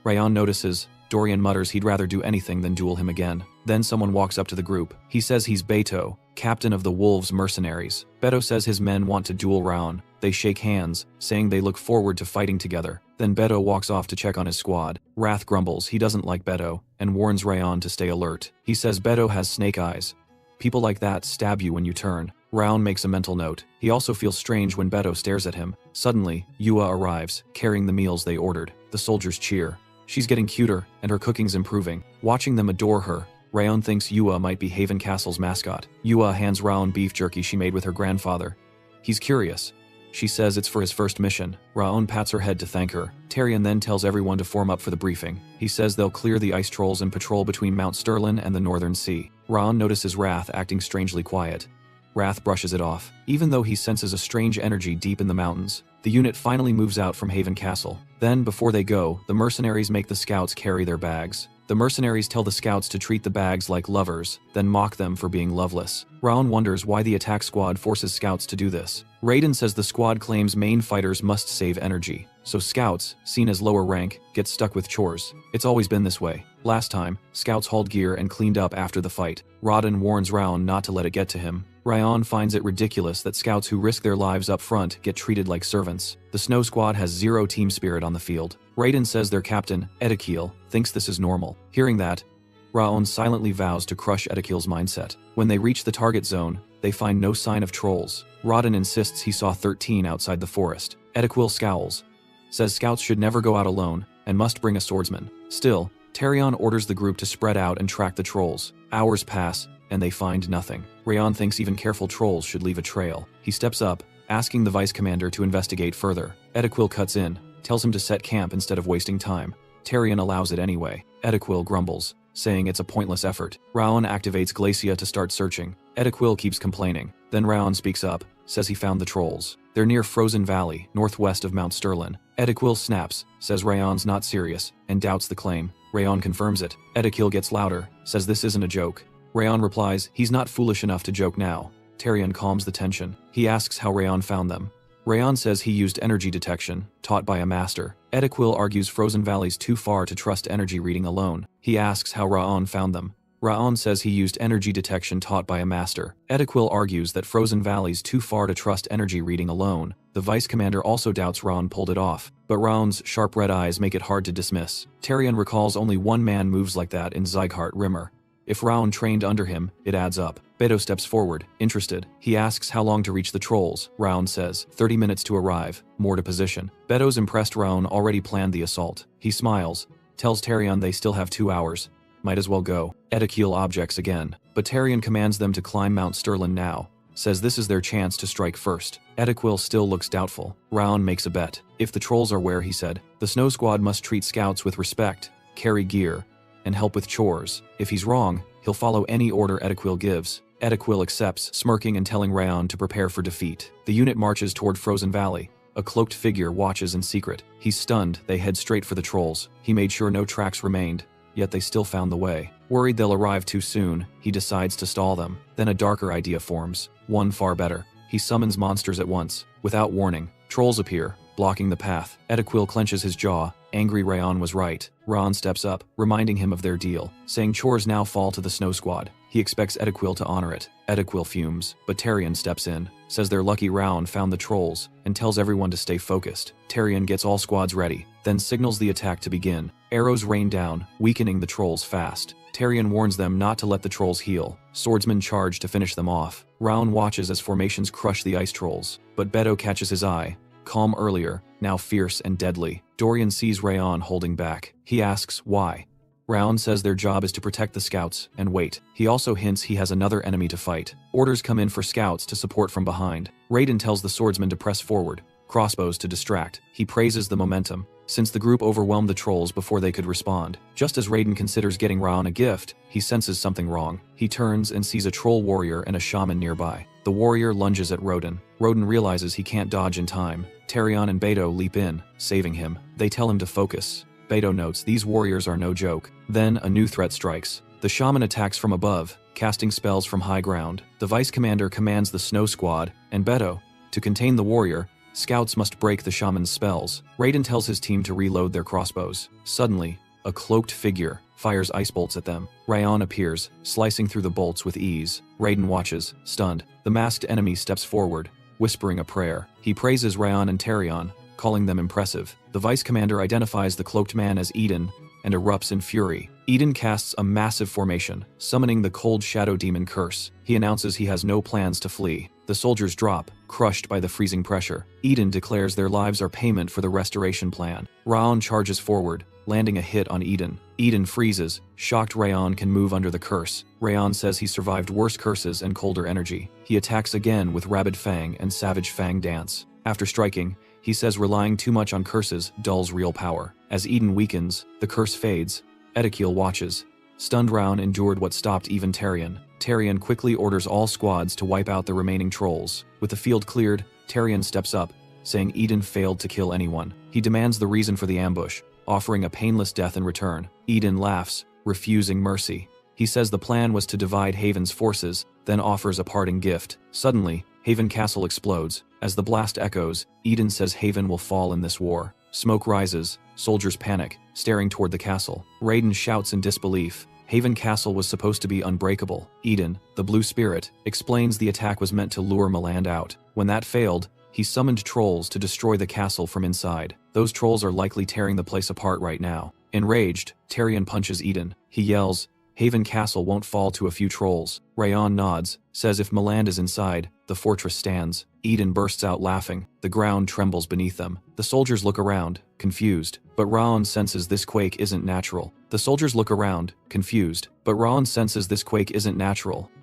Raon notices. Dorian mutters he'd rather do anything than duel him again. Then someone walks up to the group. He says he's Beto, captain of the Wolves mercenaries. Beto says his men want to duel Raon. They shake hands, saying they look forward to fighting together. Then Beto walks off to check on his squad. Wrath grumbles he doesn't like Beto, and warns Raon to stay alert. He says Beto has snake eyes. People like that stab you when you turn. Raon makes a mental note. He also feels strange when Beto stares at him. Suddenly, Yua arrives, carrying the meals they ordered. The soldiers cheer. She's getting cuter, and her cooking's improving. Watching them adore her, Raon thinks Yua might be Haven Castle's mascot. Yua hands Raon beef jerky she made with her grandfather. He's curious. She says it's for his first mission. Raon pats her head to thank her. Tyrion then tells everyone to form up for the briefing. He says they'll clear the ice trolls and patrol between Mount Sterlin and the Northern Sea. Raon notices Wrath acting strangely quiet. Wrath brushes it off. Even though he senses a strange energy deep in the mountains, the unit finally moves out from Haven Castle. Then, before they go, the mercenaries make the scouts carry their bags. The mercenaries tell the scouts to treat the bags like lovers, then mock them for being loveless. Raon wonders why the attack squad forces scouts to do this. Raiden says the squad claims main fighters must save energy, so scouts, seen as lower rank, get stuck with chores. It's always been this way. Last time, scouts hauled gear and cleaned up after the fight. Rodden warns Raon not to let it get to him. Raon finds it ridiculous that scouts who risk their lives up front get treated like servants. The Snow Squad has zero team spirit on the field. Raiden says their captain, Edekiel, thinks this is normal. Hearing that, Raon silently vows to crush Edekiel's mindset. When they reach the target zone, they find no sign of trolls. Rodden insists he saw 13 outside the forest. Edekiel scowls, says scouts should never go out alone, and must bring a swordsman. Still, Tyrion orders the group to spread out and track the trolls. Hours pass, and they find nothing. Raon thinks even careful trolls should leave a trail. He steps up, asking the vice commander to investigate further. Edekiel cuts in, tells him to set camp instead of wasting time. Tyrion allows it anyway. Edekiel grumbles, saying it's a pointless effort. Raon activates Glacia to start searching. Edekiel keeps complaining. Then Raon speaks up, says he found the trolls. They're near Frozen Valley, northwest of Mount Sterlin. Edekiel snaps, says Raon's not serious, and doubts the claim. Raon confirms it. Edekiel gets louder, says this isn't a joke. Raon replies he's not foolish enough to joke now. Tyrion calms the tension. He asks how Raon found them. Raon says he used energy detection, taught by a master. Edekiel argues Frozen Valley's too far to trust energy reading alone. He asks how Raon found them. Raon says he used energy detection taught by a master. Edekiel argues that Frozen Valley's too far to trust energy reading alone. The vice commander also doubts Raon pulled it off, but Raon's sharp red eyes make it hard to dismiss. Tyrion recalls only one man moves like that in Zygarde Rimmer. If Raon trained under him, it adds up. Beto steps forward, interested. He asks how long to reach the trolls. Raon says, 30 minutes to arrive, more to position. Beto's impressed Raon already planned the assault. He smiles, tells Tyrion they still have 2 hours. Might as well go. Edekiel objects again, but Tyrion commands them to climb Mount Sterlin now. Says this is their chance to strike first. Edekiel still looks doubtful. Raon makes a bet. If the trolls are where he said, the Snow Squad must treat scouts with respect, carry gear, and help with chores. If he's wrong, he'll follow any order Edekiel gives. Edekiel accepts, smirking and telling Raon to prepare for defeat. The unit marches toward Frozen Valley. A cloaked figure watches in secret. He's stunned, they head straight for the trolls. He made sure no tracks remained, yet they still found the way. Worried they'll arrive too soon, he decides to stall them. Then a darker idea forms, one far better. He summons monsters at once. Without warning, trolls appear, blocking the path. Edekiel clenches his jaw. Angry Raon was right. Raon steps up, reminding him of their deal, saying chores now fall to the Snow Squad. He expects Edekiel to honor it. Edekiel fumes, but Tyrion steps in, says they're lucky Raon found the trolls, and tells everyone to stay focused. Tyrion gets all squads ready, then signals the attack to begin. Arrows rain down, weakening the trolls fast. Tyrion warns them not to let the trolls heal. Swordsmen charge to finish them off. Raon watches as formations crush the ice trolls, but Beto catches his eye. Calm earlier, now fierce and deadly. Dorian sees Raon holding back. He asks why. Raon says their job is to protect the scouts and wait. He also hints he has another enemy to fight. Orders come in for scouts to support from behind. Raiden tells the swordsman to press forward, crossbows to distract. He praises the momentum, since the group overwhelmed the trolls before they could respond. Just as Raiden considers getting Raon a gift, he senses something wrong. He turns and sees a troll warrior and a shaman nearby. The warrior lunges at Roden. Roden realizes he can't dodge in time. Tyrion and Beto leap in, saving him. They tell him to focus. Beto notes these warriors are no joke. Then a new threat strikes. The shaman attacks from above, casting spells from high ground. The vice commander commands the Snow Squad, and Beto, to contain the warrior, scouts must break the shaman's spells. Raiden tells his team to reload their crossbows. Suddenly, a cloaked figure fires ice bolts at them. Rayon appears, slicing through the bolts with ease. Raiden watches, stunned. The masked enemy steps forward, whispering a prayer. He praises Rayon and Terion, calling them impressive. The vice commander identifies the cloaked man as Eden and erupts in fury. Eden casts a massive formation, summoning the cold shadow demon curse. He announces he has no plans to flee. The soldiers drop, crushed by the freezing pressure. Eden declares their lives are payment for the restoration plan. Raon charges forward, landing a hit on Eden. Eden freezes, shocked Rayon can move under the curse. Rayon says he survived worse curses and colder energy. He attacks again with Rabid Fang and Savage Fang Dance. After striking, he says relying too much on curses dulls real power. As Eden weakens, the curse fades. Edekiel watches. Stunned Raon endured what stopped even Terion. Terion quickly orders all squads to wipe out the remaining trolls. With the field cleared, Terion steps up, saying Eden failed to kill anyone. He demands the reason for the ambush, offering a painless death in return. Eden laughs, refusing mercy. He says the plan was to divide Haven's forces, then offers a parting gift. Suddenly, Haven Castle explodes. As the blast echoes, Eden says Haven will fall in this war. Smoke rises, soldiers panic, staring toward the castle. Raiden shouts in disbelief. Haven Castle was supposed to be unbreakable. Eden, the blue spirit, explains the attack was meant to lure Meland out. When that failed, he summoned trolls to destroy the castle from inside. Those trolls are likely tearing the place apart right now. Enraged, Terion punches Eden. He yells, Haven Castle won't fall to a few trolls. Rayon nods, says if Meland is inside, the fortress stands. Eden bursts out laughing. The ground trembles beneath them. The soldiers look around, confused, but Raon senses this quake isn't natural.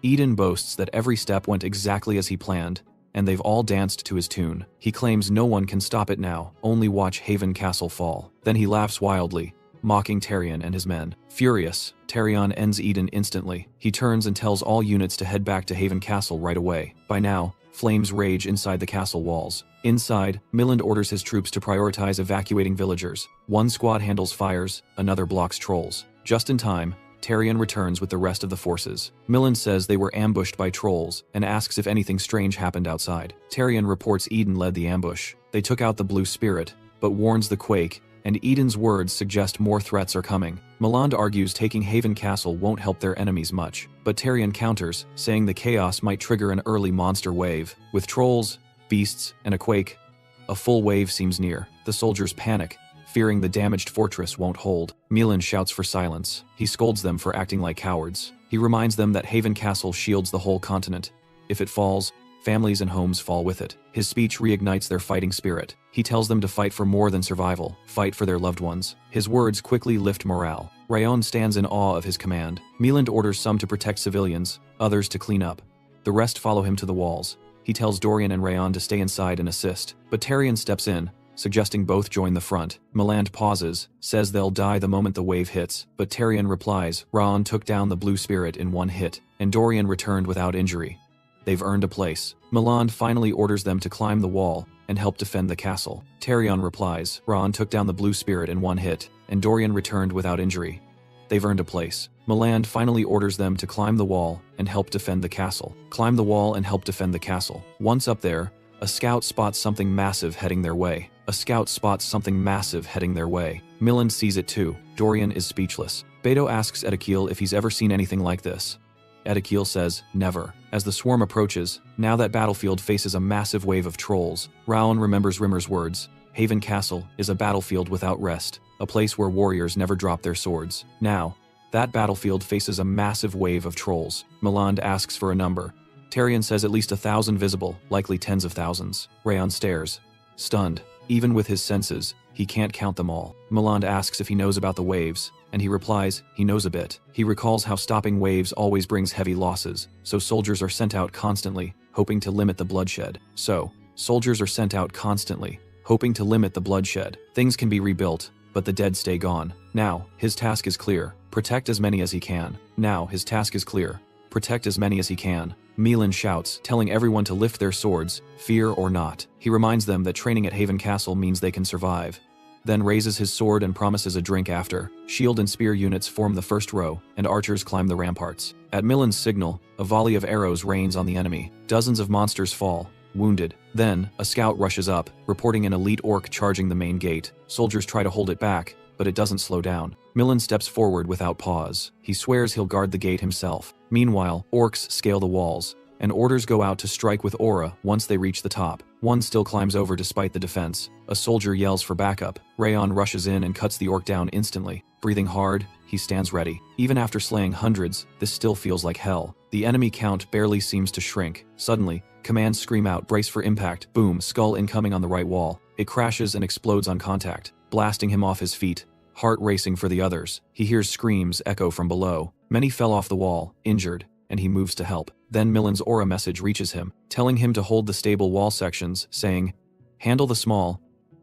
Eden boasts that every step went exactly as he planned, and they've all danced to his tune. He claims no one can stop it now, only watch Haven Castle fall. Then he laughs wildly, mocking Terion and his men. Furious, Terion ends Eden instantly. He turns and tells all units to head back to Haven Castle right away. By now, flames rage inside the castle walls. Inside, Milland orders his troops to prioritize evacuating villagers. One squad handles fires, another blocks trolls. Just in time, Terion returns with the rest of the forces. Milland says they were ambushed by trolls and asks if anything strange happened outside. Terion reports Eden led the ambush. They took out the blue spirit, but warns the quake, and Eden's words suggest more threats are coming. Meland argues taking Haven Castle won't help their enemies much, but Terion counters, saying the chaos might trigger an early monster wave. With trolls, beasts, and a quake, a full wave seems near. The soldiers panic, fearing the damaged fortress won't hold. Milan shouts for silence. He scolds them for acting like cowards. He reminds them that Haven Castle shields the whole continent. If it falls, families and homes fall with it. His speech reignites their fighting spirit. He tells them to fight for more than survival, fight for their loved ones. His words quickly lift morale. Rayon stands in awe of his command. Miland orders some to protect civilians, others to clean up. The rest follow him to the walls. He tells Dorian and Rayon to stay inside and assist, but Terion steps in, suggesting both join the front. Meland pauses, says they'll die the moment the wave hits, but Terion replies, Raon took down the blue spirit in one hit, and Dorian returned without injury. They've earned a place. Meland finally orders them to climb the wall and help defend the castle. Terion replies, Raon took down the blue spirit in one hit, and Dorian returned without injury. They've earned a place. Meland finally orders them to climb the wall and help defend the castle. Climb the wall and help defend the castle. Once up there, a scout spots something massive heading their way. Milland sees it too. Dorian is speechless. Beto asks Edekiel if he's ever seen anything like this. Edekiel says, never. As the swarm approaches, now that battlefield faces a massive wave of trolls. Raon remembers Rimmer's words. Haven Castle is a battlefield without rest, a place where warriors never drop their swords. Now, that battlefield faces a massive wave of trolls. Meland asks for a number. Terion says at least 1,000 visible, likely tens of thousands. Rayon stares, stunned. Even with his senses, he can't count them all. Meland asks if he knows about the waves, and he replies, he knows a bit. He recalls how stopping waves always brings heavy losses, so soldiers are sent out constantly, hoping to limit the bloodshed. Things can be rebuilt, but the dead stay gone. Now, his task is clear. Protect as many as he can. Milan shouts, telling everyone to lift their swords, fear or not. He reminds them that training at Haven Castle means they can survive. Then raises his sword and promises a drink after. Shield and spear units form the first row, and archers climb the ramparts. At Milan's signal, a volley of arrows rains on the enemy. Dozens of monsters fall, wounded. Then, a scout rushes up, reporting an elite orc charging the main gate. Soldiers try to hold it back, but it doesn't slow down. Millen steps forward without pause. He swears he'll guard the gate himself. Meanwhile, orcs scale the walls, and orders go out to strike with aura once they reach the top. One still climbs over despite the defense. A soldier yells for backup. Rayon rushes in and cuts the orc down instantly. Breathing hard, he stands ready. Even after slaying hundreds, this still feels like hell. The enemy count barely seems to shrink. Suddenly, commands scream out, brace for impact. Boom, skull incoming on the right wall. It crashes and explodes on contact, blasting him off his feet. Heart racing for the others. He hears screams echo from below. Many fell off the wall, injured, and he moves to help. Then Millen's aura message reaches him, telling him to hold the stable wall sections, saying, "Handle the small,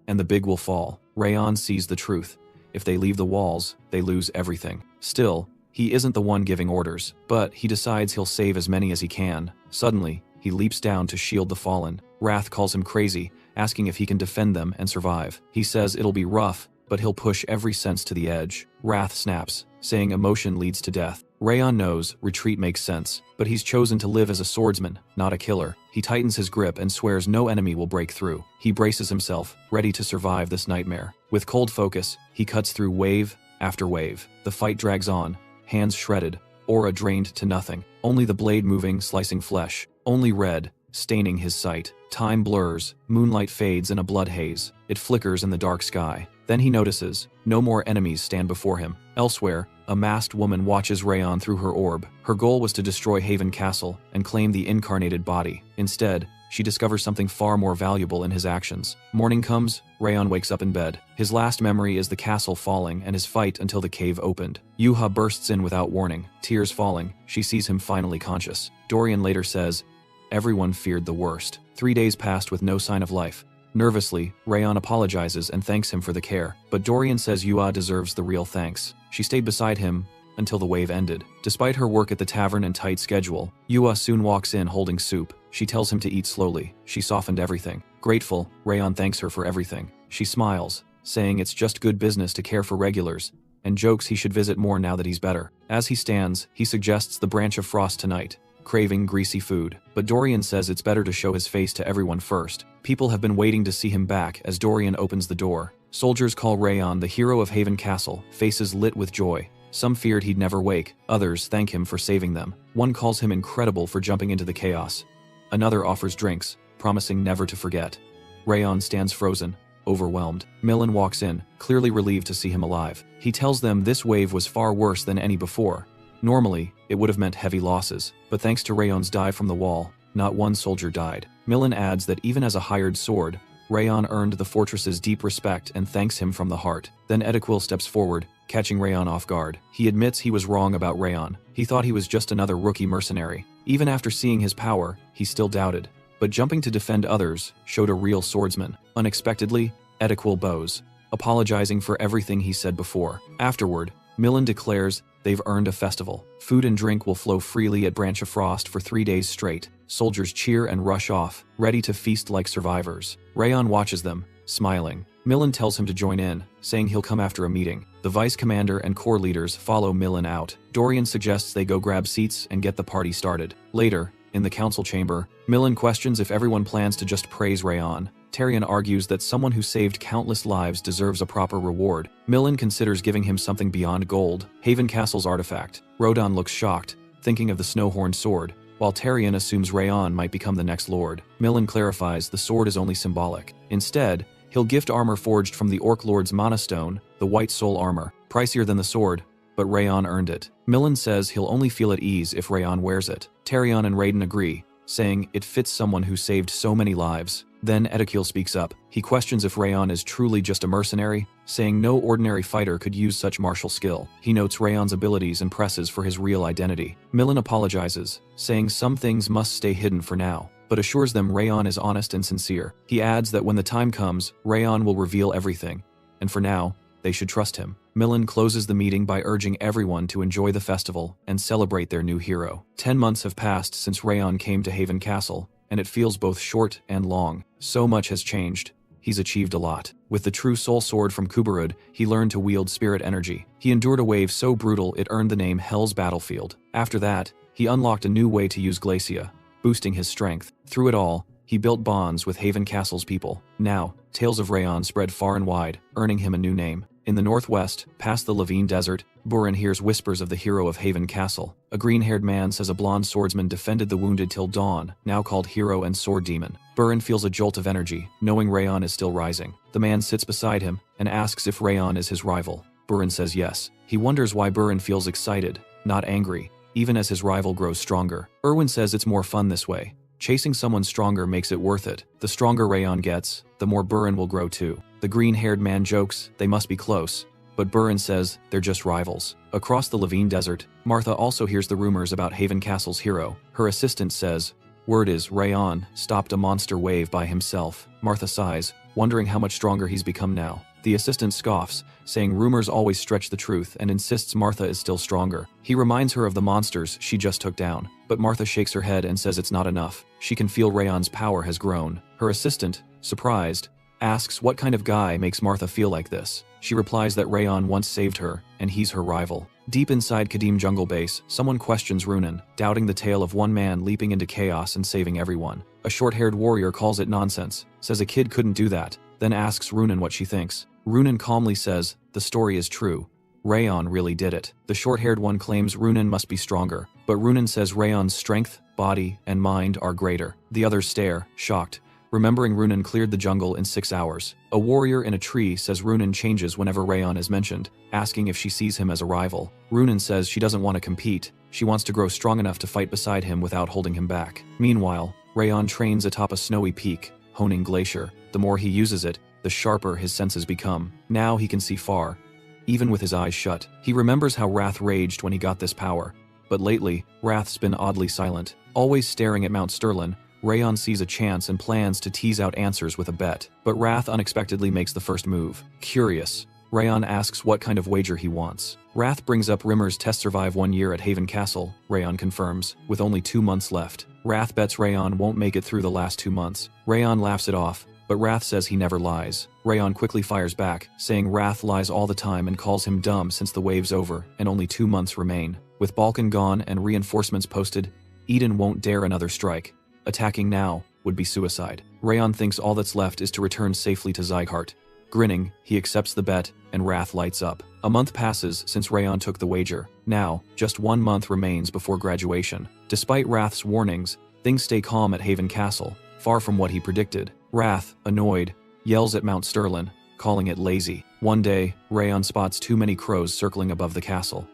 and the big will fall." Rayon sees the truth. If they leave the walls, they lose everything. Still, he isn't the one giving orders, but he decides he'll save as many as he can. Suddenly, he leaps down to shield the fallen. Wrath calls him crazy, asking if he can defend them and survive. He says it'll be rough, but he'll push every sense to the edge. Wrath snaps, saying emotion leads to death. Rayon knows retreat makes sense, but he's chosen to live as a swordsman, not a killer. He tightens his grip and swears no enemy will break through. He braces himself, ready to survive this nightmare. With cold focus, he cuts through wave after wave. The fight drags on, hands shredded, aura drained to nothing. Only the blade moving, slicing flesh. Only red, staining his sight. Time blurs, moonlight fades in a blood haze. It flickers in the dark sky. Then he notices, no more enemies stand before him. Elsewhere, a masked woman watches Rayon through her orb. Her goal was to destroy Haven Castle and claim the incarnated body. Instead, she discovers something far more valuable in his actions. Morning comes, Rayon wakes up in bed. His last memory is the castle falling and his fight until the cave opened. Yuha bursts in without warning, tears falling. She sees him finally conscious. Dorian later says, "Everyone feared the worst." 3 days passed with no sign of life. Nervously, Rayon apologizes and thanks him for the care, but Dorian says Yua deserves the real thanks. She stayed beside him until the wave ended. Despite her work at the tavern and tight schedule, Yua soon walks in holding soup. She tells him to eat slowly. She softened everything. Grateful, Rayon thanks her for everything. She smiles, saying it's just good business to care for regulars, and jokes he should visit more now that he's better. As he stands, he suggests the branch of frost tonight, craving greasy food. But Dorian says it's better to show his face to everyone first. People have been waiting to see him back as Dorian opens the door. Soldiers call Rayon the hero of Haven Castle, faces lit with joy. Some feared he'd never wake, others thank him for saving them. One calls him incredible for jumping into the chaos. Another offers drinks, promising never to forget. Rayon stands frozen, overwhelmed. Millen walks in, clearly relieved to see him alive. He tells them this wave was far worse than any before. Normally, it would have meant heavy losses, but thanks to Rayon's dive from the wall, not one soldier died. Millen adds that even as a hired sword, Rayon earned the fortress's deep respect and thanks him from the heart. Then Edequil steps forward, catching Rayon off guard. He admits he was wrong about Rayon. He thought he was just another rookie mercenary. Even after seeing his power, he still doubted. But jumping to defend others showed a real swordsman. Unexpectedly, Edequil bows, apologizing for everything he said before. Afterward, Millen declares they've earned a festival. Food and drink will flow freely at Branch of Frost for 3 days straight. Soldiers cheer and rush off, ready to feast like survivors. Rayon watches them, smiling. Millen tells him to join in, saying he'll come after a meeting. The vice commander and corps leaders follow Millen out. Dorian suggests they go grab seats and get the party started. Later, in the council chamber, Millen questions if everyone plans to just praise Rayon. Tyrion argues that someone who saved countless lives deserves a proper reward. Millen considers giving him something beyond gold, Haven Castle's artifact. Rodon looks shocked, thinking of the Snowhorn sword, while Tyrion assumes Rayon might become the next lord. Millen clarifies the sword is only symbolic. Instead, he'll gift armor forged from the Orc Lord's Mana Stone, the White Soul armor, pricier than the sword, but Rayon earned it. Millen says he'll only feel at ease if Rayon wears it. Tyrion and Raiden agree, saying it fits someone who saved so many lives. Then Edequil speaks up. He questions if Rayon is truly just a mercenary, saying no ordinary fighter could use such martial skill. He notes Rayon's abilities and presses for his real identity. Millen apologizes, saying some things must stay hidden for now, but assures them Rayon is honest and sincere. He adds that when the time comes, Rayon will reveal everything, and for now, they should trust him. Millen closes the meeting by urging everyone to enjoy the festival and celebrate their new hero. 10 months have passed since Rayon came to Haven Castle, and it feels both short and long. So much has changed. He's achieved a lot. With the true soul sword from Kubarud, he learned to wield spirit energy. He endured a wave so brutal it earned the name Hell's Battlefield. After that, he unlocked a new way to use Glacia, boosting his strength. Through it all, he built bonds with Haven Castle's people. Now, tales of Rayon spread far and wide, earning him a new name. In the northwest, past the Levine Desert, Burin hears whispers of the hero of Haven Castle. A green-haired man says a blonde swordsman defended the wounded till dawn, now called Hero and Sword Demon. Burin feels a jolt of energy, knowing Rayon is still rising. The man sits beside him and asks if Rayon is his rival. Burin says yes. He wonders why Burin feels excited, not angry, even as his rival grows stronger. Erwin says it's more fun this way. Chasing someone stronger makes it worth it. The stronger Rayon gets, the more Burin will grow too. The green-haired man jokes they must be close, but Burin says they're just rivals. Across the Levine Desert, Martha also hears the rumors about Haven Castle's hero. Her assistant says, "Word is, Rayon stopped a monster wave by himself." Martha sighs, wondering how much stronger he's become now. The assistant scoffs, saying rumors always stretch the truth, and insists Martha is still stronger. He reminds her of the monsters she just took down, but Martha shakes her head and says it's not enough. She can feel Rayon's power has grown. Her assistant, surprised, asks what kind of guy makes Martha feel like this. She replies that Rayon once saved her, and he's her rival. Deep inside Kadim Jungle Base, someone questions Runan, doubting the tale of one man leaping into chaos and saving everyone. A short-haired warrior calls it nonsense, says a kid couldn't do that, then asks Runan what she thinks. Runan calmly says, the story is true. Rayon really did it. The short-haired one claims Runan must be stronger, but Runan says Rayon's strength, body, and mind are greater. The others stare, shocked, remembering Runan cleared the jungle in 6 hours. A warrior in a tree says Runan changes whenever Rayon is mentioned, asking if she sees him as a rival. Runan says she doesn't want to compete, she wants to grow strong enough to fight beside him without holding him back. Meanwhile, Rayon trains atop a snowy peak, honing Glacier. The more he uses it, the sharper his senses become. Now he can see far, even with his eyes shut. He remembers how Wrath raged when he got this power. But lately, Wrath's been oddly silent. Always staring at Mount Sterlin, Rayon sees a chance and plans to tease out answers with a bet. But Wrath unexpectedly makes the first move. Curious, Rayon asks what kind of wager he wants. Wrath brings up Rimmer's test survive 1 year at Haven Castle, Rayon confirms, with only 2 months left. Wrath bets Rayon won't make it through the last 2 months. Rayon laughs it off, but Wrath says he never lies. Rayon quickly fires back, saying Wrath lies all the time and calls him dumb since the wave's over and only 2 months remain. With Balkan gone and reinforcements posted, Eden won't dare another strike. Attacking now would be suicide. Rayon thinks all that's left is to return safely to Zygarde. Grinning, he accepts the bet, and Wrath lights up. A month passes since Rayon took the wager. Now, just 1 month remains before graduation. Despite Wrath's warnings, things stay calm at Haven Castle, far from what he predicted. Wrath, annoyed, yells at Mount Sterlin, calling it lazy. One day, Rayon spots too many crows circling above the castle.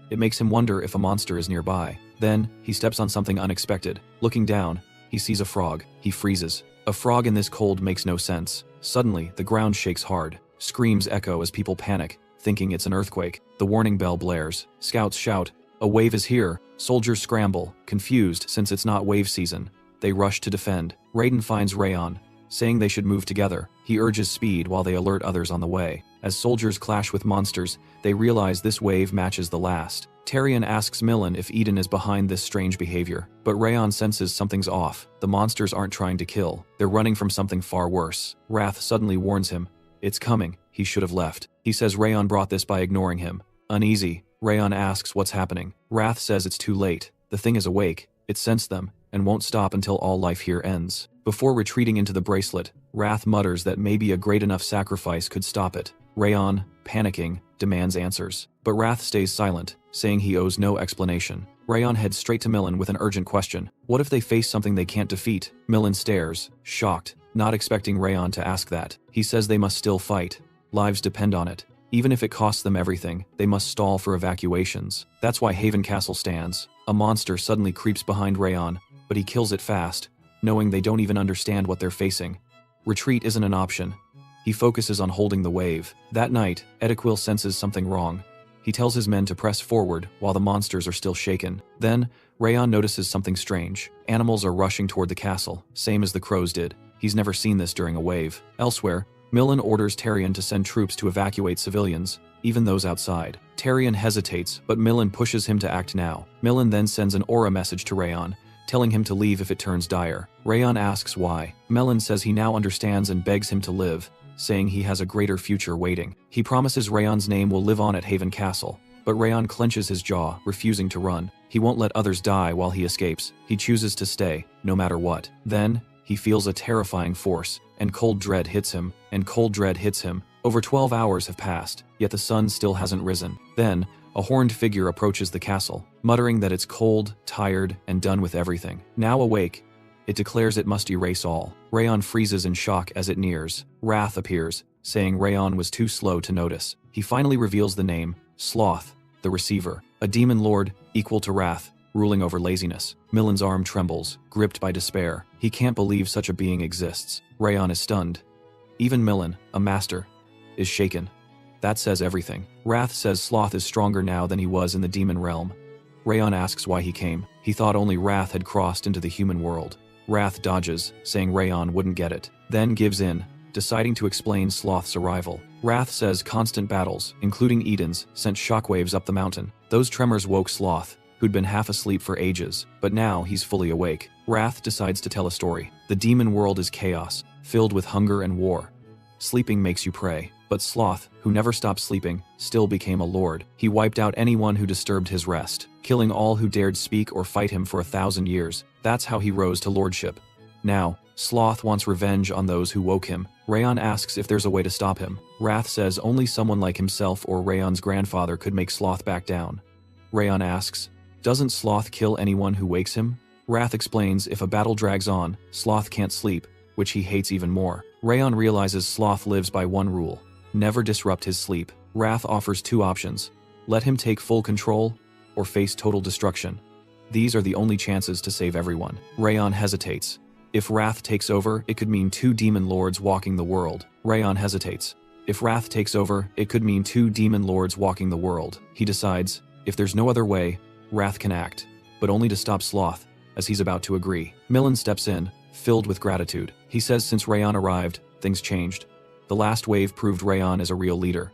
It makes him wonder if a monster is nearby. Then, he steps on something unexpected. Looking down, he sees a frog. He freezes. A frog in this cold makes no sense. Suddenly, the ground shakes hard. Screams echo as people panic, thinking it's an earthquake. The warning bell blares. Scouts shout, "A wave is here!" Soldiers scramble, confused since it's not wave season. They rush to defend. Raiden finds Rayon, saying they should move together. He urges speed while they alert others on the way. As soldiers clash with monsters, they realize this wave matches the last. Tarion asks Millen if Eden is behind this strange behavior, but Rayon senses something's off. The monsters aren't trying to kill, they're running from something far worse. Wrath suddenly warns him, "It's coming, he should have left." He says Rayon brought this by ignoring him. Uneasy, Rayon asks what's happening. Wrath says it's too late. The thing is awake, it sensed them, and won't stop until all life here ends. Before retreating into the bracelet, Wrath mutters that maybe a great enough sacrifice could stop it. Rayon, panicking, demands answers. But Wrath stays silent, saying he owes no explanation. Rayon heads straight to Millen with an urgent question. What if they face something they can't defeat? Millen stares, shocked, not expecting Rayon to ask that. He says they must still fight. Lives depend on it. Even if it costs them everything, they must stall for evacuations. That's why Haven Castle stands. A monster suddenly creeps behind Rayon, but he kills it fast, knowing they don't even understand what they're facing. Retreat isn't an option. He focuses on holding the wave. That night, Edequil senses something wrong. He tells his men to press forward while the monsters are still shaken. Then, Rayon notices something strange. Animals are rushing toward the castle, same as the crows did. He's never seen this during a wave. Elsewhere, Millen orders Tarion to send troops to evacuate civilians, even those outside. Tarion hesitates, but Millen pushes him to act now. Millen then sends an aura message to Rayon, telling him to leave if it turns dire. Rayon asks why. Millen says he now understands and begs him to live, saying he has a greater future waiting. He promises Rayon's name will live on at Haven Castle, but Rayon clenches his jaw, refusing to run. He won't let others die while he escapes. He chooses to stay, no matter what. Then, he feels a terrifying force, and cold dread hits him, and cold dread hits him. Over 12 hours have passed, yet the sun still hasn't risen. Then, a horned figure approaches the castle, muttering that it's cold, tired, and done with everything. Now awake, it declares it must erase all. Rayon freezes in shock as it nears. Wrath appears, saying Rayon was too slow to notice. He finally reveals the name, Sloth, the receiver, a demon lord, equal to Wrath, ruling over laziness. Millen's arm trembles, gripped by despair. He can't believe such a being exists. Rayon is stunned. Even Millen, a master, is shaken. That says everything. Wrath says Sloth is stronger now than he was in the demon realm. Rayon asks why he came. He thought only Wrath had crossed into the human world. Wrath dodges, saying Rayon wouldn't get it, then gives in, deciding to explain Sloth's arrival. Wrath says constant battles, including Eden's, sent shockwaves up the mountain. Those tremors woke Sloth, who'd been half asleep for ages, but now he's fully awake. Wrath decides to tell a story. The demon world is chaos, filled with hunger and war. Sleeping makes you pray. But Sloth, who never stopped sleeping, still became a lord. He wiped out anyone who disturbed his rest, killing all who dared speak or fight him for 1,000 years. That's how he rose to lordship. Now, Sloth wants revenge on those who woke him. Rayon asks if there's a way to stop him. Wrath says only someone like himself or Rayon's grandfather could make Sloth back down. Rayon asks, doesn't Sloth kill anyone who wakes him? Wrath explains if a battle drags on, Sloth can't sleep, which he hates even more. Rayon realizes Sloth lives by one rule: never disrupt his sleep. Wrath offers two options: let him take full control, or face total destruction. These are the only chances to save everyone. Rayon hesitates. If Wrath takes over, it could mean 2 demon lords walking the world. Rayon hesitates. If Wrath takes over, it could mean 2 demon lords walking the world. He decides, if there's no other way, Wrath can act, but only to stop Sloth, as he's about to agree. Millen steps in, filled with gratitude. He says since Rayon arrived, things changed. The last wave proved Rayon is a real leader.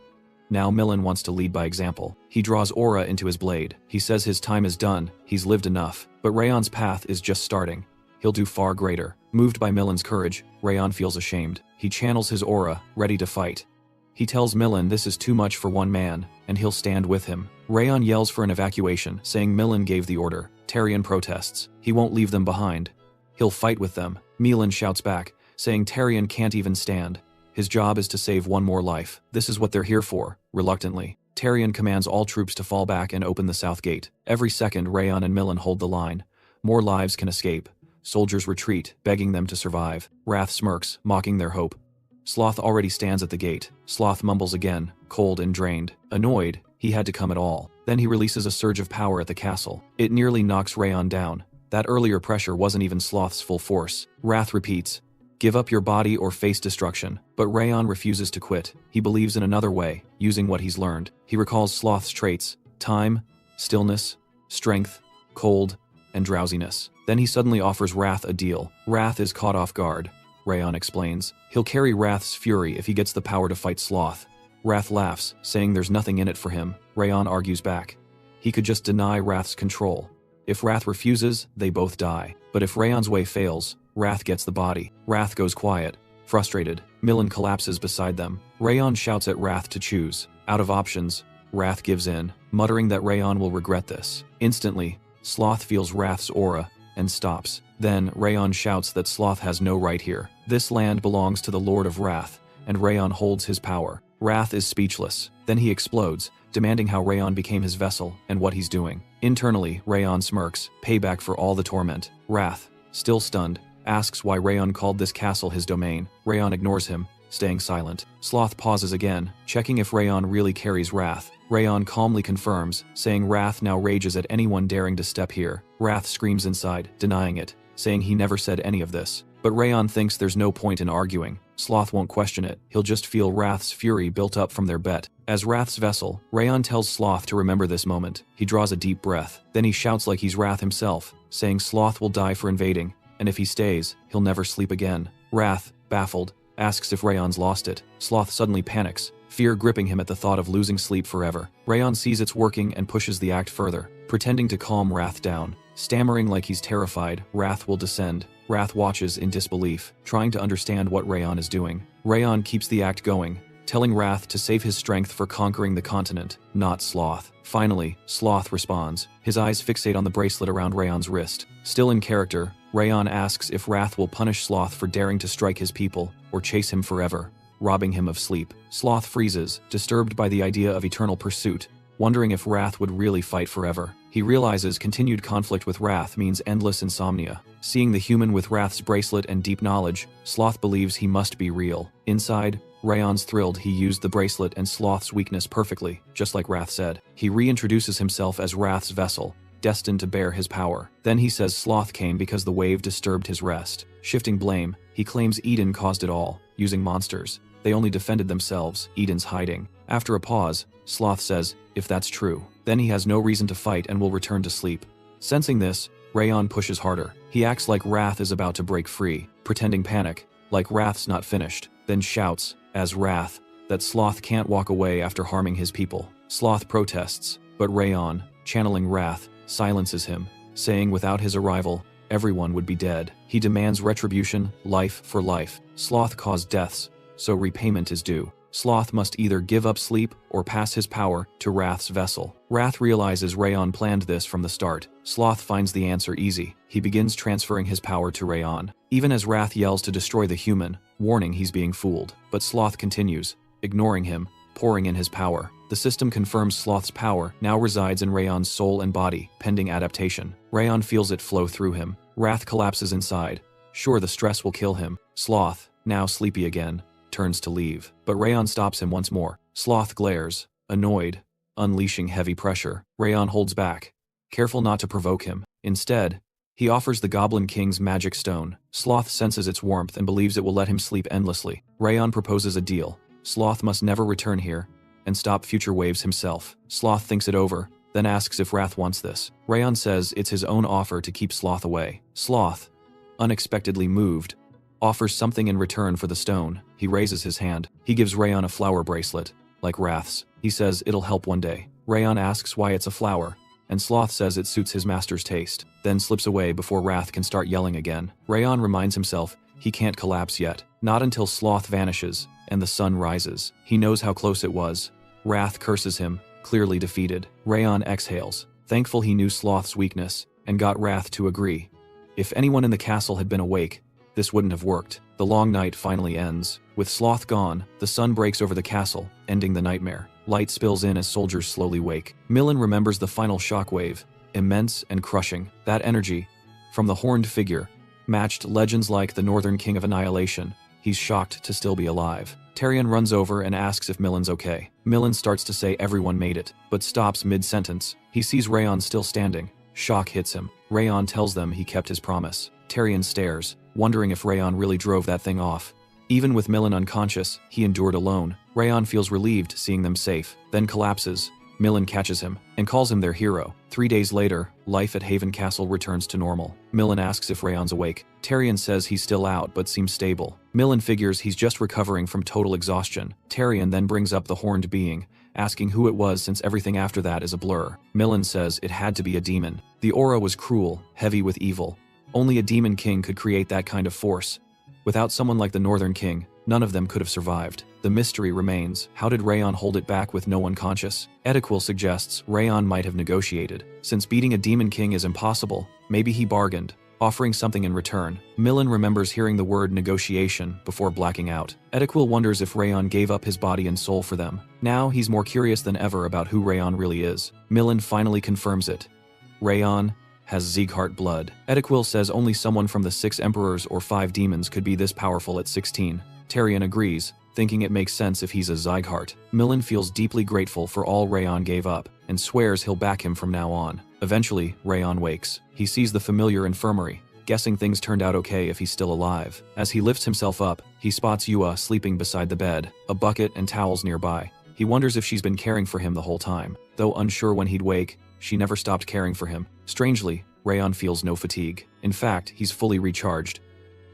Now Millen wants to lead by example. He draws aura into his blade. He says his time is done, he's lived enough. But Rayon's path is just starting. He'll do far greater. Moved by Millen's courage, Rayon feels ashamed. He channels his aura, ready to fight. He tells Millen this is too much for one man, and he'll stand with him. Rayon yells for an evacuation, saying Millen gave the order. Tarion protests. He won't leave them behind. He'll fight with them. Millen shouts back, saying Tarion can't even stand. His job is to save one more life. This is what they're here for. Reluctantly, Tarion commands all troops to fall back and open the south gate. Every second, Rayon and Millen hold the line. More lives can escape. Soldiers retreat, begging them to survive. Wrath smirks, mocking their hope. Sloth already stands at the gate. Sloth mumbles again, cold and drained. Annoyed, he had to come at all. Then he releases a surge of power at the castle. It nearly knocks Rayon down. That earlier pressure wasn't even Sloth's full force. Wrath repeats, give up your body or face destruction. But Rayon refuses to quit. He believes in another way, using what he's learned. He recalls Sloth's traits: time, stillness, strength, cold, and drowsiness. Then he suddenly offers Wrath a deal. Wrath is caught off guard. Rayon explains, he'll carry Wrath's fury if he gets the power to fight Sloth. Wrath laughs, saying there's nothing in it for him. Rayon argues back. He could just deny Wrath's control. If Wrath refuses, they both die. But if Rayon's way fails, Wrath gets the body. Wrath goes quiet. Frustrated, Millen collapses beside them. Rayon shouts at Wrath to choose. Out of options, Wrath gives in, muttering that Rayon will regret this. Instantly, Sloth feels Wrath's aura and stops. Then, Rayon shouts that Sloth has no right here. This land belongs to the Lord of Wrath, and Rayon holds his power. Wrath is speechless. Then he explodes, demanding how Rayon became his vessel and what he's doing. Internally, Rayon smirks, payback for all the torment. Wrath, still stunned, asks why Rayon called this castle his domain. Rayon ignores him, staying silent. Sloth pauses again, checking if Rayon really carries Wrath. Rayon calmly confirms, saying Wrath now rages at anyone daring to step here. Wrath screams inside, denying it, saying he never said any of this. But Rayon thinks there's no point in arguing. Sloth won't question it. He'll just feel Wrath's fury built up from their bet. As Wrath's vessel, Rayon tells Sloth to remember this moment. He draws a deep breath. Then he shouts like he's Wrath himself, saying Sloth will die for invading, and if he stays, he'll never sleep again. Wrath, baffled, asks if Rayon's lost it. Sloth suddenly panics, fear gripping him at the thought of losing sleep forever. Rayon sees it's working and pushes the act further, pretending to calm Wrath down. Stammering like he's terrified, Wrath will descend. Wrath watches in disbelief, trying to understand what Rayon is doing. Rayon keeps the act going, telling Wrath to save his strength for conquering the continent, not Sloth. Finally, Sloth responds. His eyes fixate on the bracelet around Rayon's wrist. Still in character, Rayon asks if Wrath will punish Sloth for daring to strike his people, or chase him forever, robbing him of sleep. Sloth freezes, disturbed by the idea of eternal pursuit, wondering if Wrath would really fight forever. He realizes continued conflict with Wrath means endless insomnia. Seeing the human with Wrath's bracelet and deep knowledge, Sloth believes he must be real. Inside, Rayon's thrilled he used the bracelet and Sloth's weakness perfectly, just like Wrath said. He reintroduces himself as Wrath's vessel, destined to bear his power. Then he says Sloth came because the wave disturbed his rest. Shifting blame, he claims Eden caused it all, using monsters. They only defended themselves, Eden's hiding. After a pause, Sloth says, if that's true, then he has no reason to fight and will return to sleep. Sensing this, Rayon pushes harder. He acts like Wrath is about to break free, pretending panic, like Wrath's not finished, then shouts, as Wrath, that Sloth can't walk away after harming his people. Sloth protests, but Rayon, channeling Wrath, silences him, saying without his arrival, everyone would be dead. He demands retribution, life for life. Sloth caused deaths, so repayment is due. Sloth must either give up sleep or pass his power to Wrath's vessel. Wrath realizes Rayon planned this from the start. Sloth finds the answer easy. He begins transferring his power to Rayon. Even as Wrath yells to destroy the human, warning he's being fooled. But Sloth continues, ignoring him, pouring in his power. The system confirms Sloth's power now resides in Rayon's soul and body, pending adaptation. Rayon feels it flow through him. Wrath collapses inside. Sure, the stress will kill him. Sloth, now sleepy again, turns to leave. But Rayon stops him once more. Sloth glares, annoyed, unleashing heavy pressure. Rayon holds back, careful not to provoke him. Instead, he offers the Goblin King's magic stone. Sloth senses its warmth and believes it will let him sleep endlessly. Rayon proposes a deal. Sloth must never return here, and stop future waves himself. Sloth thinks it over, then asks if Wrath wants this. Rayon says it's his own offer to keep Sloth away. Sloth, unexpectedly moved, offers something in return for the stone. He raises his hand. He gives Rayon a flower bracelet, like Wrath's. He says it'll help one day. Rayon asks why it's a flower, and Sloth says it suits his master's taste, then slips away before Wrath can start yelling again. Rayon reminds himself he can't collapse yet, not until Sloth vanishes and the sun rises. He knows how close it was. Wrath curses him, clearly defeated. Rayon exhales, thankful he knew Sloth's weakness, and got Wrath to agree. If anyone in the castle had been awake, this wouldn't have worked. The long night finally ends. With Sloth gone, the sun breaks over the castle, ending the nightmare. Light spills in as soldiers slowly wake. Millen remembers the final shockwave, immense and crushing. That energy, from the horned figure, matched legends like the Northern King of Annihilation. He's shocked to still be alive. Tyrion runs over and asks if Millen's okay. Millen starts to say everyone made it, but stops mid-sentence. He sees Rayon still standing. Shock hits him. Rayon tells them he kept his promise. Tyrion stares, wondering if Rayon really drove that thing off. Even with Millen unconscious, he endured alone. Rayon feels relieved seeing them safe, then collapses. Millen catches him, and calls him their hero. 3 days later, life at Haven Castle returns to normal. Millen asks if Rayon's awake. Tyrion says he's still out but seems stable. Millen figures he's just recovering from total exhaustion. Tyrion then brings up the horned being, asking who it was since everything after that is a blur. Millen says it had to be a demon. The aura was cruel, heavy with evil. Only a demon king could create that kind of force. Without someone like the Northern King, none of them could have survived. The mystery remains, how did Rayon hold it back with no one conscious? Edequil suggests Rayon might have negotiated. Since beating a demon king is impossible, maybe he bargained, offering something in return. Millen remembers hearing the word negotiation before blacking out. Edequil wonders if Rayon gave up his body and soul for them. Now he's more curious than ever about who Rayon really is. Millen finally confirms it. Rayon has Sieghart blood. Edequil says only someone from the 6 emperors or 5 demons could be this powerful at 16. Tyrion agrees, thinking it makes sense if he's a Sieghart. Millen feels deeply grateful for all Rayon gave up, and swears he'll back him from now on. Eventually, Rayon wakes. He sees the familiar infirmary, guessing things turned out okay if he's still alive. As he lifts himself up, he spots Yua sleeping beside the bed, a bucket and towels nearby. He wonders if she's been caring for him the whole time. Though unsure when he'd wake, she never stopped caring for him. Strangely, Rayon feels no fatigue. In fact, he's fully recharged.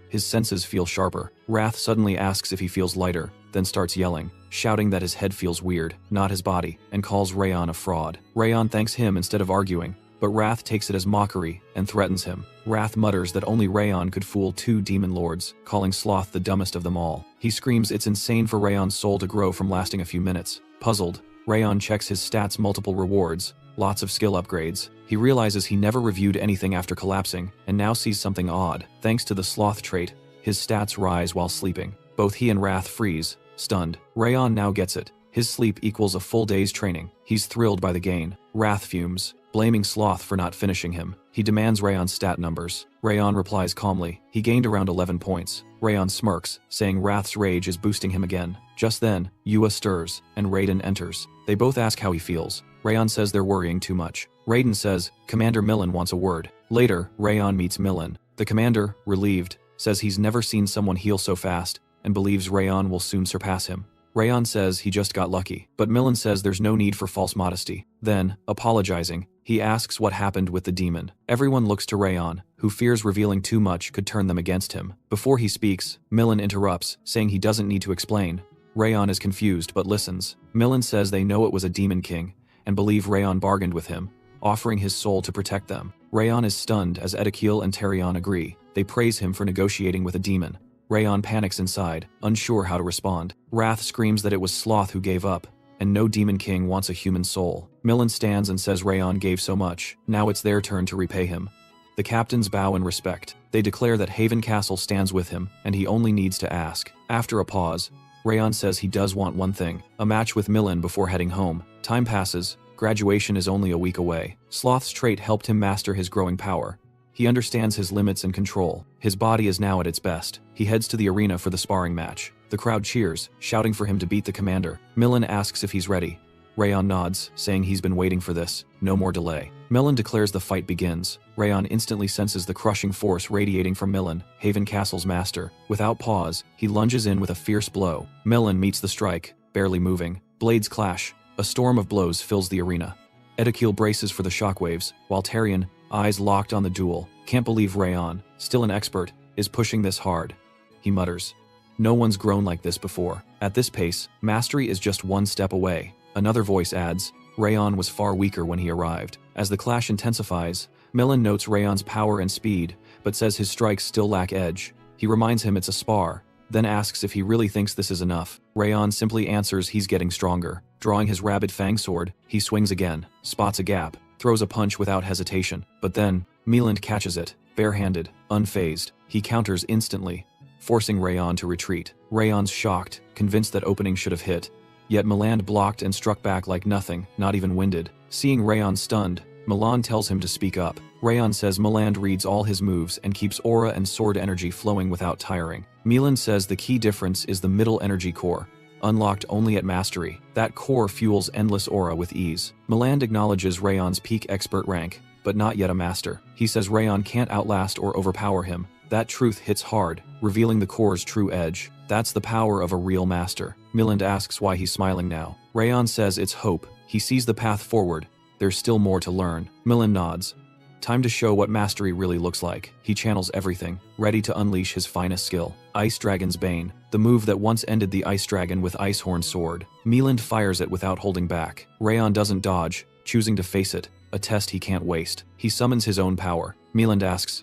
His senses feel sharper. Wrath suddenly asks if he feels lighter, then starts yelling, shouting that his head feels weird, not his body, and calls Rayon a fraud. Rayon thanks him instead of arguing, but Wrath takes it as mockery and threatens him. Wrath mutters that only Rayon could fool 2 demon lords, calling Sloth the dumbest of them all. He screams it's insane for Rayon's soul to grow from lasting a few minutes. Puzzled, Rayon checks his stats' multiple rewards, lots of skill upgrades. He realizes he never reviewed anything after collapsing, and now sees something odd. Thanks to the sloth trait, his stats rise while sleeping. Both he and Wrath freeze, stunned. Rayon now gets it. His sleep equals a full day's training. He's thrilled by the gain. Wrath fumes, blaming Sloth for not finishing him. He demands Rayon's stat numbers. Rayon replies calmly. He gained around 11 points. Rayon smirks, saying Wrath's rage is boosting him again. Just then, Yua stirs, and Raiden enters. They both ask how he feels. Rayon says they're worrying too much. Raiden says, Commander Millen wants a word. Later, Rayon meets Millen. The commander, relieved, says he's never seen someone heal so fast, and believes Rayon will soon surpass him. Rayon says he just got lucky, but Millen says there's no need for false modesty. Then, apologizing, he asks what happened with the demon. Everyone looks to Rayon, who fears revealing too much could turn them against him. Before he speaks, Millen interrupts, saying he doesn't need to explain. Rayon is confused but listens. Millen says they know it was a demon king, and believe Rayon bargained with him, offering his soul to protect them. Rayon is stunned as Edekiel and Terion agree. They praise him for negotiating with a demon. Rayon panics inside, unsure how to respond. Wrath screams that it was Sloth who gave up, and no demon king wants a human soul. Millen stands and says Rayon gave so much, now it's their turn to repay him. The captains bow in respect. They declare that Haven Castle stands with him, and he only needs to ask. After a pause, Rayon says he does want one thing, a match with Millen before heading home. Time passes, graduation is only a week away. Sloth's trait helped him master his growing power. He understands his limits and control. His body is now at its best. He heads to the arena for the sparring match. The crowd cheers, shouting for him to beat the commander. Millen asks if he's ready. Rayon nods, saying he's been waiting for this. No more delay. Millen declares the fight begins. Rayon instantly senses the crushing force radiating from Millen, Haven Castle's master. Without pause, he lunges in with a fierce blow. Millen meets the strike, barely moving. Blades clash. A storm of blows fills the arena. Edekiel braces for the shockwaves, while Terion, eyes locked on the duel, can't believe Rayon, still an expert, is pushing this hard. He mutters. No one's grown like this before. At this pace, mastery is just one step away. Another voice adds, Rayon was far weaker when he arrived. As the clash intensifies, Millen notes Rayon's power and speed, but says his strikes still lack edge. He reminds him it's a spar, then asks if he really thinks this is enough. Rayon simply answers he's getting stronger. Drawing his rabid fang sword, he swings again, spots a gap, throws a punch without hesitation. But then, Millen catches it, barehanded, unfazed. He counters instantly, forcing Rayon to retreat. Rayon's shocked, convinced that opening should have hit. Yet Milland blocked and struck back like nothing, not even winded. Seeing Rayon stunned, Milan tells him to speak up. Rayon says Milland reads all his moves and keeps aura and sword energy flowing without tiring. Milan says the key difference is the middle energy core, unlocked only at mastery. That core fuels endless aura with ease. Milland acknowledges Rayon's peak expert rank, but not yet a master. He says Rayon can't outlast or overpower him. That truth hits hard, revealing the core's true edge. That's the power of a real master. Milland asks why he's smiling now. Rayon says it's hope. He sees the path forward. There's still more to learn. Milland nods. Time to show what mastery really looks like. He channels everything, ready to unleash his finest skill. Ice Dragon's Bane, the move that once ended the Ice Dragon with Icehorn Sword. Milland fires it without holding back. Rayon doesn't dodge, choosing to face it, a test he can't waste. He summons his own power. Milland asks,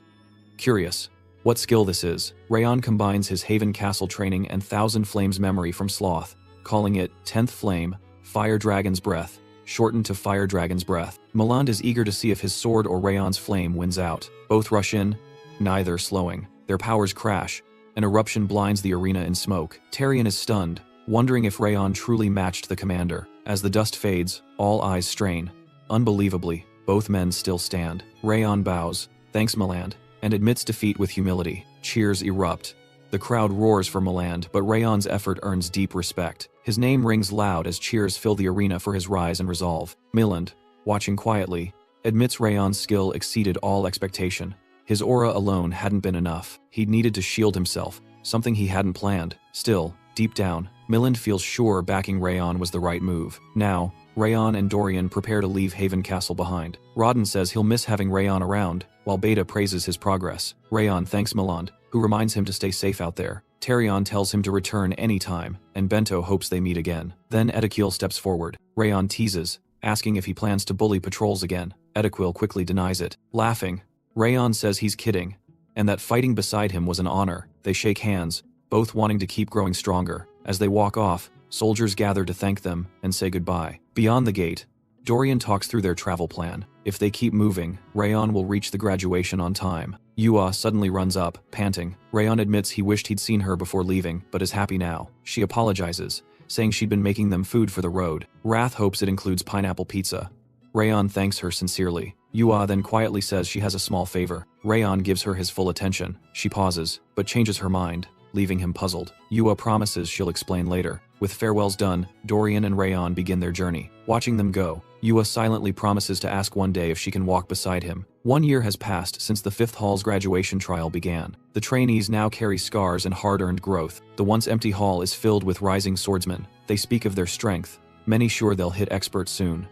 curious, what skill this is. Rayon combines his Haven Castle training and Thousand Flames memory from Sloth, calling it 10th Flame, Fire Dragon's Breath, shortened to Fire Dragon's Breath. Milland is eager to see if his sword or Rayon's flame wins out. Both rush in, neither slowing. Their powers crash. An eruption blinds the arena in smoke. Terion is stunned, wondering if Rayon truly matched the commander. As the dust fades, all eyes strain. Unbelievably, both men still stand. Rayon bows, thanks Milland, and admits defeat with humility. Cheers erupt. The crowd roars for Milland, but Rayon's effort earns deep respect. His name rings loud as cheers fill the arena for his rise and resolve. Milland, watching quietly, admits Rayon's skill exceeded all expectation. His aura alone hadn't been enough. He'd needed to shield himself, something he hadn't planned. Still, deep down, Milland feels sure backing Rayon was the right move. Now, Rayon and Dorian prepare to leave Haven Castle behind. Rodden says he'll miss having Rayon around, while Beta praises his progress. Rayon thanks Milland, who reminds him to stay safe out there. Terion tells him to return anytime, and Bento hopes they meet again. Then Edekiel steps forward. Rayon teases, asking if he plans to bully patrols again. Edekiel quickly denies it. Laughing, Rayon says he's kidding, and that fighting beside him was an honor. They shake hands, both wanting to keep growing stronger. As they walk off, soldiers gather to thank them and say goodbye. Beyond the gate, Dorian talks through their travel plan. If they keep moving, Rayon will reach the graduation on time. Yua suddenly runs up, panting. Rayon admits he wished he'd seen her before leaving, but is happy now. She apologizes, saying she'd been making them food for the road. Wrath hopes it includes pineapple pizza. Rayon thanks her sincerely. Yua then quietly says she has a small favor. Rayon gives her his full attention. She pauses, but changes her mind, leaving him puzzled. Yua promises she'll explain later. With farewells done, Dorian and Rayon begin their journey. Watching them go, Yua silently promises to ask one day if she can walk beside him. 1 year has passed since the 5th Hall's graduation trial began. The trainees now carry scars and hard-earned growth. The once empty hall is filled with rising swordsmen. They speak of their strength, many sure they'll hit expert soon.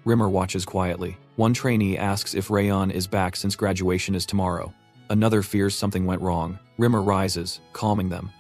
Rimmer watches quietly. One trainee asks if Rayon is back since graduation is tomorrow. Another fears something went wrong. Rimmer rises, calming them.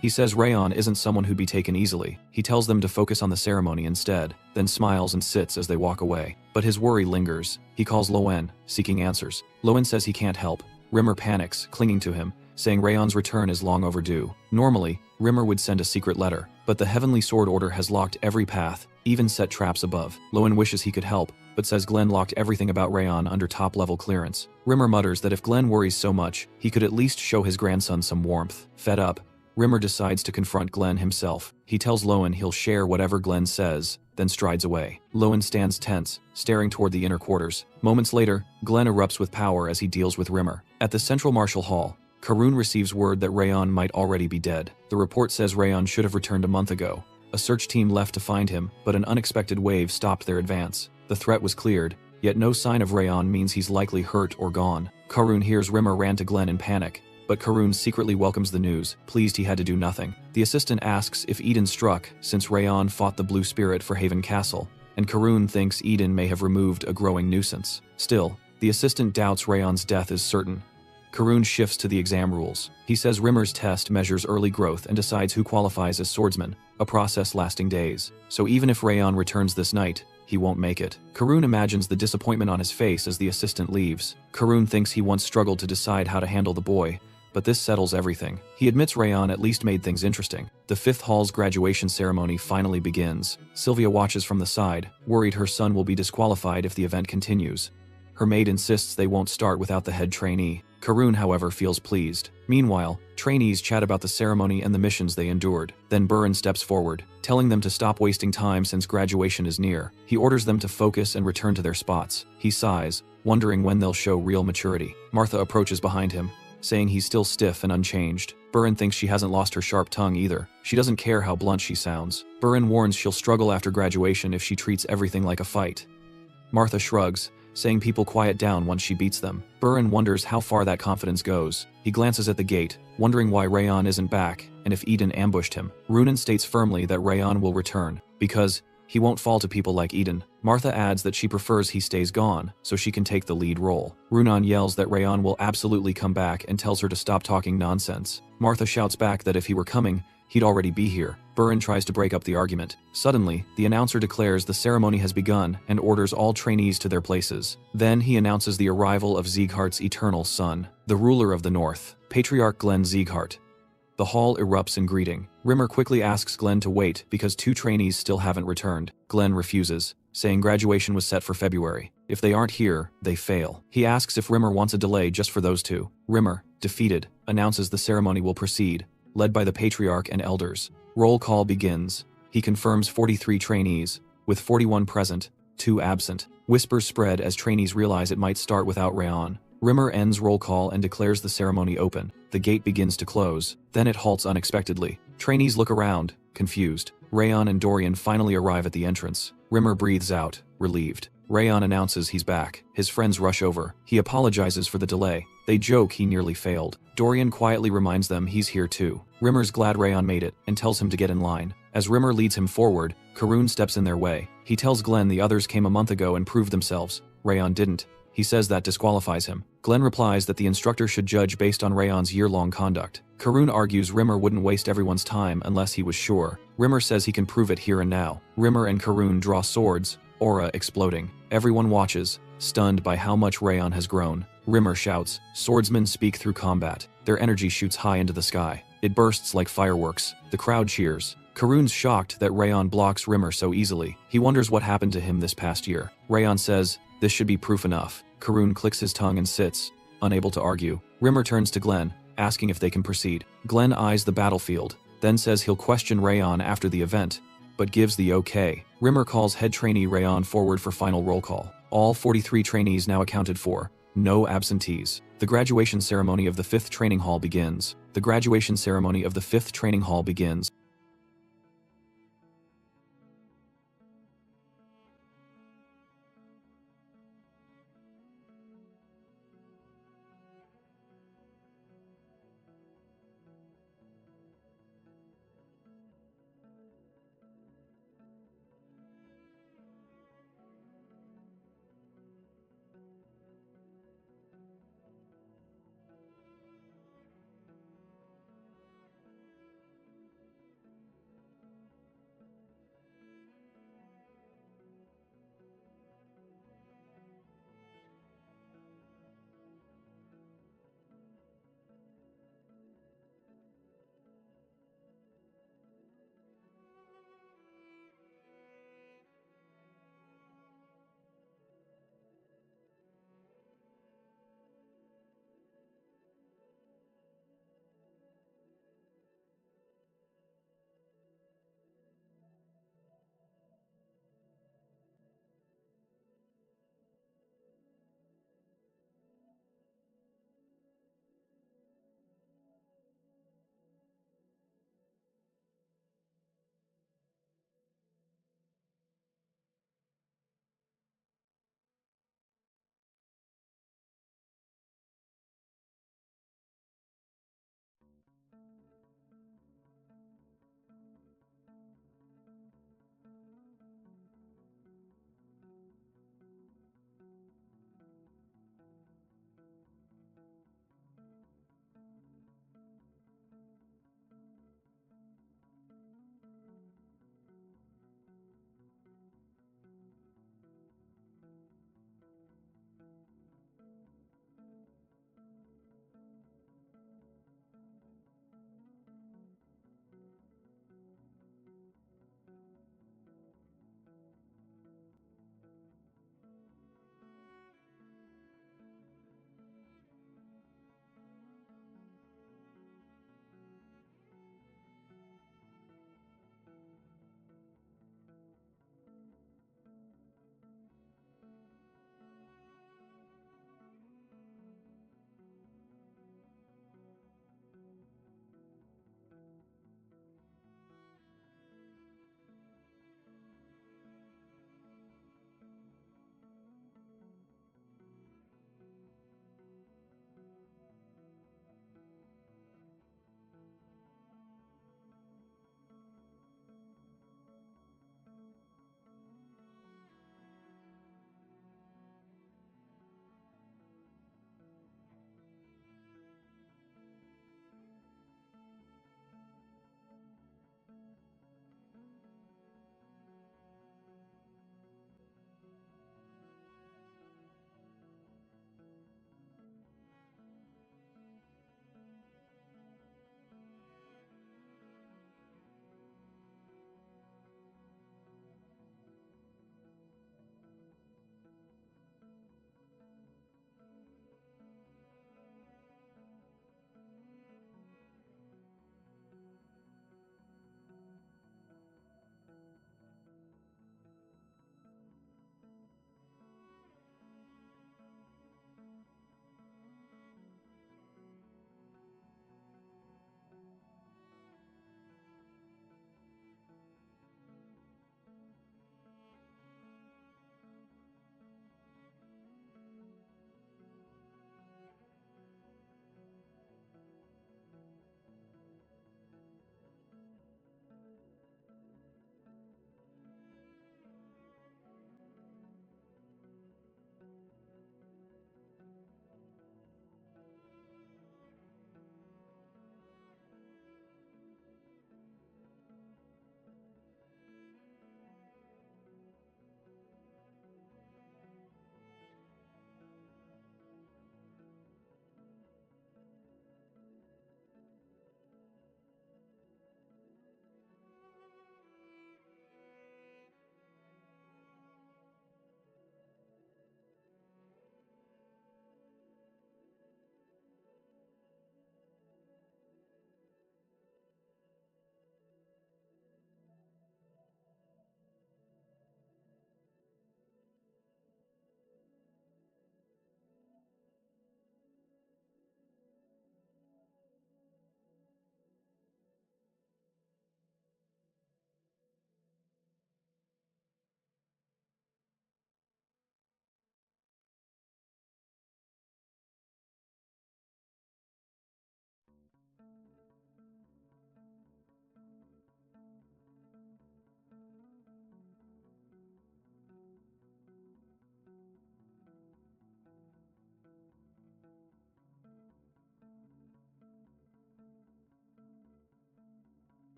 He says Rayon isn't someone who'd be taken easily. He tells them to focus on the ceremony instead, then smiles and sits as they walk away. But his worry lingers. He calls Loen, seeking answers. Loen says he can't help. Rimmer panics, clinging to him, saying Rayon's return is long overdue. Normally, Rimmer would send a secret letter, but the Heavenly Sword Order has locked every path, even set traps above. Loen wishes he could help, but says Glenn locked everything about Rayon under top-level clearance. Rimmer mutters that if Glenn worries so much, he could at least show his grandson some warmth. Fed up, Rimmer decides to confront Glenn himself. He tells Loen he'll share whatever Glenn says, then strides away. Loen stands tense, staring toward the inner quarters. Moments later, Glenn erupts with power as he deals with Rimmer. At the Central Martial Hall, Karun receives word that Rayon might already be dead. The report says Rayon should have returned a month ago. A search team left to find him, but an unexpected wave stopped their advance. The threat was cleared, yet no sign of Rayon means he's likely hurt or gone. Karun hears Rimmer ran to Glenn in panic, but Karun secretly welcomes the news, pleased he had to do nothing. The assistant asks if Eden struck, since Rayon fought the Blue Spirit for Haven Castle, and Karun thinks Eden may have removed a growing nuisance. Still, the assistant doubts Rayon's death is certain. Karun shifts to the exam rules. He says Rimmer's test measures early growth and decides who qualifies as swordsman, a process lasting days. So even if Rayon returns this night, he won't make it. Karun imagines the disappointment on his face as the assistant leaves. Karun thinks he once struggled to decide how to handle the boy, but this settles everything. He admits Rayon at least made things interesting. The 5th Hall's graduation ceremony finally begins. Sylvia watches from the side, worried her son will be disqualified if the event continues. Her maid insists they won't start without the head trainee. Karun, however, feels pleased. Meanwhile, trainees chat about the ceremony and the missions they endured. Then Burin steps forward, telling them to stop wasting time since graduation is near. He orders them to focus and return to their spots. He sighs, wondering when they'll show real maturity. Martha approaches behind him, saying he's still stiff and unchanged. Burin thinks she hasn't lost her sharp tongue either. She doesn't care how blunt she sounds. Burin warns she'll struggle after graduation if she treats everything like a fight. Martha shrugs, saying people quiet down once she beats them. Burin wonders how far that confidence goes. He glances at the gate, wondering why Rayon isn't back, and if Eden ambushed him. Runan states firmly that Rayon will return, because he won't fall to people like Eden. Martha adds that she prefers he stays gone, so she can take the lead role. Runan yells that Rayon will absolutely come back and tells her to stop talking nonsense. Martha shouts back that if he were coming, he'd already be here. Burin tries to break up the argument. Suddenly, the announcer declares the ceremony has begun and orders all trainees to their places. Then he announces the arrival of Sieghart's eternal son, the ruler of the North, Patriarch Glenn Sieghart. The hall erupts in greeting. Rimmer quickly asks Glenn to wait because 2 trainees still haven't returned. Glenn refuses, saying graduation was set for February. If they aren't here, they fail. He asks if Rimmer wants a delay just for those 2. Rimmer, defeated, announces the ceremony will proceed, led by the Patriarch and elders. Roll call begins. He confirms 43 trainees, with 41 present, 2 absent. Whispers spread as trainees realize it might start without Rayon. Rimmer ends roll call and declares the ceremony open. The gate begins to close, then it halts unexpectedly. Trainees look around, confused. Rayon and Dorian finally arrive at the entrance. Rimmer breathes out, relieved. Rayon announces he's back. His friends rush over. He apologizes for the delay. They joke he nearly failed. Dorian quietly reminds them he's here too. Rimmer's glad Rayon made it and tells him to get in line. As Rimmer leads him forward, Karun steps in their way. He tells Glenn the others came a month ago and proved themselves. Rayon didn't. He says that disqualifies him. Glenn replies that the instructor should judge based on Rayon's year-long conduct. Karun argues Rimmer wouldn't waste everyone's time unless he was sure. Rimmer says he can prove it here and now. Rimmer and Karun draw swords, aura exploding. Everyone watches, stunned by how much Rayon has grown. Rimmer shouts, "Swordsmen speak through combat." Their energy shoots high into the sky. It bursts like fireworks. The crowd cheers. Karun's shocked that Rayon blocks Rimmer so easily. He wonders what happened to him this past year. Rayon says, "This should be proof enough." Karun clicks his tongue and sits, unable to argue. Rimmer turns to Glenn, asking if they can proceed. Glenn eyes the battlefield, then says he'll question Rayon after the event, but gives the okay. Rimmer calls head trainee Rayon forward for final roll call. All 43 trainees now accounted for. No absentees. The graduation ceremony of the 5th training hall begins. The graduation ceremony of the 5th training hall begins.